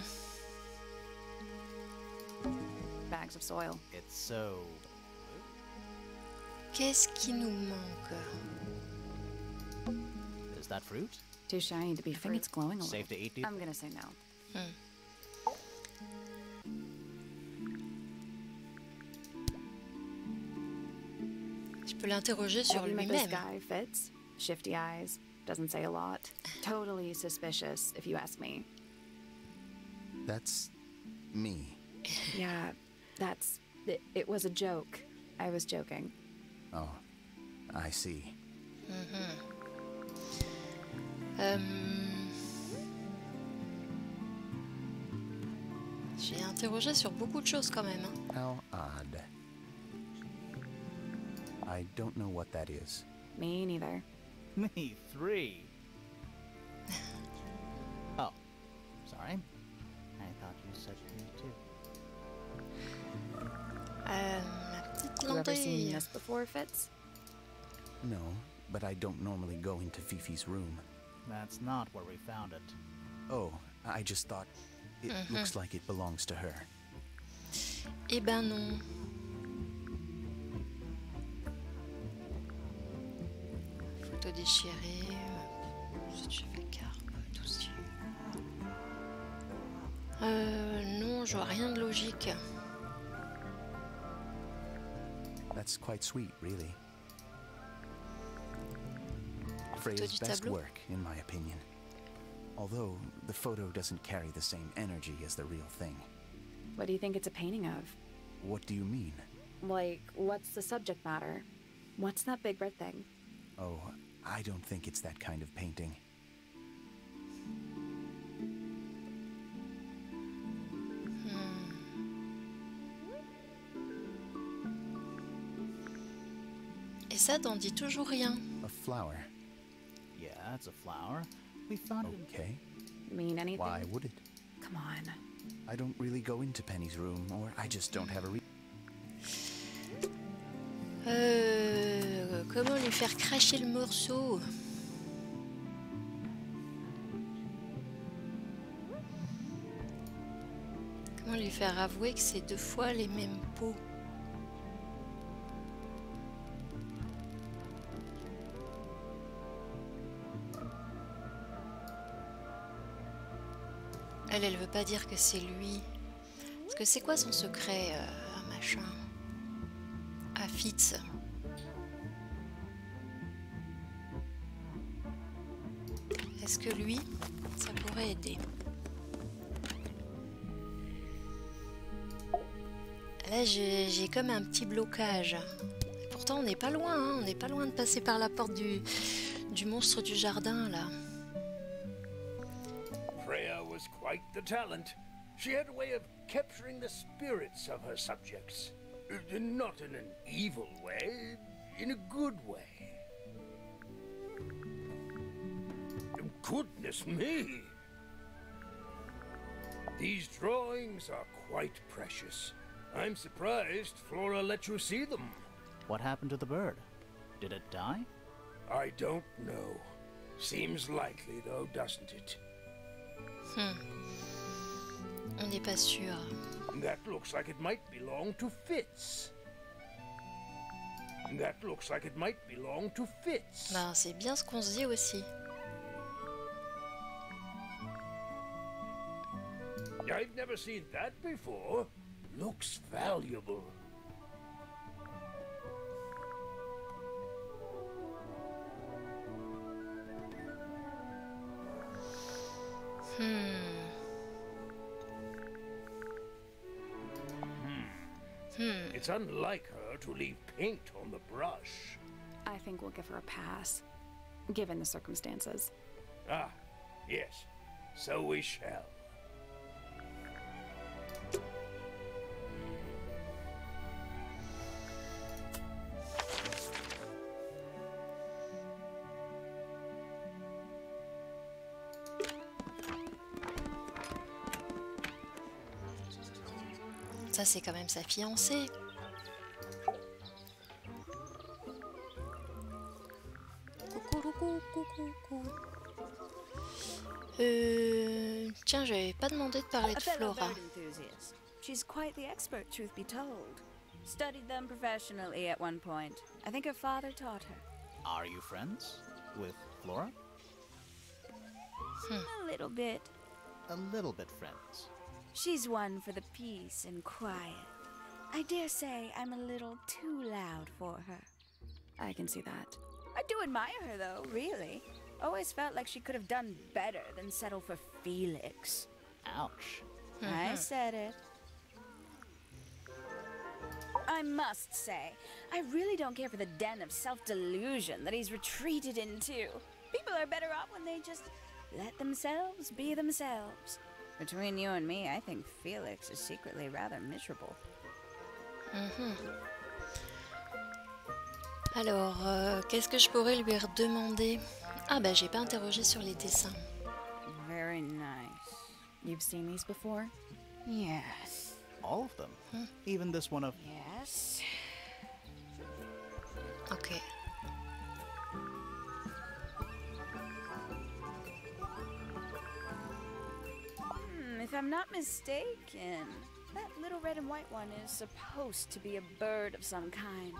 Bags of soil. It's so... Qu'est-ce qui nous manque? Is that fruit? Too shiny to be I think fruit. it's glowing a little. Safe to eat, do you? I'm gonna say no. Je peux l'interroger sur Have you met this lui-même. guy, Fitz? Shifty eyes, doesn't say a lot. Totally suspicious, if you ask me. That's me. Yeah, that's... It was a joke. I was joking. Oh, I see. J'ai interrogé sur beaucoup de choses quand même. Hein. How odd. I don't know what that is. Me neither. Me 3. Oh, sorry. I thought you said me too. La petite You ever seen landrille. this before, Fitz? No, but I don't normally go into Fifi's room. That's not where we found it. Oh, I just thought it looks like it belongs to her. Eh ben non. Photo déchirée. Cheveux carpe, dossier. Non, je vois rien de logique. That's quite sweet, really. Photo Freya's du best tableau. work, in my opinion. Although, the photo doesn't carry the same energy as the real thing. What do you think it's a painting of? What do you mean? Like, what's the subject matter? What's that big red thing? Oh, I don't think it's that kind of painting. Et ça t'en dit toujours rien. A flower. Yeah, it's a flower. We found it. Okay. Mean anything? Why would it? Come on. I don't really go into Penny's room, or I just don't have a Comment lui faire cracher le morceau? Comment lui faire avouer que c'est 2 fois les mêmes pots? Elle veut pas dire que c'est lui. Parce que c'est quoi son secret, machin? À Fitz. Est-ce que lui, ça pourrait aider? Là, j'ai comme un petit blocage. Pourtant, on n'est pas loin, hein. On n'est pas loin de passer par la porte du monstre du jardin, là. Freya was quite the talent. She had a way of capturing the spirits of her subjects. Not in an evil way, in a good way. Goodness me! These drawings are quite precious. I'm surprised Flora let you see them. What happened to the bird? Did it die? I don't know. Seems likely though, doesn't it? On n'est pas sûr. That looks like it might belong to Fitz. That looks like it might belong to Fitz. Ben, c'est bien ce qu'on se dit aussi. I've never seen that before. Looks valuable. It's unlike her to leave paint on the brush. I think we'll give her a pass, given the circumstances. Ah, yes. So we shall. Ça, c'est quand même sa fiancée. Coucou. Tiens, j'avais pas demandé de parler de A fellow Flora. bird enthusiast. She's quite the expert, truth be told. Studied them professionally at one point. I think her father taught her. Are you friends with Flora? A little bit. A little bit friends. She's one for the peace and quiet. I dare say I'm a little too loud for her. I can see that. I do admire her, though, really. Always felt like she could have done better than settle for Felix. Ouch. I said it. I must say, I really don't care for the den of self-delusion that he's retreated into. People are better off when they just let themselves be themselves. Between you and me, I think Felix is secretly rather miserable. Alors, qu'est-ce que je pourrais lui redemander? Ah bah j'ai pas interrogé sur les dessins. Very nice. You've seen these before? Yes. All of them? Even this one of... Yes. Ok. If I'm not mistaken, that little red and white one is supposed to be a bird of some kind.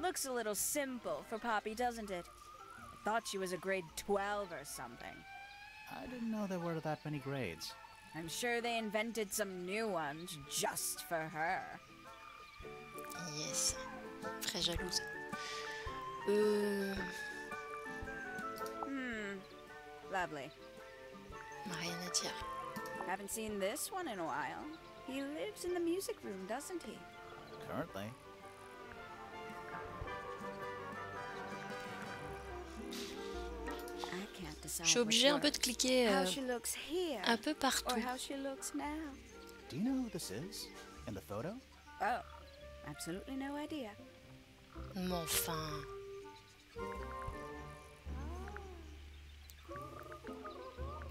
Looks a little simple for Poppy, doesn't it? I thought she was a grade 12 or something. I didn't know there were that many grades. I'm sure they invented some new ones just for her. Yes. Très jalouse. Lovely. Rien à dire. Haven't seen this one in a while. He lives in the music room, doesn't he? Currently. I can't decide. Je suis obligée un peu de cliquer how she looks here, un peu partout. or how she looks now. Do you know who this is? In the photo? Oh, absolutely no idea. Mais enfin.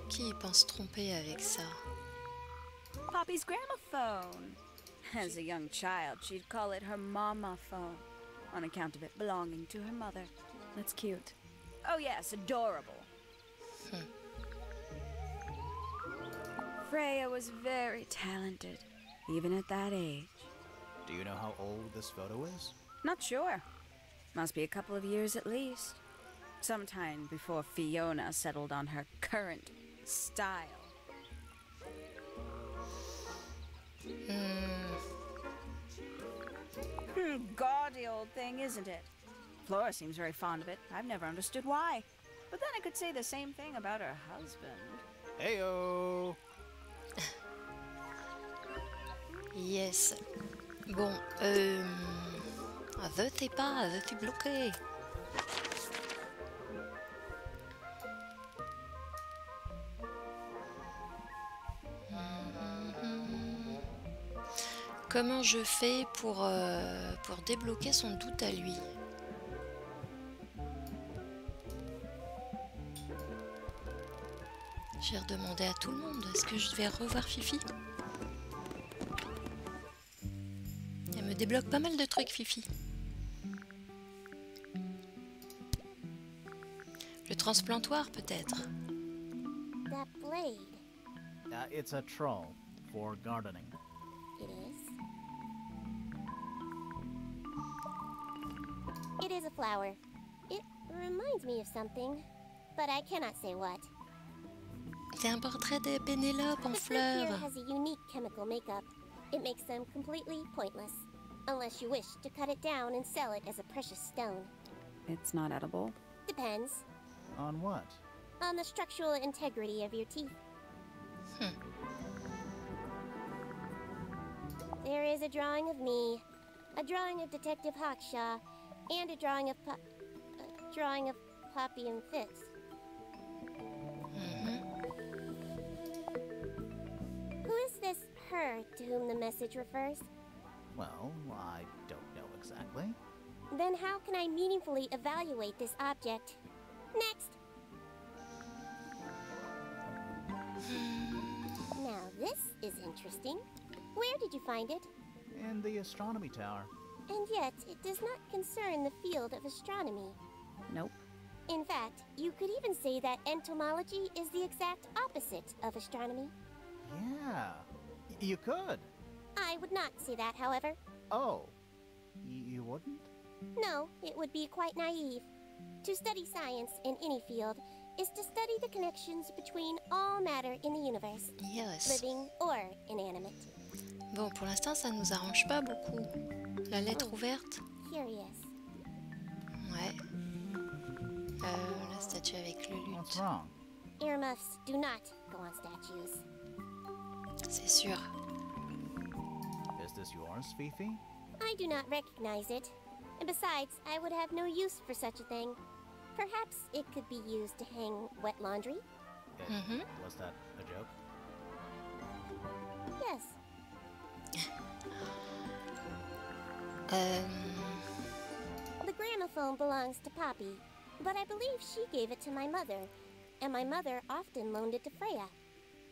Qui pense tromper avec ça? Poppy's gramophone. As a young child, she'd call it her mama phone, on account of it belonging to her mother. That's cute. Oh yes, adorable. Freya was very talented, even at that age. Do you know how old this photo is? Not sure. Must be a couple of years at least. Sometime before Fiona settled on her current style. Gaudy old thing, isn't it? Flora seems very fond of it. I've never understood why. But then I could say the same thing about her husband. Heyo! Yes. Bon, veux-tu pas, veux-tu bloquer? Comment je fais pour débloquer son doute à lui? J'ai redemandé à tout le monde. Est-ce que je vais revoir Fifi? Elle me débloque pas mal de trucs, Fifi. Le transplantoire, peut-être. That blade. It's a troll for gardening. It is. It is a flower. It reminds me of something, but I cannot say what. C'est un portrait de Pénélope en The fruit here fleurs. has a unique chemical makeup. It makes them completely pointless, unless you wish to cut it down and sell it as a precious stone. It's not edible. Depends On what? on the structural integrity of your teeth. There is a drawing of me, a drawing of Detective Hawkshaw, and a drawing of Poppy and Fitz. Who is this her to whom the message refers? Well, I don't know exactly. Then how can I meaningfully evaluate this object? Next! Now this is interesting. Where did you find it? In the astronomy tower. And yet, it does not concern the field of astronomy. Nope. In fact, you could even say that entomology is the exact opposite of astronomy. Yeah, you could. I would not say that, however. Oh, you wouldn't? No, it would be quite naive. To study science in any field is to study the connections between all matter in the universe, Yes. living or inanimate. Bon, pour l'instant, ça nous arrange pas beaucoup. La lettre Oh. ouverte. Curious. Ouais. La statue avec le What's luth. wrong? Earmuffs do not go on statues. C'est sûr. Is this yours, Fifi? I do not recognize it. And besides, I would have no use for such a thing. Perhaps it could be used to hang wet laundry? Was that a joke? Yes. The gramophone belongs to Poppy, but I believe she gave it to my mother, and my mother often loaned it to Freya.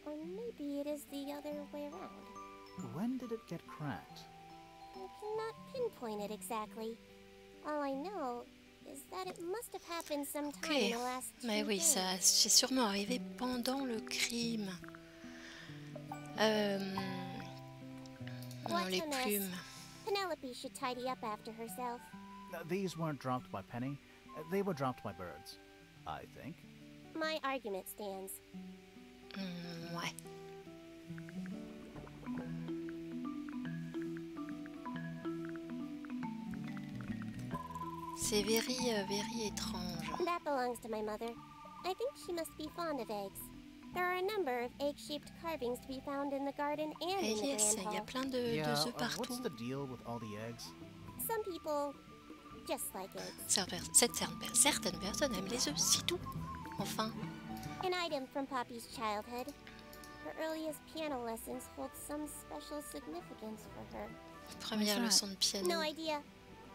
Or maybe it is the other way around. When did it get cracked? I cannot pinpoint it exactly. All I know is that it must have happened sometime in Ok. the last 2 Mais oui, days. ça c'est sûrement arrivé pendant le crime. Non, les What's a mess? plumes. Penelope should tidy up after herself. These weren't dropped by Penny. They were dropped by birds, I think. My argument stands. Ouais. C'est very étrange. That belongs to my mother. I think she must be fond of eggs. There are a number of egg-shaped carvings to be found in the garden and Et in the yes, grand il y a hall. plein de œufs partout. what's the deal with all the eggs? Some people just like eggs. Certaines personnes aiment les œufs, c'est tout. Enfin, An item from Poppy's childhood. Her earliest piano lessons hold some special significance for her. première What's that? leçon de piano. No idea.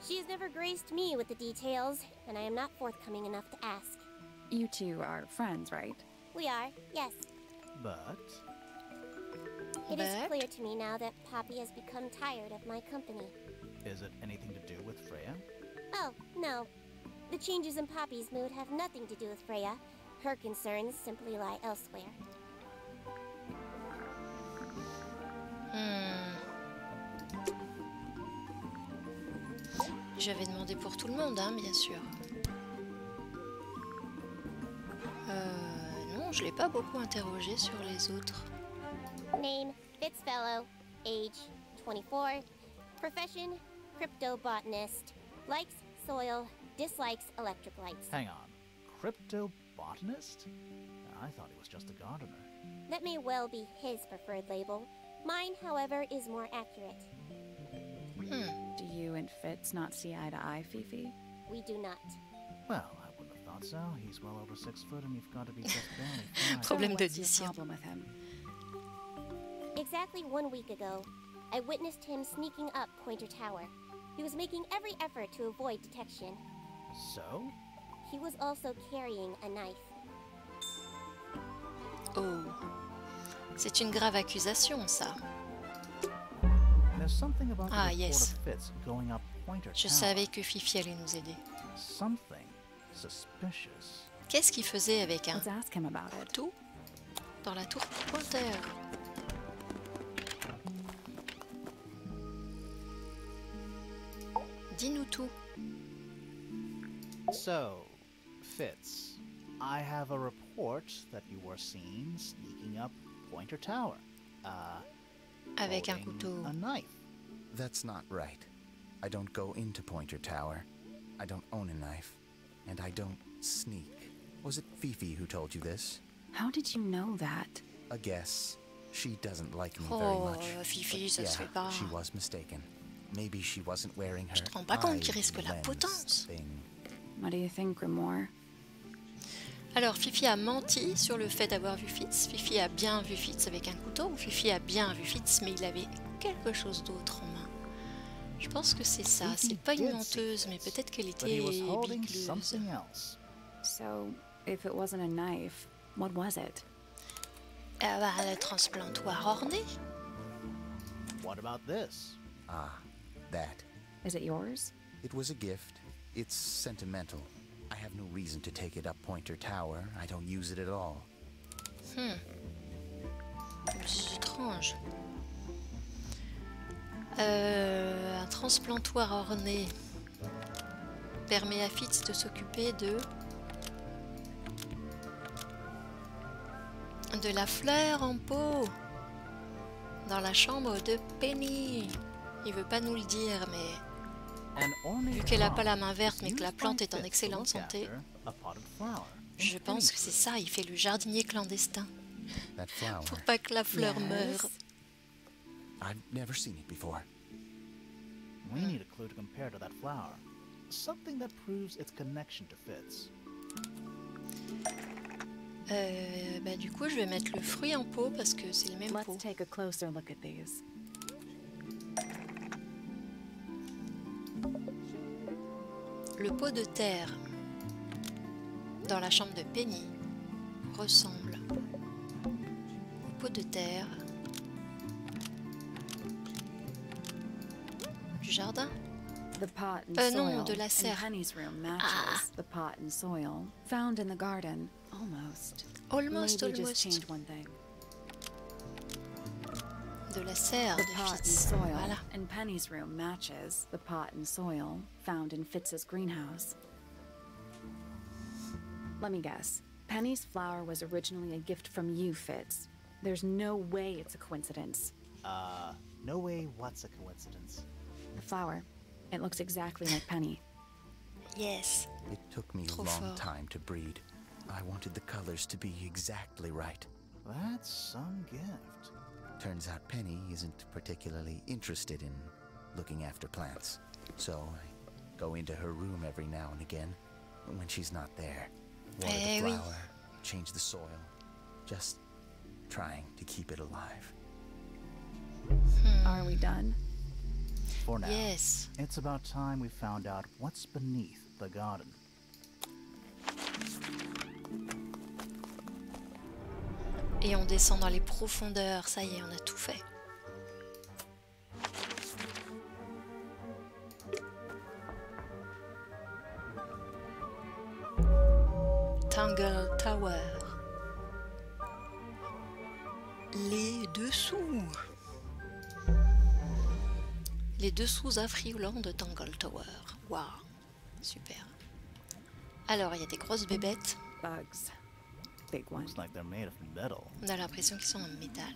She has never graced me with the details, and I am not forthcoming enough to ask. You two are friends, right? We are, yes. But It is But? clear to me now that Poppy has become tired of my company. is it anything to do with Freya? Oh, no. The changes in Poppy's mood have nothing to do with Freya. Her concerns simply lie elsewhere. J'avais demandé pour tout le monde, hein, bien sûr. Non, je l'ai pas beaucoup interrogé sur les autres. Name, Fitzfellow. Age, 24. Profession, cryptobotanist. Likes soil, dislikes electric lights. Hang on. Cryptobotanist? I thought he was just a gardener. That may well be his preferred label. Mine, however, is more accurate. Do you and Fitz not see eye to eye, Fifi? We do not. Well, I wouldn't have thought so. He's well over 6 foot and you've got to be just barely 5. Problème So what's your d'audition. problem with him? Exactly 1 week ago, I witnessed him sneaking up Pointer Tower. He was making every effort to avoid detection. So? He was also carrying a knife. Oh. C'est une grave accusation, ça. There's something about the Ah, report yes. of Fitz going up Pointer Je Tower. savais que Fifi allait nous aider. Something suspicious. Qu'est-ce qu'il faisait avec un Let's ask him about it. couteau dans la tour Pointer? Dis-nous tout. So, Fitz, I have a report that you were seen sneaking up Pointer Tower. Avec un holding couteau. a knife. That's not right. I don't go into Pointer Tower. I don't own a knife. And I don't sneak. Was it Fifi who told you this? How did you know that? A guess. She doesn't like me very Oh, much. Fifi, But ça se yeah, fait pas. she was mistaken. Maybe she wasn't wearing her Tu te rends pas compte qu'il eye risque la lens potence. thing. What do you think, Grimoire? Alors, Fifi a menti sur le fait d'avoir vu Fitz. Fifi a bien vu Fitz avec un couteau. Ou Fifi a bien vu Fitz, mais il avait quelque chose d'autre en main. Je pense que c'est ça. Fifi C'est pas une did menteuse, see mais Fitz, peut-être qu'elle But he était was holding bigleuse. something else. So, if it wasn't a knife, what was it? Le transplantoire orné. What about this? Ah, that. Is it yours? It was a gift. It's sentimental. I have no reason to take it up Pointer Tower. I don't use it at all. C'est étrange. Un transplantoir orné permet à Fitz de s'occuper de la fleur en pot dans la chambre de Penny. Il veut pas nous le dire, mais vu qu'elle a pas la main verte mais que la plante est en excellente santé, je pense que c'est ça, il fait le jardinier clandestin pour pas que la fleur meure. I've never seen it before. We need a clue to compare to that flower. Something that proves its connection to Fitz. Du coup, je vais mettre le fruit en pot parce que c'est le même pot. Let's take a closer look at these. Le pot de terre dans la chambre de Penny ressemble au pot de terre du jardin. The pot and non, soil de la in serre. Penny's room matches the pot and soil found in the garden. Almost. Maybe just change one thing. De la serre The de pot and Fitz. soil Voilà. in Penny's room matches the pot and soil found in Fitz's greenhouse. Let me guess. Penny's flower was originally a gift from you, Fitz. There's no way it's a coincidence. No way what's a coincidence. The flower. It looks exactly like Penny. Yes. It took me a Trop long fort. time to breed. I wanted the colors to be exactly right. That's some gift. Turns out Penny isn't particularly interested in looking after plants. So I go into her room every now and again when she's not there. Water the oui. flower, change the soil. Just trying to keep it alive. Are we done? For now, Yes. it's about time we found out what's beneath the garden. Et on descend dans les profondeurs. Ça y est, on a tout fait. Tangle Tower. Les dessous. Les dessous affriolants de Tangle Tower. Waouh, super. Alors, il y a des grosses bébêtes. Bugs. Big one. Looks like they're made of metal. On a l'impression qu'ils sont en métal.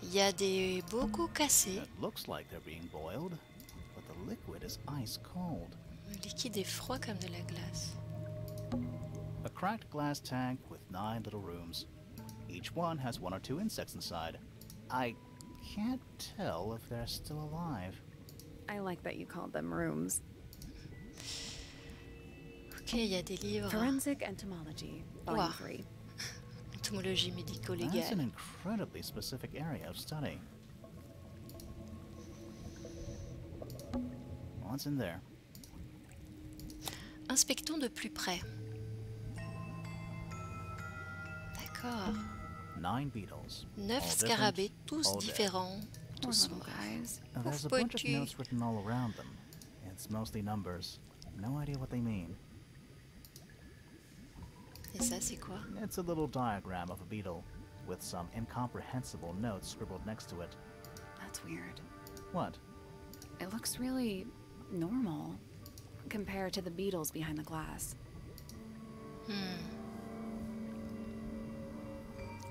Il y a des bocaux cassés. It looks like they're being boiled, but the liquid is ice cold. Le liquide est froid comme de la glace. A cracked glass tank with 9 little rooms. Each one has 1 or 2 insects inside. I can't tell if they're still alive. I like that you called them rooms. Ok, il y a des livres. Forensic Entomology, Volume Wow. 3. Entomologie That's an médico-légale. incredibly specific area of study. What's in there? Inspectons de plus près. D'accord. 9 beetles. 9 all scarabées, different, tous all dead. différents, Poor tous little morts. guys. Now, there's a Pauvre bunch of petit. notes written all around them. It's mostly numbers. No idea what they mean. Et ça, c'est quoi? It's a little diagram of a beetle, with some incomprehensible notes scribbled next to it. That's weird. What? It looks really normal compared to the beetles behind the glass.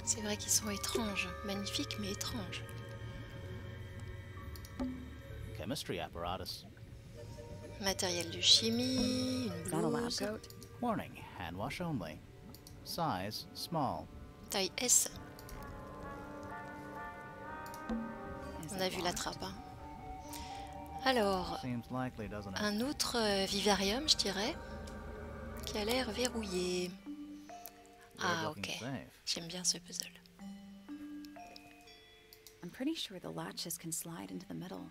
C'est vrai qu'ils sont étranges. Magnifiques, mais étranges. Chemistry apparatus. Matériel de chimie, une Is that a lab blouse. coat? Warning, hand wash only. Size, small. Taille S. Is On a it vu la locked? trappe. Hein. Alors, Seems likely, doesn't it? un autre vivarium, je dirais, qui a l'air verrouillé. Weird Ah, looking ok. safe. J'aime bien ce puzzle. I'm pretty sure the latches can slide into the middle.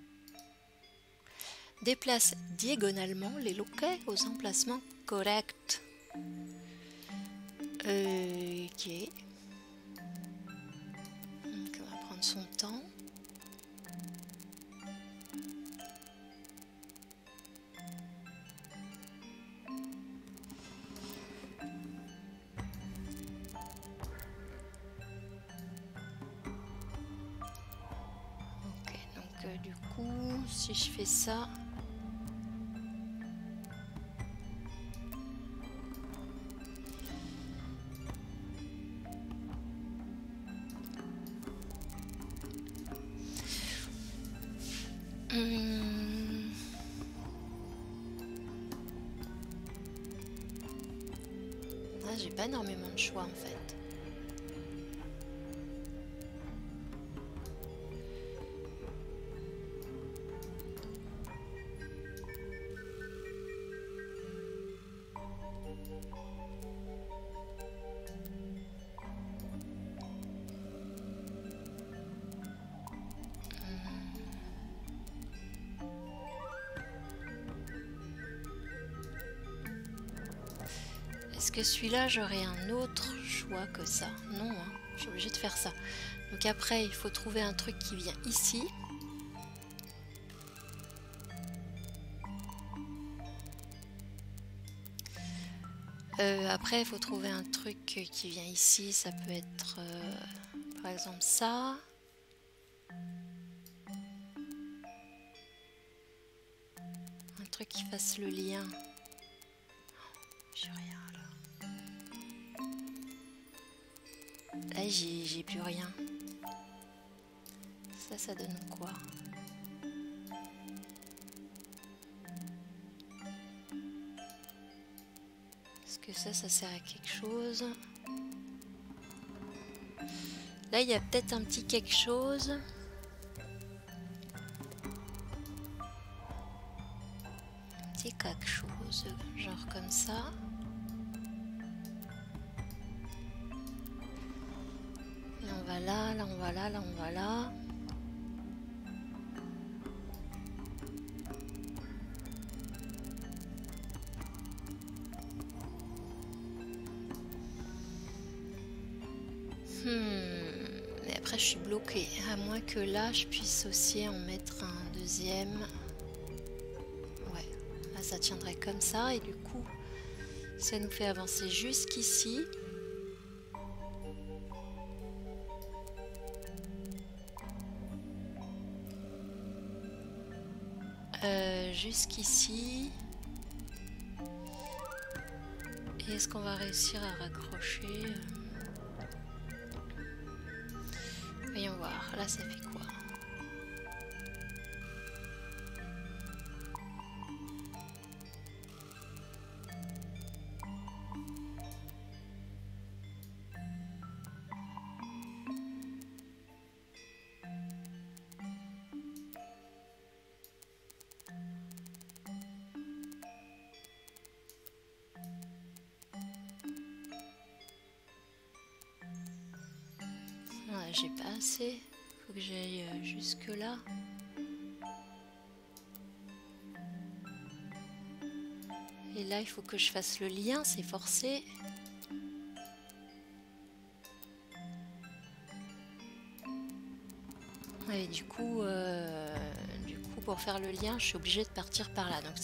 Déplace diagonalement les loquets aux emplacements corrects. Ok. Donc, on va prendre son temps. du coup, si je fais ça... Ah, j'ai pas énormément de choix en fait. Est-ce que celui-là, j'aurais un autre choix que ça? Non, hein, je suis obligée de faire ça. Donc après, il faut trouver un truc qui vient ici. Après, il faut trouver un truc qui vient ici. Ça peut être, par exemple, ça. Un truc qui fasse le lien. J'ai rien là. Là, j'ai plus rien. Ça donne quoi? Est-ce que ça sert à quelque chose? Là, il y a peut-être un petit quelque chose. Un petit quelque chose, genre comme ça. Là, on va là, là, on va là, là, on va là. Mais après je suis bloquée, à moins que là je puisse aussi en mettre un deuxième. Ouais, là ça tiendrait comme ça et du coup ça nous fait avancer jusqu'ici. Jusqu'ici. Et est-ce qu'on va réussir à raccrocher? Voyons voir, là ça fait quoi? J'ai pas assez, faut que j'aille jusque là. Et là il faut que je fasse le lien, c'est forcé. Et du coup pour faire le lien je suis obligée de partir par là, donc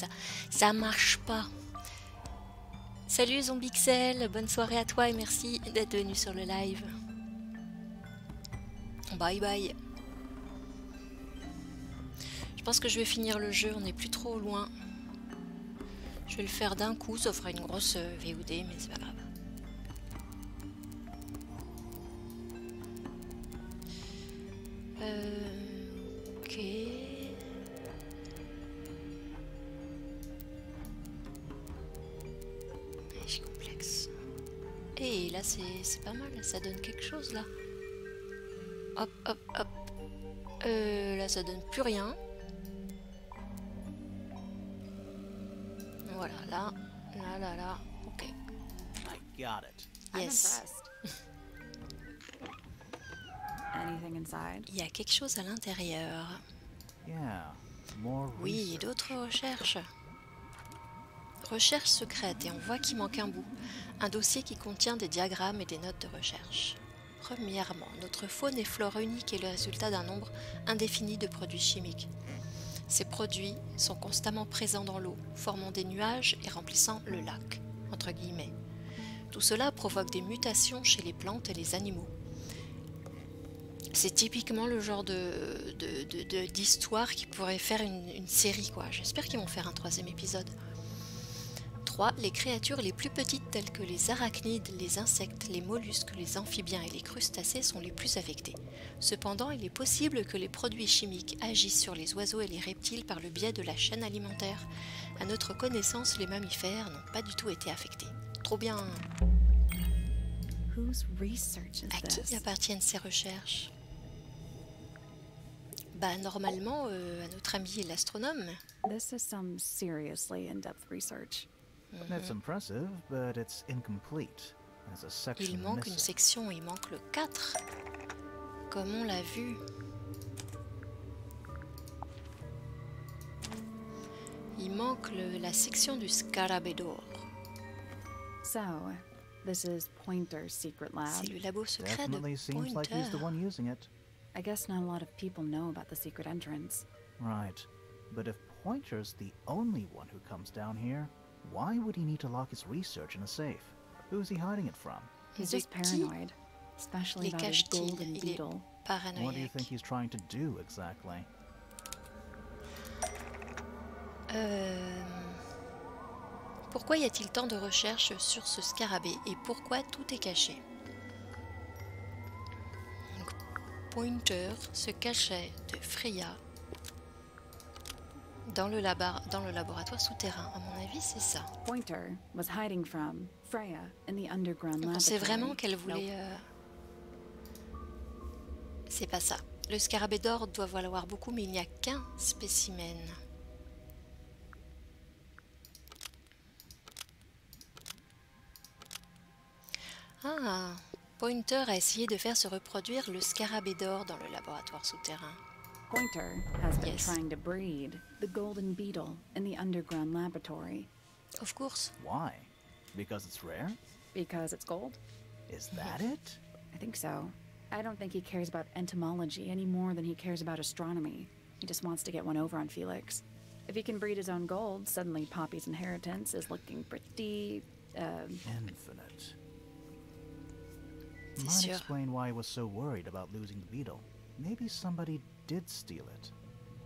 ça marche pas. Salut Zombixel, bonne soirée à toi et merci d'être venu sur le live. Bye bye. Je pense que je vais finir le jeu, on n'est plus trop loin. Je vais le faire d'un coup, ça fera une grosse VOD, mais c'est pas grave. Ok. C'est complexe. Et là c'est pas mal, ça donne quelque chose là. Hop, hop, hop. Là, ça donne plus rien. Voilà, là, là, là, là. Ok. I got it. Yes. Anything inside? Il y a quelque chose à l'intérieur. Yeah, more Oui, research. d'autres recherches. Recherche secrète, et on voit qu'il manque un bout. Un dossier qui contient des diagrammes et des notes de recherche. Premièrement, notre faune et flore unique est le résultat d'un nombre indéfini de produits chimiques. Ces produits sont constamment présents dans l'eau, formant des nuages et remplissant le lac, entre guillemets. Tout cela provoque des mutations chez les plantes et les animaux. C'est typiquement le genre d'histoire qui pourrait faire une série, quoi. J'espère qu'ils vont faire un 3e épisode. 3. Les créatures les plus petites telles que les arachnides, les insectes, les mollusques, les amphibiens et les crustacés sont les plus affectés. Cependant, il est possible que les produits chimiques agissent sur les oiseaux et les reptiles par le biais de la chaîne alimentaire. À notre connaissance, les mammifères n'ont pas du tout été affectés. Trop bien! Whose research is À qui this? appartiennent ces recherches? Bah normalement à notre ami l'astronome. This is some seriously in-depth research. It's impressive, but it's incomplete. There's a section Il manque une missing. section, il manque le 4. Comme on l'a vu. Il manque la section du scarabée d'or. So, this is Pointer's secret lab. C'est le labo secret de Definitely seems like he's the Pointer. one using it. I guess not a lot of people know about the secret entrance. Right. But if Pointer's the only one who comes down here, why would he need to lock his research in a safe? Who's he hiding it from? He's De just qui paranoid, especially les about his cache-t-il? golden Il est beetle. What do you paranoïaque. think he's trying to do exactly? Pourquoi y a-t-il tant de recherches sur ce scarabée et pourquoi tout est caché? Donc, Pointer se cachait de Freya dans le laboratoire souterrain. À mon avis, c'est ça. Pointer was hiding from Freya in the underground Donc on sait laboratory. vraiment qu'elle voulait... C'est pas ça. Le scarabée d'or doit valoir beaucoup, mais il n'y a qu'un spécimen. Ah, Pointer a essayé de faire se reproduire le scarabée d'or dans le laboratoire souterrain. Pointer has been Yes. trying to breed the golden beetle in the underground laboratory Of course. Why? Because it's rare? because it's gold. Is that it? I think so. I don't think he cares about entomology any more than he cares about astronomy. He just wants to get one over on Felix. If he can breed his own gold, suddenly Poppy's inheritance is looking pretty, Infinite. C'est Might sûr. explain why he was so worried about losing the beetle. Maybe somebody did steal it.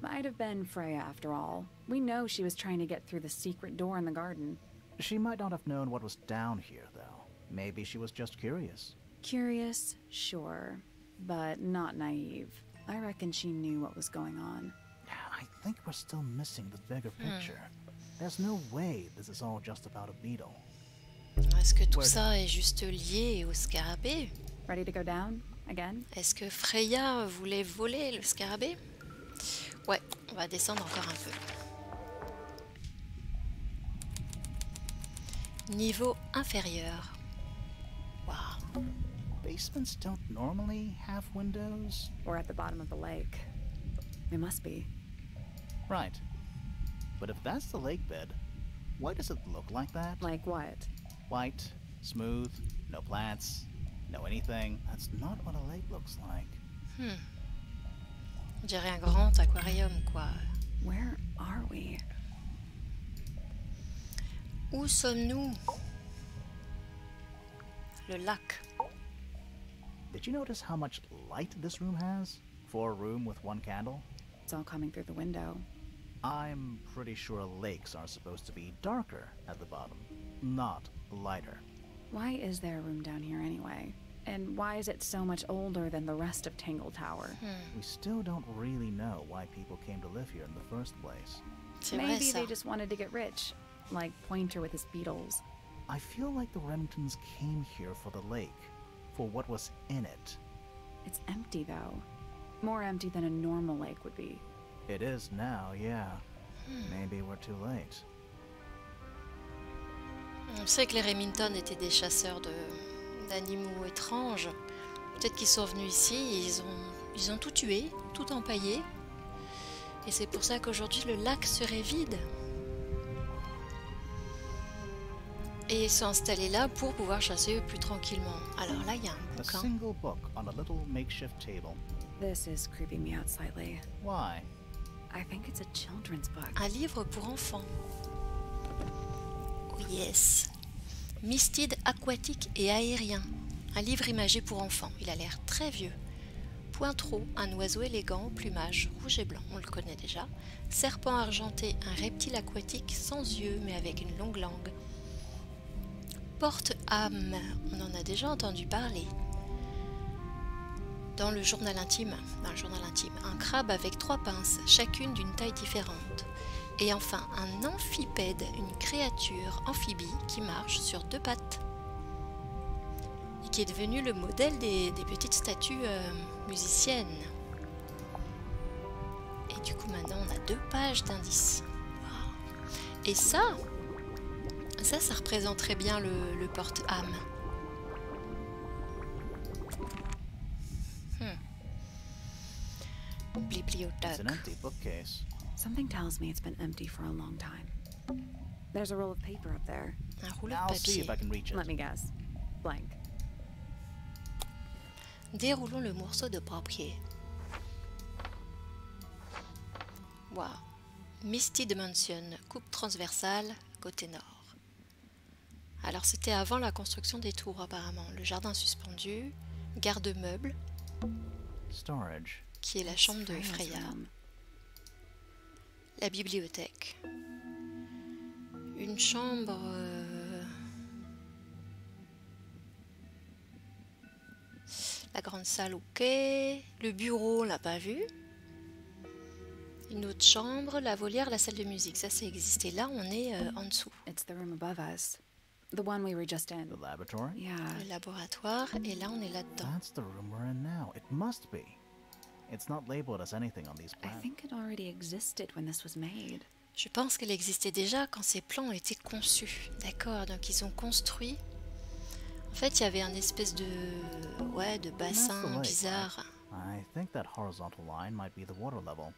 might have been Freya after all. We know she was trying to get through the secret door in the garden. She might not have known what was down here, though. Maybe she was just curious. Curious, sure, but not naive. I reckon she knew what was going on. I think we're still missing the bigger picture. There's no way this is all just about a beetle. Est-ce que tout Ouais. ça est juste lié au scarabée? Ready to go down again? Est-ce que Freya voulait voler le scarabée? Ouais, on va descendre encore un peu. Niveau inférieur. Waouh. Basements don't normally have windows. We're at the bottom of the lake. We must be. Right. But if that's the lake bed, why does it look like that? Like what? White, smooth, no plants, no anything. That's not what a lake looks like. On dirait un grand aquarium, quoi. Where are we? Où sommes-nous? Le lac. Did you notice how much light this room has? For a room with one candle? It's all coming through the window. I'm pretty sure lakes are supposed to be darker at the bottom, not lighter. Why is there a room down here anyway? And why is it so much older than the rest of Tangle Tower? We still don't really know why people came to live here in the first place. C'est vrai Maybe ça. they just wanted to get rich, like Pointer with his beetles. I feel like the Remingtons came here for the lake, for what was in it. It's empty though. More empty than a normal lake would be. It is now, yeah. Maybe we're too late. On sait que les Remington étaient des chasseurs d'animaux étranges. Peut-être qu'ils sont venus ici et ils ont tout tué, tout empaillé. Et c'est pour ça qu'aujourd'hui le lac serait vide. Et ils sont installés là pour pouvoir chasser eux plus tranquillement. Alors là, il y a un A bouquin. single book on a little makeshift table. This is creeping me out slightly. Why? I think it's a children's book. Un livre pour enfants. Oh yes. Mystide aquatique et aérien. Un livre imagé pour enfants. Il a l'air très vieux. Pointreau, un oiseau élégant au plumage rouge et blanc, on le connaît déjà. Serpent argenté, un reptile aquatique sans yeux mais avec une longue langue. Porte-âme, on en a déjà entendu parler. Dans le journal intime, un crabe avec 3 pinces, chacune d'une taille différente. Et enfin, un amphipède, une créature amphibie qui marche sur 2 pattes. Et qui est devenu le modèle des petites statues musiciennes. Et du coup, maintenant, on a 2 pages d'indices. Wow. Et ça représenterait bien le porte-âme. Bibliothèque. It's an empty bookcase. Something tells me it's been empty for a long time. There's a roll of paper up there. Un rouleau I'll de see papier. if I can reach it. Let me guess. Blank. Déroulons le morceau de papier. Wow. Misty Dimension, coupe transversale, côté nord. Alors c'était avant la construction des tours apparemment. Le jardin suspendu, garde-meuble, Storage. qui est la chambre de Freya's Freya, room. la bibliothèque, une chambre... La grande salle, ok. Le bureau, on l'a pas vu. Une autre chambre, la volière, la salle de musique. Ça, c'est existé. Là, on est en dessous. It's the room above us. The one we were just in. The laboratory? Yeah. Le laboratoire. Et là, on est là-dedans. That's the room we're in now. It must be. It's not labeled as anything on these I plans. think it already existed when this was made. Je pense qu'elle existait déjà quand ces plans ont été conçus. D'accord, donc ils ont construit... En fait, il y avait un espèce de... Ouais, de bassin lake, bizarre. I think that horizontal line might be the water level.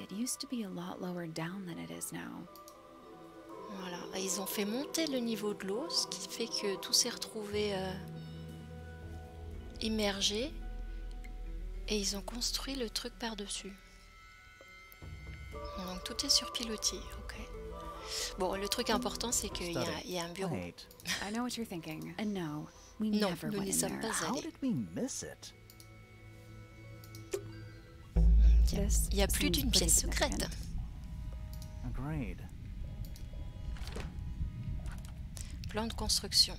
It used to be a lot lower down than it is now. Voilà. Et ils ont fait monter le niveau de l'eau, ce qui fait que tout s'est retrouvé immergé. Et ils ont construit le truc par-dessus. Donc tout est sur pilotis, ok. Bon, le truc important, c'est qu'il y a un bureau. Wait, I know what you're thinking. And no, we Non, never nous went n'y in sommes there. pas how allés. did we miss it? Il y a plus seems d'une pretty pièce secrète. significant. Agreed. Plan de construction.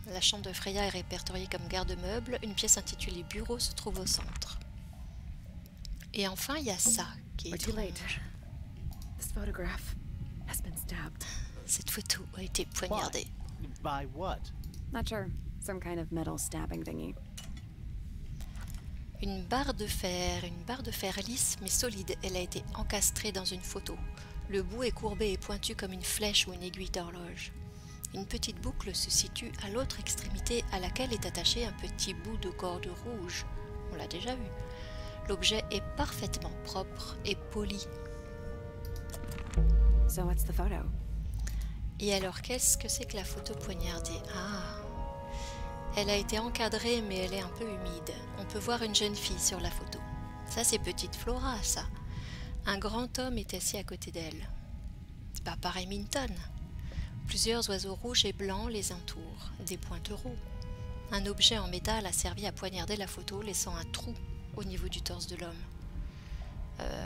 La chambre de Freya est répertoriée comme garde-meuble. Une pièce intitulée bureau se trouve au centre. Et enfin, il y a ça qui est We're too late. étrange. This photograph has been stabbed. Cette photo a été poignardée. By what? Not sure. Some kind of metal stabbing thingy. Une barre de fer lisse mais solide. Elle a été encastrée dans une photo. Le bout est courbé et pointu comme une flèche ou une aiguille d'horloge. Une petite boucle se situe à l'autre extrémité à laquelle est attaché un petit bout de corde rouge. On l'a déjà vu. L'objet est parfaitement propre et poli. So what's the photo? Et alors, qu'est-ce que c'est que la photo poignardée? Ah! Elle a été encadrée, mais elle est un peu humide. On peut voir une jeune fille sur la photo. Ça, c'est petite Flora, ça. Un grand homme est assis à côté d'elle. C'est pas pareil Minton. Plusieurs oiseaux rouges et blancs les entourent, des pointereaux. Un objet en métal a servi à poignarder la photo, laissant un trou au niveau du torse de l'homme.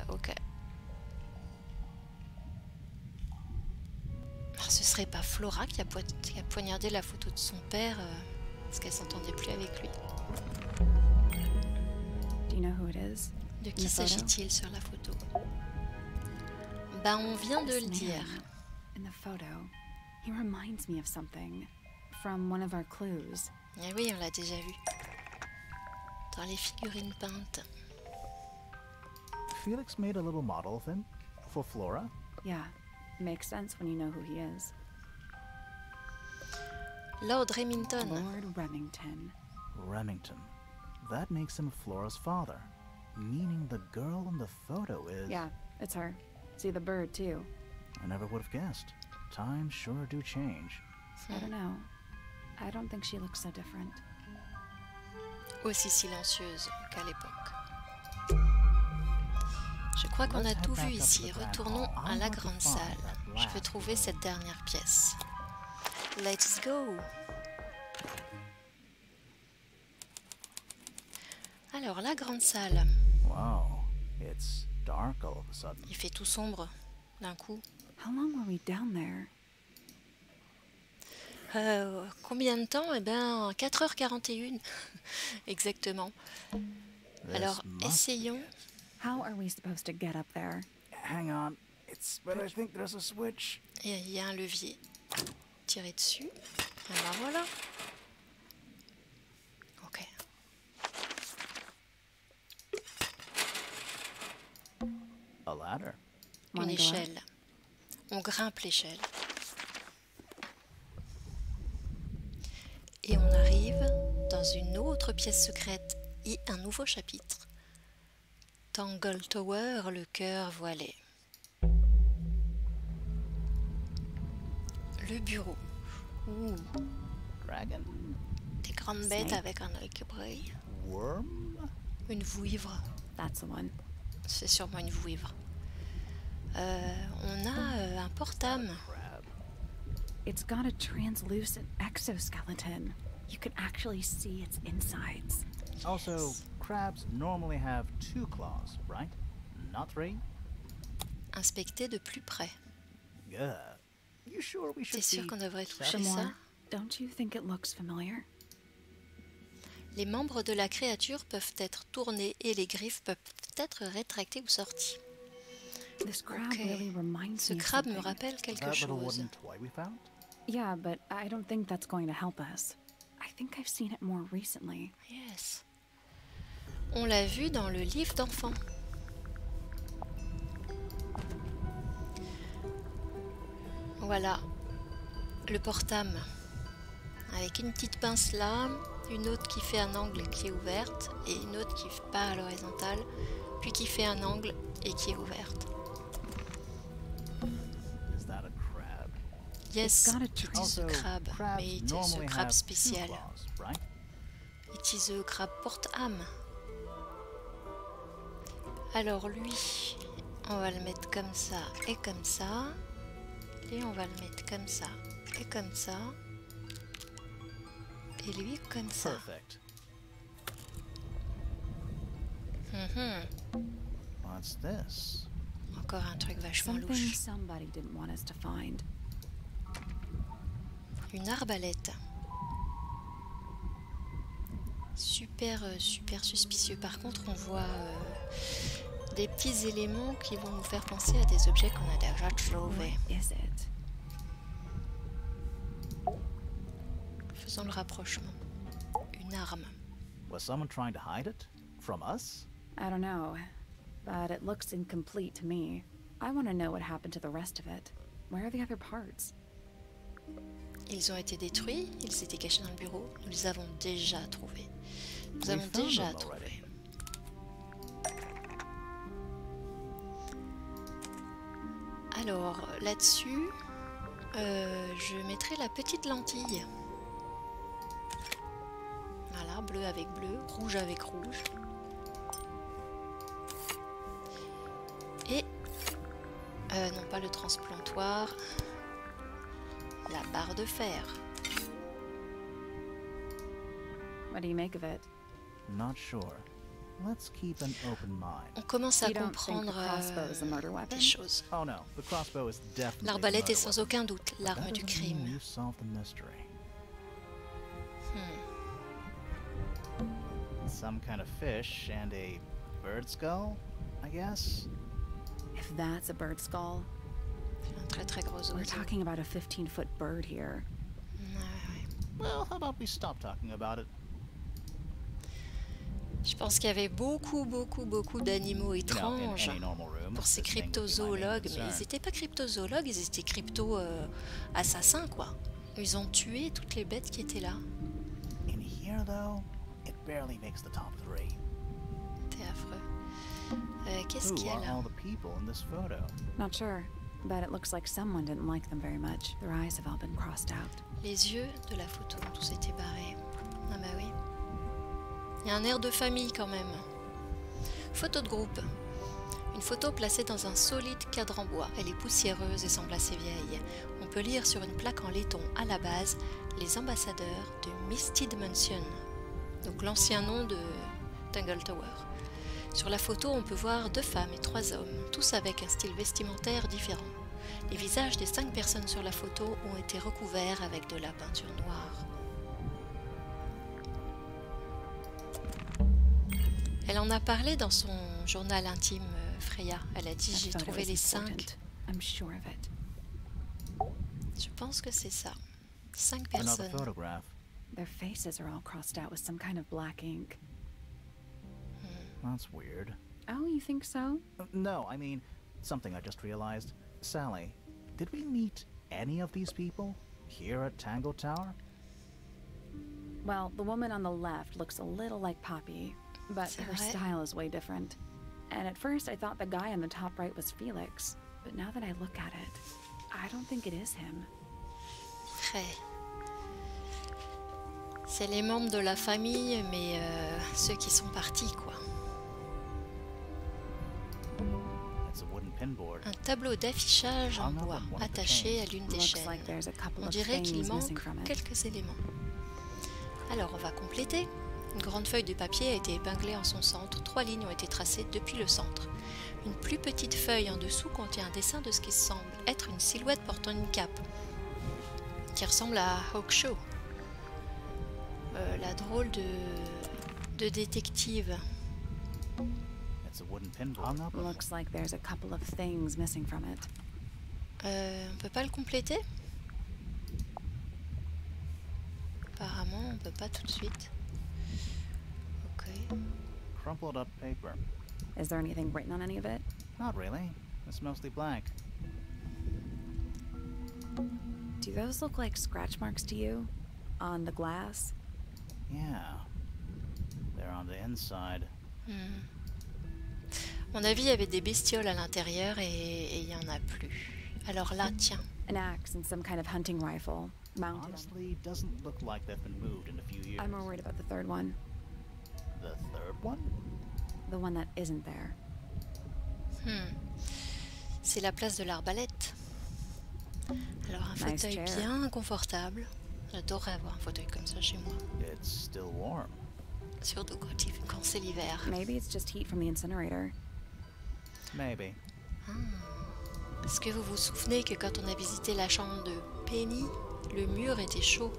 Ok. Ah, ce serait pas Flora qui a poignardé la photo de son père parce qu'elle s'entendait plus avec lui. Do you know who it is? De In qui the photo? s'agit-il sur la photo? Ben, on vient de le This dire. man in the photo, he reminds me of something from one of our clues. Eh oui, on l'a déjà vu. Dans les figurines peintes. Felix made a little model of him for Flora. Yeah, makes sense when you know who he is. Lord Remington. Lord Remington. Remington. That makes him Flora's father, meaning the girl in the photo is... Yeah, it's her. See the bird too. I never would have guessed. Times sure do change. I don't know. I don't think she looks so different. Aussi silencieuse qu'à l'époque. Je crois qu'on a tout vu ici. Retournons à la grande salle. Je veux trouver cette dernière pièce. Let's go! Alors, la grande salle. Wow, it's dark all of a sudden. Il fait tout sombre d'un coup. How long were we down there? Combien de temps? Eh bien, 4h41. Exactement. This Alors, must essayons. How are we supposed to get up there? Hang on, but I think there's a switch. Et il y a un levier. Tirer dessus. Et ben voilà. Ok. A ladder. Une Wanna go up? échelle. On grimpe l'échelle. Et on arrive dans une autre pièce secrète et un nouveau chapitre. Tangle Tower, le cœur voilé. Le bureau. Ouh, Dragon? des grandes bêtes Snake. avec un œil qui brille. Worm? Une vouivre. That's the one. C'est sûrement une vouivre. On a un portame. Crab. It's got a translucent exoskeleton. You can actually see its insides. Also, crabs normally have 2 claws, right? Not 3? Inspecter de plus près. Good. You sure we T'es should sûr see qu'on devrait toucher seven? ça? Shamor, don't you think it looks familiar? Les membres de la créature peuvent être tournés et les griffes peuvent être rétractées ou sorties. This crab Ok. really reminds Ce me of crabe me something. rappelle quelque That little chose. wooden toy we found? Yeah, but I don't think that's going to help us. I think I've seen it more recently. Yes. On l'a vu dans le livre d'enfant. Voilà. Le portame. Avec une petite pince là, une autre qui fait un angle qui est ouverte et une autre qui fait pas à l'horizontale, puis qui fait un angle et qui est ouverte. Is that a crab? Yes, It's got a it is Also, a crab, crabs mais it is a normally crab have 2 spécial. claws, right? It is a crab porte-âme. Alors lui, on va le mettre comme ça et comme ça. Lui, on va le mettre comme ça et comme ça. Et lui, comme ça. Perfect. Mhm. What's this? Encore un truc vachement Something louche. somebody didn't want us to find. Une arbalète. Super, super suspicieux. Par contre, on voit des petits éléments qui vont nous faire penser à des objets qu'on a déjà trouvés. What is it? Faisons le rapprochement. Une arme. Was someone trying to hide it? From us? I don't know, but it looks incomplete to me. I want to know what happened to the rest of it. Where are the other parts? Ils ont été détruits, ils étaient cachés dans le bureau. Nous les avons déjà trouvés. Nous We avons found déjà them trouvé. already. Alors, là-dessus, je mettrai la petite lentille. Voilà, bleu avec bleu, rouge avec rouge. Et, non pas le transplantoir, la barre de fer. What do you make of it? Not sure. Let's keep an open mind. On commence à You don't think comprendre the crossbow is a murder weapon? des choses. Oh no, the crossbow is definitely L'arbalète the est murder sans weapon. aucun doute But l'arme that du doesn't mean crime. we've solved the mystery. Some kind of fish and a bird skull, I guess? If that's a bird skull, Un très très gros we're oiseau. talking about a 15-foot bird here. Ouais, ouais. Well, how about we stop talking about it? Je pense qu'il y avait beaucoup d'animaux You know, in étranges any normal room, pour ces this thing would be my main cryptozoologues, mais concern. ils n'étaient pas cryptozoologues, ils étaient crypto-assassins, quoi. Ils ont tué toutes les bêtes qui étaient là. In here, though, it barely makes the top 3. C'était affreux. Qu'est-ce Who qu'il y a are là? all the people in this photo? Not sure, but it looks like someone didn't like them very much. Their eyes have all been crossed out. Les yeux de la photo ont tous été barrés. Ah bah oui. Il y a un air de famille quand même. Photo de groupe. Une photo placée dans un solide cadre en bois. Elle est poussiéreuse et semble assez vieille. On peut lire sur une plaque en laiton à la base les ambassadeurs de Misty Dimension. Donc l'ancien nom Tangle Tower. Sur la photo, on peut voir 2 femmes et 3 hommes, tous avec un style vestimentaire différent. Les visages des 5 personnes sur la photo ont été recouverts avec de la peinture noire. Elle en a parlé dans son journal intime, Freya. Elle a dit « J'ai trouvé les 5. » I'm sure of it. Je pense que c'est ça. 5 Another personnes. photograph. Their faces are all crossed out with some kind of black ink. That's weird. Oh, you think so? No, I mean, something I just realized. Sally, did we meet any of these people here at Tangle Tower? Well, the woman on the left looks a little like Poppy, but C'est her vrai. style is way different. And at first I thought the guy on the top right was Felix, but now that I look at it, I don't think it is him. Très. C'est les membres de la famille, mais ceux qui sont partis, quoi. It's a wooden pinboard. Un tableau d'affichage en bois attaché à l'une des Looks chaînes. like there's a couple On of dirait qu'il things missing manque from it. quelques éléments. Alors on va compléter. Une grande feuille de papier a été épinglée en son centre. 3 lignes ont été tracées depuis le centre. Une plus petite feuille en dessous contient un dessin de ce qui semble être une silhouette portant une cape, qui ressemble à Hawkshaw, la drôle de détective. It's a wooden pinboard. Hung up. Looks like there's a couple of things missing from it. On peut pas le compléter? Apparemment, on peut pas tout de suite. Ok. Crumpled up paper. Is there anything written on any of it? Not really. It's mostly blank. Do those look like scratch marks to you? On the glass? Yeah. They're on the inside. À mon avis, il y avait des bestioles à l'intérieur et il y en a plus. Alors là, tiens. An axe and some kind of hunting rifle. Mounted on. Honestly, doesn't look like they've been moved in a few years. I'm more worried about the third one. The third one? The one that isn't there. C'est la place de l'arbalète. Alors un Nice fauteuil chair. bien confortable. J'adorerais avoir un fauteuil comme ça chez moi. It's still warm. Surtout quand c'est l'hiver. Maybe it's just heat from the incinerator. Maybe. Est-ce que vous vous souvenez que quand on a visité la chambre de Penny, le mur était chaud?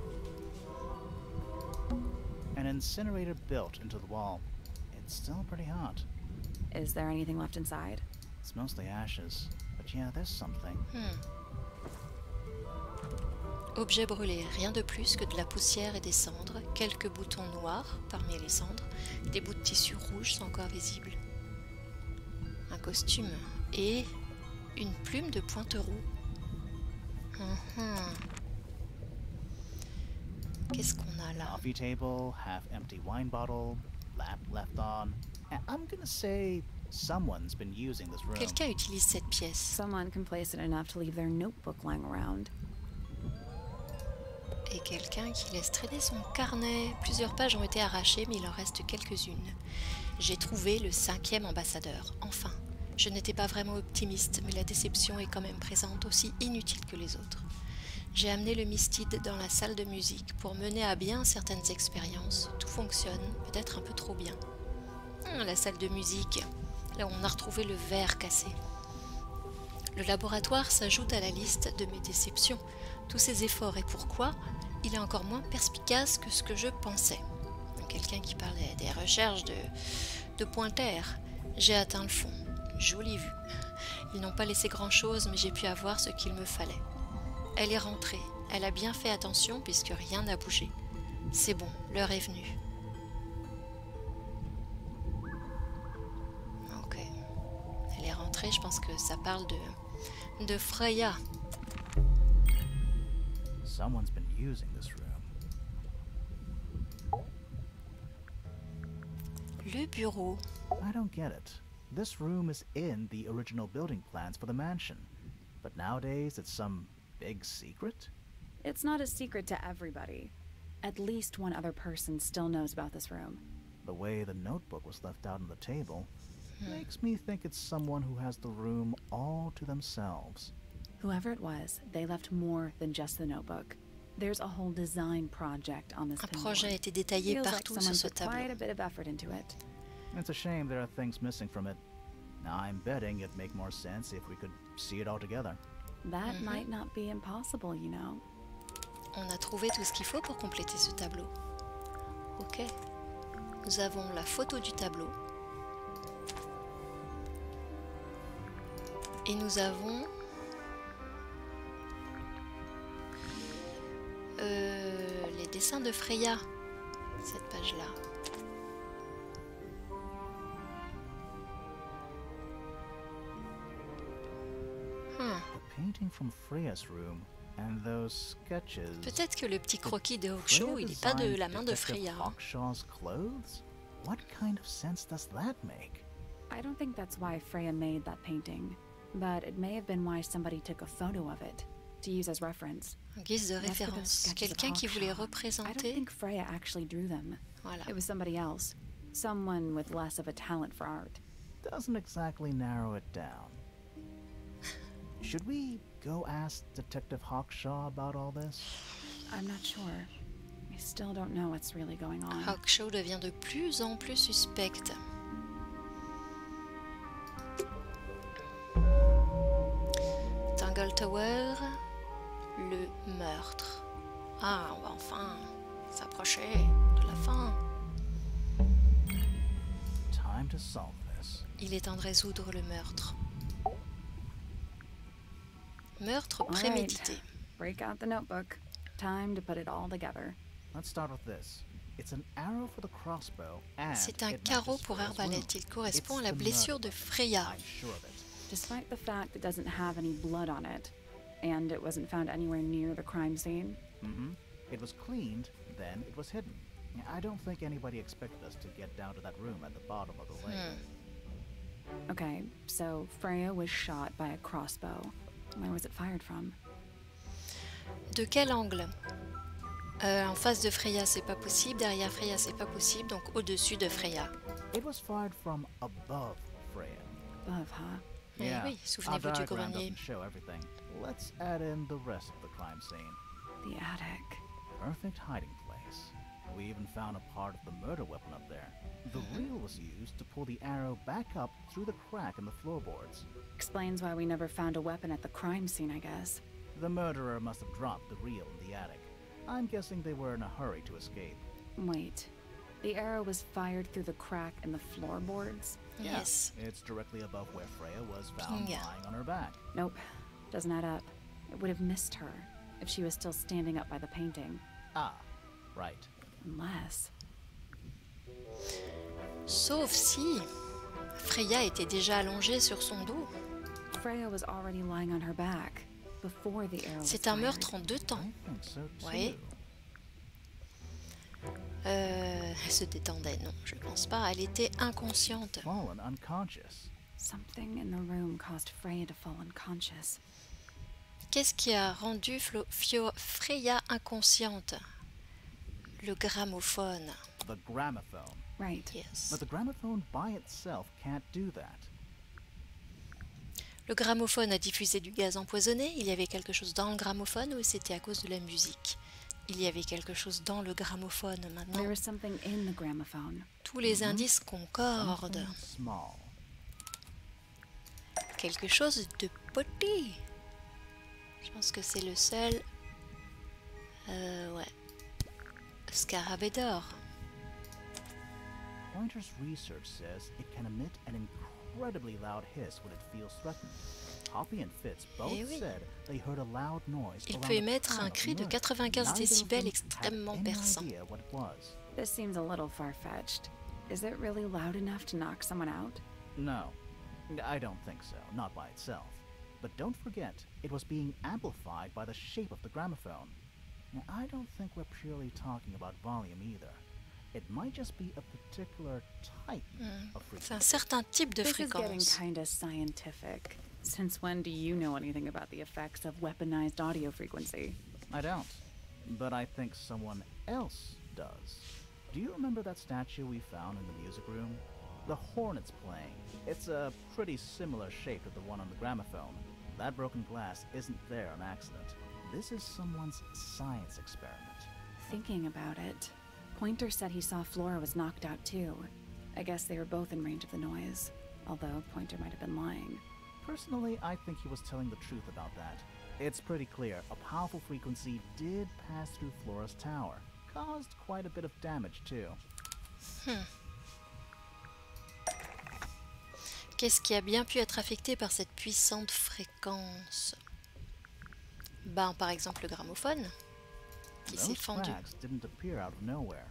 An incinerator built into the wall. It's still pretty hot. Is there anything left inside? It's mostly ashes. But yeah, there's something. Objet brûlé, rien de plus que de la poussière et des cendres, quelques boutons noirs parmi les cendres, des bouts de tissu rouge sont encore visibles. Un costume et une plume de pointereau. Qu'est-ce qu'on a là? Coffee table, half empty wine bottle, lamp left on. And I'm gonna say someone's been using this room. Quelqu'un utilise cette pièce. Someone complacent enough to leave their notebook lying around. Et quelqu'un qui laisse traîner son carnet. Plusieurs pages ont été arrachées, mais il en reste quelques-unes. J'ai trouvé le 5e ambassadeur, enfin. Je n'étais pas vraiment optimiste, mais la déception est quand même présente, aussi inutile que les autres. J'ai amené le Mistide dans la salle de musique pour mener à bien certaines expériences. Tout fonctionne, peut-être un peu trop bien. La salle de musique, là où on a retrouvé le verre cassé. Le laboratoire s'ajoute à la liste de mes déceptions. Tous ces efforts et pourquoi, il est encore moins perspicace que ce que je pensais. Quelqu'un qui parlait des recherches de pointeurs. J'ai atteint le fond. Jolie vue. Ils n'ont pas laissé grand-chose, mais j'ai pu avoir ce qu'il me fallait. Elle est rentrée. Elle a bien fait attention puisque rien n'a bougé. C'est bon, l'heure est venue. Ok. Elle est rentrée, je pense que ça parle de Freya. Someone's been using this room. Le bureau. I don't get it. This room is in the original building plans for the mansion. But nowadays it's some big secret? It's not a secret to everybody. At least one other person still knows about this room. The way the notebook was left out on the table makes me think it's someone who has the room all to themselves. Whoever it was, they left more than just the notebook. There's a whole design project on this Un pinboard. projet a été détaillé Feels like partout someone sur ce put quite tableau. a bit of effort into it. It's a shame there are things missing from it. Now, I'm betting it'd make more sense if we could see it all together. That might not be impossible, you know. On a trouvé tout ce qu'il faut pour compléter ce tableau. Ok. Nous avons la photo du tableau. Et nous avons les dessins de Freya, cette page-là. The painting from Freya's room and those sketches. Peut-être que le petit croquis de Hawkshaw, il n'est pas de la main de Freya. Hawkshaw's clothes? What kind of sense does that make? I don't think that's why Freya made that painting, but it may have been why somebody took a photo of it to use as reference. En guise de As for those référence, sketches of quelqu'un qui voulait Hawkshaw, I don't représenter. think Freya actually drew them. Voilà. It was somebody else, someone with less of a talent for art. Doesn't exactly narrow it down. Should we go ask Detective Hawkshaw about all this? I'm not sure. I still don't know what's really going on. Hawkshaw devient de plus en plus suspecte. Tangle Tower, le meurtre. Ah, on va enfin s'approcher de la fin. Time to solve this. Il est temps de résoudre le meurtre. Meurtre All right. prémédité. Break out the notebook. Time to put it all together. Let's start with this. It's an arrow for the crossbow and C'est un it carreau matches pour Freya's arbalète. wound. Il correspond à It's la the blessure de murder Freya. weapon. I'm sure of it. Despite the fact it doesn't have any blood on it, and it wasn't found anywhere near the crime scene. It was cleaned, then it was hidden. I don't think anybody expected us to get down to that room at the bottom of the lake. Okay, so Freya was shot by a crossbow. Where was it fired from? De quel angle? En face de Freya, c'est pas possible. Derrière Freya, c'est pas possible. Donc au-dessus de Freya. It was fired from above Freya. Above, huh? Eh Yeah, oui, our souvenez-vous du diagram grenier. doesn't show everything. Let's add in the rest of the crime scene. The attic. Perfect hiding place. We even found a part of the murder weapon up there. The reel was used to pull the arrow back up through the crack in the floorboards. Explains why we never found a weapon at the crime scene, I guess. The murderer must have dropped the reel in the attic. I'm guessing they were in a hurry to escape. Wait. The arrow was fired through the crack in the floorboards? Yes. It's directly above where Freya was found Yeah. lying on her back. Nope. Doesn't add up. It would have missed her if she was still standing up by the painting. Ah, right. Unless... Sauf si Freya était déjà allongée sur son dos. Freya was already lying on her back before the arrow was C'est un fired. meurtre en deux temps. I think so too. Oui. Elle se détendait, non, je pense pas. Elle était inconsciente. Fallen unconscious. Something in the room caused Freya to fall unconscious. Qu'est-ce qui a rendu Freya inconsciente? Le gramophone. The gramophone. Right. Yes. But the gramophone by itself can't do that. Le gramophone a diffusé du gaz empoisonné. Il y avait quelque chose dans le gramophone ou c'était à cause de la musique? Il y avait quelque chose dans le gramophone maintenant. There was something in the gramophone. Tous les indices concordent. Something small. Quelque chose de petit. Je pense que c'est le seul. Ouais. Scarabée d'or. Pointer's research says it can emit an incredibly loud hiss when it feels threatened. Hoppy and Fitz both Eh oui. said they heard a loud noise Il around peut the émettre time un of the cri de murder. 95 Neither of décibels them extrêmement had any perçant. idea what it was. This seems a little far-fetched. Is it really loud enough to knock someone out? No, I don't think so, not by itself. But don't forget, it was being amplified by the shape of the gramophone. Now, I don't think we're purely talking about volume either. It might just be a particular type of C'est un frequency. certain type de This is getting fréquence. kinda scientific. Since when do you know anything about the effects of weaponized audio frequency? I don't, but I think someone else does. Do you remember that statue we found in the music room? The hornet's playing. It's a pretty similar shape to the one on the gramophone. That broken glass isn't there on accident. This is someone's science experiment. Thinking about it, Pointer said he saw Flora was knocked out too. I guess they were both in range of the noise, although Pointer might have been lying. Personally, I think he was telling the truth about that. It's pretty clear a powerful frequency did pass through Flora's tower. Caused quite a bit of damage too. Qu'est-ce qui a bien pu être affecté par cette puissante fréquence? Ben, par exemple le gramophone, qui s'est Those fendu. cracks didn't appear out of nowhere.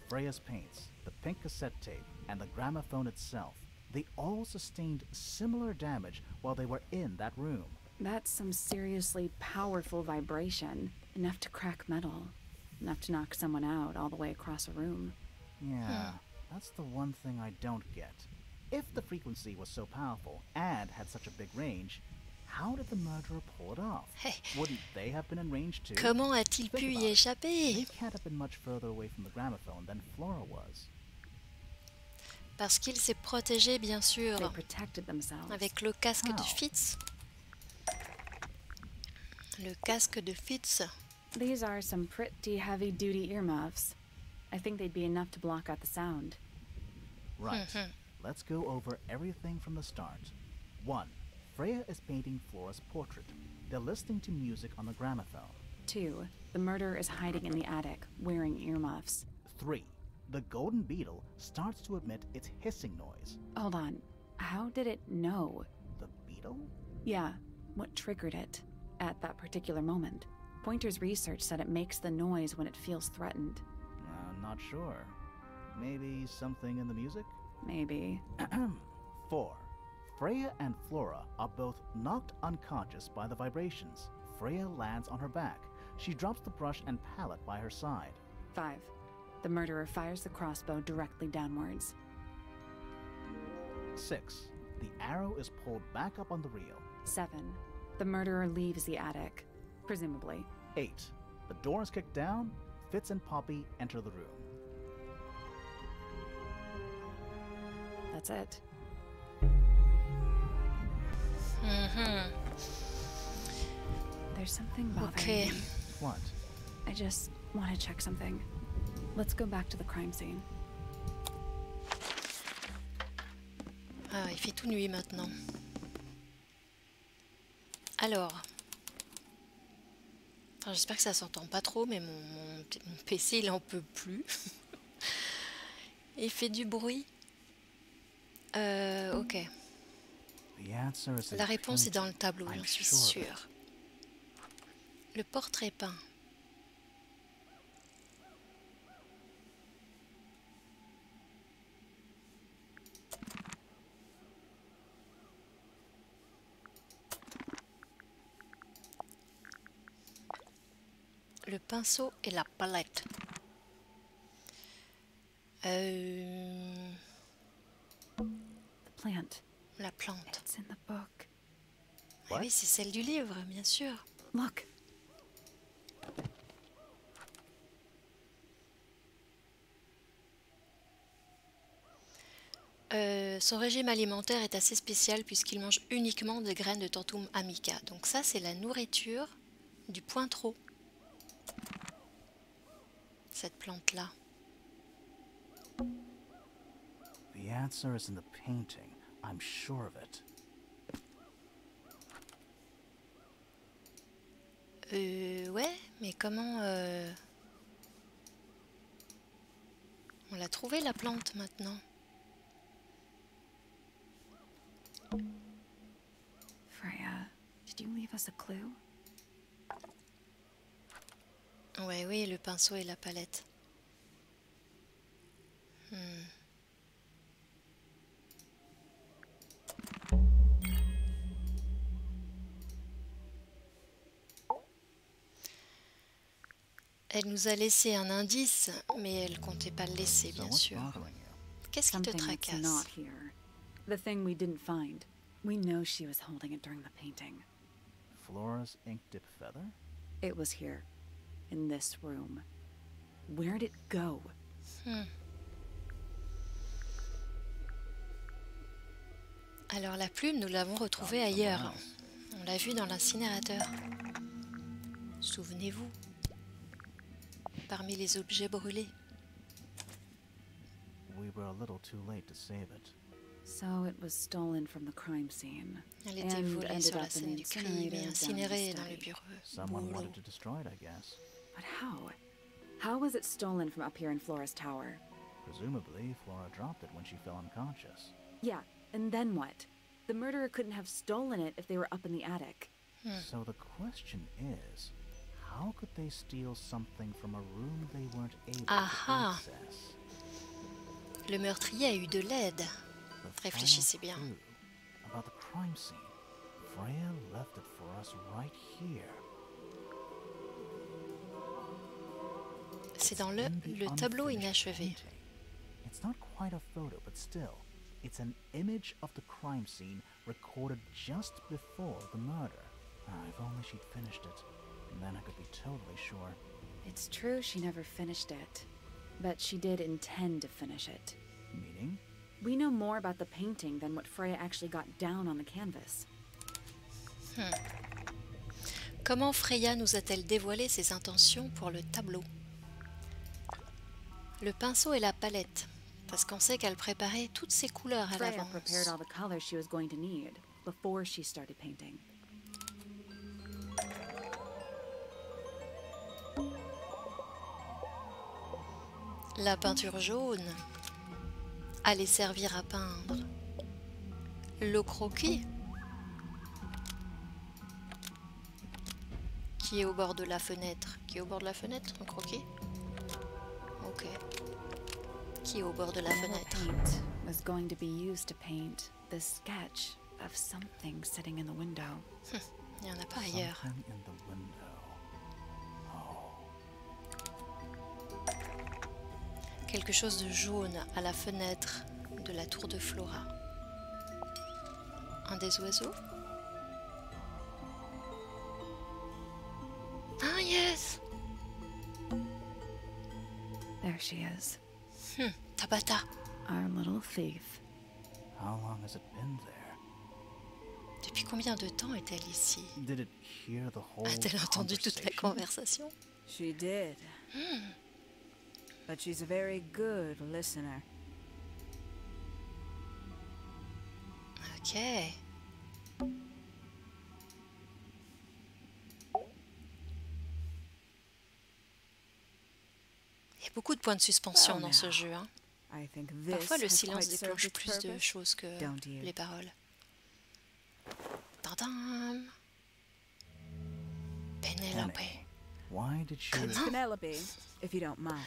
Freya's paints, the pink cassette tape, and the gramophone itself, they all sustained similar damage while they were in that room. That's some seriously powerful vibration, enough to crack metal, enough to knock someone out all the way across a room. Yeah, that's the one thing I don't get. If the frequency was so powerful and had such a big range, how did the murderer pull it off? Hey. Wouldn't they have been in range too? Comment a-t-il Think pu about y it. échapper? They can't have been much further away from the gramophone than Flora was. Parce qu'il s'est protégé, bien sûr, They protected themselves. avec le casque de How? Fitz. Le casque de Fitz. These are some pretty heavy-duty earmuffs. I think they'd be enough to block out the sound. Right. Let's go over everything from the start. 1. Freya is painting Flora's portrait. They're listening to music on the gramophone. 2. The murderer is hiding in the attic, wearing earmuffs. 3. The golden beetle starts to emit its hissing noise. Hold on. How did it know? The beetle? Yeah, what triggered it at that particular moment? Pointer's research said it makes the noise when it feels threatened. Not sure. Maybe something in the music? Maybe. 4. Freya and Flora are both knocked unconscious by the vibrations. Freya lands on her back. She drops the brush and palette by her side. 5. The murderer fires the crossbow directly downwards. 6. The arrow is pulled back up on the reel. 7. The murderer leaves the attic, presumably. 8. The door is kicked down. Fitz and Poppy enter the room. That's it. There's something bothering me. What? I just want to check something. Let's go back to the crime scene. Ah, il fait tout nuit maintenant. Alors, enfin, j'espère que ça s'entend pas trop, mais mon PC il en peut plus. Il fait du bruit. Ok. The answer is in La réponse est dans le painting. tableau, I'm j'en suis sure of it. sûre. Le portrait peint. Le pinceau et la palette. The plant. La plante. It's in the book. Ah oui, c'est celle du livre, bien sûr. Look. Son régime alimentaire est assez spécial puisqu'il mange uniquement des graines de Tantum amica. Donc ça, c'est la nourriture du pointreau. Cette plante-là. The answer is in the painting. I'm sure of it. Ouais, mais comment... On l'a trouvée, la plante, maintenant. Freya, did you leave us a clue? Ouais, oui, le pinceau et la palette. Elle nous a laissé un indice, mais elle comptait pas le laisser, So bien what's sûr. bothering you? Qu'est-ce qui te Something that's tracasse? not here. The thing we didn't find. We know she was holding it during the painting. Flora's ink dip feather? It was here. In this room. Where'd it go? Alors la plume, nous l'avons retrouvée ailleurs. On l'a vue dans l'incinérateur. Souvenez-vous. Parmi les objets brûlés. We were a little too late to save it. So it was stolen from the crime scene. Elle était and volée ended sur la up in scène the du crime et incinerator down incinérée the dans le study. bureau. Someone boulot. wanted to destroy it, I guess. But how? How was it stolen from up here in Flora's tower? Presumably, Flora dropped it when she fell unconscious. Yeah, and then what? The murderer couldn't have stolen it if they were up in the attic. So the question is, how could they steal something from a room they weren't able Aha. to access? Le meurtrier a eu de l'aide. The Réfléchissez final bien. clue about the crime scene. Freya left it for us right here. C'est dans In the le tableau unfinished inachevé. painting. It's not quite a photo, but still, it's an image of the crime scene recorded just before the murder. If only she'd finished it, and then I could be totally sure. It's true she never finished it, but she did intend to finish it. Meaning? We know more about the painting than what Freya actually got down on the canvas. Comment Freya nous a-t-elle dévoilé ses intentions pour le tableau? Le pinceau et la palette, parce qu'on sait qu'elle préparait toutes ses couleurs à Freya l'avance. prepared all the colors she was going to need before she started painting. La peinture jaune allait servir à peindre. Le croquis qui est au bord de la fenêtre. Qui est au bord de la fenêtre, un croquis? Ok. Qui est au bord de la Yellow fenêtre? paint was going to be used to paint the sketch of something sitting in the window. Il n'y en a pas ailleurs. Something in the window. Quelque chose de jaune à la fenêtre de la tour de Flora. Un des oiseaux? Ah yes! There she is, Tabata. our little thief. How long has it been there? Depuis combien de temps est-elle ici? Did it hear the whole A-t-elle entendu toute la conversation? conversation? She did. But she's a very good listener. Ok. Il y a beaucoup de points de suspension dans ce jeu. Hein. I think this Parfois, le has silence quite déclenche served its plus de purpose. choses que Don't you? les paroles. Tadam! Penelope. Why did she... Comment? Penelope, if you don't mind.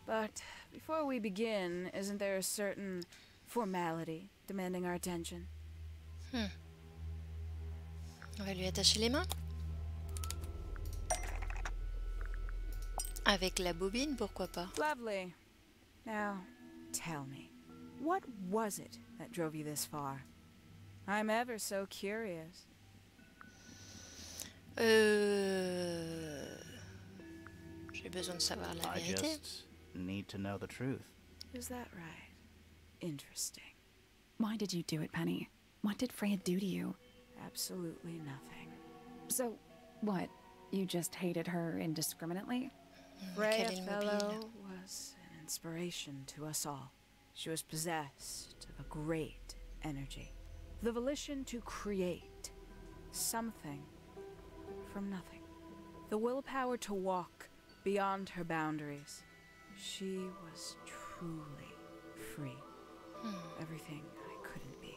But before we begin, isn't there a certain formality demanding our attention? On va lui attacher les mains. Avec la bobine, pourquoi pas? Lovely. Now, tell me, what was it that drove you this far? I'm ever so curious. J'ai besoin de savoir la I vérité. just need to know the truth. Is that right? Interesting. Why did you do it, Penny? What did Freya do to you? Absolutely nothing. So, what? You just hated her indiscriminately? Freya Quel est le Fellow mobile? was an inspiration to us all. She was possessed of a great energy, the volition to create something from nothing, the willpower to walk beyond her boundaries. She was truly free. Everything I couldn't be.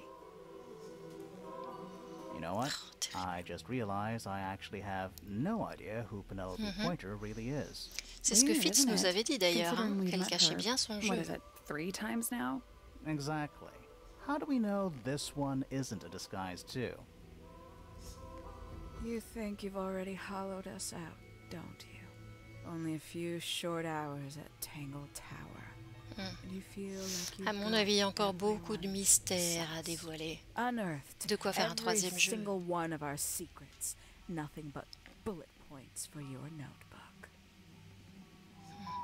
You know what? Oh, terrible. I just realized I actually have no idea who Penelope Pointer really is. C'est ce que Weird, Fitz isn't nous it? avait dit d'ailleurs, hein, Considering we've qu'elle met cachait her, bien son What jeu. is it, 3 times now? Exactly. How do we know this one isn't a disguise too? You think you've already hollowed us out, don't you? Only a few short hours at Tangle Tower. And you feel like you've À mon got avis, il y a encore beaucoup de everyone's mystères à sense. dévoiler. Unearthed De quoi faire un every troisième jeu. single one of our secrets. Nothing but bullet points for your notebook.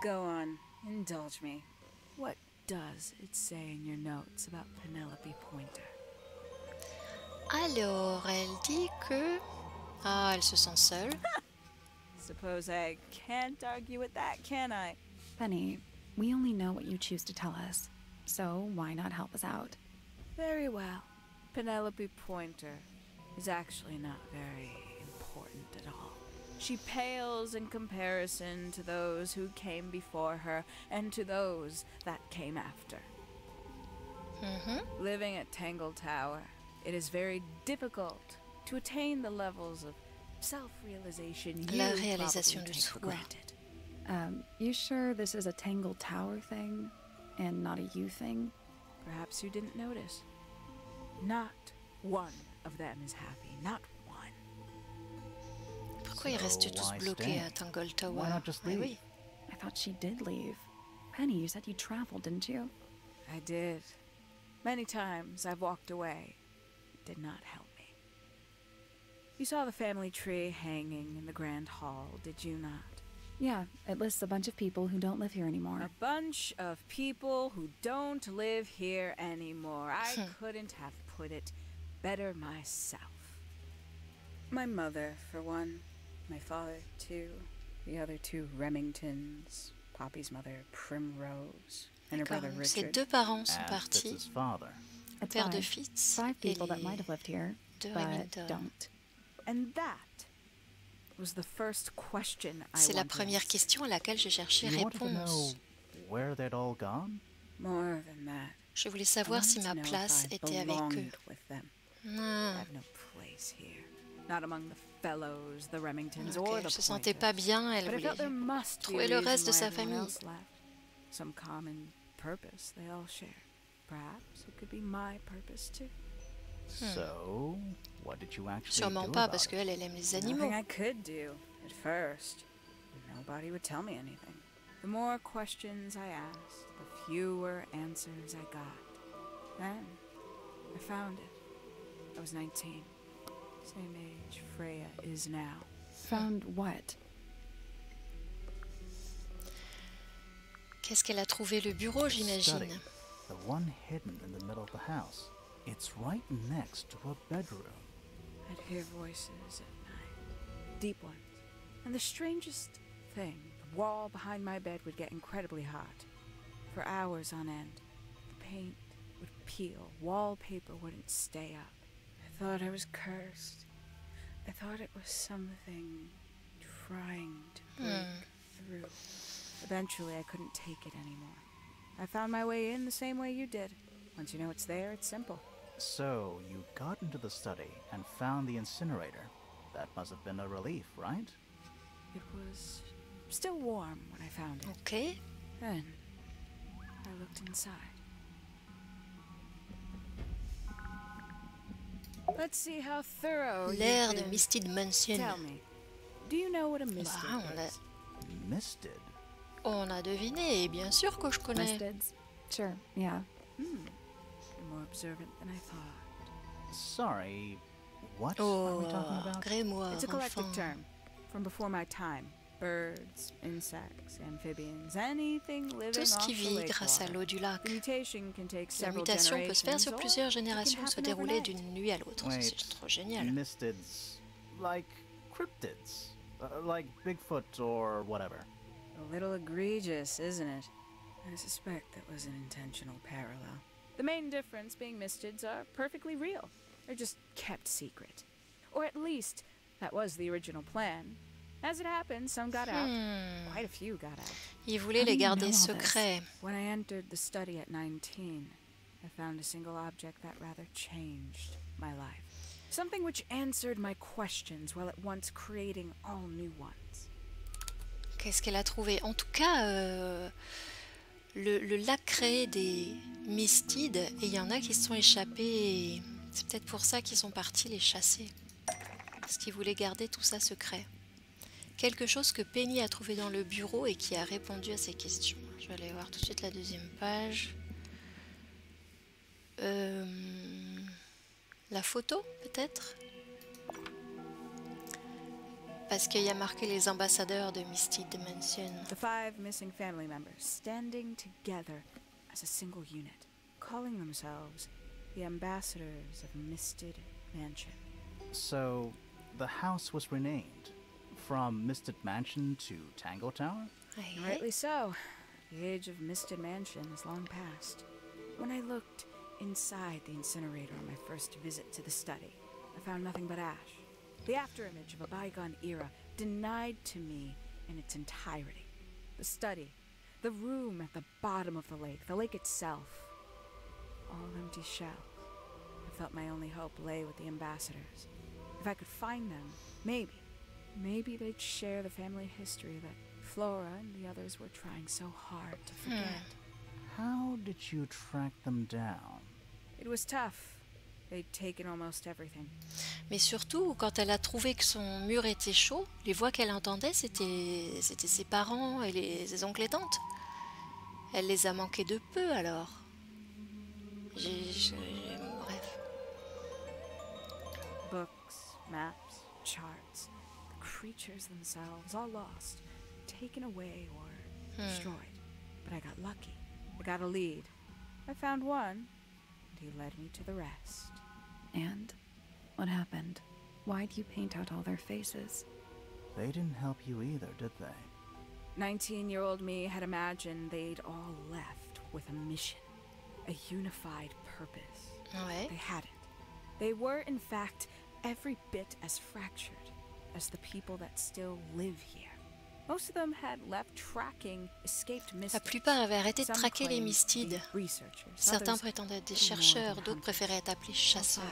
Go on, indulge me. What does it say in your notes about Penelope Pointer? Alors, elle dit que... Ah, elle se sent seule. Suppose I can't argue with that, can I? Penny, we only know what you choose to tell us. so why not help us out? Very well. Penelope Pointer is actually not very important at all. She pales in comparison to those who came before her and to those that came after. Living at Tangle Tower, it is very difficult to attain the levels of self-realization you La réalisation probably du take for soi. granted. You sure this is a Tangle Tower thing and not a you thing? Perhaps you didn't notice. Not one of them is happy. Not one. Pourquoi ils restent tous why bloqués stay? à Tangle Tower? Why not just Eh leave? oui. I thought she did leave. Penny, you said you traveled, didn't you? I did. Many times I've walked away. It did not help me. You saw the family tree hanging in the grand hall, did you not? Yeah, it lists a bunch of people who don't live here anymore. A bunch of people who don't live here anymore. I couldn't have put it better myself. My mother, for one. My father, too. The other two Remingtons. Poppy's mother, Primrose. And her brother D'accord, ses Richard. deux parents sont And partis. Fitz's father. It's Père de five. Fitz Five et people that les might have lived here, deux but Remington. don't. And that was the first question I C'est la wanted. première question à laquelle je cherchais You wanted to know réponse. where they'd all gone? More than that. Je voulais I savoir si wanted ma to know place if I était avec eux. belonged with them. I Ah, have no place here. Not among the fellows, the Remingtons, ok, or elle the se sentait pas Pointers. bien, elle But I felt there voulait must be trouver a le reason reste de why sa everyone famille. else left. Some common purpose they all share. Perhaps it could be my purpose too. So, what did you actually Sûrement do pas, about parce it? qu'elle, elle aime les animaux. Nothing I could do at first. Nobody would tell me anything. The more questions I asked, the fewer answers I got. Then I found it. I was 19. Same age Freya is now. Found what? Qu'est-ce qu'elle a trouvé? Le bureau, Study. j'imagine. The one hidden in the middle of the house. It's right next to a bedroom. I'd hear voices at night, deep ones. And the strangest thing, the wall behind my bed would get incredibly hot. For hours on end, the paint would peel, wallpaper wouldn't stay up. I thought I was cursed. I thought it was something trying to break through. Eventually, I couldn't take it anymore. I found my way in the same way you did. Once you know it's there, it's simple. So, you got into the study and found the incinerator. That must have been a relief, right? It was still warm when I found it. Ok. Then, I looked inside. Let's see how thorough L'air you've de been. Misted Mansion. Tell me, do you know what a misted Bah, on a, is? Misted. on a deviné, et bien sûr que je connais. Mistids? Sure, yeah. You're more observant than I thought. Sorry, what are Oh, we talking about? grimoire, It's a collective enfin. term from before my time. Birds, insects, amphibians, anything living Tout ce off qui the vit lake grâce à water. l'eau du lac. The mutation can take La several mutation peut se faire generations, sur or plusieurs it can générations, se happen dérouler overnight. d'une nuit à l'autre. Wait, C'est trop génial. Mistids, like cryptids, like Bigfoot or whatever. A little egregious, isn't it? I suspect that was an intentional parallel. The main difference being mistids are perfectly real. They're just kept secret. Or at least, that was the original plan. As it happened, some got out. Quite a few got out. Il voulait How do les you know garder all this? secrets. When I entered the study at 19, I found a single object that rather changed my life. Something which answered my questions while at once creating all new ones. Qu'est-ce qu'elle a trouvé? En tout cas, le lac crée des mystides et il y en a qui se sont échappés. Et c'est peut-être pour ça qu'ils sont partis les chasser. Parce qu'ils voulaient garder tout ça secret. Quelque chose que Penny a trouvé dans le bureau et qui a répondu à ces questions. Je vais aller voir tout de suite la deuxième page. La photo, peut-être? Parce qu'il y a marqué les ambassadeurs de Misty Dimension. The 5 missing family members standing together as a single unit, calling themselves the ambassadors of Misted Mansion. So, the house was renamed from Misted Mansion to Tangle Tower? Aïe. Rightly so. The age of Misted Mansion is long past. When I looked inside the incinerator on my first visit to the study, I found nothing but ash. The afterimage of a bygone era denied to me in its entirety. The study, the room at the bottom of the lake itself, all empty shells. I felt my only hope lay with the ambassadors. If I could find them, maybe they'd share the family history that Flora and the others were trying so hard to forget. How did you track them down? It was tough. They'd taken almost everything. Mais surtout, quand elle a trouvé que son mur était chaud, les voix qu'elle entendait, c'était ses parents et ses oncles et tantes. Elle les a manqués de peu, alors. Bref. Books, maps, charts, the creatures themselves, all lost, taken away or destroyed. But I got lucky. I got a lead. I found one, and he led me to the rest. And what happened? Why'd you paint out all their faces? They didn't help you either, did they? 19-year-old me had imagined they'd all left with a mission, a unified purpose. Ouais. They hadn't. They were, in fact, every bit as fractured as the people that still live here. Most of them had left tracking escaped La mystics. plupart avaient arrêté de Some traquer les claimed to mystides. be researchers, Certains others prétendaient être des little more chercheurs, than d'autres hunters. préféraient être appelés chasseurs.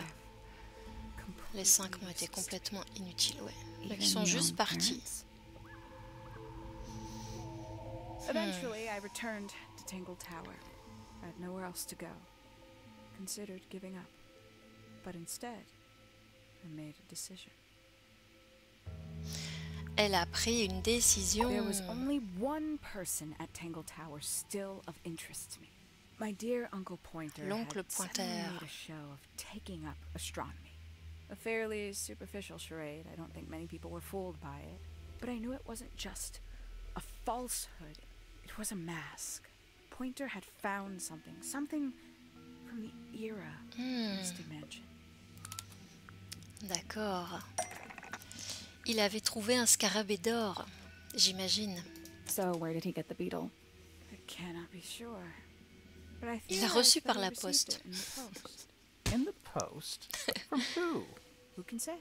Completely Les 5 ont été useless. complètement inutiles, ouais. Donc Even ils sont your juste own partis. parents? Eventually, I returned to Tangle Tower. I had nowhere else to go. Considered giving up. But instead, I made a decision. Elle a pris une décision. There was only one person at Tangle Tower still of interest to me. My dear Uncle Pointer L'oncle had suddenly Pointer. made a show of taking up astronomy. A fairly superficial charade. I don't think many people were fooled by it. But I knew it wasn't just a falsehood. It was a mask. Pointer had found something from the era of this dimension. D'accord. Il avait trouvé un scarabée d'or, j'imagine. So where did he get the beetle? I cannot be sure. But I Il l'a theorized reçu that par he la received poste. it in the post. In the post? From who? Who can say?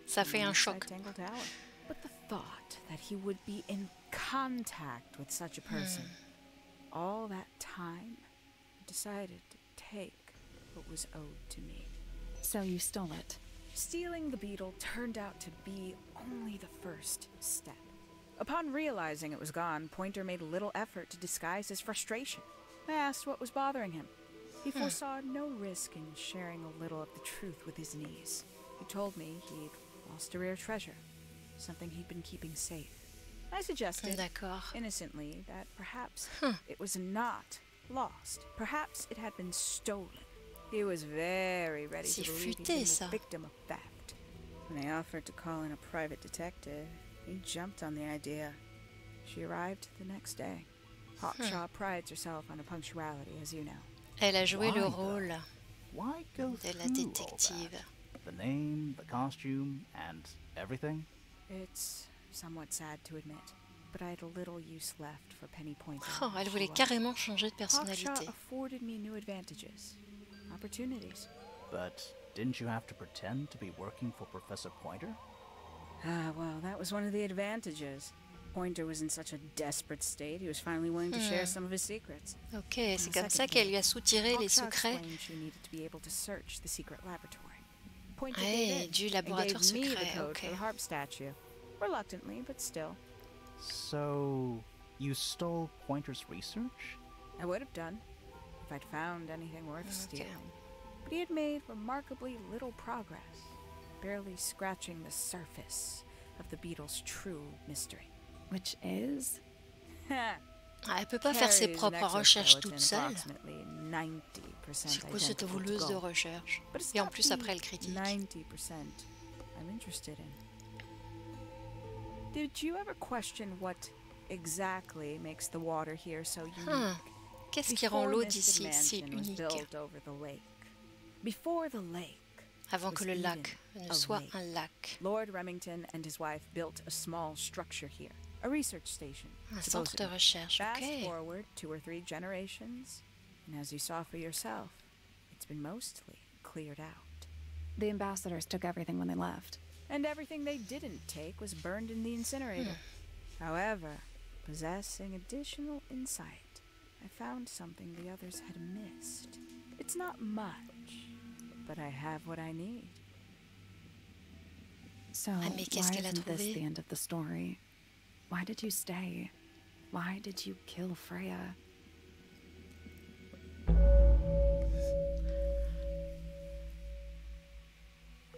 Ça fait un Inside choc. Tangle Tower. But the thought that he would be in contact with such a person, all that time, I decided to take what was owed to me. So you stole it. Stealing the beetle turned out to be only the first step. Upon realizing it was gone, Pointer made little effort to disguise his frustration. I asked what was bothering him. He foresaw no risk in sharing a little of the truth with his niece. He told me he'd lost a rare treasure, something he'd been keeping safe. I suggested, D'accord. innocently, that perhaps it was not lost. Perhaps it had been stolen. He was very ready C'est to believe he'd futé, been ça. the victim of theft. When I offered to call in a private detective, he jumped on the idea. She arrived the next day. Hawkshaw prides herself on her punctuality, as you know. Elle a joué le Why, rôle Why go de la through all détective. that? The name, the costume, and everything? It's somewhat sad to admit, but I had a little use left for Penny Pointer. Oh, elle as she voulait was. carrément changer de Hawkshaw personnalité. afforded me new advantages, opportunities. But didn't you have to pretend to be working for Professor Pointer? Ah, well, that was one of the advantages. Pointer was in such a desperate state, he was finally willing to share some of his secrets. Ok, c'est comme ça Second qu'elle thing, lui a soutiré les Hawkshaw secrets. explained she needed to be able to search the secret laboratory. Pointer Ouais, gave du in and laboratoire gave me the secret, code ok. for the harp statue. Reluctantly, but still. So, you stole Pointer's research? I would have done, if I'd found anything worth Okay. stealing. But he had made remarkably little progress, barely scratching the surface of the beetle's true mystery. Which is? Ah, elle peut pas faire ses Carries an propres recherches toute exoskeleton seule. approximately 90% C'est quoi cette identical to voleuse de gold. recherche? But it's Et en not plus, the après, elle critique. 90% I'm interested in. Did you ever question what exactly makes the water here so unique? Qu'est-ce qui rend Before l'eau Misted d'ici si Mansion was unique? built over the lake. Before the lake, Avant que was le lac even ne a soit lake. un lac. Lord Remington and his wife built a small structure here, a research station. Un centre de supposedly. recherche, Fast ok. forward 2 or 3 generations, And as you saw for yourself, it's been mostly cleared out. The ambassadors took everything when they left. And everything they didn't take was burned in the incinerator. However, possessing additional insight, I found something the others had missed. It's not much, but I have what I need. So, Ah, mais qu'est-ce why qu'elle a isn't this trouvé? the end of the story? Why did you stay? Why did you kill Freya?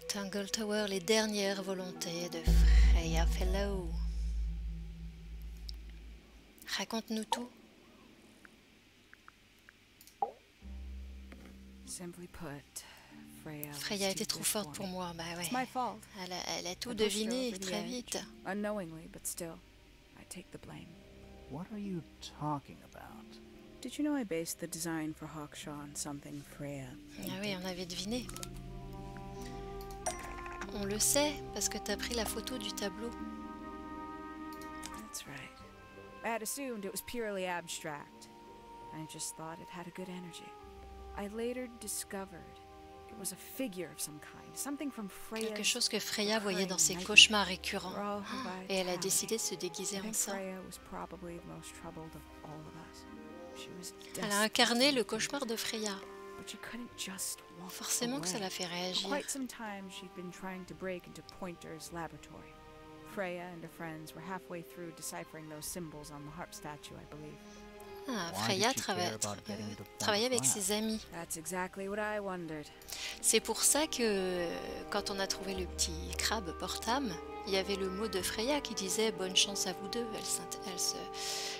Tangle Tower, les dernières volontés de Freya Fellow. Raconte-nous tout. Simply put, Freya était trop forte pour moi, bah ouais. It's my fault. Elle a tout I pushed her deviné over the très edge, vite. Unknowingly, but still, I take the blame. What are you talking about? Did you know I based the design for Hawkshaw on something Freya Ah oui, on avait deviné. On le sait, parce que t'as pris la photo du tableau. That's right. I had assumed it was purely abstract. I just thought it had a good energy. I later discovered it was a figure of some kind, something from Freya's Quelque chose que Freya voyait dans ses recurring cauchemars nightmares. récurrents. We're all Et elle a vitality. décidé de se déguiser I en think ça. Freya was probably the most troubled of all of us. She was Elle a incarné le cauchemar de Freya. but she couldn't just walk Forcément que ça away. l'a fait For réagir. quite some time, she'd been trying to break into Pointer's laboratory. Freya and her friends were halfway through deciphering those symbols on the harp statue, I believe. Ah, Why Freya did she care about getting into travaillait avec Pointer's ses amis. That's exactly what I wondered. C'est pour ça que quand on a trouvé le petit crabe portable, il y avait le mot de Freya qui disait bonne chance à vous deux.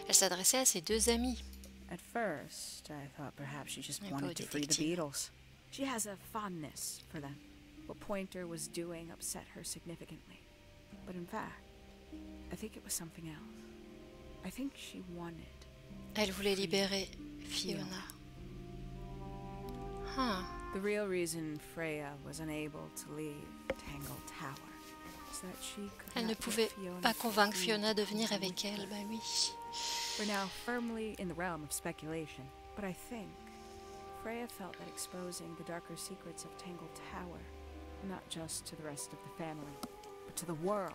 Elle s'adressait à ses deux amis. At first, I thought perhaps she just Un peu wanted to free the détective. Beatles. She has a fondness for them. What Pointer was doing upset her significantly. But in fact, I think it was something else. I think she wanted. Elle voulait libérer Fiona. Ah, The real reason Freya was unable to leave Tangle Tower is that she could elle ne not get pouvait Fiona pas convaincre free Fiona de to venir come avec with elle. her. Bah oui. We're now firmly in the realm of speculation, but I think Freya felt that exposing the darker secrets of Tangle Tower, not just to the rest of the family, but to the world,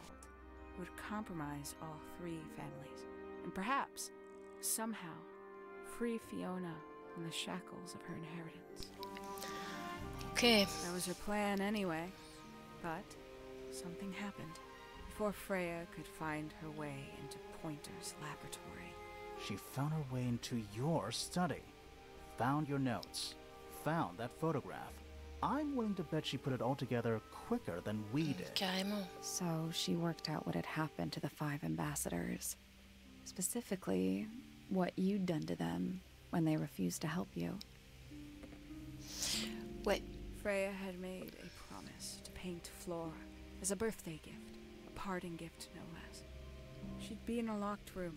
would compromise all three families, and perhaps, somehow, free Fiona from the shackles of her inheritance. Ok. That was her plan anyway, but something happened before Freya could find her way into Pointer's laboratory. She found her way into your study, found your notes, found that photograph. I'm willing to bet she put it all together quicker than we did. Carrément. So she worked out what had happened to the 5 ambassadors. Specifically, what you'd done to them when they refused to help you. Ouais. Freya had made a promise to paint Flora as a birthday gift, a parting gift no less. She'd be in a locked room,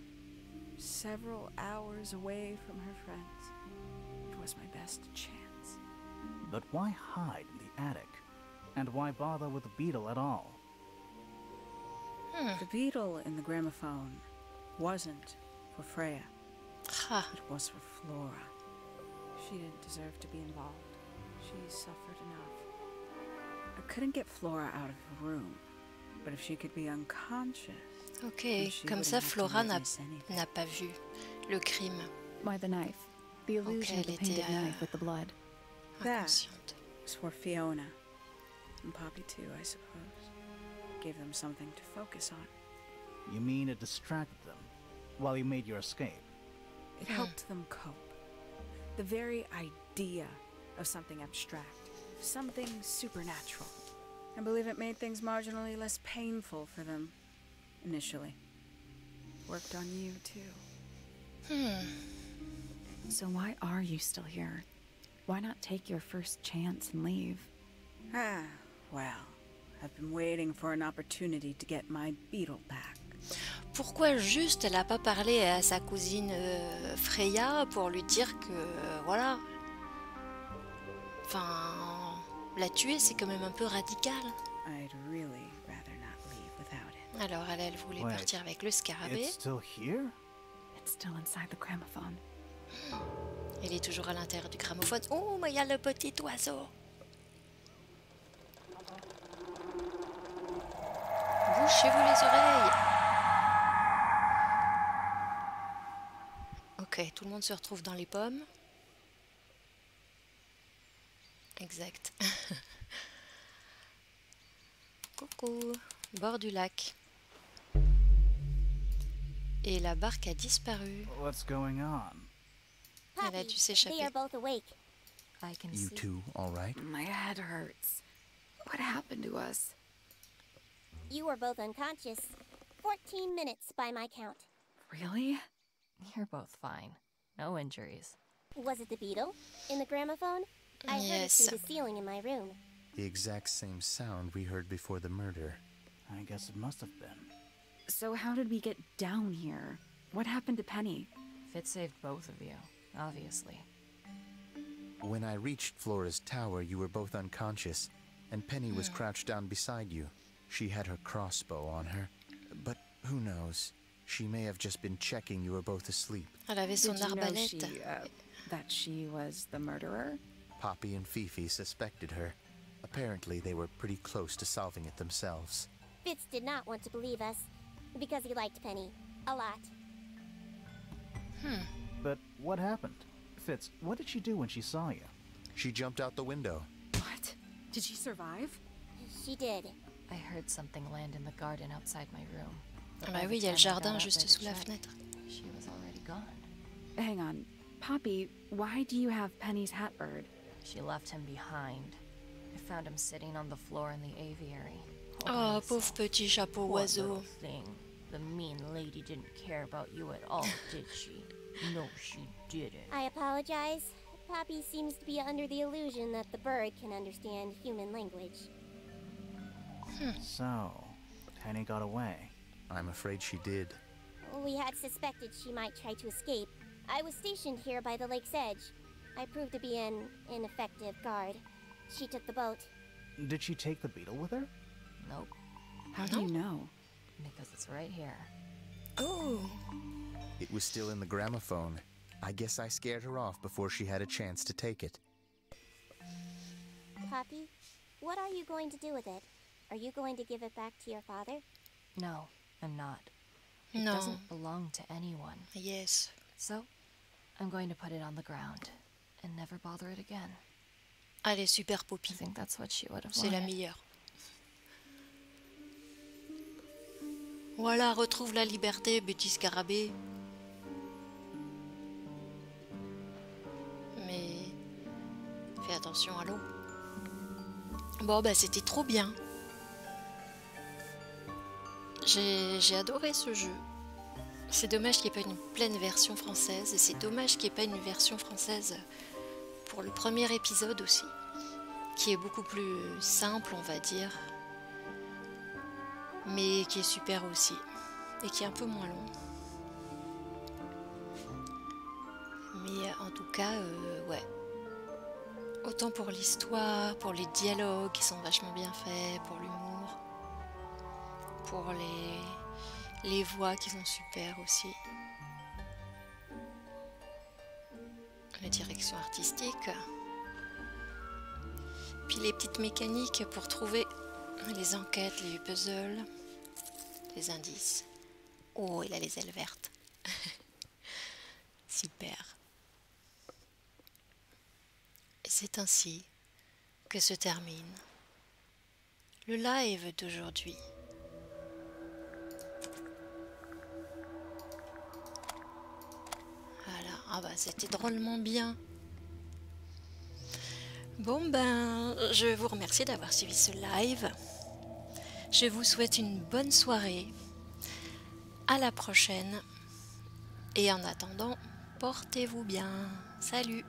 several hours away from her friends. It was my best chance. But why hide in the attic? And why bother with the beetle at all? The beetle in the gramophone wasn't for Freya. Ah, It was for Flora. She didn't deserve to be involved. She suffered enough. I couldn't get Flora out of the room, but if she could be unconscious, ok. then she Comme wouldn't ça, have to Flora witness anything. n'a pas vu le crime. Why the knife? The illusion of elle the painted était, knife with the blood. That Inconsciente. was for Fiona. And Poppy too, I suppose. Gave them something to focus on. You mean it distracted them while you made your escape? It helped them cope. The very idea of something abstract, something supernatural. I believe it made things marginally less painful for them, initially. Worked on you, too. So why are you still here? Why not take your first chance and leave? Ah, well, I've been waiting for an opportunity to get my beetle back. Pourquoi juste elle a pas parlé à sa cousine Freya pour lui dire que voilà. Enfin, la tuer c'est quand même un peu radical. I'd really rather not leave without it. Alors elle voulait Ouais. partir avec le scarabée. It's still here? It's still inside the gramophone. Il est toujours à l'intérieur du gramophone. Oh, mais il y a le petit oiseau. Bouchez-vous les oreilles. Ok, tout le monde se retrouve dans les pommes. Exact. Coucou. Bord du lac. Et la barque a disparu. What's going on? Elle a dû Poppy, they s'échapper. are both awake. I can You see. two all right? My head hurts. What happened to us? You were both unconscious. 14 minutes by my count. Really? You're both fine. No injuries. Was it the beetle? In the gramophone? I heard it Yes. through the ceiling in my room. The exact same sound we heard before the murder. I guess it must have been. So how did we get down here? What happened to Penny? Fit saved both of you, obviously. When I reached Flora's tower, you were both unconscious, and Penny was crouched down beside you. She had her crossbow on her, but who knows? She may have just been checking you were both asleep. Elle avait son Did you know arbalète. that she was the murderer? Poppy and Fifi suspected her. Apparently, they were pretty close to solving it themselves. Fitz did not want to believe us because he liked Penny a lot. But what happened? Fitz, what did she do when she saw you? She jumped out the window. What? Did she survive? She did. I heard something land in the garden outside my room. But Ah by bah the oui, il y a le time I got jardin up, juste I sous la checked. fenêtre. She was already gone. Hang on. Poppy, why do you have Penny's hat bird? She left him behind. I found him sitting on the floor in the aviary. Oh, holding pauvre himself. petit chapeau Poor oiseau. little thing. The mean lady didn't care about you at all, did she? No, she didn't. I apologize. Poppy seems to be under the illusion that the bird can understand human language. So, Penny got away. I'm afraid she did. We had suspected she might try to escape. I was stationed here by the lake's edge. I proved to be an ineffective guard. She took the boat. Did she take the beetle with her? Nope, How do you know? because it's right here. Oh, It was still in the gramophone. I guess I scared her off before she had a chance to take it. Poppy, what are you going to do with it? Are you going to give it back to your father? No, I'm not. It non. doesn't belong to anyone. Yes. So, I'm going to put it on the ground and never bother it again. Elle est super I Poppy. think that's what she would have C'est la wanted. meilleure. Voilà, retrouve la liberté, petit scarabée. Mais fais attention à l'eau. Bon, bah c'était trop bien. J'ai adoré ce jeu. C'est dommage qu'il n'y ait pas une pleine version française. Et c'est dommage qu'il n'y ait pas une version française pour le premier épisode aussi, qui est beaucoup plus simple, on va dire, mais qui est super aussi, et qui est un peu moins long. Mais en tout cas, ouais. Autant pour l'histoire, pour les dialogues qui sont vachement bien faits, pour l'humour, pour les voix qui sont super aussi. La direction artistique. Puis les petites mécaniques pour trouver les enquêtes, les puzzles, les indices. Oh, il a les ailes vertes. Super. Et c'est ainsi que se termine le live d'aujourd'hui. Voilà, ah bah c'était drôlement bien. Bon ben, je vous remercie d'avoir suivi ce live. Je vous souhaite une bonne soirée. À la prochaine. Et en attendant, portez-vous bien. Salut!